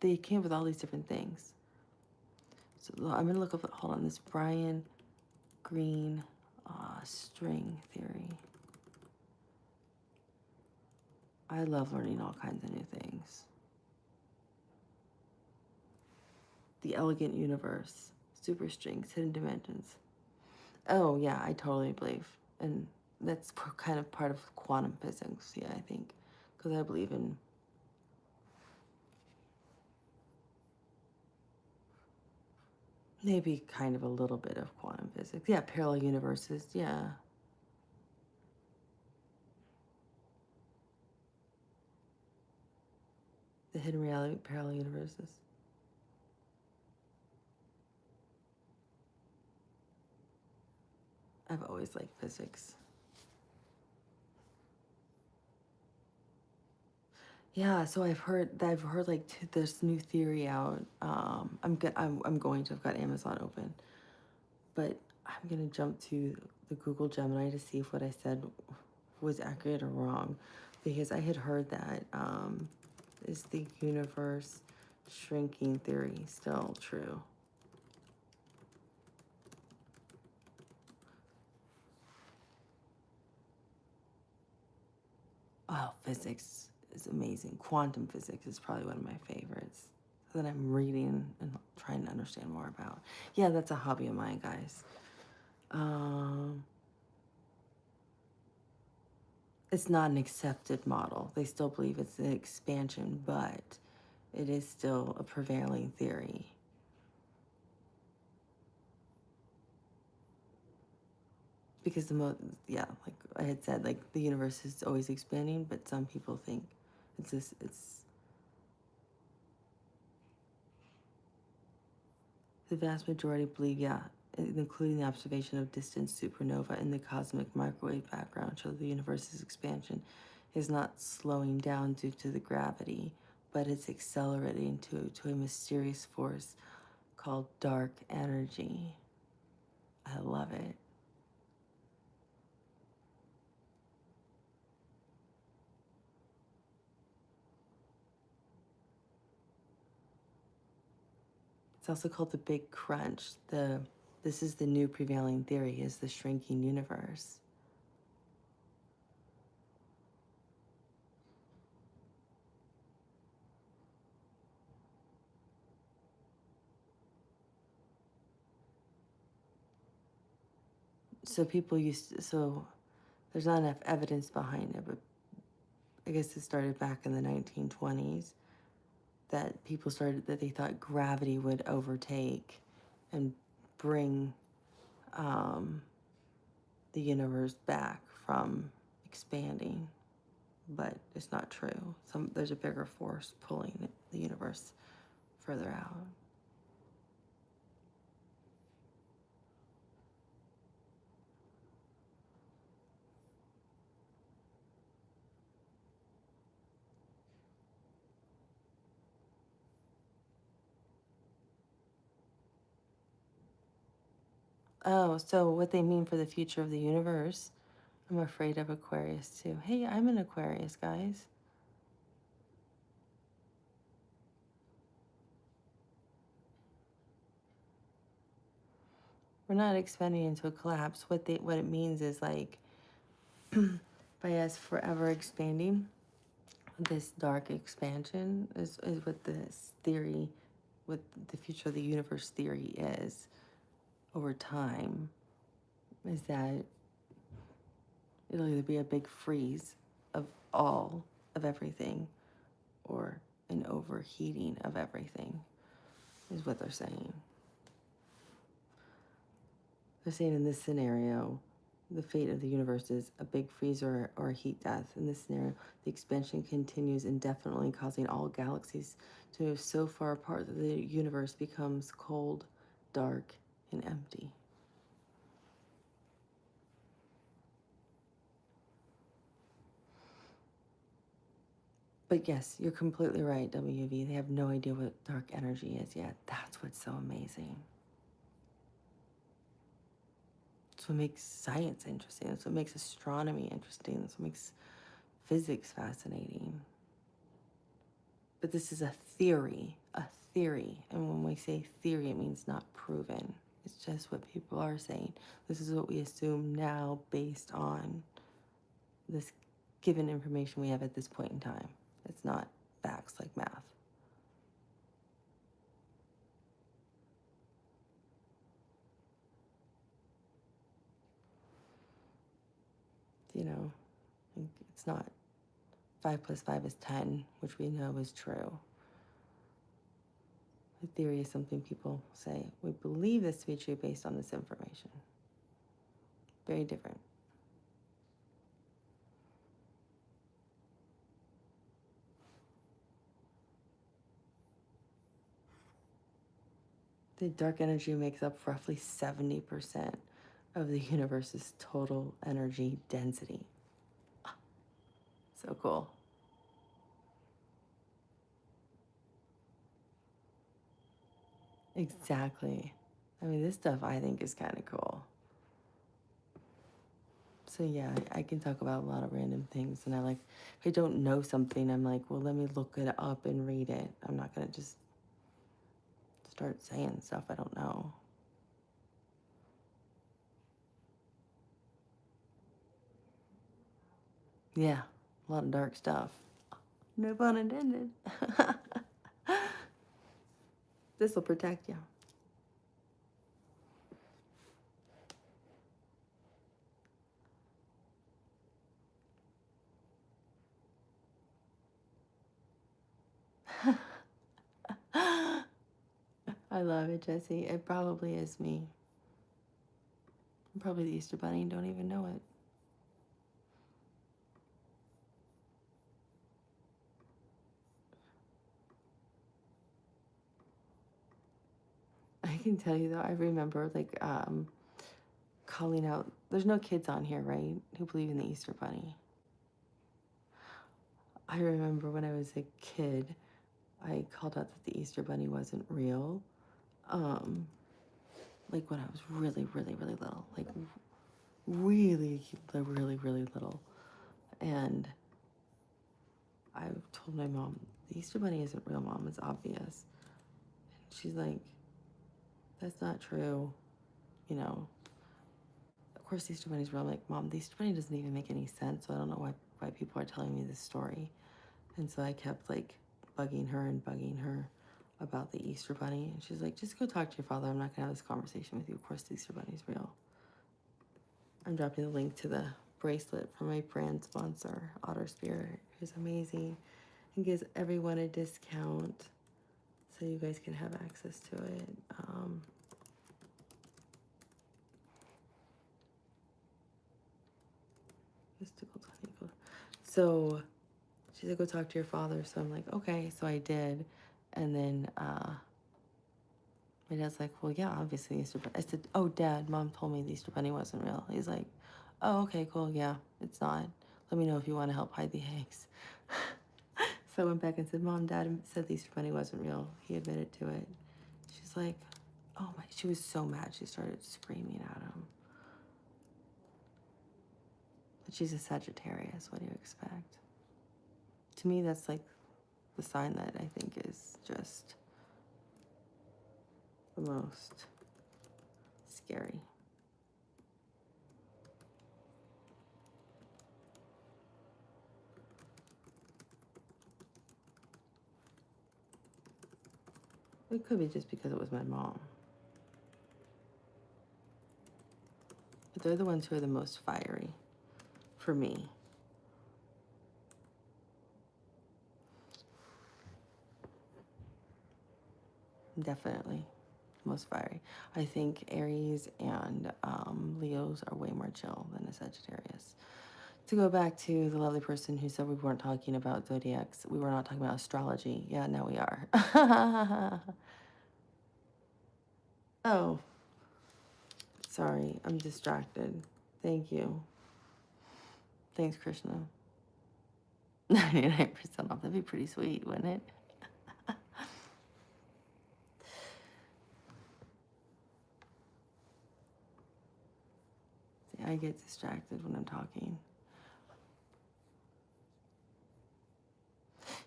They came up with all these different things. So I'm gonna look up. Hold on, this Brian Greene string theory. I love learning all kinds of new things. The Elegant Universe, Superstrings, Hidden Dimensions. Oh yeah, I totally believe, and that's kind of part of quantum physics. Yeah, I think, because I believe in. Maybe kind of a little bit of quantum physics. Yeah, parallel universes. Yeah. The hidden reality, parallel universes. I've always liked physics. Yeah, so I've heard like this new theory out. I'm going to. I've got Amazon open, but I'm gonna jump to the Google Gemini to see if what I said was accurate or wrong, because I had heard that is the universe shrinking theory still true? Oh, physics is amazing. Quantum physics is probably one of my favorites that I'm reading and trying to understand more about. Yeah, that's a hobby of mine, guys. Um, it's not an accepted model. They still believe it's an expansion, but it is still a prevailing theory. Because yeah, like I had said, like the universe is always expanding, but some people think it's the vast majority believe, yeah, including the observation of distant supernova in the cosmic microwave background, show the universe's expansion is not slowing down due to the gravity, but it's accelerating to a mysterious force called dark energy. I love it. It's also called the Big Crunch. This is the new prevailing theory, is the shrinking universe. So there's not enough evidence behind it, but I guess it started back in the 1920s that they thought gravity would overtake and bring the universe back from expanding, but it's not true. There's a bigger force pulling the universe further out. Oh, so what they mean for the future of the universe? I'm afraid of Aquarius too. Hey, I'm an Aquarius, guys. We're not expanding into a collapse. What it means is like by us forever expanding, this dark expansion is what this theory, what the future of the universe theory is over time, is that it'll either be a big freeze of all of everything or an overheating of everything, is what they're saying. They're saying in this scenario, the fate of the universe is a big freeze or a heat death. In this scenario, the expansion continues indefinitely, causing all galaxies to move so far apart that the universe becomes cold, dark, and empty. But yes, you're completely right, WV. They have no idea what dark energy is yet. That's what's so amazing. That's what makes science interesting. That's what makes astronomy interesting. That's what makes physics fascinating. But this is a theory. And when we say theory, it means not proven. It's just what people are saying. This is what we assume now based on this given information we have at this point in time. It's not facts like math. You know, it's not 5 + 5 is 10, which we know is true. The theory is something people say, we believe this to be true based on this information. Very different. The dark energy makes up roughly 70% of the universe's total energy density. So cool. Exactly. I mean, this stuff I think is kind of cool. So yeah, I can talk about a lot of random things, and if I don't know something, I'm like, well, let me look it up and read it. I'm not gonna just start saying stuff I don't know. Yeah, a lot of dark stuff. No pun intended. This will protect you. I love it, Jesse. It probably is me. I'm probably the Easter Bunny and don't even know it. can tell you though, I remember like calling out. There's no kids on here, right? Who believe in the Easter Bunny. I remember when I was a kid, I called out that the Easter Bunny wasn't real. Like when I was really, really, really little, like really, really, really little. And I told my mom, the Easter Bunny isn't real, Mom, it's obvious. She's like, that's not true. You know, of course the Easter Bunny's real. I'm like, Mom, the Easter Bunny doesn't even make any sense, so I don't know why people are telling me this story. And so I kept like bugging her about the Easter Bunny. And she's like, just go talk to your father. I'm not gonna have this conversation with you. Of course the Easter Bunny's real. I'm dropping the link to the bracelet from my brand sponsor, Otter Spirit, who's amazing and gives everyone a discount so you guys can have access to it. Mystical technical. So she said, go talk to your father. So I'm like, okay. So I did. And then my dad's like, well, yeah, obviously the Easter Bunny. I said, oh, Dad, Mom told me the Easter Bunny wasn't real. He's like, oh, okay, cool. Yeah, it's not. Let me know if you want to help hide the eggs. So I went back and said, Mom, Dad said the Easter Bunny wasn't real. He admitted to it. She's like, oh my, she was so mad. She started screaming at him. But she's a Sagittarius. What do you expect? To me, that's like the sign that I think is just the most scary. It could be just because it was my mom. But they're the ones who are the most fiery for me. Definitely most fiery. I think Aries and Leos are way more chill than a Sagittarius. To go back to the lovely person who said we weren't talking about zodiacs, we were not talking about astrology. Yeah, now we are. Oh, sorry, I'm distracted. Thank you. Thanks, Krishna. 99% off. That'd be pretty sweet, wouldn't it? See, I get distracted when I'm talking.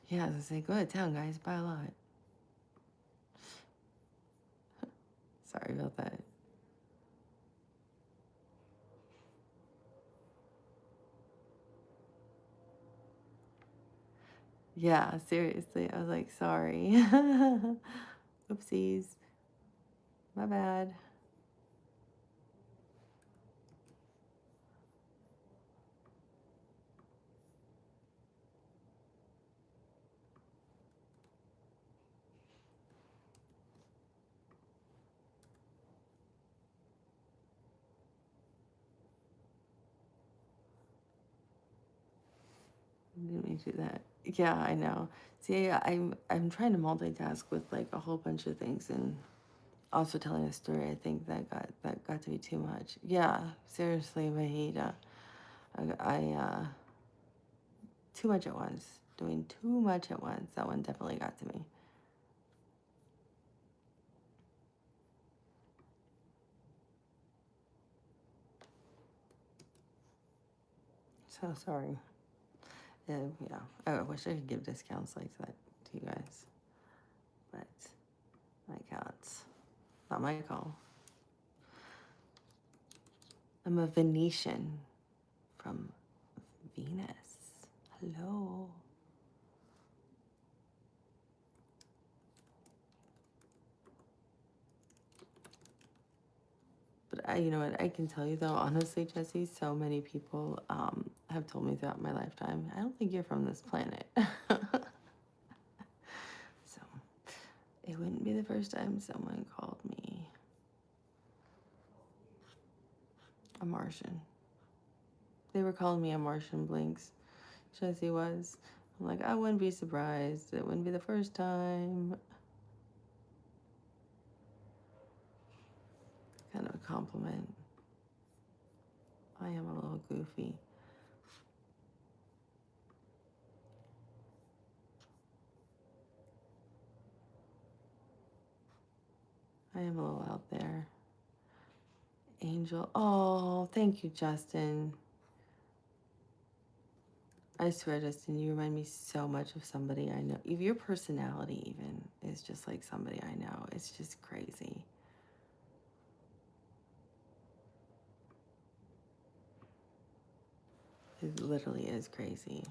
Yeah, as I say, go to town, guys. Buy a lot. Sorry about that. Yeah, seriously. I was like, sorry. Oopsies. My bad. Didn't mean to do that. Yeah, I know. See, I'm trying to multitask with like a whole bunch of things and also telling a story. I think that got to be too much. Yeah, seriously, Vahida. I too much at once. Doing too much at once. That one definitely got to me. So sorry. Yeah, I wish I could give discounts like that to you guys, but I can't. Not my call. I'm a Venetian from Venus. Hello. But you know what? I can tell you though, honestly, Jesse, so many people have told me throughout my lifetime, I don't think you're from this planet. So it wouldn't be the first time someone called me a Martian. They were calling me a Martian Blinks. Jesse was. I'm like, I wouldn't be surprised. It wouldn't be the first time. kind of a compliment. I am a little goofy. I am a little out there. Angel. Oh, thank you, Justin. I swear, Justin, you remind me so much of somebody I know. Even your personality even is just like somebody I know. It's just crazy. It literally is crazy.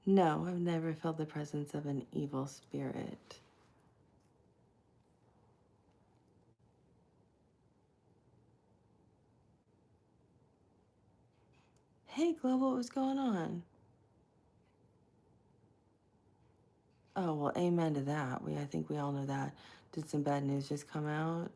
No, I've never felt the presence of an evil spirit. Hey, Global, what's going on? Oh, well, amen to that. I think we all know that. Did some bad news just come out?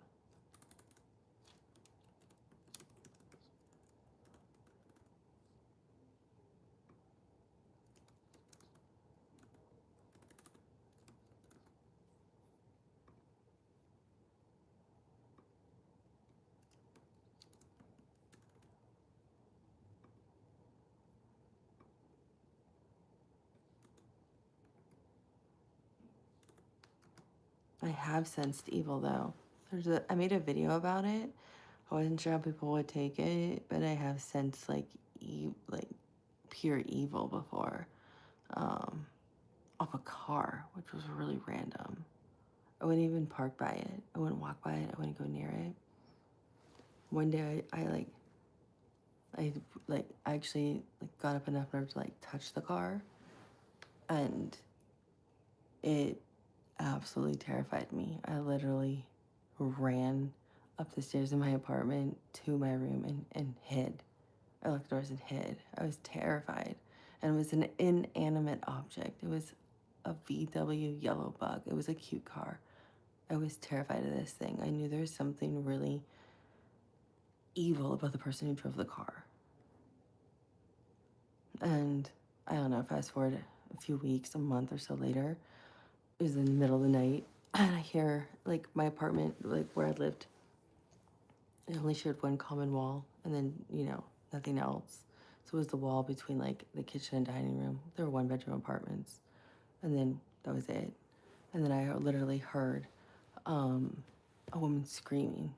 I have sensed evil, though. I made a video about it. I wasn't sure how people would take it, but I have sensed like pure evil before, off a car, which was really random. I wouldn't even park by it. I wouldn't walk by it. I wouldn't go near it. One day, I actually got up enough nerve to touch the car, and it absolutely terrified me. I literally ran up the stairs in my apartment to my room and hid. I locked the doors and hid. I was terrified. And it was an inanimate object. It was a VW yellow bug. It was a cute car. I was terrified of this thing. I knew there was something really evil about the person who drove the car. And I don't know, fast forward a few weeks, a month or so later, it was in the middle of the night, and I hear my apartment, where I lived, it only shared one common wall, and then, nothing else. So it was the wall between the kitchen and dining room. There were one bedroom apartments, and then that was it. And then I literally heard a woman screaming,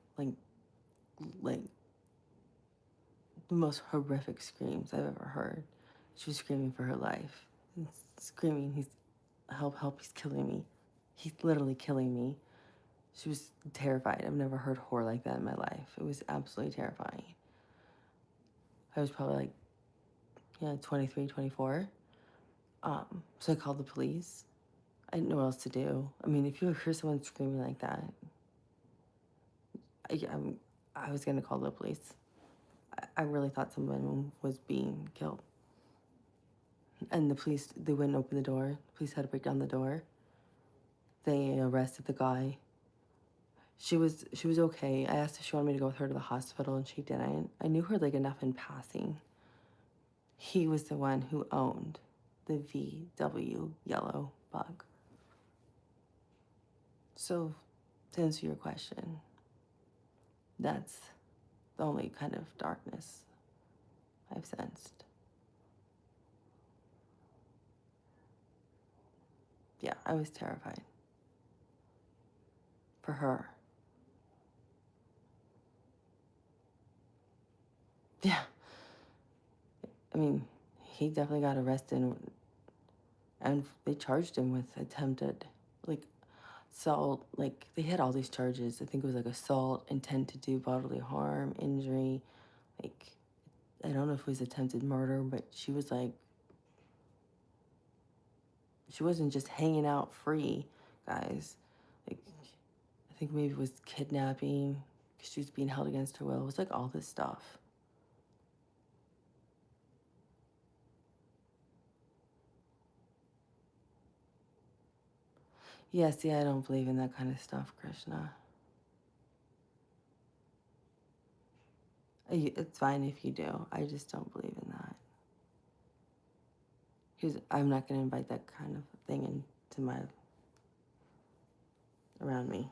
like the most horrific screams I've ever heard. She was screaming for her life, and screaming, "He's help, help! He's killing me! He's literally killing me!" She was terrified. I've never heard horror like that in my life. It was absolutely terrifying. I was probably 23, 24. So I called the police. I didn't know what else to do. I mean, if you hear someone screaming like that, I was going to call the police. I really thought someone was being killed. And the police, they wouldn't open the door. The police had to break down the door. They arrested the guy. She was okay. I asked if she wanted me to go with her to the hospital, and she didn't. I knew her enough in passing. He was the one who owned the VW yellow bug. So, to answer your question, that's the only kind of darkness I've sensed. Yeah, I was terrified. For her. Yeah. I mean, he definitely got arrested, and they charged him with attempted, assault. They had all these charges. I think it was assault, intent to do bodily harm, injury. I don't know if it was attempted murder, but she was she wasn't just hanging out free, guys. I think maybe it was kidnapping, because she was being held against her will. It was all this stuff. Yeah, see, I don't believe in that kind of stuff, Krishna. It's fine if you do. I just don't believe in that. Because I'm not going to invite that kind of thing into my, around me.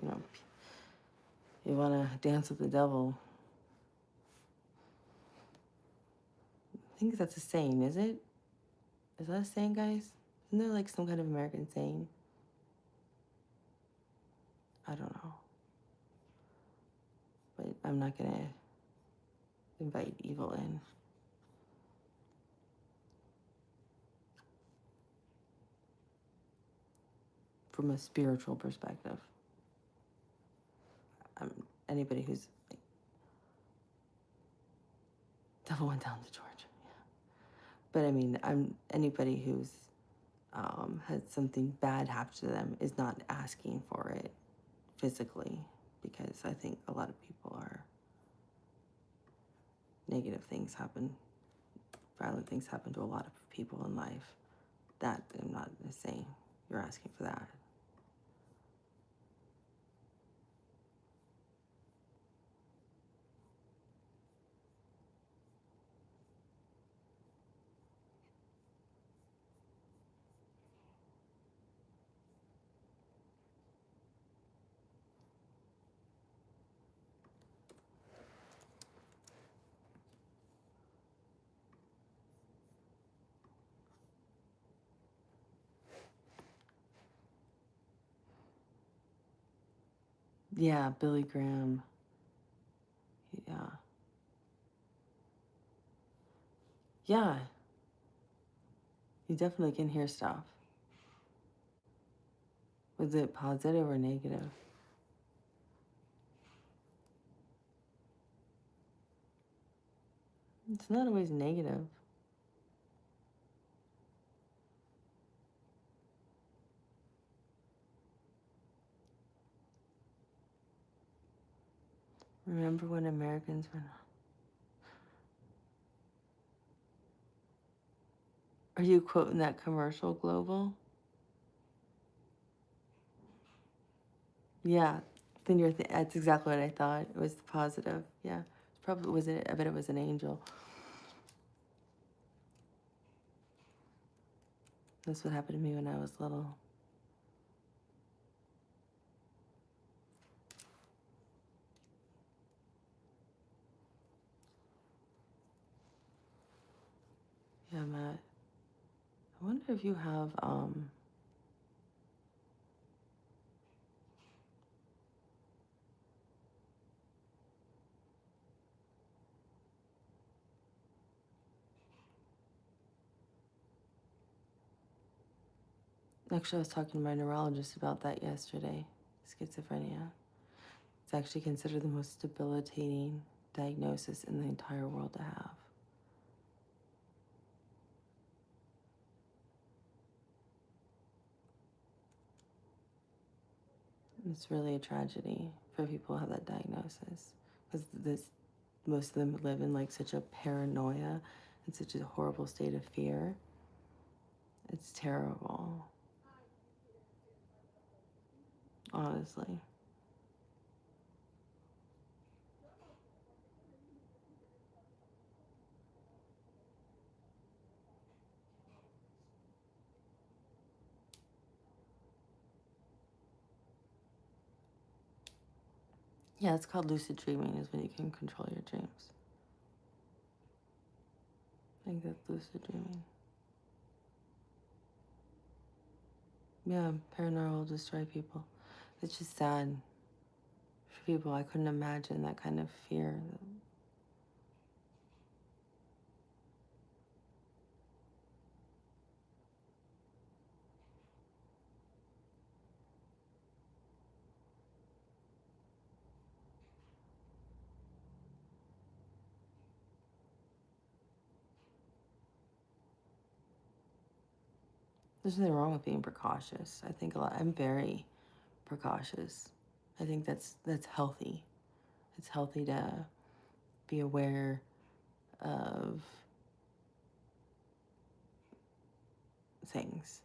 You know, you want to dance with the devil. I think that's a saying, is it? Is that a saying, guys? Isn't there like some kind of American saying? I don't know. But I'm not going to invite evil in. From a spiritual perspective. Anybody who's like, devil went down to Georgia. Yeah. But I mean, anybody who's had something bad happen to them is not asking for it physically, because I think a lot of people are negative things happen, violent things happen to a lot of people in life. That I'm not saying you're asking for that. Yeah, Billy Graham. Yeah. Yeah. You definitely can hear stuff. Was it positive or negative? It's not always negative. Remember when Americans were... Are you quoting that commercial, Global? Yeah. Then that's exactly what I thought. It was positive. Yeah. Probably was it. I bet it was an angel. That's what happened to me when I was little. Yeah, Matt. I wonder if you have actually I was talking to my neurologist about that yesterday. Schizophrenia. It's actually considered the most debilitating diagnosis in the entire world to have. It's really a tragedy for people who have that diagnosis, because most of them live in like such a paranoia and such a horrible state of fear. It's terrible, honestly. Yeah, it's called lucid dreaming, is when you can control your dreams. I think that's lucid dreaming. Yeah, paranoia will destroy people. It's just sad for people. I couldn't imagine that kind of fear. There's nothing wrong with being precautious. I think I'm very precautious. I think that's healthy. It's healthy to be aware of things.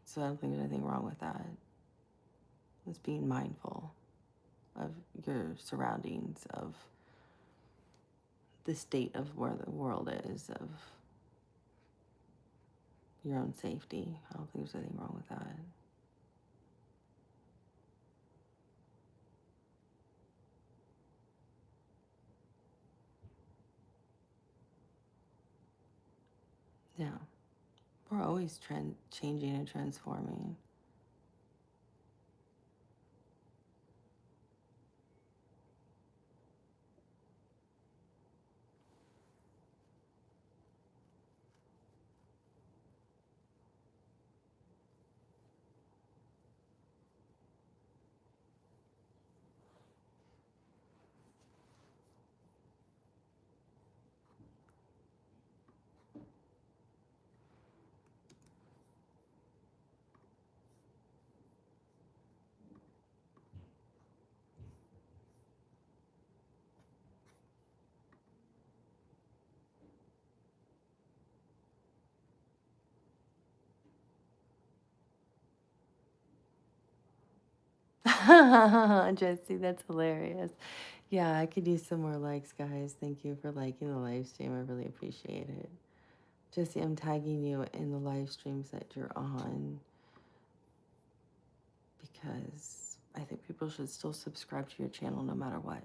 So I don't think there's anything wrong with that. It's being mindful of your surroundings, of the state of where the world is, of your own safety. I don't think there's anything wrong with that. Yeah. We're always changing and transforming. Jesse, that's hilarious. Yeah, I could use some more likes, guys. Thank you for liking the live stream. I really appreciate it. Jesse, I'm tagging you in the live streams that you're on because I think people should still subscribe to your channel no matter what.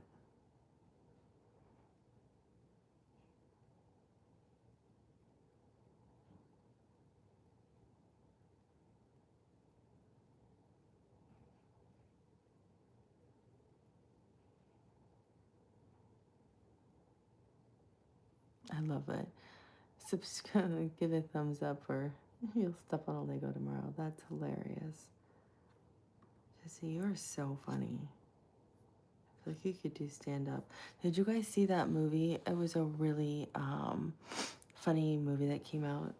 I love it. Subscribe, give a thumbs up for you'll step on a Lego tomorrow. That's hilarious. Jesse, you are so funny. I feel like you could do stand up. Did you guys see that movie? It was a really funny movie that came out.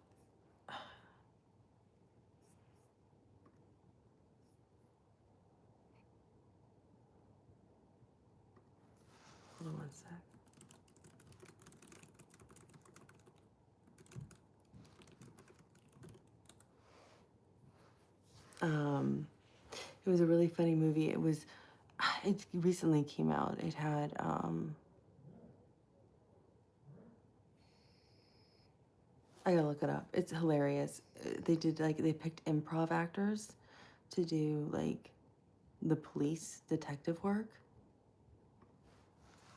Hold on one sec. It was a really funny movie. It recently came out. It had, I gotta look it up. It's hilarious. They picked improv actors to do like the police detective work.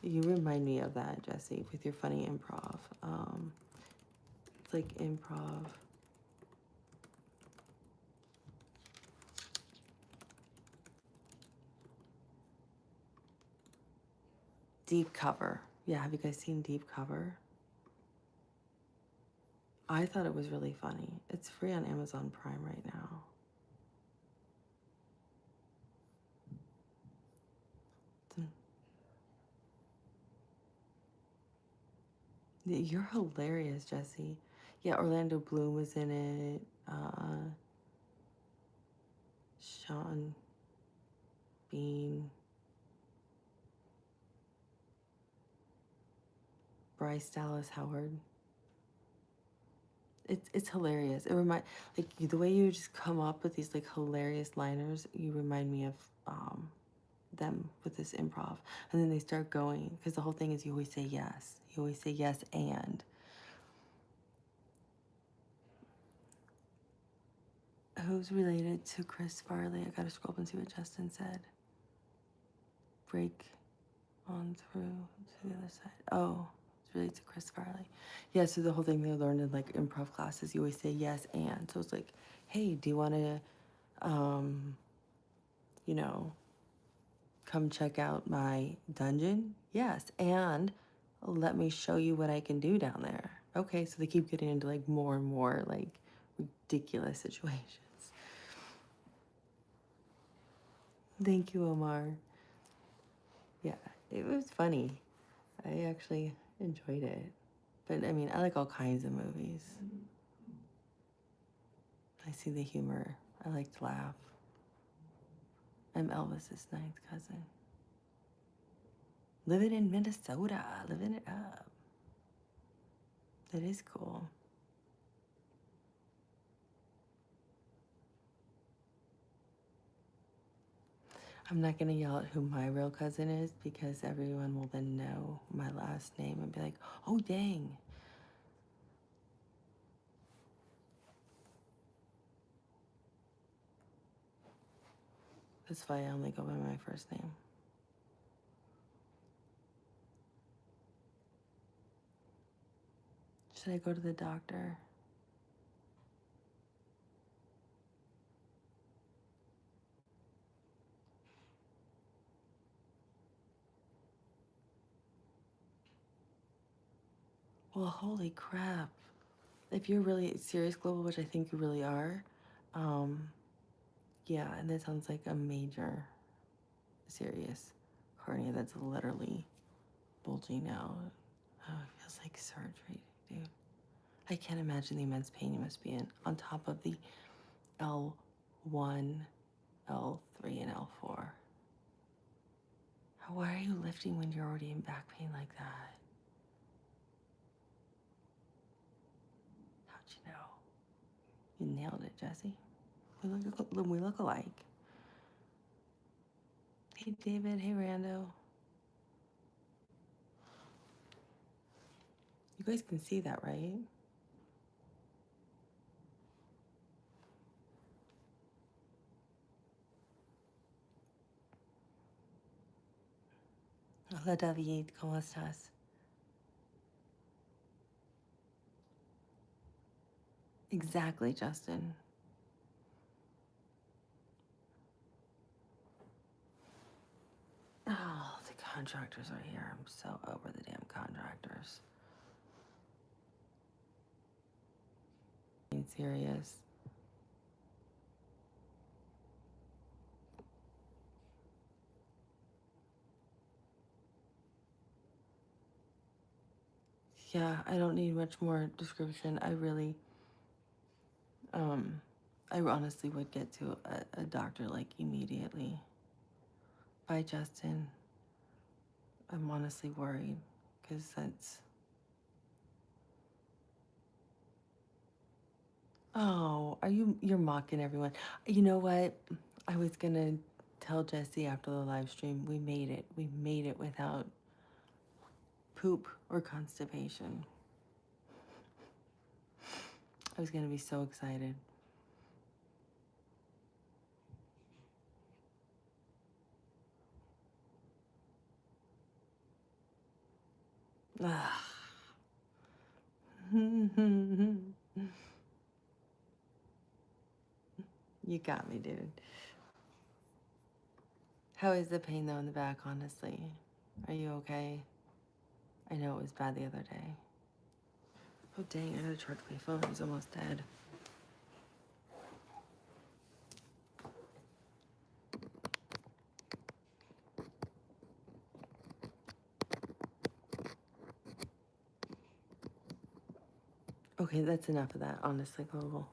You remind me of that, Jesse, with your funny improv. It's like improv. Deep Cover. Yeah, have you guys seen Deep Cover? I thought it was really funny. It's free on Amazon Prime right now. You're hilarious, Jesse. Yeah, Orlando Bloom was in it. Sean Bean. Bryce Dallas Howard. It's hilarious. Like the way you just come up with these like hilarious liners. You remind me of them with this improv, and then they start going because the whole thing is you always say yes. You always say yes and. Who's related to Chris Farley? I gotta scroll up and see what Justin said. Break on through to the other side. Oh, it's related to Chris Farley. Yeah, so the whole thing they learned in like improv classes, you always say yes and. So it's like, hey, do you want to, you know, come check out my dungeon? Yes, and let me show you what I can do down there. Okay, so they keep getting into like more and more like ridiculous situations. Thank you, Omar. Yeah, it was funny. I actually enjoyed it. But I mean, I like all kinds of movies. I see the humor. I like to laugh. I'm Elvis's ninth cousin. Living in Minnesota, living it up. That is cool. I'm not going to yell out who my real cousin is because everyone will then know my last name and be like, oh, dang. That's why I only go by my first name. Should I go to the doctor? Well, holy crap. If you're really serious global, which I think you really are, yeah, and that sounds like a major, serious hernia that's literally bulging out. Oh, it feels like surgery, dude. I can't imagine the immense pain you must be in on top of the L1, L3, and L4. Why are you lifting when you're already in back pain like that? How'd you know? You nailed it, Jesse. We look alike. Hey, David. Hey, Rando. You guys can see that, right? Hola, David. ¿Cómo estás? Exactly, Justin. Oh, the contractors are here. I'm so over the damn contractors. Being serious. Yeah, I don't need much more description. I honestly would get to a doctor like immediately. Bye, Justin. I'm honestly worried because that's. Oh, you're mocking everyone. You know what? I was gonna tell Jesse after the live stream, we made it. We made it without poop or constipation. I was gonna be so excited. You got me, dude. How is the pain though in the back, honestly? Are you okay? I know it was bad the other day. Oh dang, I gotta charge my phone. It's almost dead. Okay, that's enough of that, honestly, Global.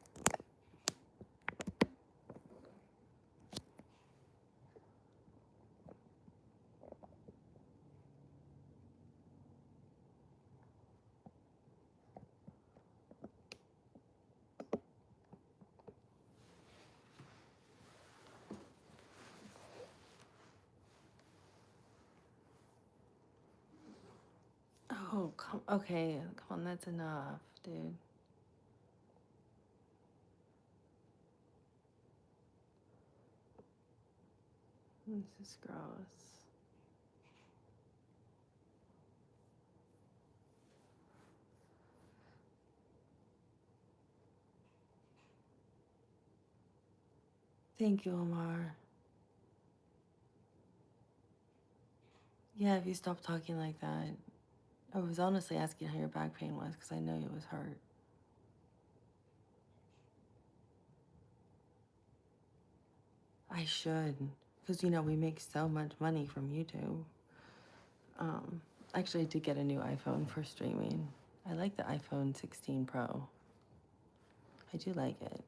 Oh, okay, come on, that's enough, dude. This is gross. Thank you, Omar. Yeah, if you stop talking like that. I was honestly asking how your back pain was because I know it was hurt. I should, because we make so much money from YouTube. Actually, I did get a new iPhone for streaming. I like the iPhone 16 Pro. I do like it.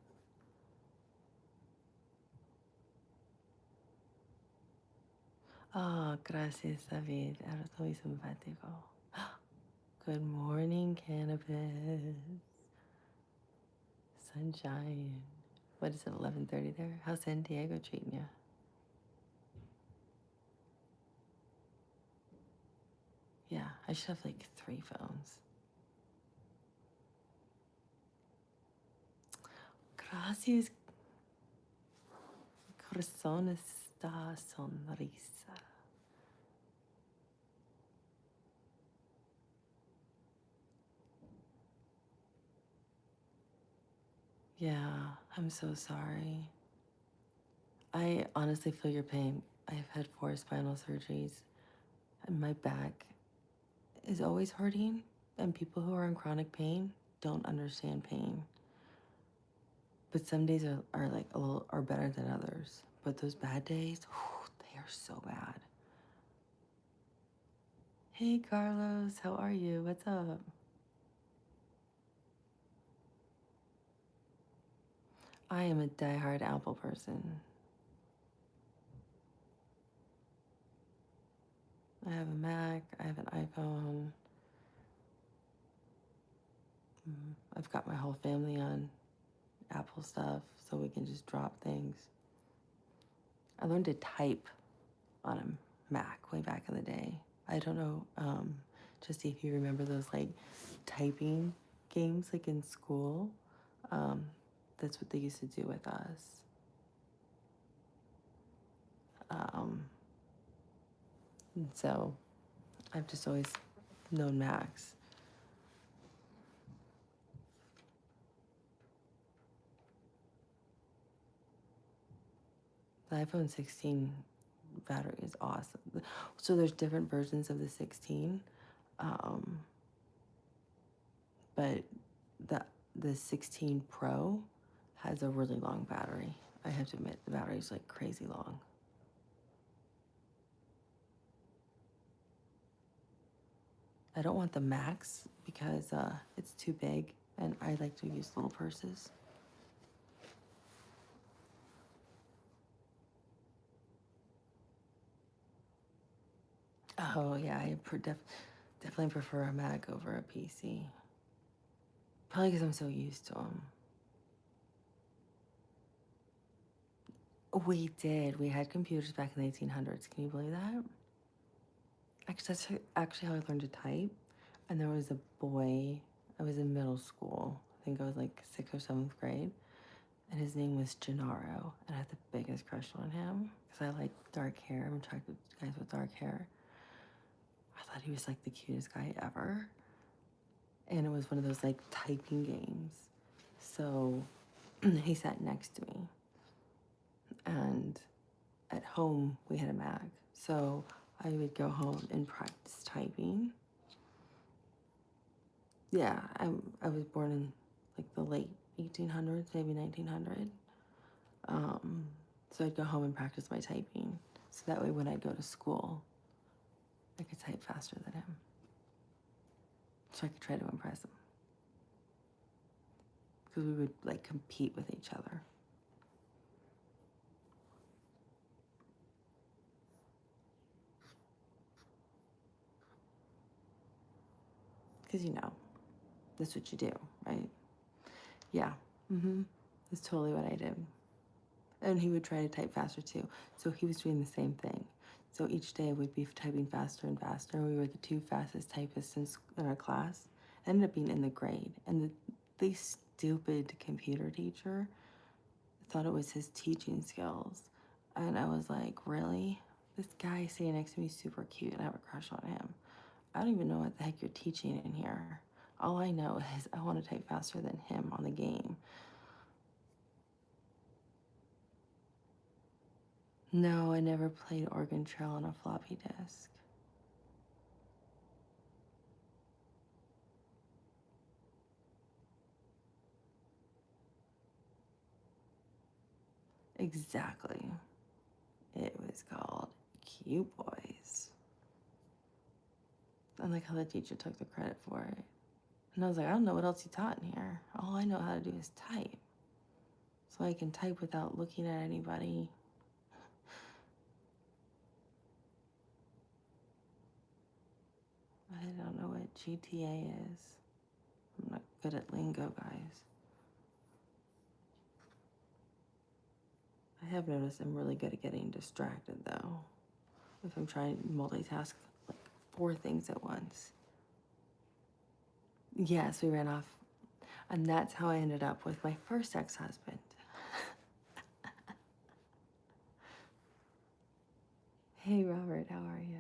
Oh, gracias, David. Eres muy simpático. Good morning, cannabis. Sunshine. What is it, 11:30 there? How's San Diego treating you? Yeah, I should have like 3 phones. Gracias, corazón esta sonrisa. Yeah, I'm so sorry. I honestly feel your pain. I've had 4 spinal surgeries, and my back is always hurting, and people who are in chronic pain don't understand pain. But some days are like a little are better than others. But those bad days, whew, they are so bad. Hey Carlos, how are you? What's up? I am a diehard Apple person. I have a Mac, I have an iPhone. I've got my whole family on Apple stuff so we can just drop things. I learned to type on a Mac way back in the day. I don't know, just see if you remember those like typing games like in school. That's what they used to do with us. And so I've just always known Macs. The iPhone 16 battery is awesome. So there's different versions of the 16, but the 16 Pro has a really long battery. I have to admit, the battery is like crazy long. I don't want the Max because it's too big, and I like to use little purses. Oh yeah, I definitely prefer a Mac over a PC. Probably because I'm so used to them. We did. We had computers back in the 1800s. Can you believe that? Actually, that's actually how I learned to type. And there was a boy, I was in middle school. I think I was like 6th or 7th grade. And his name was Gennaro. And I had the biggest crush on him because I like dark hair. I'm attracted to guys with dark hair. I thought he was like the cutest guy ever. And it was one of those like typing games. So he sat next to me. And at home, we had a Mac. So I would go home and practice typing. Yeah, I was born in like the late 1800s, maybe 1900. So I'd go home and practice my typing. So that way when I'd go to school, I could type faster than him. So I could try to impress him. Because we would like compete with each other. Because that's what you do, right? Yeah. That's totally what I did. And he would try to type faster too. So he was doing the same thing. So each day we'd be typing faster and faster. We were the 2 fastest typists in our class. It ended up being in the grade. And the stupid computer teacher thought it was his teaching skills. And I was like, really? This guy sitting next to me is super cute and I have a crush on him. I don't even know what the heck you're teaching in here. All I know is I want to type faster than him on the game. No, I never played Oregon Trail on a floppy disk. Exactly. It was called Cute Boys. I like how the teacher took the credit for it. And I was like, I don't know what else you taught in here. All I know how to do is type. So I can type without looking at anybody. I don't know what GTA is. I'm not good at lingo, guys. I have noticed I'm really good at getting distracted, though. If I'm trying to multitask, like 4 things at once. Yes, we ran off. And that's how I ended up with my first ex-husband. Hey, Robert, how are you?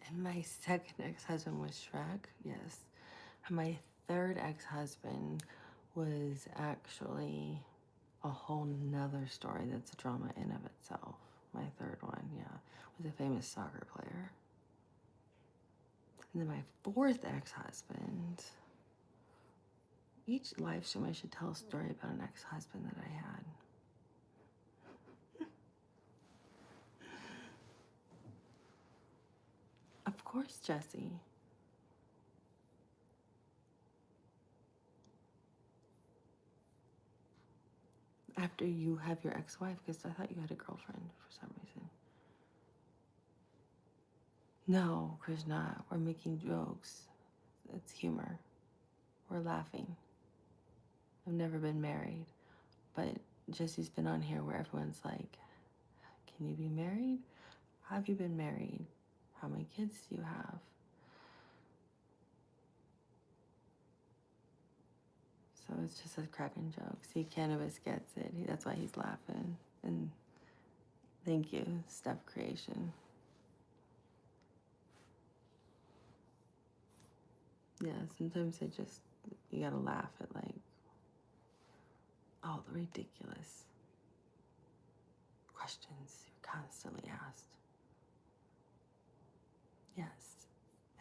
And my second ex-husband was Shrek, yes. And my third ex-husband was actually a whole nother story that's a drama in of itself. My third one, yeah, was a famous soccer player. And then my fourth ex-husband, each live stream I should tell a story about an ex-husband that I had. Of course, Jesse. After you have your ex-wife, because I thought you had a girlfriend for some reason. No, Krishna, we're making jokes. It's humor. We're laughing. I've never been married, but Jesse's been on here where everyone's like, can you be married? Have you been married? How many kids do you have? So it's just a cracking joke. See, Cannabis gets it. That's why he's laughing. And thank you, Steph Creation. Yeah, sometimes you gotta laugh at like, oh, the ridiculous questions you're constantly asked. Yes,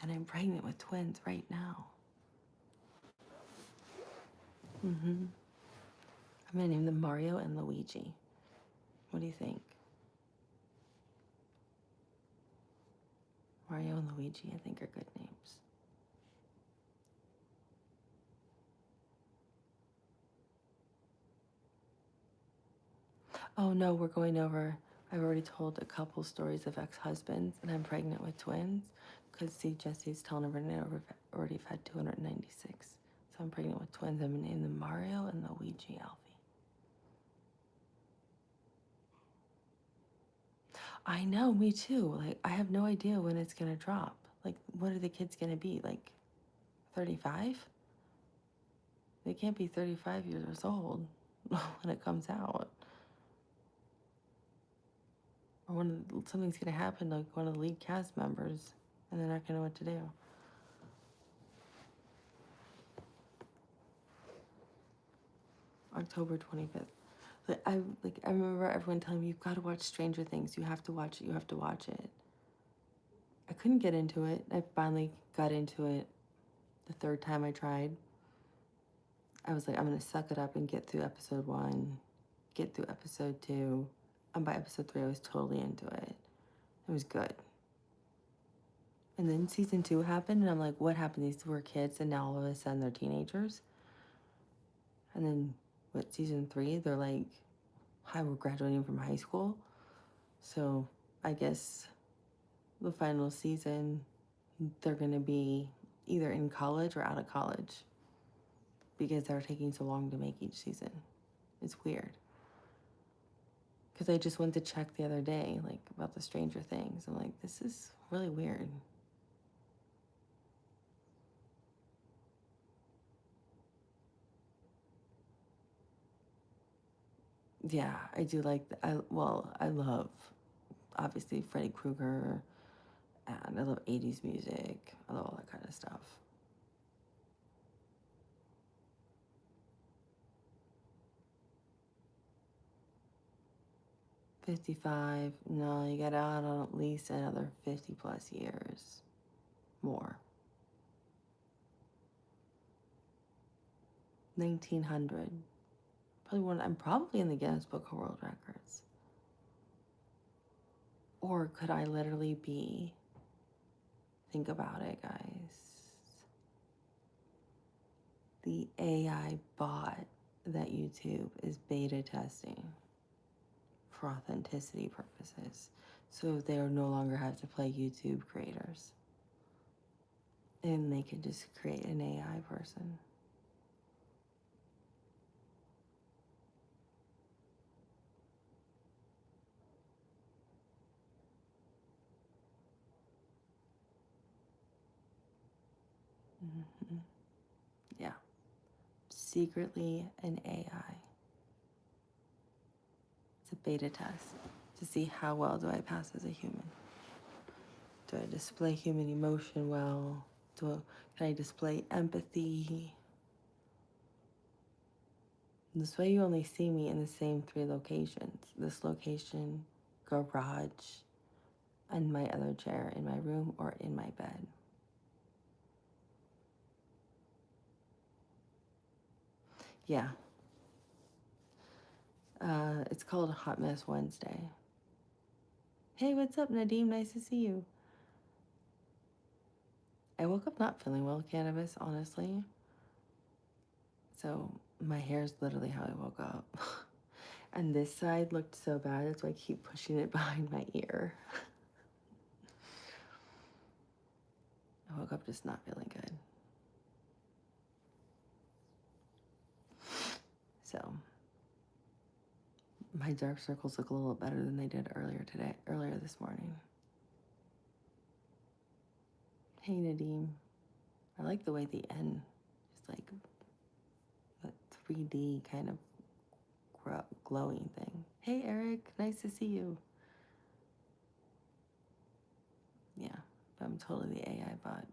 and I'm pregnant with twins right now. I'm gonna name them Mario and Luigi. What do you think? Mario and Luigi, I think, are good names. Oh no, we're going over. I've already told a couple stories of ex-husbands, and I'm pregnant with twins. Because see, Jesse's telling everyone I already have had 296. So I'm pregnant with twins. I'm gonna name them Mario and Luigi Alfie. I know, me too. Like, I have no idea when it's gonna drop. Like, what are the kids gonna be? Like, 35? They can't be 35 years old when it comes out. Or when something's gonna happen, like one of the lead cast members, and they're not gonna know what to do. October 25th. I remember everyone telling me, you've got to watch Stranger Things. You have to watch it. You have to watch it. I couldn't get into it. I finally got into it the third time I tried. I was like, I'm going to suck it up and get through episode 1, get through episode 2. And by episode 3, I was totally into it. It was good. And then season 2 happened, and I'm like, what happened? These were kids, and now all of a sudden they're teenagers. And then, season 3, they're like, hi, we're graduating from high school. So I guess the final season, they're going to be either in college or out of college because they're taking so long to make each season. It's weird. Because I just went to check the other day, like, about the Stranger Things. I'm like, this is really weird. Yeah, I do like, I love, obviously, Freddy Krueger, and I love 80s music. I love all that kind of stuff. $55, no, you gotta add on at least another 50 plus years more. 1900. I'm probably in the Guinness Book of World Records. Or could I literally be, think about it, guys, the AI bot that YouTube is beta testing for authenticity purposes. So they no longer have to play YouTube creators. And they can just create an AI person. Mm-hmm. Yeah. Secretly an AI. It's a beta test to see how well do I pass as a human. Do I display human emotion well? Can I display empathy? This way you only see me in the same 3 locations. This location, garage, and my other chair in my room or in my bed. Yeah. It's called Hot Mess Wednesday. Hey, what's up, Nadeem? Nice to see you. I woke up not feeling well, cannabis, honestly. So my hair is literally how I woke up. And this side looked so bad, that's why I keep pushing it behind my ear. I woke up just not feeling good. So my dark circles look a little better than they did earlier this morning. Hey, Nadeem. I like the way the N is like a 3D kind of glowing thing. Hey, Eric. Nice to see you. Yeah, I'm totally the AI bot.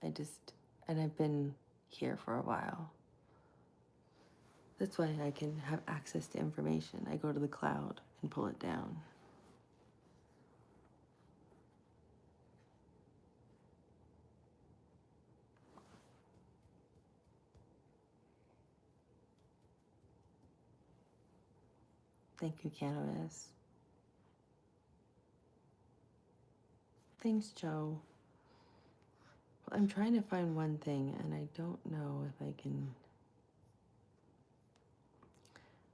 And I've been here for a while. That's why I can have access to information. I go to the cloud and pull it down. Thank you, cannabis. Thanks, Joe. Well, I'm trying to find one thing, and I don't know if I can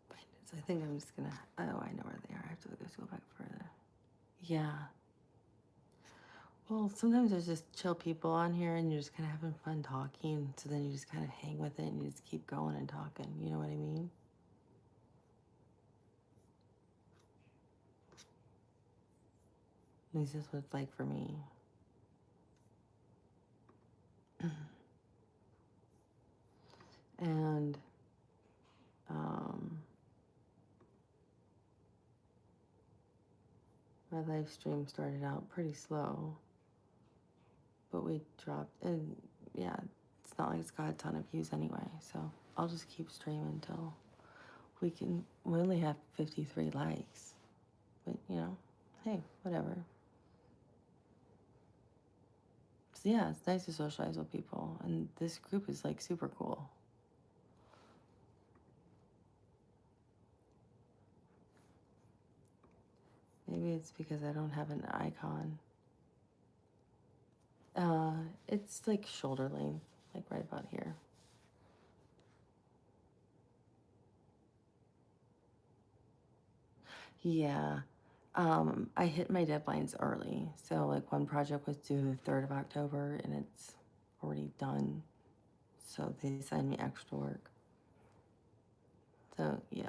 find it. So I think I'm just gonna. Oh, I know where they are. I have to just go back further. Yeah. Well, sometimes there's just chill people on here, and you're just kind of having fun talking. So then you just kind of hang with it, and you just keep going and talking. You know what I mean? At least that's what it's like for me. And my live stream started out pretty slow, but we dropped, and yeah, it's not like it's got a ton of views anyway, so I'll just keep streaming until we only have 53 likes, but you know, hey, whatever. So yeah, it's nice to socialize with people, and this group is like super cool. Maybe it's because I don't have an icon. It's like shoulder length, like right about here. Yeah. I hit my deadlines early. So like one project was due the 3rd of October and it's already done. So they assigned me extra work. So yeah.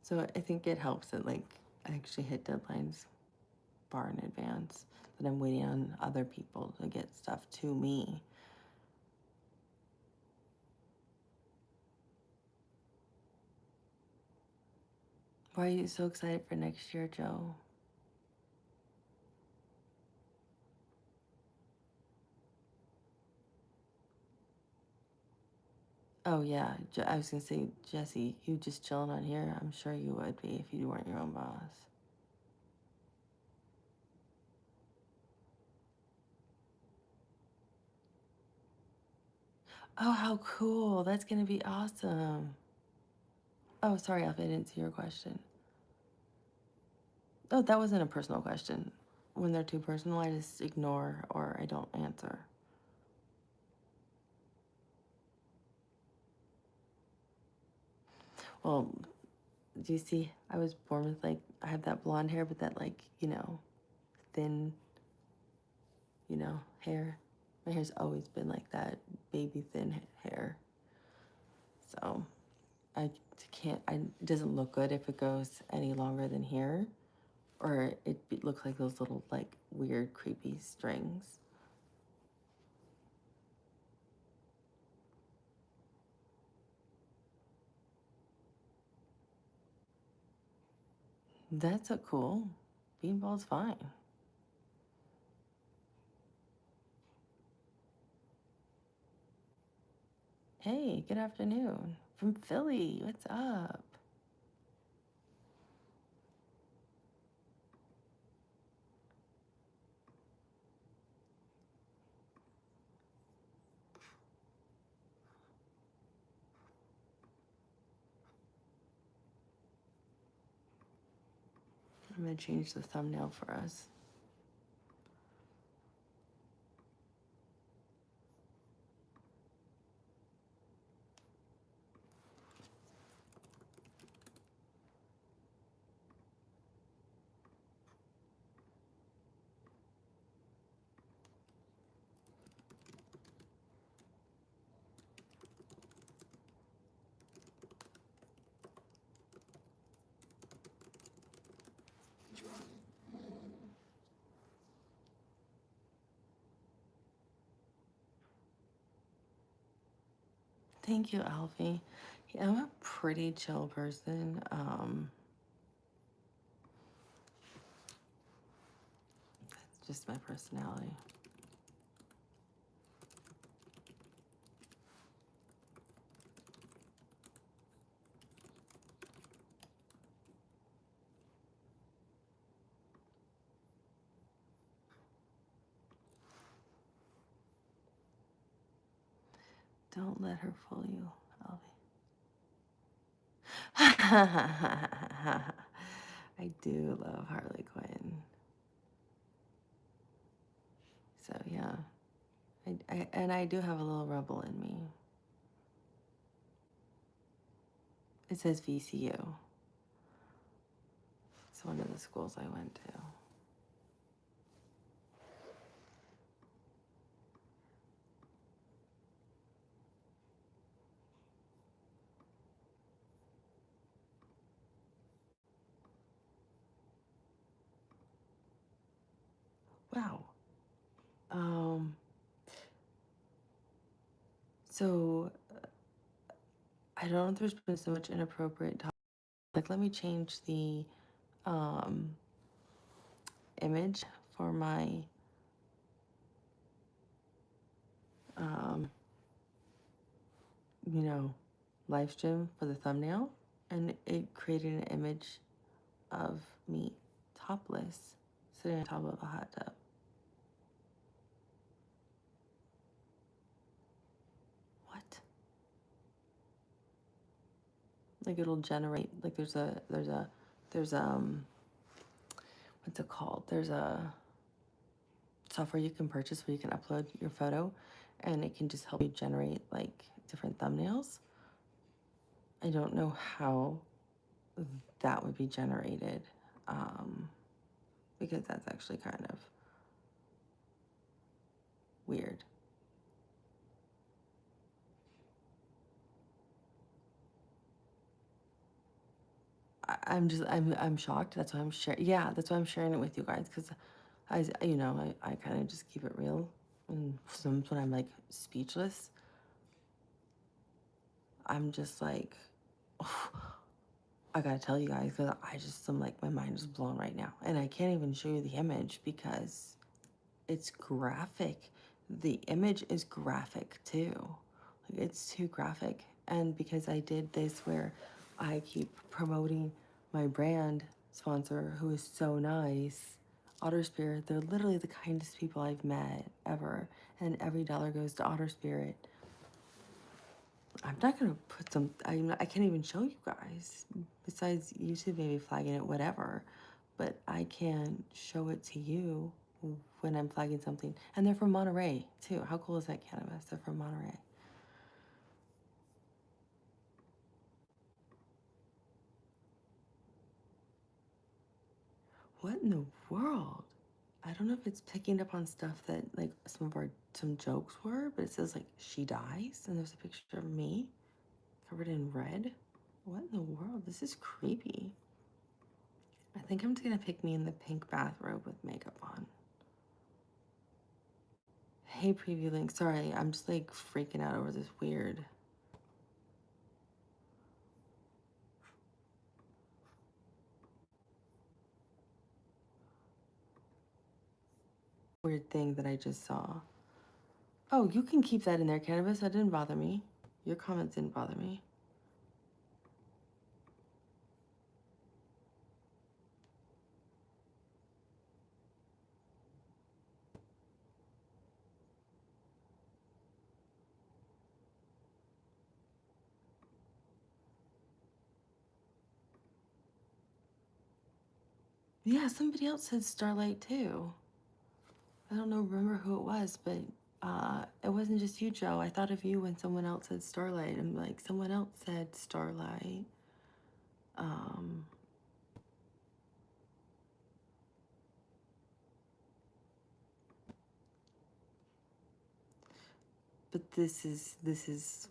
So I think it helps that like I actually hit deadlines far in advance. That I'm waiting on other people to get stuff to me. Why are you so excited for next year, Joe? Oh yeah, I was gonna say, Jesse, you just chilling on here. I'm sure you would be if you weren't your own boss. Oh, how cool. That's gonna be awesome. Oh, sorry, Alfie, I didn't see your question. Oh, that wasn't a personal question. When they're too personal, I just ignore or I don't answer. Well, do you see? I was born with like, I have that blonde hair, but that like, thin, hair. My hair's always been like that baby thin hair. So I can't, it doesn't look good if it goes any longer than here, or looks like those little like weird creepy strings. That's a cool. Beanball's fine. Hey, good afternoon. From Philly, what's up? I'm gonna change the thumbnail for us. Thank you, Alfie. Yeah, I'm a pretty chill person. That's just my personality. Don't let her fool you, Alfie. I do love Harley Quinn. So yeah, and I do have a little rebel in me. It says VCU. It's one of the schools I went to. Wow. So I don't know if there's been so much inappropriate talk. Like, let me change the image for my live stream for the thumbnail, and it created an image of me topless sitting on top of a hot tub. What? Like, it'll generate, like, there's what's it called? There's a software you can purchase where you can upload your photo, and it can just help you generate like different thumbnails. I don't know how that would be generated, because that's actually kind of weird. I'm shocked. That's why I'm sharing. Yeah, that's why I'm sharing it with you guys, because I kind of just keep it real, and sometimes when I'm like speechless, I'm just like, oh, I gotta tell you guys, because I'm like, my mind is blown right now, and I can't even show you the image because it's graphic. The image is graphic too. Like, it's too graphic. And because I did this where I keep promoting my brand sponsor, who is so nice, Otter Spirit, they're literally the kindest people I've met ever. And every dollar goes to Otter Spirit. I'm not gonna put I can't even show you guys. Besides YouTube maybe flagging it, whatever. But I can show it to you when I'm flagging something. And they're from Monterey too. How cool is that, cannabis? They're from Monterey. What in the world? I don't know if it's picking up on stuff that like some jokes were, but it says like she dies and there's a picture of me covered in red. What in the world? This is creepy. I think I'm just gonna pick me in the pink bathrobe with makeup on. Hey preview link, sorry, I'm just like freaking out over this weird thing that I just saw. Oh, you can keep that in there, Cannabis. That didn't bother me. Your comments didn't bother me. Yeah, somebody else said Starlight too. I don't know, remember who it was, but it wasn't just you, Joe. I thought of you when someone else said Starlight. I'm like, someone else said Starlight. But this is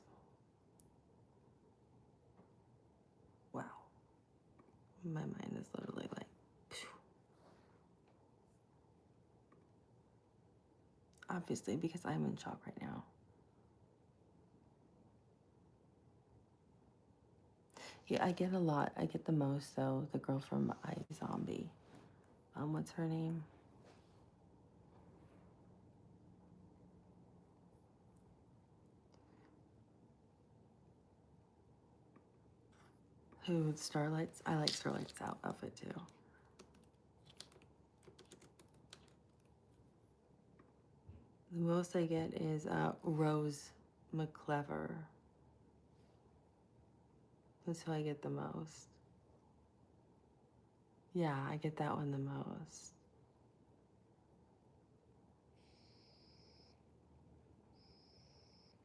wow. My mind is literally like, phew. Obviously, because I'm in shock right now. Yeah, I get a lot. I get the most though. The girl from iZombie. What's her name? Who Starlight's? I like Starlight's outfit too. The most I get is Rose McClever. That's who I get the most. Yeah, I get that one the most.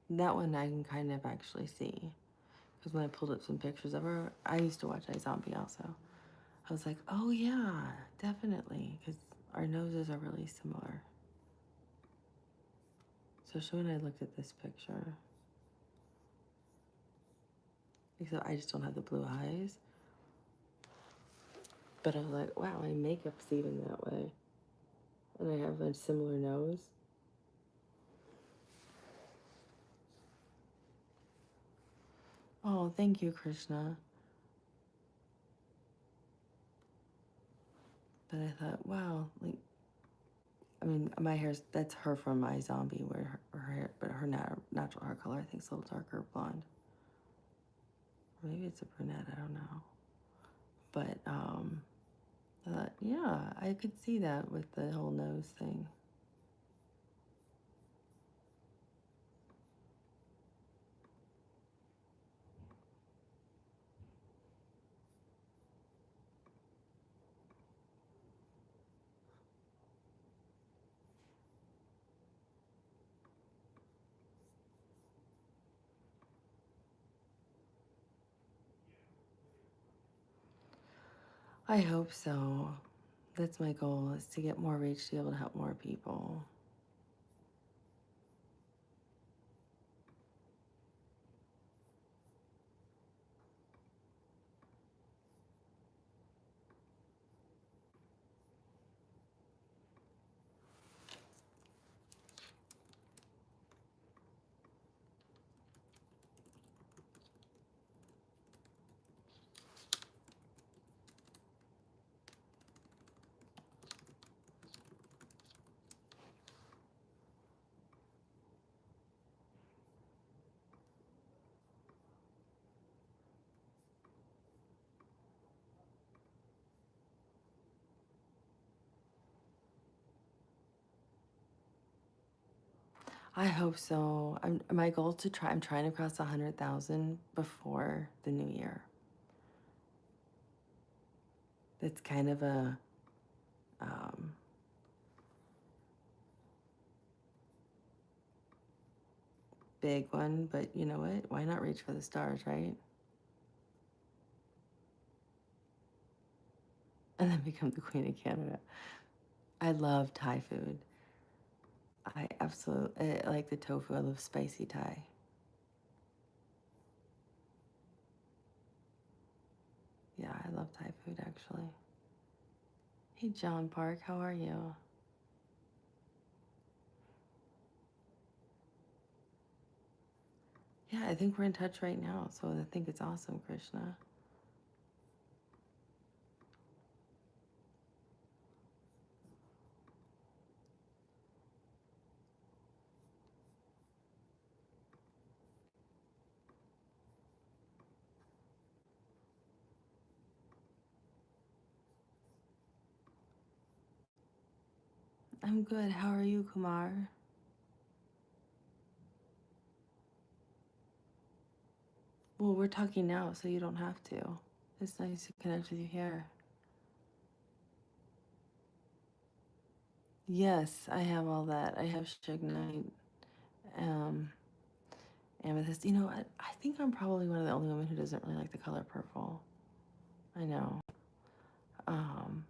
That one I can kind of actually see. Because when I pulled up some pictures of her, I used to watch iZombie also. I was like, oh yeah, definitely. Because our noses are really similar. Especially when I looked at this picture. Except I just don't have the blue eyes. But I was like, wow, my makeup's even that way. And I have a similar nose. Oh, thank you, Krishna. But I thought, wow, like, I mean, my hair's, that's her from iZombie, where her hair, but her natural hair color, I think, is a little darker blonde. Or maybe it's a brunette, I don't know. But, I thought, yeah, I could see that with the whole nose thing. I hope so. That's my goal, is to get more reach to be able to help more people. I hope so. My goal is to try. I'm trying to cross 100,000 before the new year. It's kind of a big one, but you know what? Why not reach for the stars, right? and then become the Queen of Canada. I love Thai food. I absolutely like the tofu. I love spicy Thai. Yeah, I love Thai food actually. Hey, John Park, how are you? Yeah, I think we're in touch right now, so I think it's awesome, Krishna. I'm good. How are you, Kumar? Well, we're talking now, so you don't have to. It's nice to connect with you here. Yes, I have all that. I have Sugnite, um, Amethyst. You know what? I think I'm probably one of the only women who doesn't really like the color purple. I know. Um,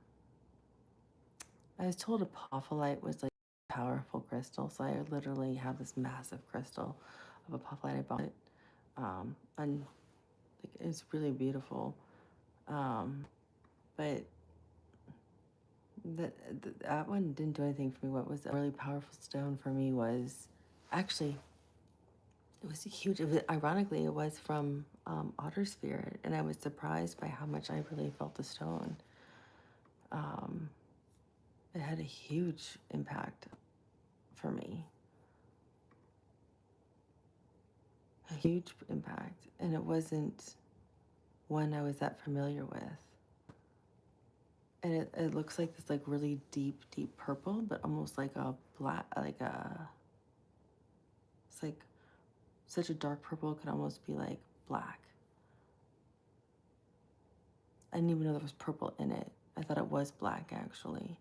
I was told apophyllite was like a powerful crystal, so I literally have this massive crystal of apophyllite. I bought it, and like, it's really beautiful. But that one didn't do anything for me. What was a really powerful stone for me was actually it was huge. Ironically, it was from Otter Spirit, and I was surprised by how much I really felt the stone. Um, it had a huge impact for me, a huge impact, and it wasn't one I was that familiar with. And it looks like this like really deep purple, but almost like a black, like a, it's like such a dark purple, it could almost be like black. I didn't even know there was purple in it. I thought it was black actually.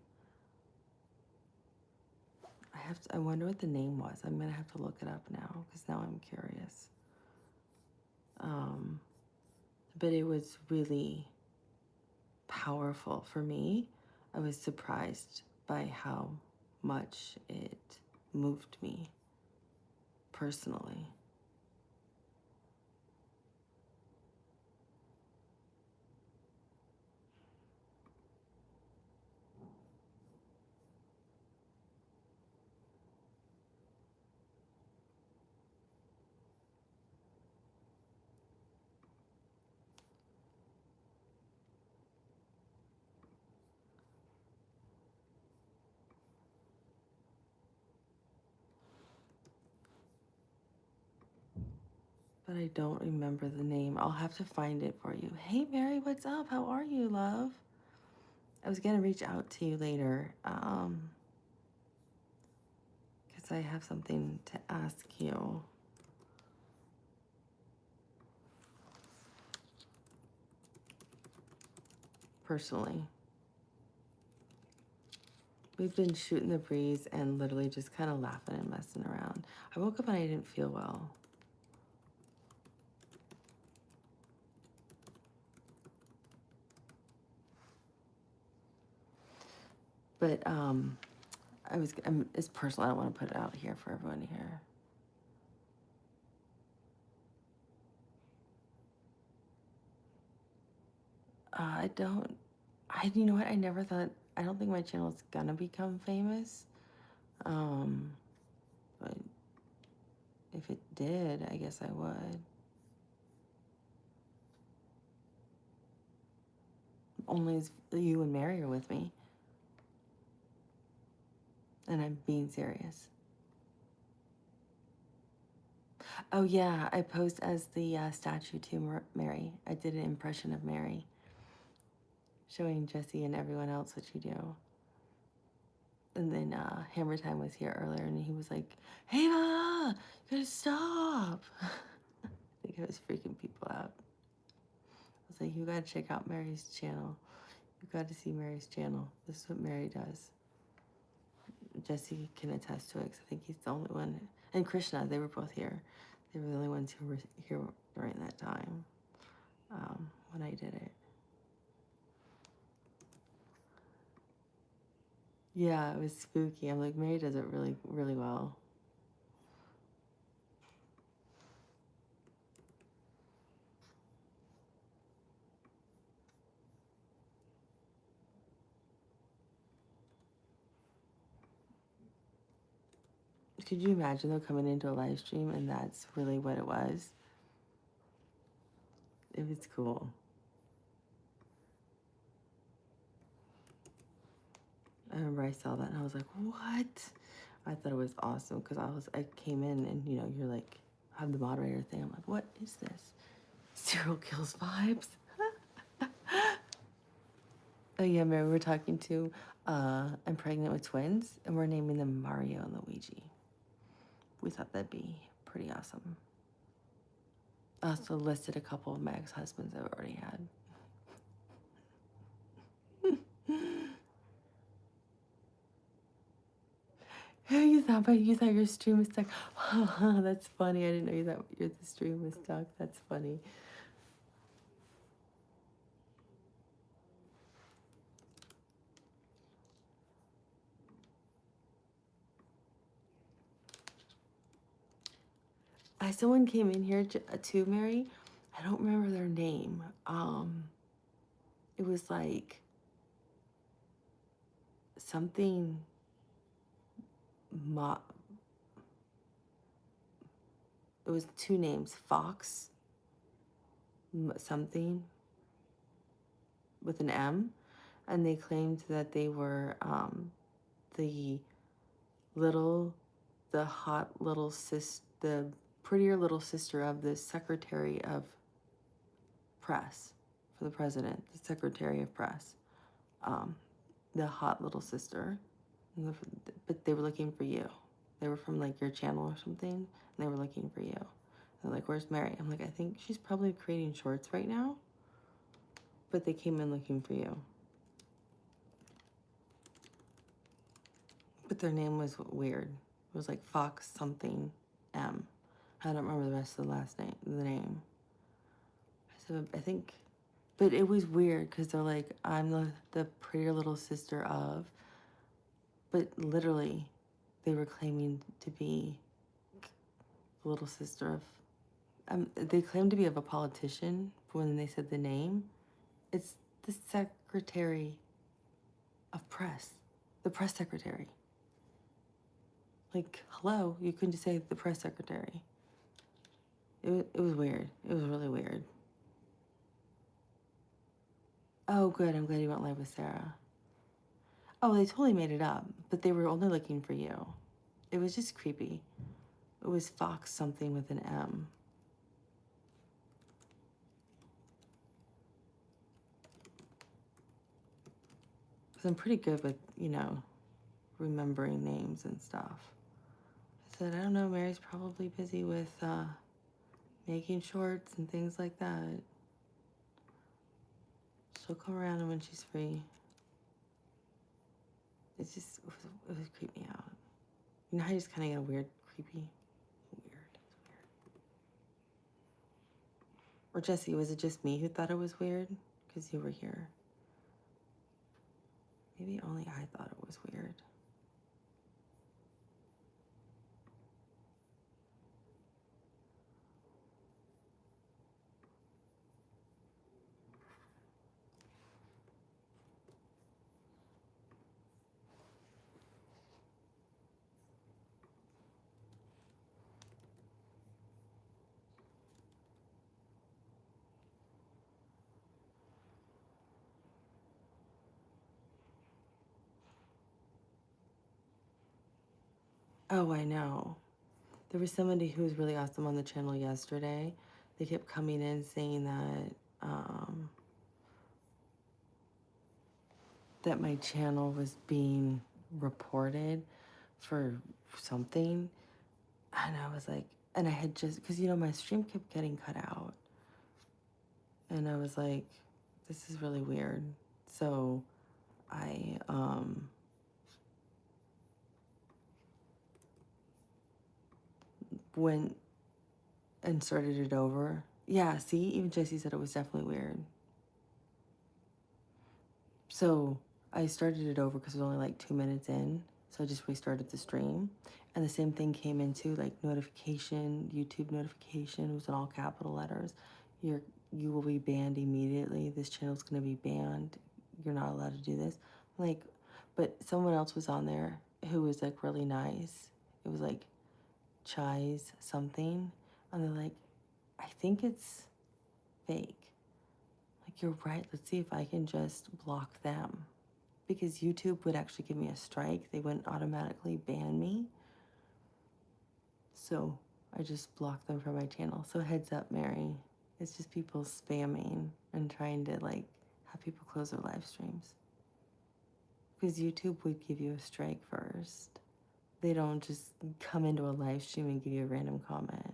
I wonder what the name was. I'm gonna have to look it up now because now I'm curious. But it was really powerful for me. I was surprised by how much it moved me personally. But I don't remember the name. I'll have to find it for you. Hey, Mary, what's up? How are you, love? I was gonna reach out to you later, because I have something to ask you. Personally. We've been shooting the breeze and literally just kind of laughing and messing around. I woke up and I didn't feel well. But it's personal. I don't want to put it out here for everyone to hear. You know what? I don't think my channel is gonna become famous. But if it did, I guess I would. Only as you and Mary are with me. And I'm being serious. Oh yeah, I posed as the statue to Mary. I did an impression of Mary, showing Jesse and everyone else what you do. And then Hammer Time was here earlier, and he was like, "Hey, Ma, you gotta stop!" I think I was freaking people out. I was like, "You gotta check out Mary's channel. You gotta see Mary's channel. This is what Mary does." Jesse can attest to it because I think he's the only one. And Krishna, they were both here. They were the only ones who were here during that time when I did it. Yeah, it was spooky. I'm like, Mary does it really, really well. Could you imagine though coming into a live stream and that's really what it was? It was cool. I remember I saw that and I was like, what? I thought it was awesome because I came in and you're like, have the moderator thing. I'm like, what is this? Serial kills vibes. Oh yeah, Mary, we're talking to I'm pregnant with twins and we're naming them Mario and Luigi. We thought that'd be pretty awesome. I also listed a couple of my ex-husbands I've already had. You thought your stream was stuck. That's funny. I didn't know the stream was stuck. That's funny. Someone came in here too, Mary. I don't remember their name. It was like something. It was two names, Fox something with an M, and they claimed that they were the the hot little the prettier little sister of the Secretary of Press for the president, the Secretary of Press, the hot little sister. But they were looking for you. They were from like your channel or something, and they were looking for you. They're like, "Where's Mary?" I'm like, "I think she's probably creating shorts right now." But they came in looking for you. But their name was weird. It was like Fox something M. I don't remember the rest of the name. So I think, but it was weird because they're like, I'm the prettier little sister of, but literally, they were claiming to be the little sister of. They claimed to be of a politician, but when they said the name, it's the Secretary of Press, the press secretary. Like, hello, you couldn't just say the press secretary. It was weird. It was really weird. Oh, good. I'm glad you went live with Sarah. Oh, they totally made it up, but they were only looking for you. It was just creepy. It was Fox something with an M. Because I'm pretty good with, remembering names and stuff. I said, I don't know, Mary's probably busy with making shorts and things like that. She'll come around when she's free. It was creeped me out. You know how you just kind of get a weird, creepy? Weird. Or Jesse, was it just me who thought it was weird? Because you were here. Maybe only I thought it was weird. Oh, I know. There was somebody who was really awesome on the channel yesterday. They kept coming in saying that my channel was being reported for something. And I was like, and I had just, because, my stream kept getting cut out. And I was like, this is really weird. So I went and started it over. Yeah, see, even Jesse said it was definitely weird. So I started it over because it was only like 2 minutes in. So I just restarted the stream. And the same thing came into like notification, YouTube notification. It was in all capital letters. You will be banned immediately. This channel's going to be banned. You're not allowed to do this. Like, but someone else was on there who was like really nice. It was like Chai's something. And they're like, I think it's fake. Like, you're right. Let's see if I can just block them. Because YouTube would actually give me a strike. They wouldn't automatically ban me. So I just blocked them from my channel. So heads up, Mary. It's just people spamming and trying to like have people close their live streams. Because YouTube would give you a strike first. They don't just come into a live stream and give you a random comment.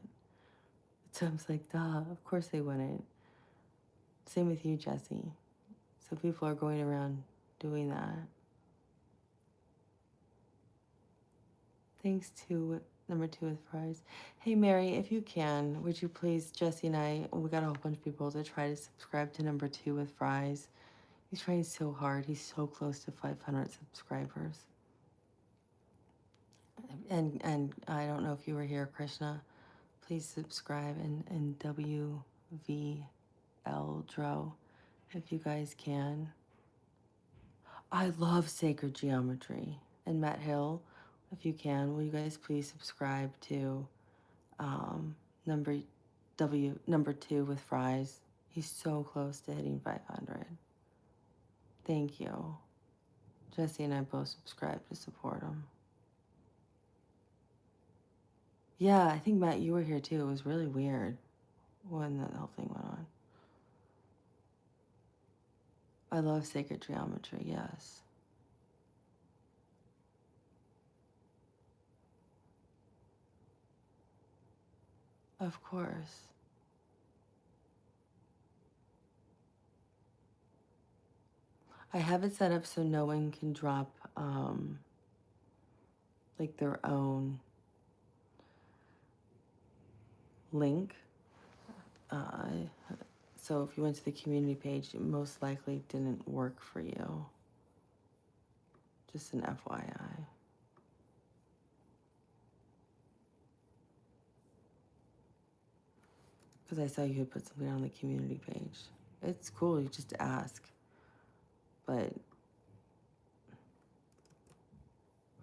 So I was like, duh, of course they wouldn't. Same with you, Jesse. So people are going around doing that. Thanks to number 2 with fries. Hey, Mary, if you can, would you please, Jesse and I, we got a whole bunch of people to try to subscribe to number 2 with fries. He's trying so hard. He's so close to 500 subscribers. And I don't know if you were here, Krishna. Please subscribe and WVL Dro if you guys can. I love sacred geometry. And Matt Hill, if you can, will you guys please subscribe to number 2 with fries? He's so close to hitting 500. Thank you. Jesse and I both subscribe to support him. Yeah, I think Matt, you were here too. It was really weird when that whole thing went on. I love sacred geometry, yes. Of course. I have it set up so no one can drop like their own link. So if you went to the community page, it most likely didn't work for you. Just an FYI. Because I saw you had put something on the community page. It's cool, you just ask. But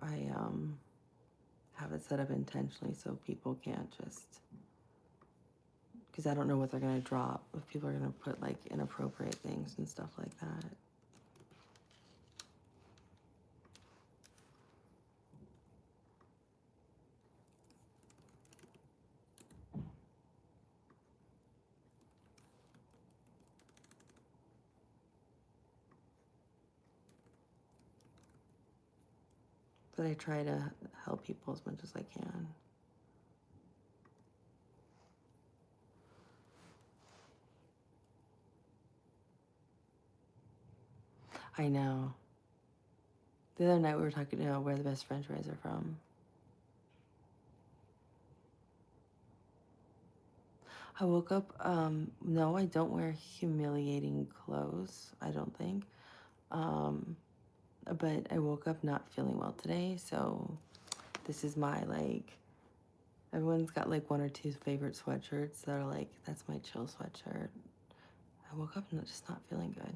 I have it set up intentionally so people can't just, because I don't know what they're gonna drop, if people are gonna put like inappropriate things and stuff like that. But I try to help people as much as I can. I know. The other night we were talking about where the best french fries are from. I woke up, no, I don't wear humiliating clothes, I don't think. But I woke up not feeling well today, so this is my, like, everyone's got like 1 or 2 favorite sweatshirts that are like, that's my chill sweatshirt. I woke up just not feeling good.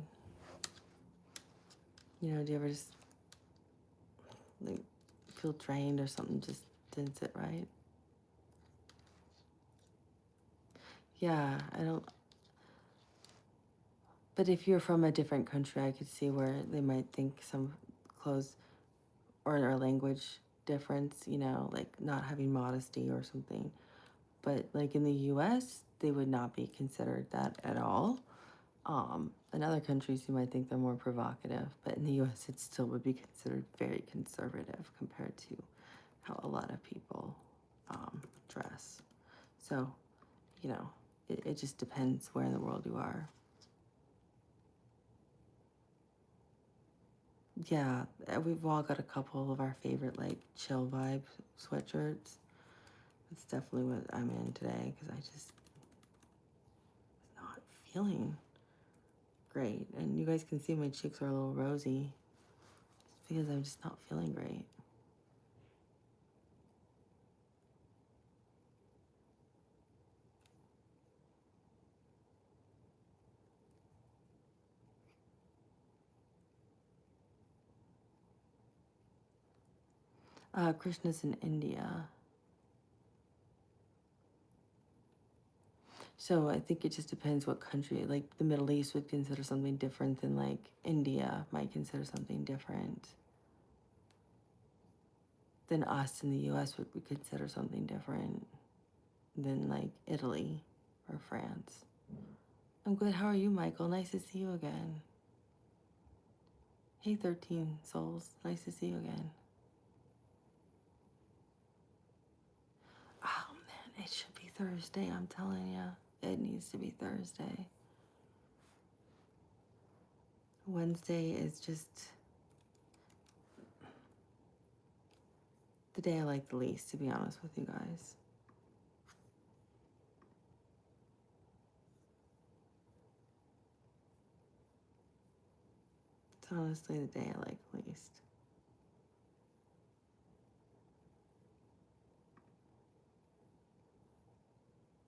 You know, do you ever just like feel drained or something just didn't sit right? Yeah, I don't. But if you're from a different country, I could see where they might think some clothes or a language difference, you know, like not having modesty or something. But like in the US, they would not be considered that at all. In other countries, you might think they're more provocative, but in the US, it still would be considered very conservative compared to how a lot of people dress. So, you know, it just depends where in the world you are. Yeah, we've all got a couple of our favorite, like, chill vibe sweatshirts. That's definitely what I'm in today, because I just was not feeling great. And you guys can see my cheeks are a little rosy. because I'm just not feeling great. Krishna's in India. So I think it just depends what country. Like the Middle East would consider something different than like India might consider something different. Than us in the US would consider something different than like Italy or France. I'm good. How are you, Michael? Nice to see you again. Hey, 13 souls. Nice to see you again. Oh man, it should be Thursday. I'm telling you, it needs to be Thursday. Wednesday is just the day I like the least, to be honest with you guys. It's honestly the day I like least.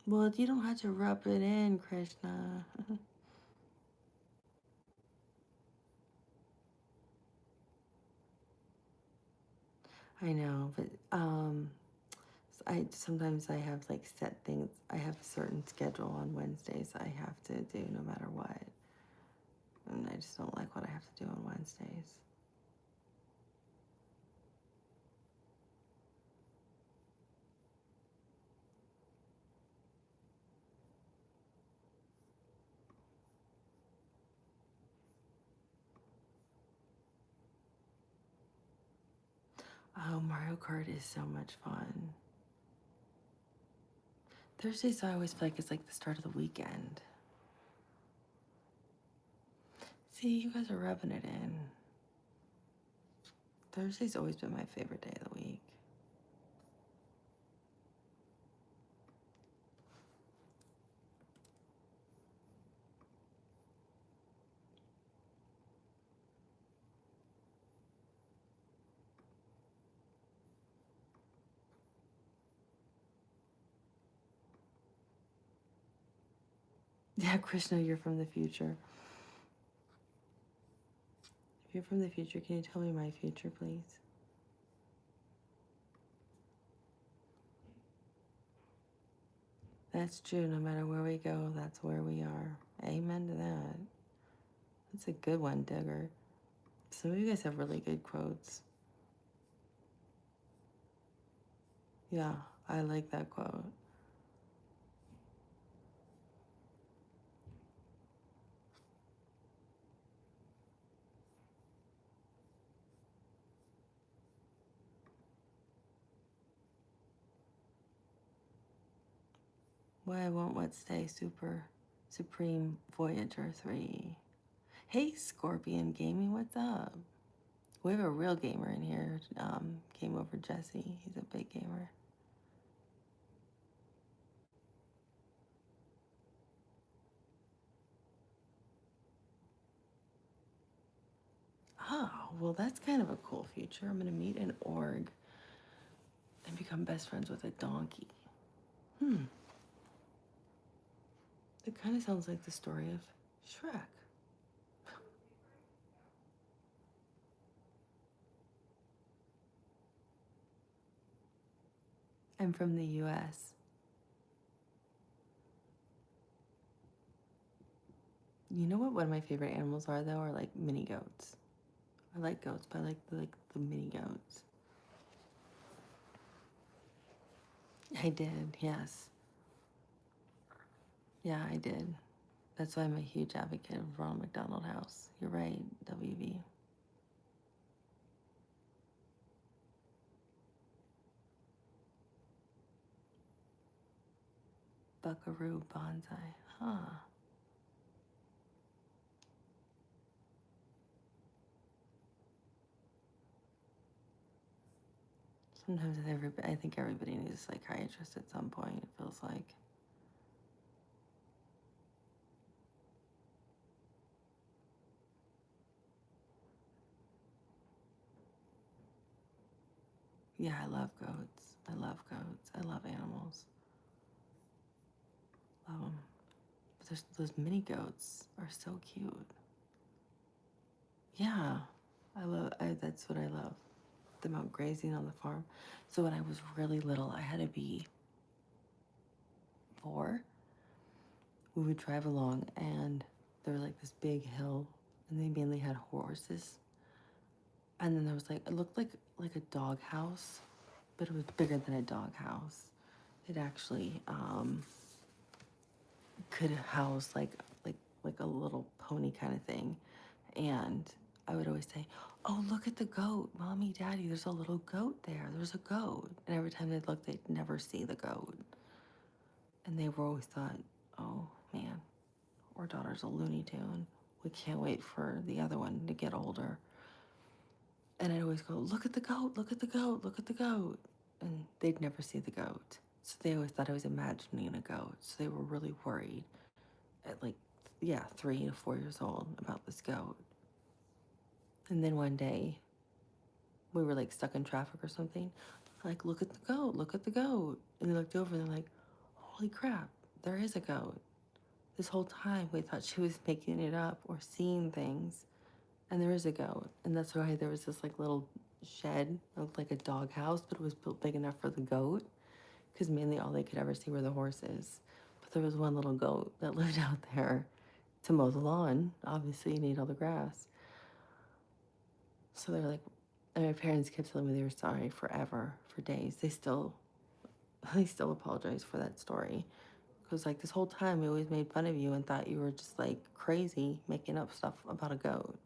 Well, you don't have to rub it in, Krishna. I know, but sometimes I have like set things. I have a certain schedule on Wednesdays I have to do no matter what. And I just don't like what I have to do on Wednesdays. Oh, Mario Kart is so much fun. Thursdays I always feel like it's like the start of the weekend. See, you guys are rubbing it in. Thursday's always been my favorite day of the week. Yeah, Krishna, you're from the future. If you're from the future, can you tell me my future, please? That's true. No matter where we go, that's where we are. Amen to that. That's a good one, Digger. Some of you guys have really good quotes. Yeah, I like that quote. Why won't what stay super supreme Voyager 3? Hey, Scorpion Gaming, what's up? We have a real gamer in here. Came over Jesse. He's a big gamer. Oh, well, that's kind of a cool future. I'm gonna meet an org and become best friends with a donkey. It kind of sounds like the story of Shrek. I'm from the US. You know what one of my favorite animals are though? Are like mini goats. I like goats, but I like the mini goats. I did, yes. Yeah, I did. That's why I'm a huge advocate of Ronald McDonald House. You're right, WV. Buckaroo bonsai. Huh. Sometimes I think everybody needs a psychiatrist at some point, it feels like. Yeah, I love goats. I love goats. I love animals. Love them. But there's those mini goats are so cute. Yeah, that's what I love. Them out grazing on the farm. So when I was really little, I had to be 4. We would drive along, and there was like this big hill, and they mainly had horses. And then there was like, it looked like a dog house, but it was bigger than a dog house. It actually could house like a little pony kind of thing. And I would always say, "Oh, look at the goat, Mommy, Daddy, there's a little goat there. There's a goat." And every time they'd look, they'd never see the goat. And they were always thought, "Oh man, our daughter's a Looney Tune. We can't wait for the other one to get older." And I'd always go, "Look at the goat, look at the goat, look at the goat." And they'd never see the goat. So they always thought I was imagining a goat. So they were really worried at like, yeah, 3 to 4 years old about this goat. And then one day we were like stuck in traffic or something. Like, "Look at the goat, look at the goat." And they looked over and they're like, "Holy crap, there is a goat." This whole time we thought she was making it up or seeing things. And there is a goat. And that's why there was this like little shed, looked like a dog house, but it was built big enough for the goat. Because mainly all they could ever see were the horses. But there was one little goat that lived out there to mow the lawn. Obviously, you need all the grass. So they were like, and my parents kept telling me they were sorry forever, for days. They still apologize for that story. Because like this whole time we always made fun of you and thought you were just like crazy making up stuff about a goat.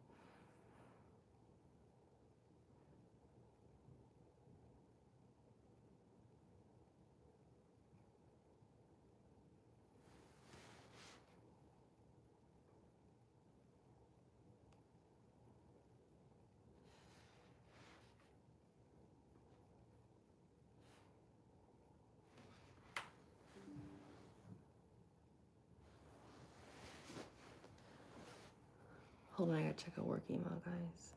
Hold on, I gotta check a work email, guys.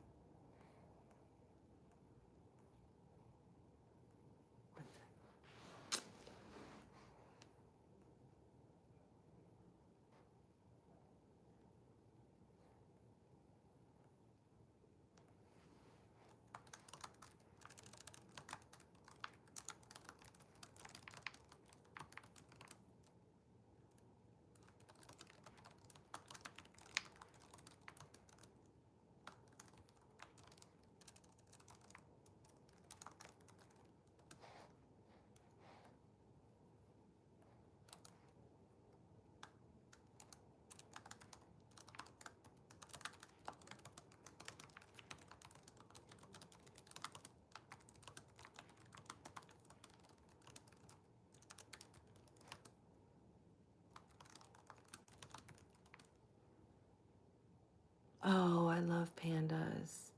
Oh, I love pandas.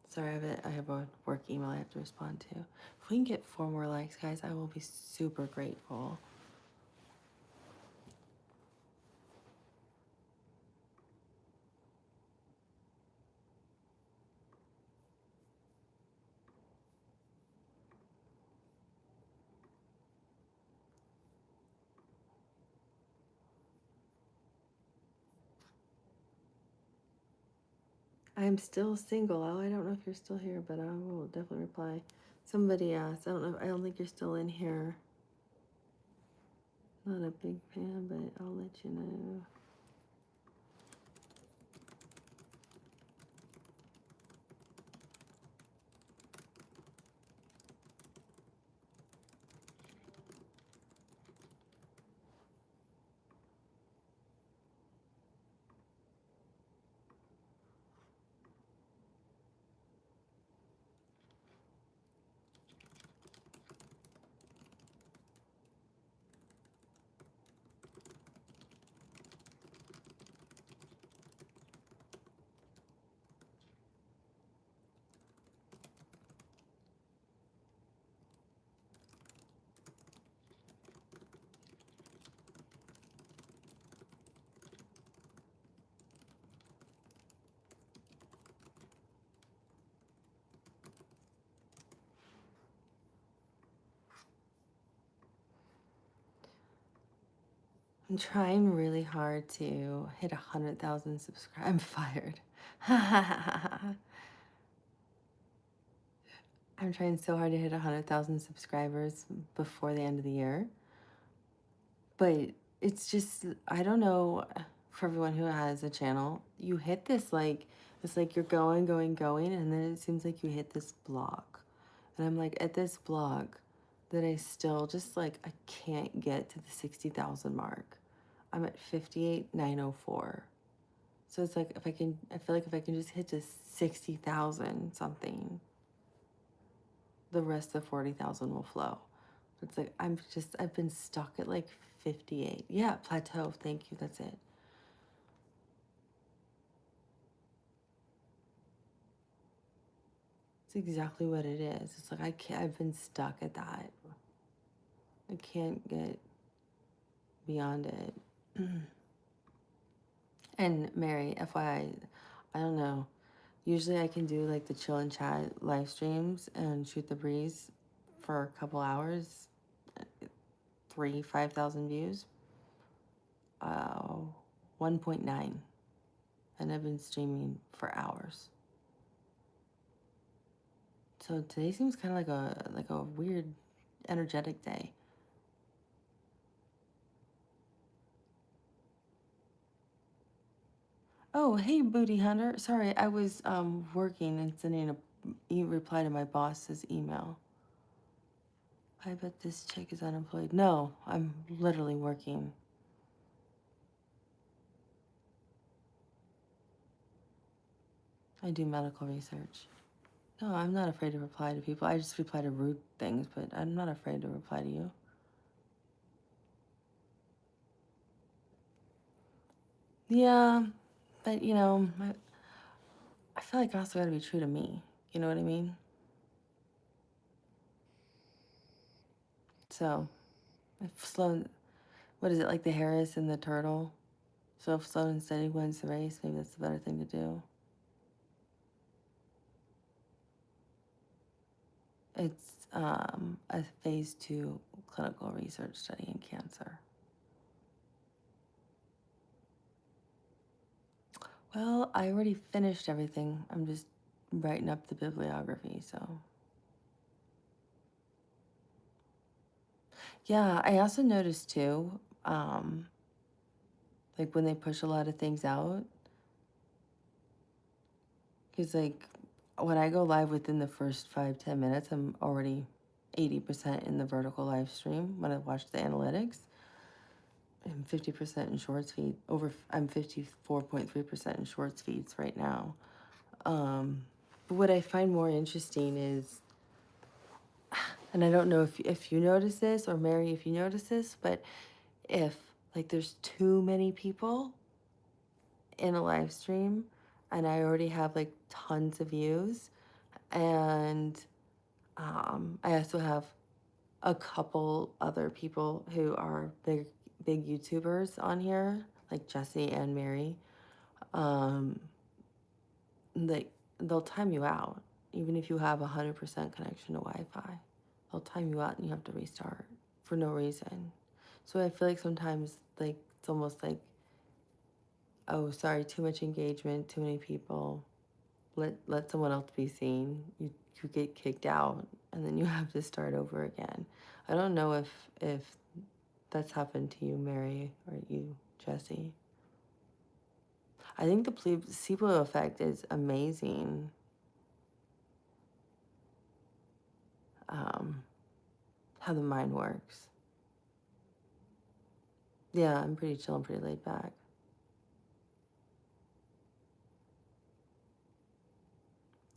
Sorry, I have a work email I have to respond to. If we can get 4 more likes, guys, I will be super grateful. I'm still single. Oh, I don't know if you're still here, but I will definitely reply. Somebody asked. I don't know. I don't think you're still in here. Not a big fan, but I'll let you know. I'm trying really hard to hit 100,000 subscribers. I'm fired. I'm trying so hard to hit 100,000 subscribers before the end of the year. But it's just, I don't know, for everyone who has a channel, you hit this like, it's like you're going, going, going, and then it seems like you hit this block. And I'm like, at this block, that I still just like, I can't get to the 60,000 mark. I'm at 58,904. So it's like, if I can, I feel like if I can just hit to 60,000 something, the rest of 40,000 will flow. It's like, I've been stuck at like 58. Yeah, plateau. Thank you. That's it. It's exactly what it is. It's like, I've been stuck at that. I can't get beyond it. And Mary, FYI, I don't know. Usually I can do like the chill and chat live streams and shoot the breeze for a couple hours, 5,000 views. 1.9. And I've been streaming for hours. So today seems kind of like a weird, energetic day. Oh, hey, Booty Hunter. Sorry, I was working and sending a reply to my boss's email. I bet this chick is unemployed. No, I'm literally working. I do medical research. No, I'm not afraid to reply to people. I just reply to rude things, but I'm not afraid to reply to you. Yeah, but you know, I feel like I also gotta be true to me. You know what I mean? So, if slow, what is it, like the Harris and the turtle? So if slow and steady wins the race, maybe that's the better thing to do. It's a phase 2 clinical research study in cancer. Well, I already finished everything. I'm just writing up the bibliography, so. Yeah, I also noticed too, like when they push a lot of things out, because like when I go live within the first 5-10 minutes, I'm already 80% in the vertical live stream when I watch the analytics. I'm 50% in shorts feed. I'm 54.3% in shorts feeds right now. But what I find more interesting is, and I don't know if you notice this, or Mary, if you notice this, but if like there's too many people in a live stream and I already have like tons of views, and I also have a couple other people who are big YouTubers on here, like Jesse and Mary. Like they'll time you out, even if you have 100% connection to Wi-Fi. They'll time you out and you have to restart for no reason. So I feel like sometimes like it's almost like, oh, sorry, too much engagement, too many people. Let someone else be seen. You get kicked out, and then you have to start over again. I don't know if that's happened to you, Mary, or you, Jesse. I think the placebo effect is amazing. How the mind works. Yeah, I'm pretty chill and pretty laid back.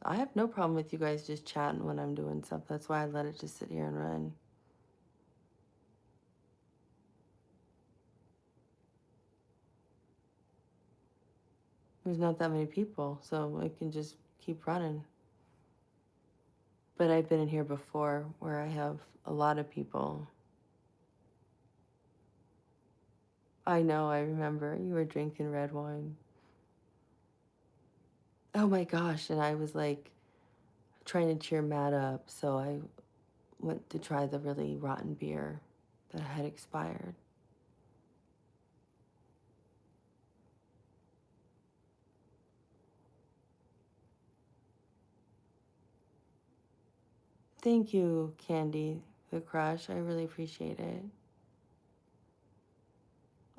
I have no problem with you guys just chatting when I'm doing stuff. That's why I let it just sit here and run. There's not that many people, so it can just keep running. But I've been in here before where I have a lot of people. I know, I remember you were drinking red wine. Oh my gosh, and I was like trying to cheer Matt up, so I went to try the really rotten beer that had expired. Thank you, Candy, the crush. I really appreciate it.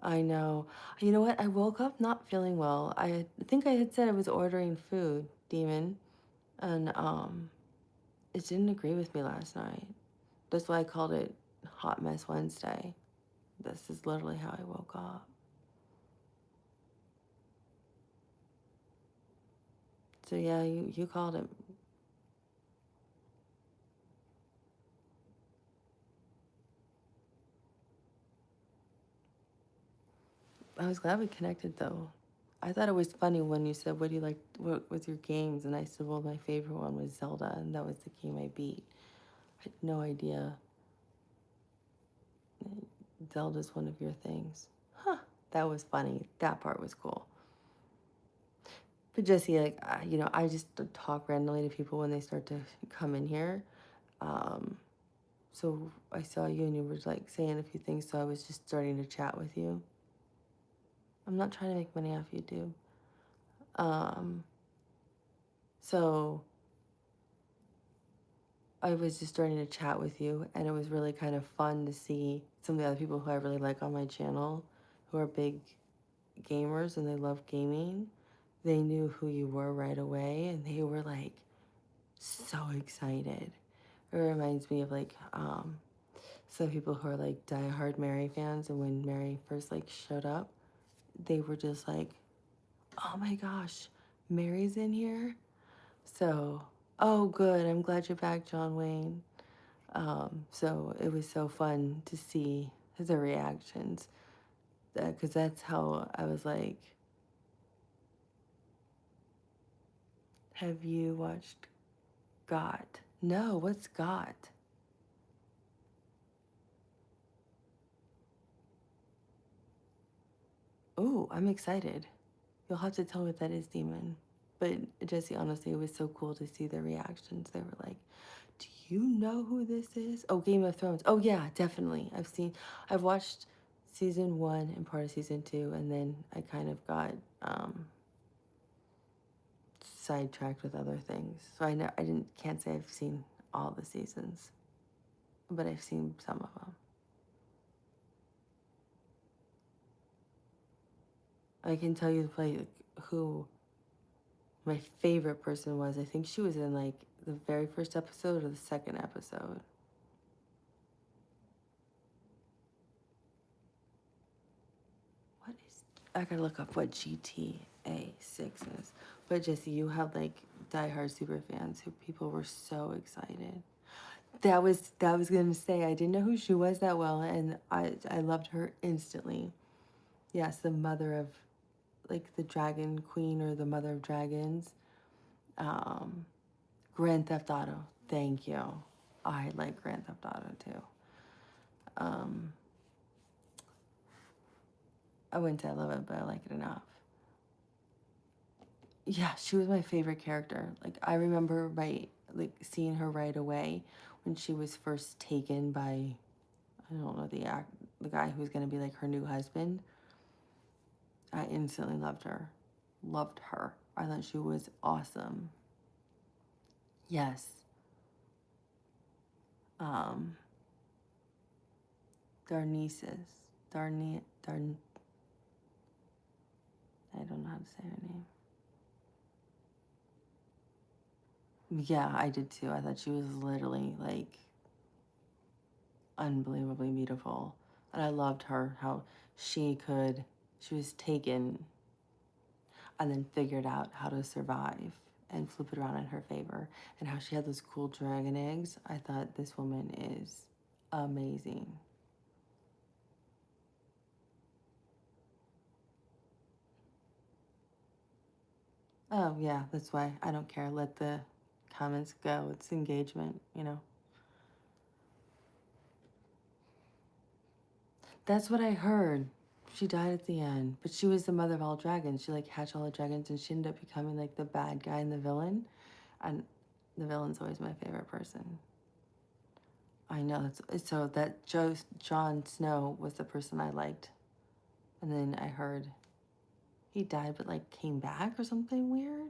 I know. You know what? I woke up not feeling well. I think I had said I was ordering food, Demon, and it didn't agree with me last night. That's why I called it Hot Mess Wednesday. This is literally how I woke up. So yeah, you called it. I was glad we connected though. I thought it was funny when you said, "What do you like? What was your games?" And I said, "Well, my favorite one was Zelda, and that was the game I beat." I had no idea Zelda's one of your things. Huh? That was funny. That part was cool. But Jesse, like, I just talk randomly to people when they start to come in here. Um, so I saw you and you were like saying a few things, so I was just starting to chat with you. I'm not trying to make money off you, dude. Um, so I was just starting to chat with you, and it was really kind of fun to see some of the other people who I really like on my channel, who are big gamers and they love gaming. They knew who you were right away, and they were like so excited. It reminds me of like some people who are like diehard Mary fans, and when Mary first like showed up, they were just like, "Oh my gosh, Mary's in here!" So, oh good, I'm glad you're back, John Wayne. So it was so fun to see the reactions, because that's how I was like, "Have you watched Got?" No, what's Got? Oh, I'm excited. You'll have to tell me what that is, Demon. But Jesse, honestly, it was so cool to see the reactions. They were like, "Do you know who this is?" Oh, Game of Thrones. Oh yeah, definitely. I've watched season 1 and part of season 2, and then I kind of got sidetracked with other things. So can't say I've seen all the seasons, but I've seen some of them. I can tell you like who my favorite person was. I think she was in like the very first episode or the second episode. What is, I gotta look up what GTA 6 is. But Jesse, you have like diehard super fans who people were so excited. That was gonna say I didn't know who she was that well, and I loved her instantly. Yes, the mother of like the Dragon Queen or the Mother of Dragons. Um, Grand Theft Auto. Thank you. I like Grand Theft Auto too. Um, I wouldn't say I love it, but I like it enough. Yeah, she was my favorite character. Like I remember like seeing her right away when she was first taken by, I don't know, the guy who's gonna be like her new husband. I instantly loved her. Loved her. I thought she was awesome. Yes. Um, Darnesis. I don't know how to say her name. Yeah, I did too. I thought she was literally like unbelievably beautiful. And I loved her, how she was taken and then figured out how to survive and flip it around in her favor. And how she had those cool dragon eggs. I thought this woman is amazing. Oh, yeah, that's why I don't care. Let the comments go. It's engagement, you know. That's what I heard. She died at the end, but she was the mother of all dragons. She like hatched all the dragons, and she ended up becoming like the bad guy and the villain. And the villain's always my favorite person. I know. So that Jon Snow was the person I liked, and then I heard he died, but like came back or something weird.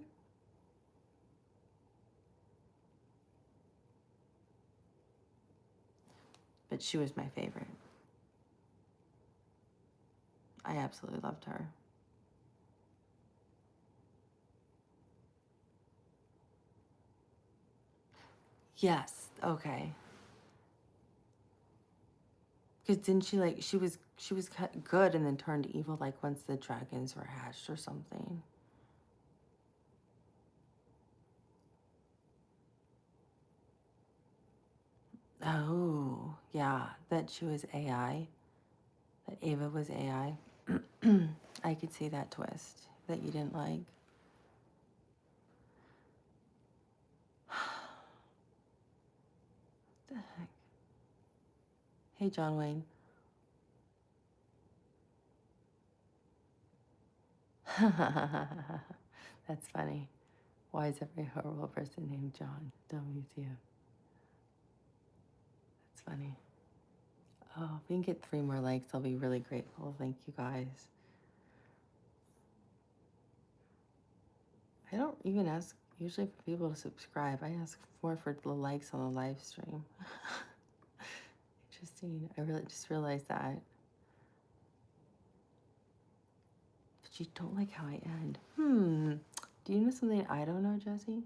but she was my favorite. I absolutely loved her. Yes, okay. Because didn't she like she was good and then turned evil like once the dragons were hatched or something. Oh, yeah, that she was AI. That Ava was AI. I could see that twist that you didn't like. What the heck? Hey, John Wayne. That's funny. Why is every horrible person named John? WTF. That's funny. Oh, if we can get 3 more likes, I'll be really grateful. Thank you guys. I don't even ask usually for people to subscribe. I ask more for the likes on the live stream. Interesting. I really just realized that. But you don't like how I end. Do you know something I don't know, Jesse?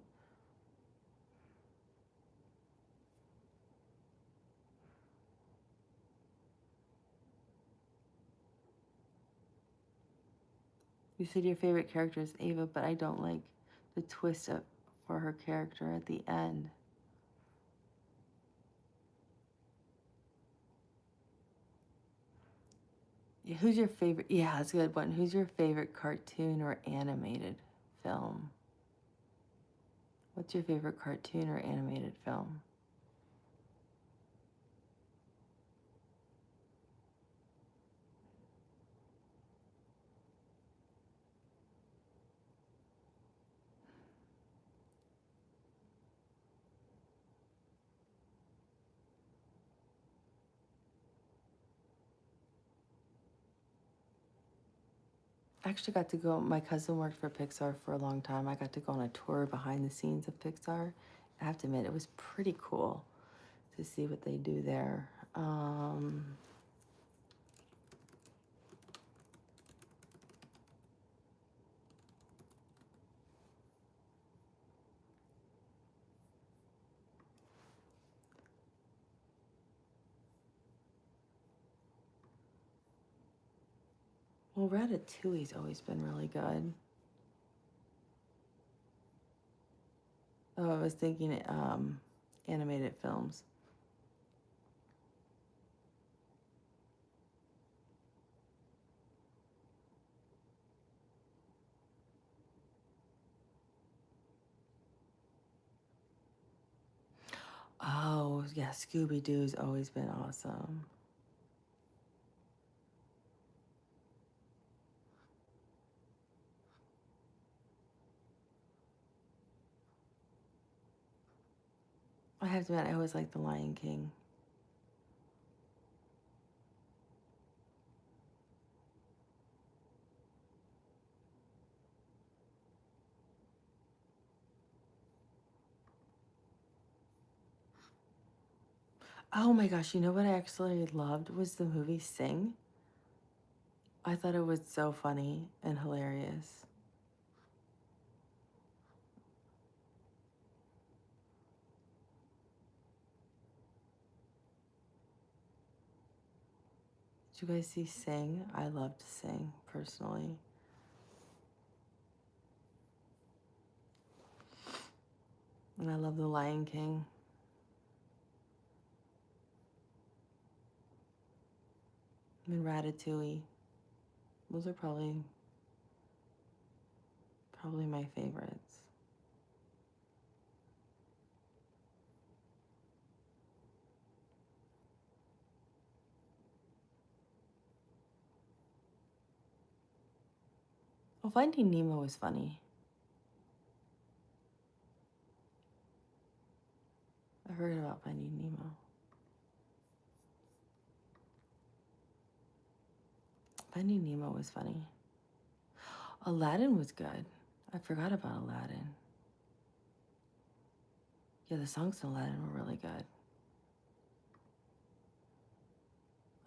You said your favorite character is Ava, but I don't like the twist up for her character at the end. Yeah, who's your favorite? Yeah, that's a good one. Who's your favorite cartoon or animated film? What's your favorite cartoon or animated film? I actually got to go, my cousin worked for Pixar for a long time. I got to go on a tour behind the scenes of Pixar. I have to admit, it was pretty cool to see what they do there. Well, Ratatouille's always been really good. Oh, I was thinking animated films. Oh, yeah, Scooby-Doo's always been awesome. I have to admit, I always liked The Lion King. Oh my gosh, you know what I actually loved was the movie Sing. I thought it was so funny and hilarious. Did you guys see Sing? I loved Sing, personally. And I love The Lion King. And Ratatouille. Those are probably my favorites. Well, Finding Nemo was funny. I heard about Finding Nemo. Finding Nemo was funny. Aladdin was good. I forgot about Aladdin. Yeah, the songs in Aladdin were really good.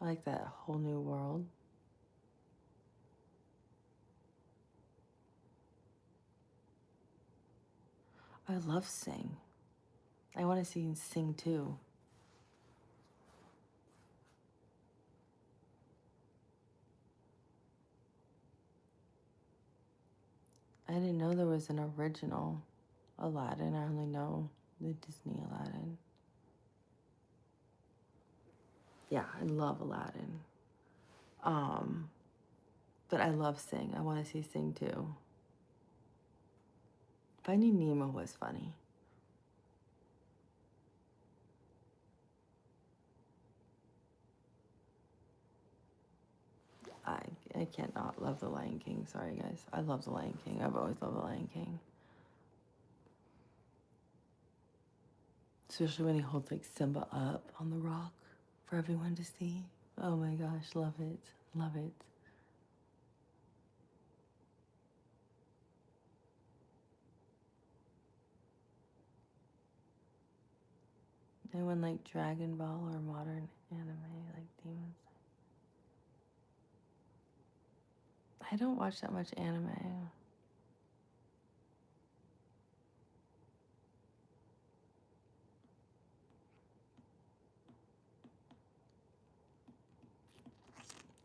I like that whole new world. I love Sing. I want to see Sing too. I didn't know there was an original Aladdin. I only know the Disney Aladdin. Yeah, I love Aladdin. But I love Sing. I want to see Sing too. Finding Nemo was funny. I can't not love The Lion King. Sorry, guys. I love The Lion King. I've always loved The Lion King. Especially when he holds like Simba up on the rock for everyone to see. Oh my gosh, love it. Love it. Anyone like Dragon Ball or modern anime like Demons? I don't watch that much anime.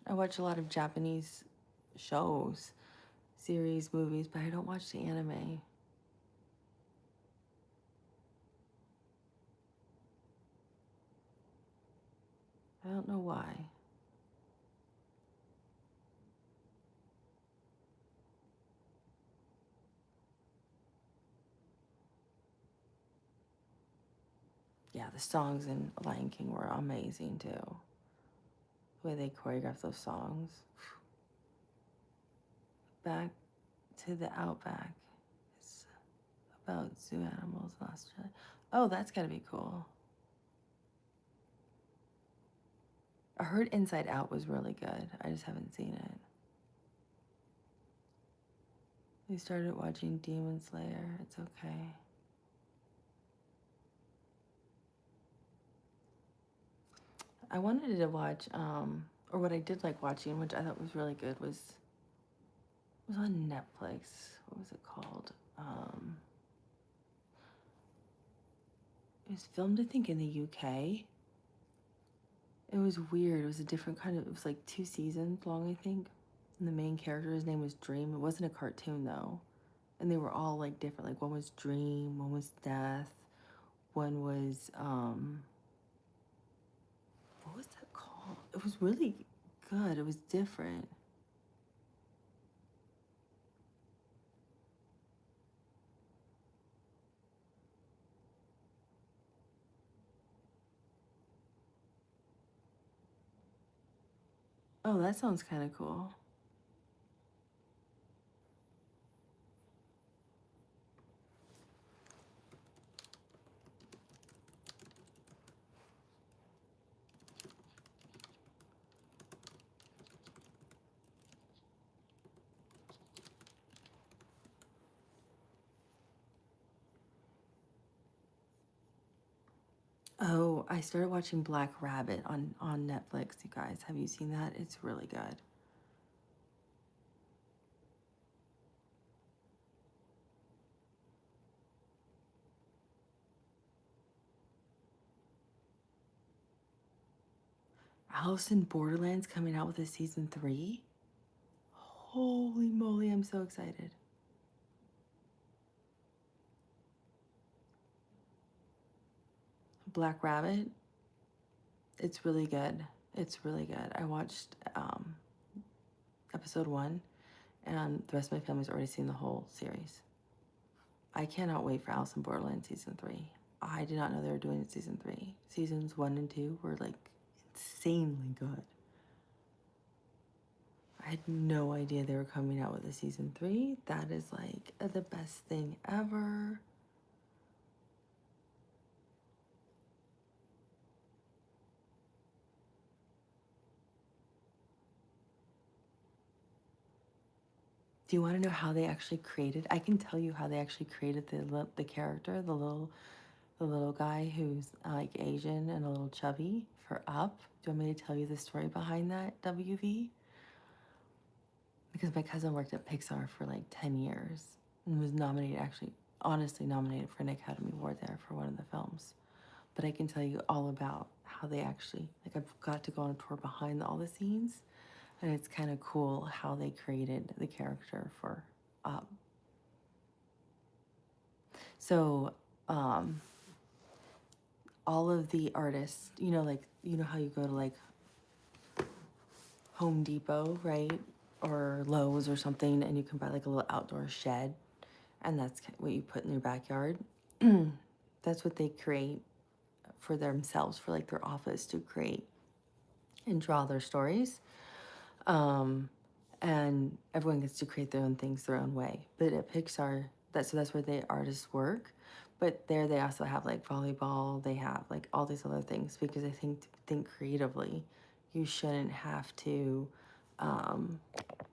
I watch a lot of Japanese shows, series, movies, but I don't watch the anime. I don't know why. Yeah, the songs in Lion King were amazing too. The way they choreographed those songs. Back to the Outback. It's about zoo animals in Australia. Oh, that's gotta be cool. I heard Inside Out was really good. I just haven't seen it. We started watching Demon Slayer. It's okay. I wanted to watch, or what I did like watching, which I thought was really good, was on Netflix. What was it called? It was filmed, I think, in the UK. It was weird. It was a different kind of, it was like 2 seasons long, I think. And the main character's name was Dream. It wasn't a cartoon, though. And they were all like different. Like one was Dream, one was Death, one was, what was that called? It was really good. It was different. Oh, that sounds kind of cool. Oh, I started watching Black Rabbit on Netflix, you guys. Have you seen that? It's really good. Alice in Borderlands coming out with a season 3. Holy moly, I'm so excited. Black Rabbit, it's really good. It's really good. I watched episode 1, and the rest of my family's already seen the whole series. I cannot wait for Alice in Borderland season 3. I did not know they were doing season 3. Seasons 1 and 2 were like insanely good. I had no idea they were coming out with a season 3. That is like the best thing ever. Do you want to know how they actually created? I can tell you how they actually created the character, the little the little guy who's like Asian and a little chubby for Up. Do you want me to tell you the story behind that, WV? Because my cousin worked at Pixar for like 10 years and was nominated, actually, honestly nominated for an Academy Award there for one of the films. But I can tell you all about how they actually, like, I've got to go on a tour behind all the scenes, and it's kind of cool how they created the character for Up. So, all of the artists, like, how you go to like Home Depot, right? Or Lowe's or something, and you can buy like a little outdoor shed, and that's what you put in your backyard. That's what they create for themselves, for like their office to create and draw their stories. And everyone gets to create their own things their own way. But at Pixar, that's where the artists work. But there they also have like volleyball, they have like all these other things, because I think creatively, you shouldn't have to I want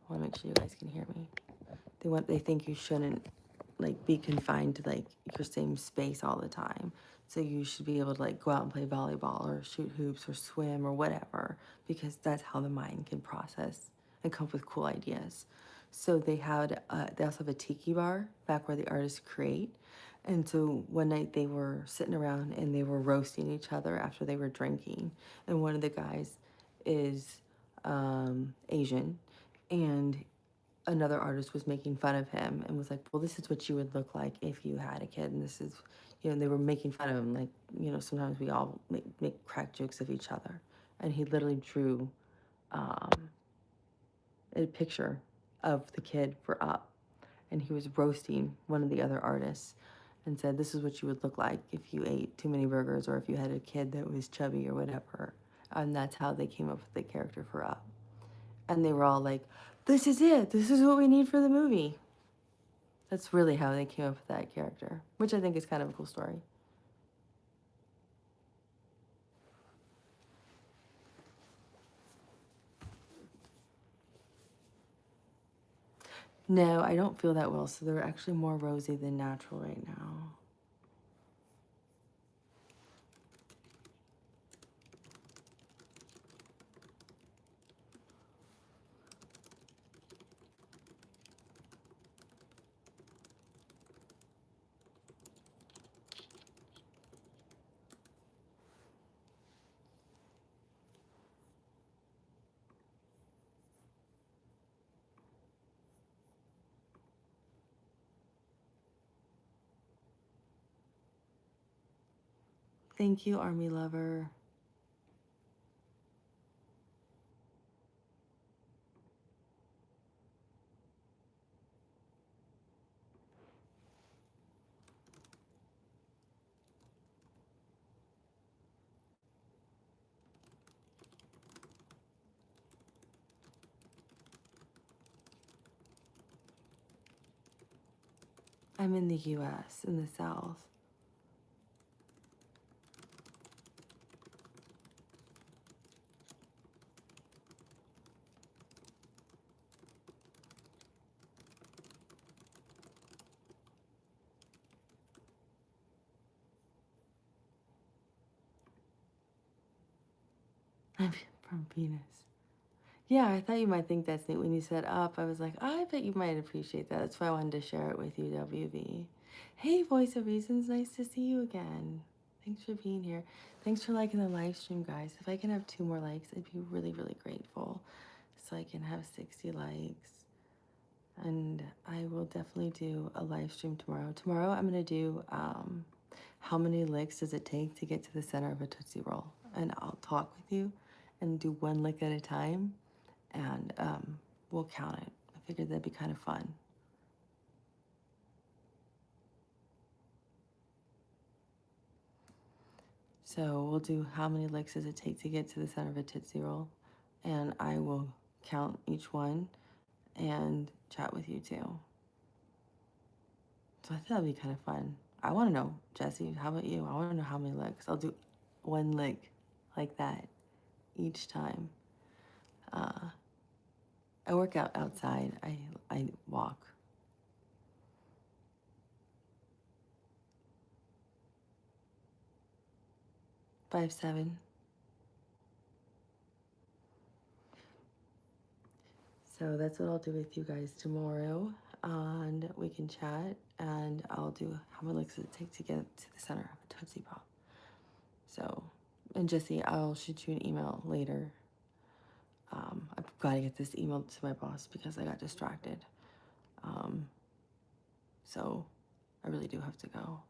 to make sure you guys can hear me. They think you shouldn't like be confined to like your same space all the time. So you should be able to like go out and play volleyball or shoot hoops or swim or whatever, because that's how the mind can process and come up with cool ideas. So they also have a tiki bar back where the artists create. And so one night they were sitting around and they were roasting each other after they were drinking. And one of the guys is Asian, and another artist was making fun of him and was like, well, this is what you would look like if you had a kid. And this is, they were making fun of him. Like, sometimes we all make crack jokes of each other. And he literally drew a picture of the kid for Up. And he was roasting one of the other artists and said, this is what you would look like if you ate too many burgers or if you had a kid that was chubby or whatever. And that's how they came up with the character for Up. And they were all like, this is it. This is what we need for the movie. That's really how they came up with that character, which I think is kind of a cool story. No, I don't feel that well, so they're actually more rosy than natural right now. Thank you, Army Lover. I'm in the US, in the South. I'm from Venus. Yeah, I thought you might think that's neat. When you said Up, I was like, oh, I bet you might appreciate that. That's why I wanted to share it with you, WV. Hey, Voice of Reasons, nice to see you again. Thanks for being here. Thanks for liking the live stream, guys. If I can have 2 more likes, I'd be really, really grateful. So I can have 60 likes. And I will definitely do a live stream tomorrow. Tomorrow I'm going to do how many licks does it take to get to the center of a Tootsie Roll. And I'll talk with you and do 1 lick at a time, and we'll count it. I figured that'd be kind of fun. So we'll do how many licks does it take to get to the center of a Tootsie Roll, and I will count each one and chat with you too. So I think that'd be kind of fun. I want to know, Jesse, how about you? I want to know how many licks. I'll do 1 lick like that each time. I work out outside. I walk. 57. So that's what I'll do with you guys tomorrow, and we can chat, and I'll do how many licks does it take to get to the center of a Tootsie Pop. So, and Jesse, I'll shoot you an email later. I've got to get this email to my boss because I got distracted. So I really do have to go.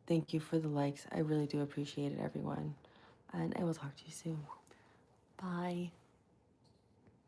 Thank you for the likes. I really do appreciate it, everyone. And I will talk to you soon. Bye.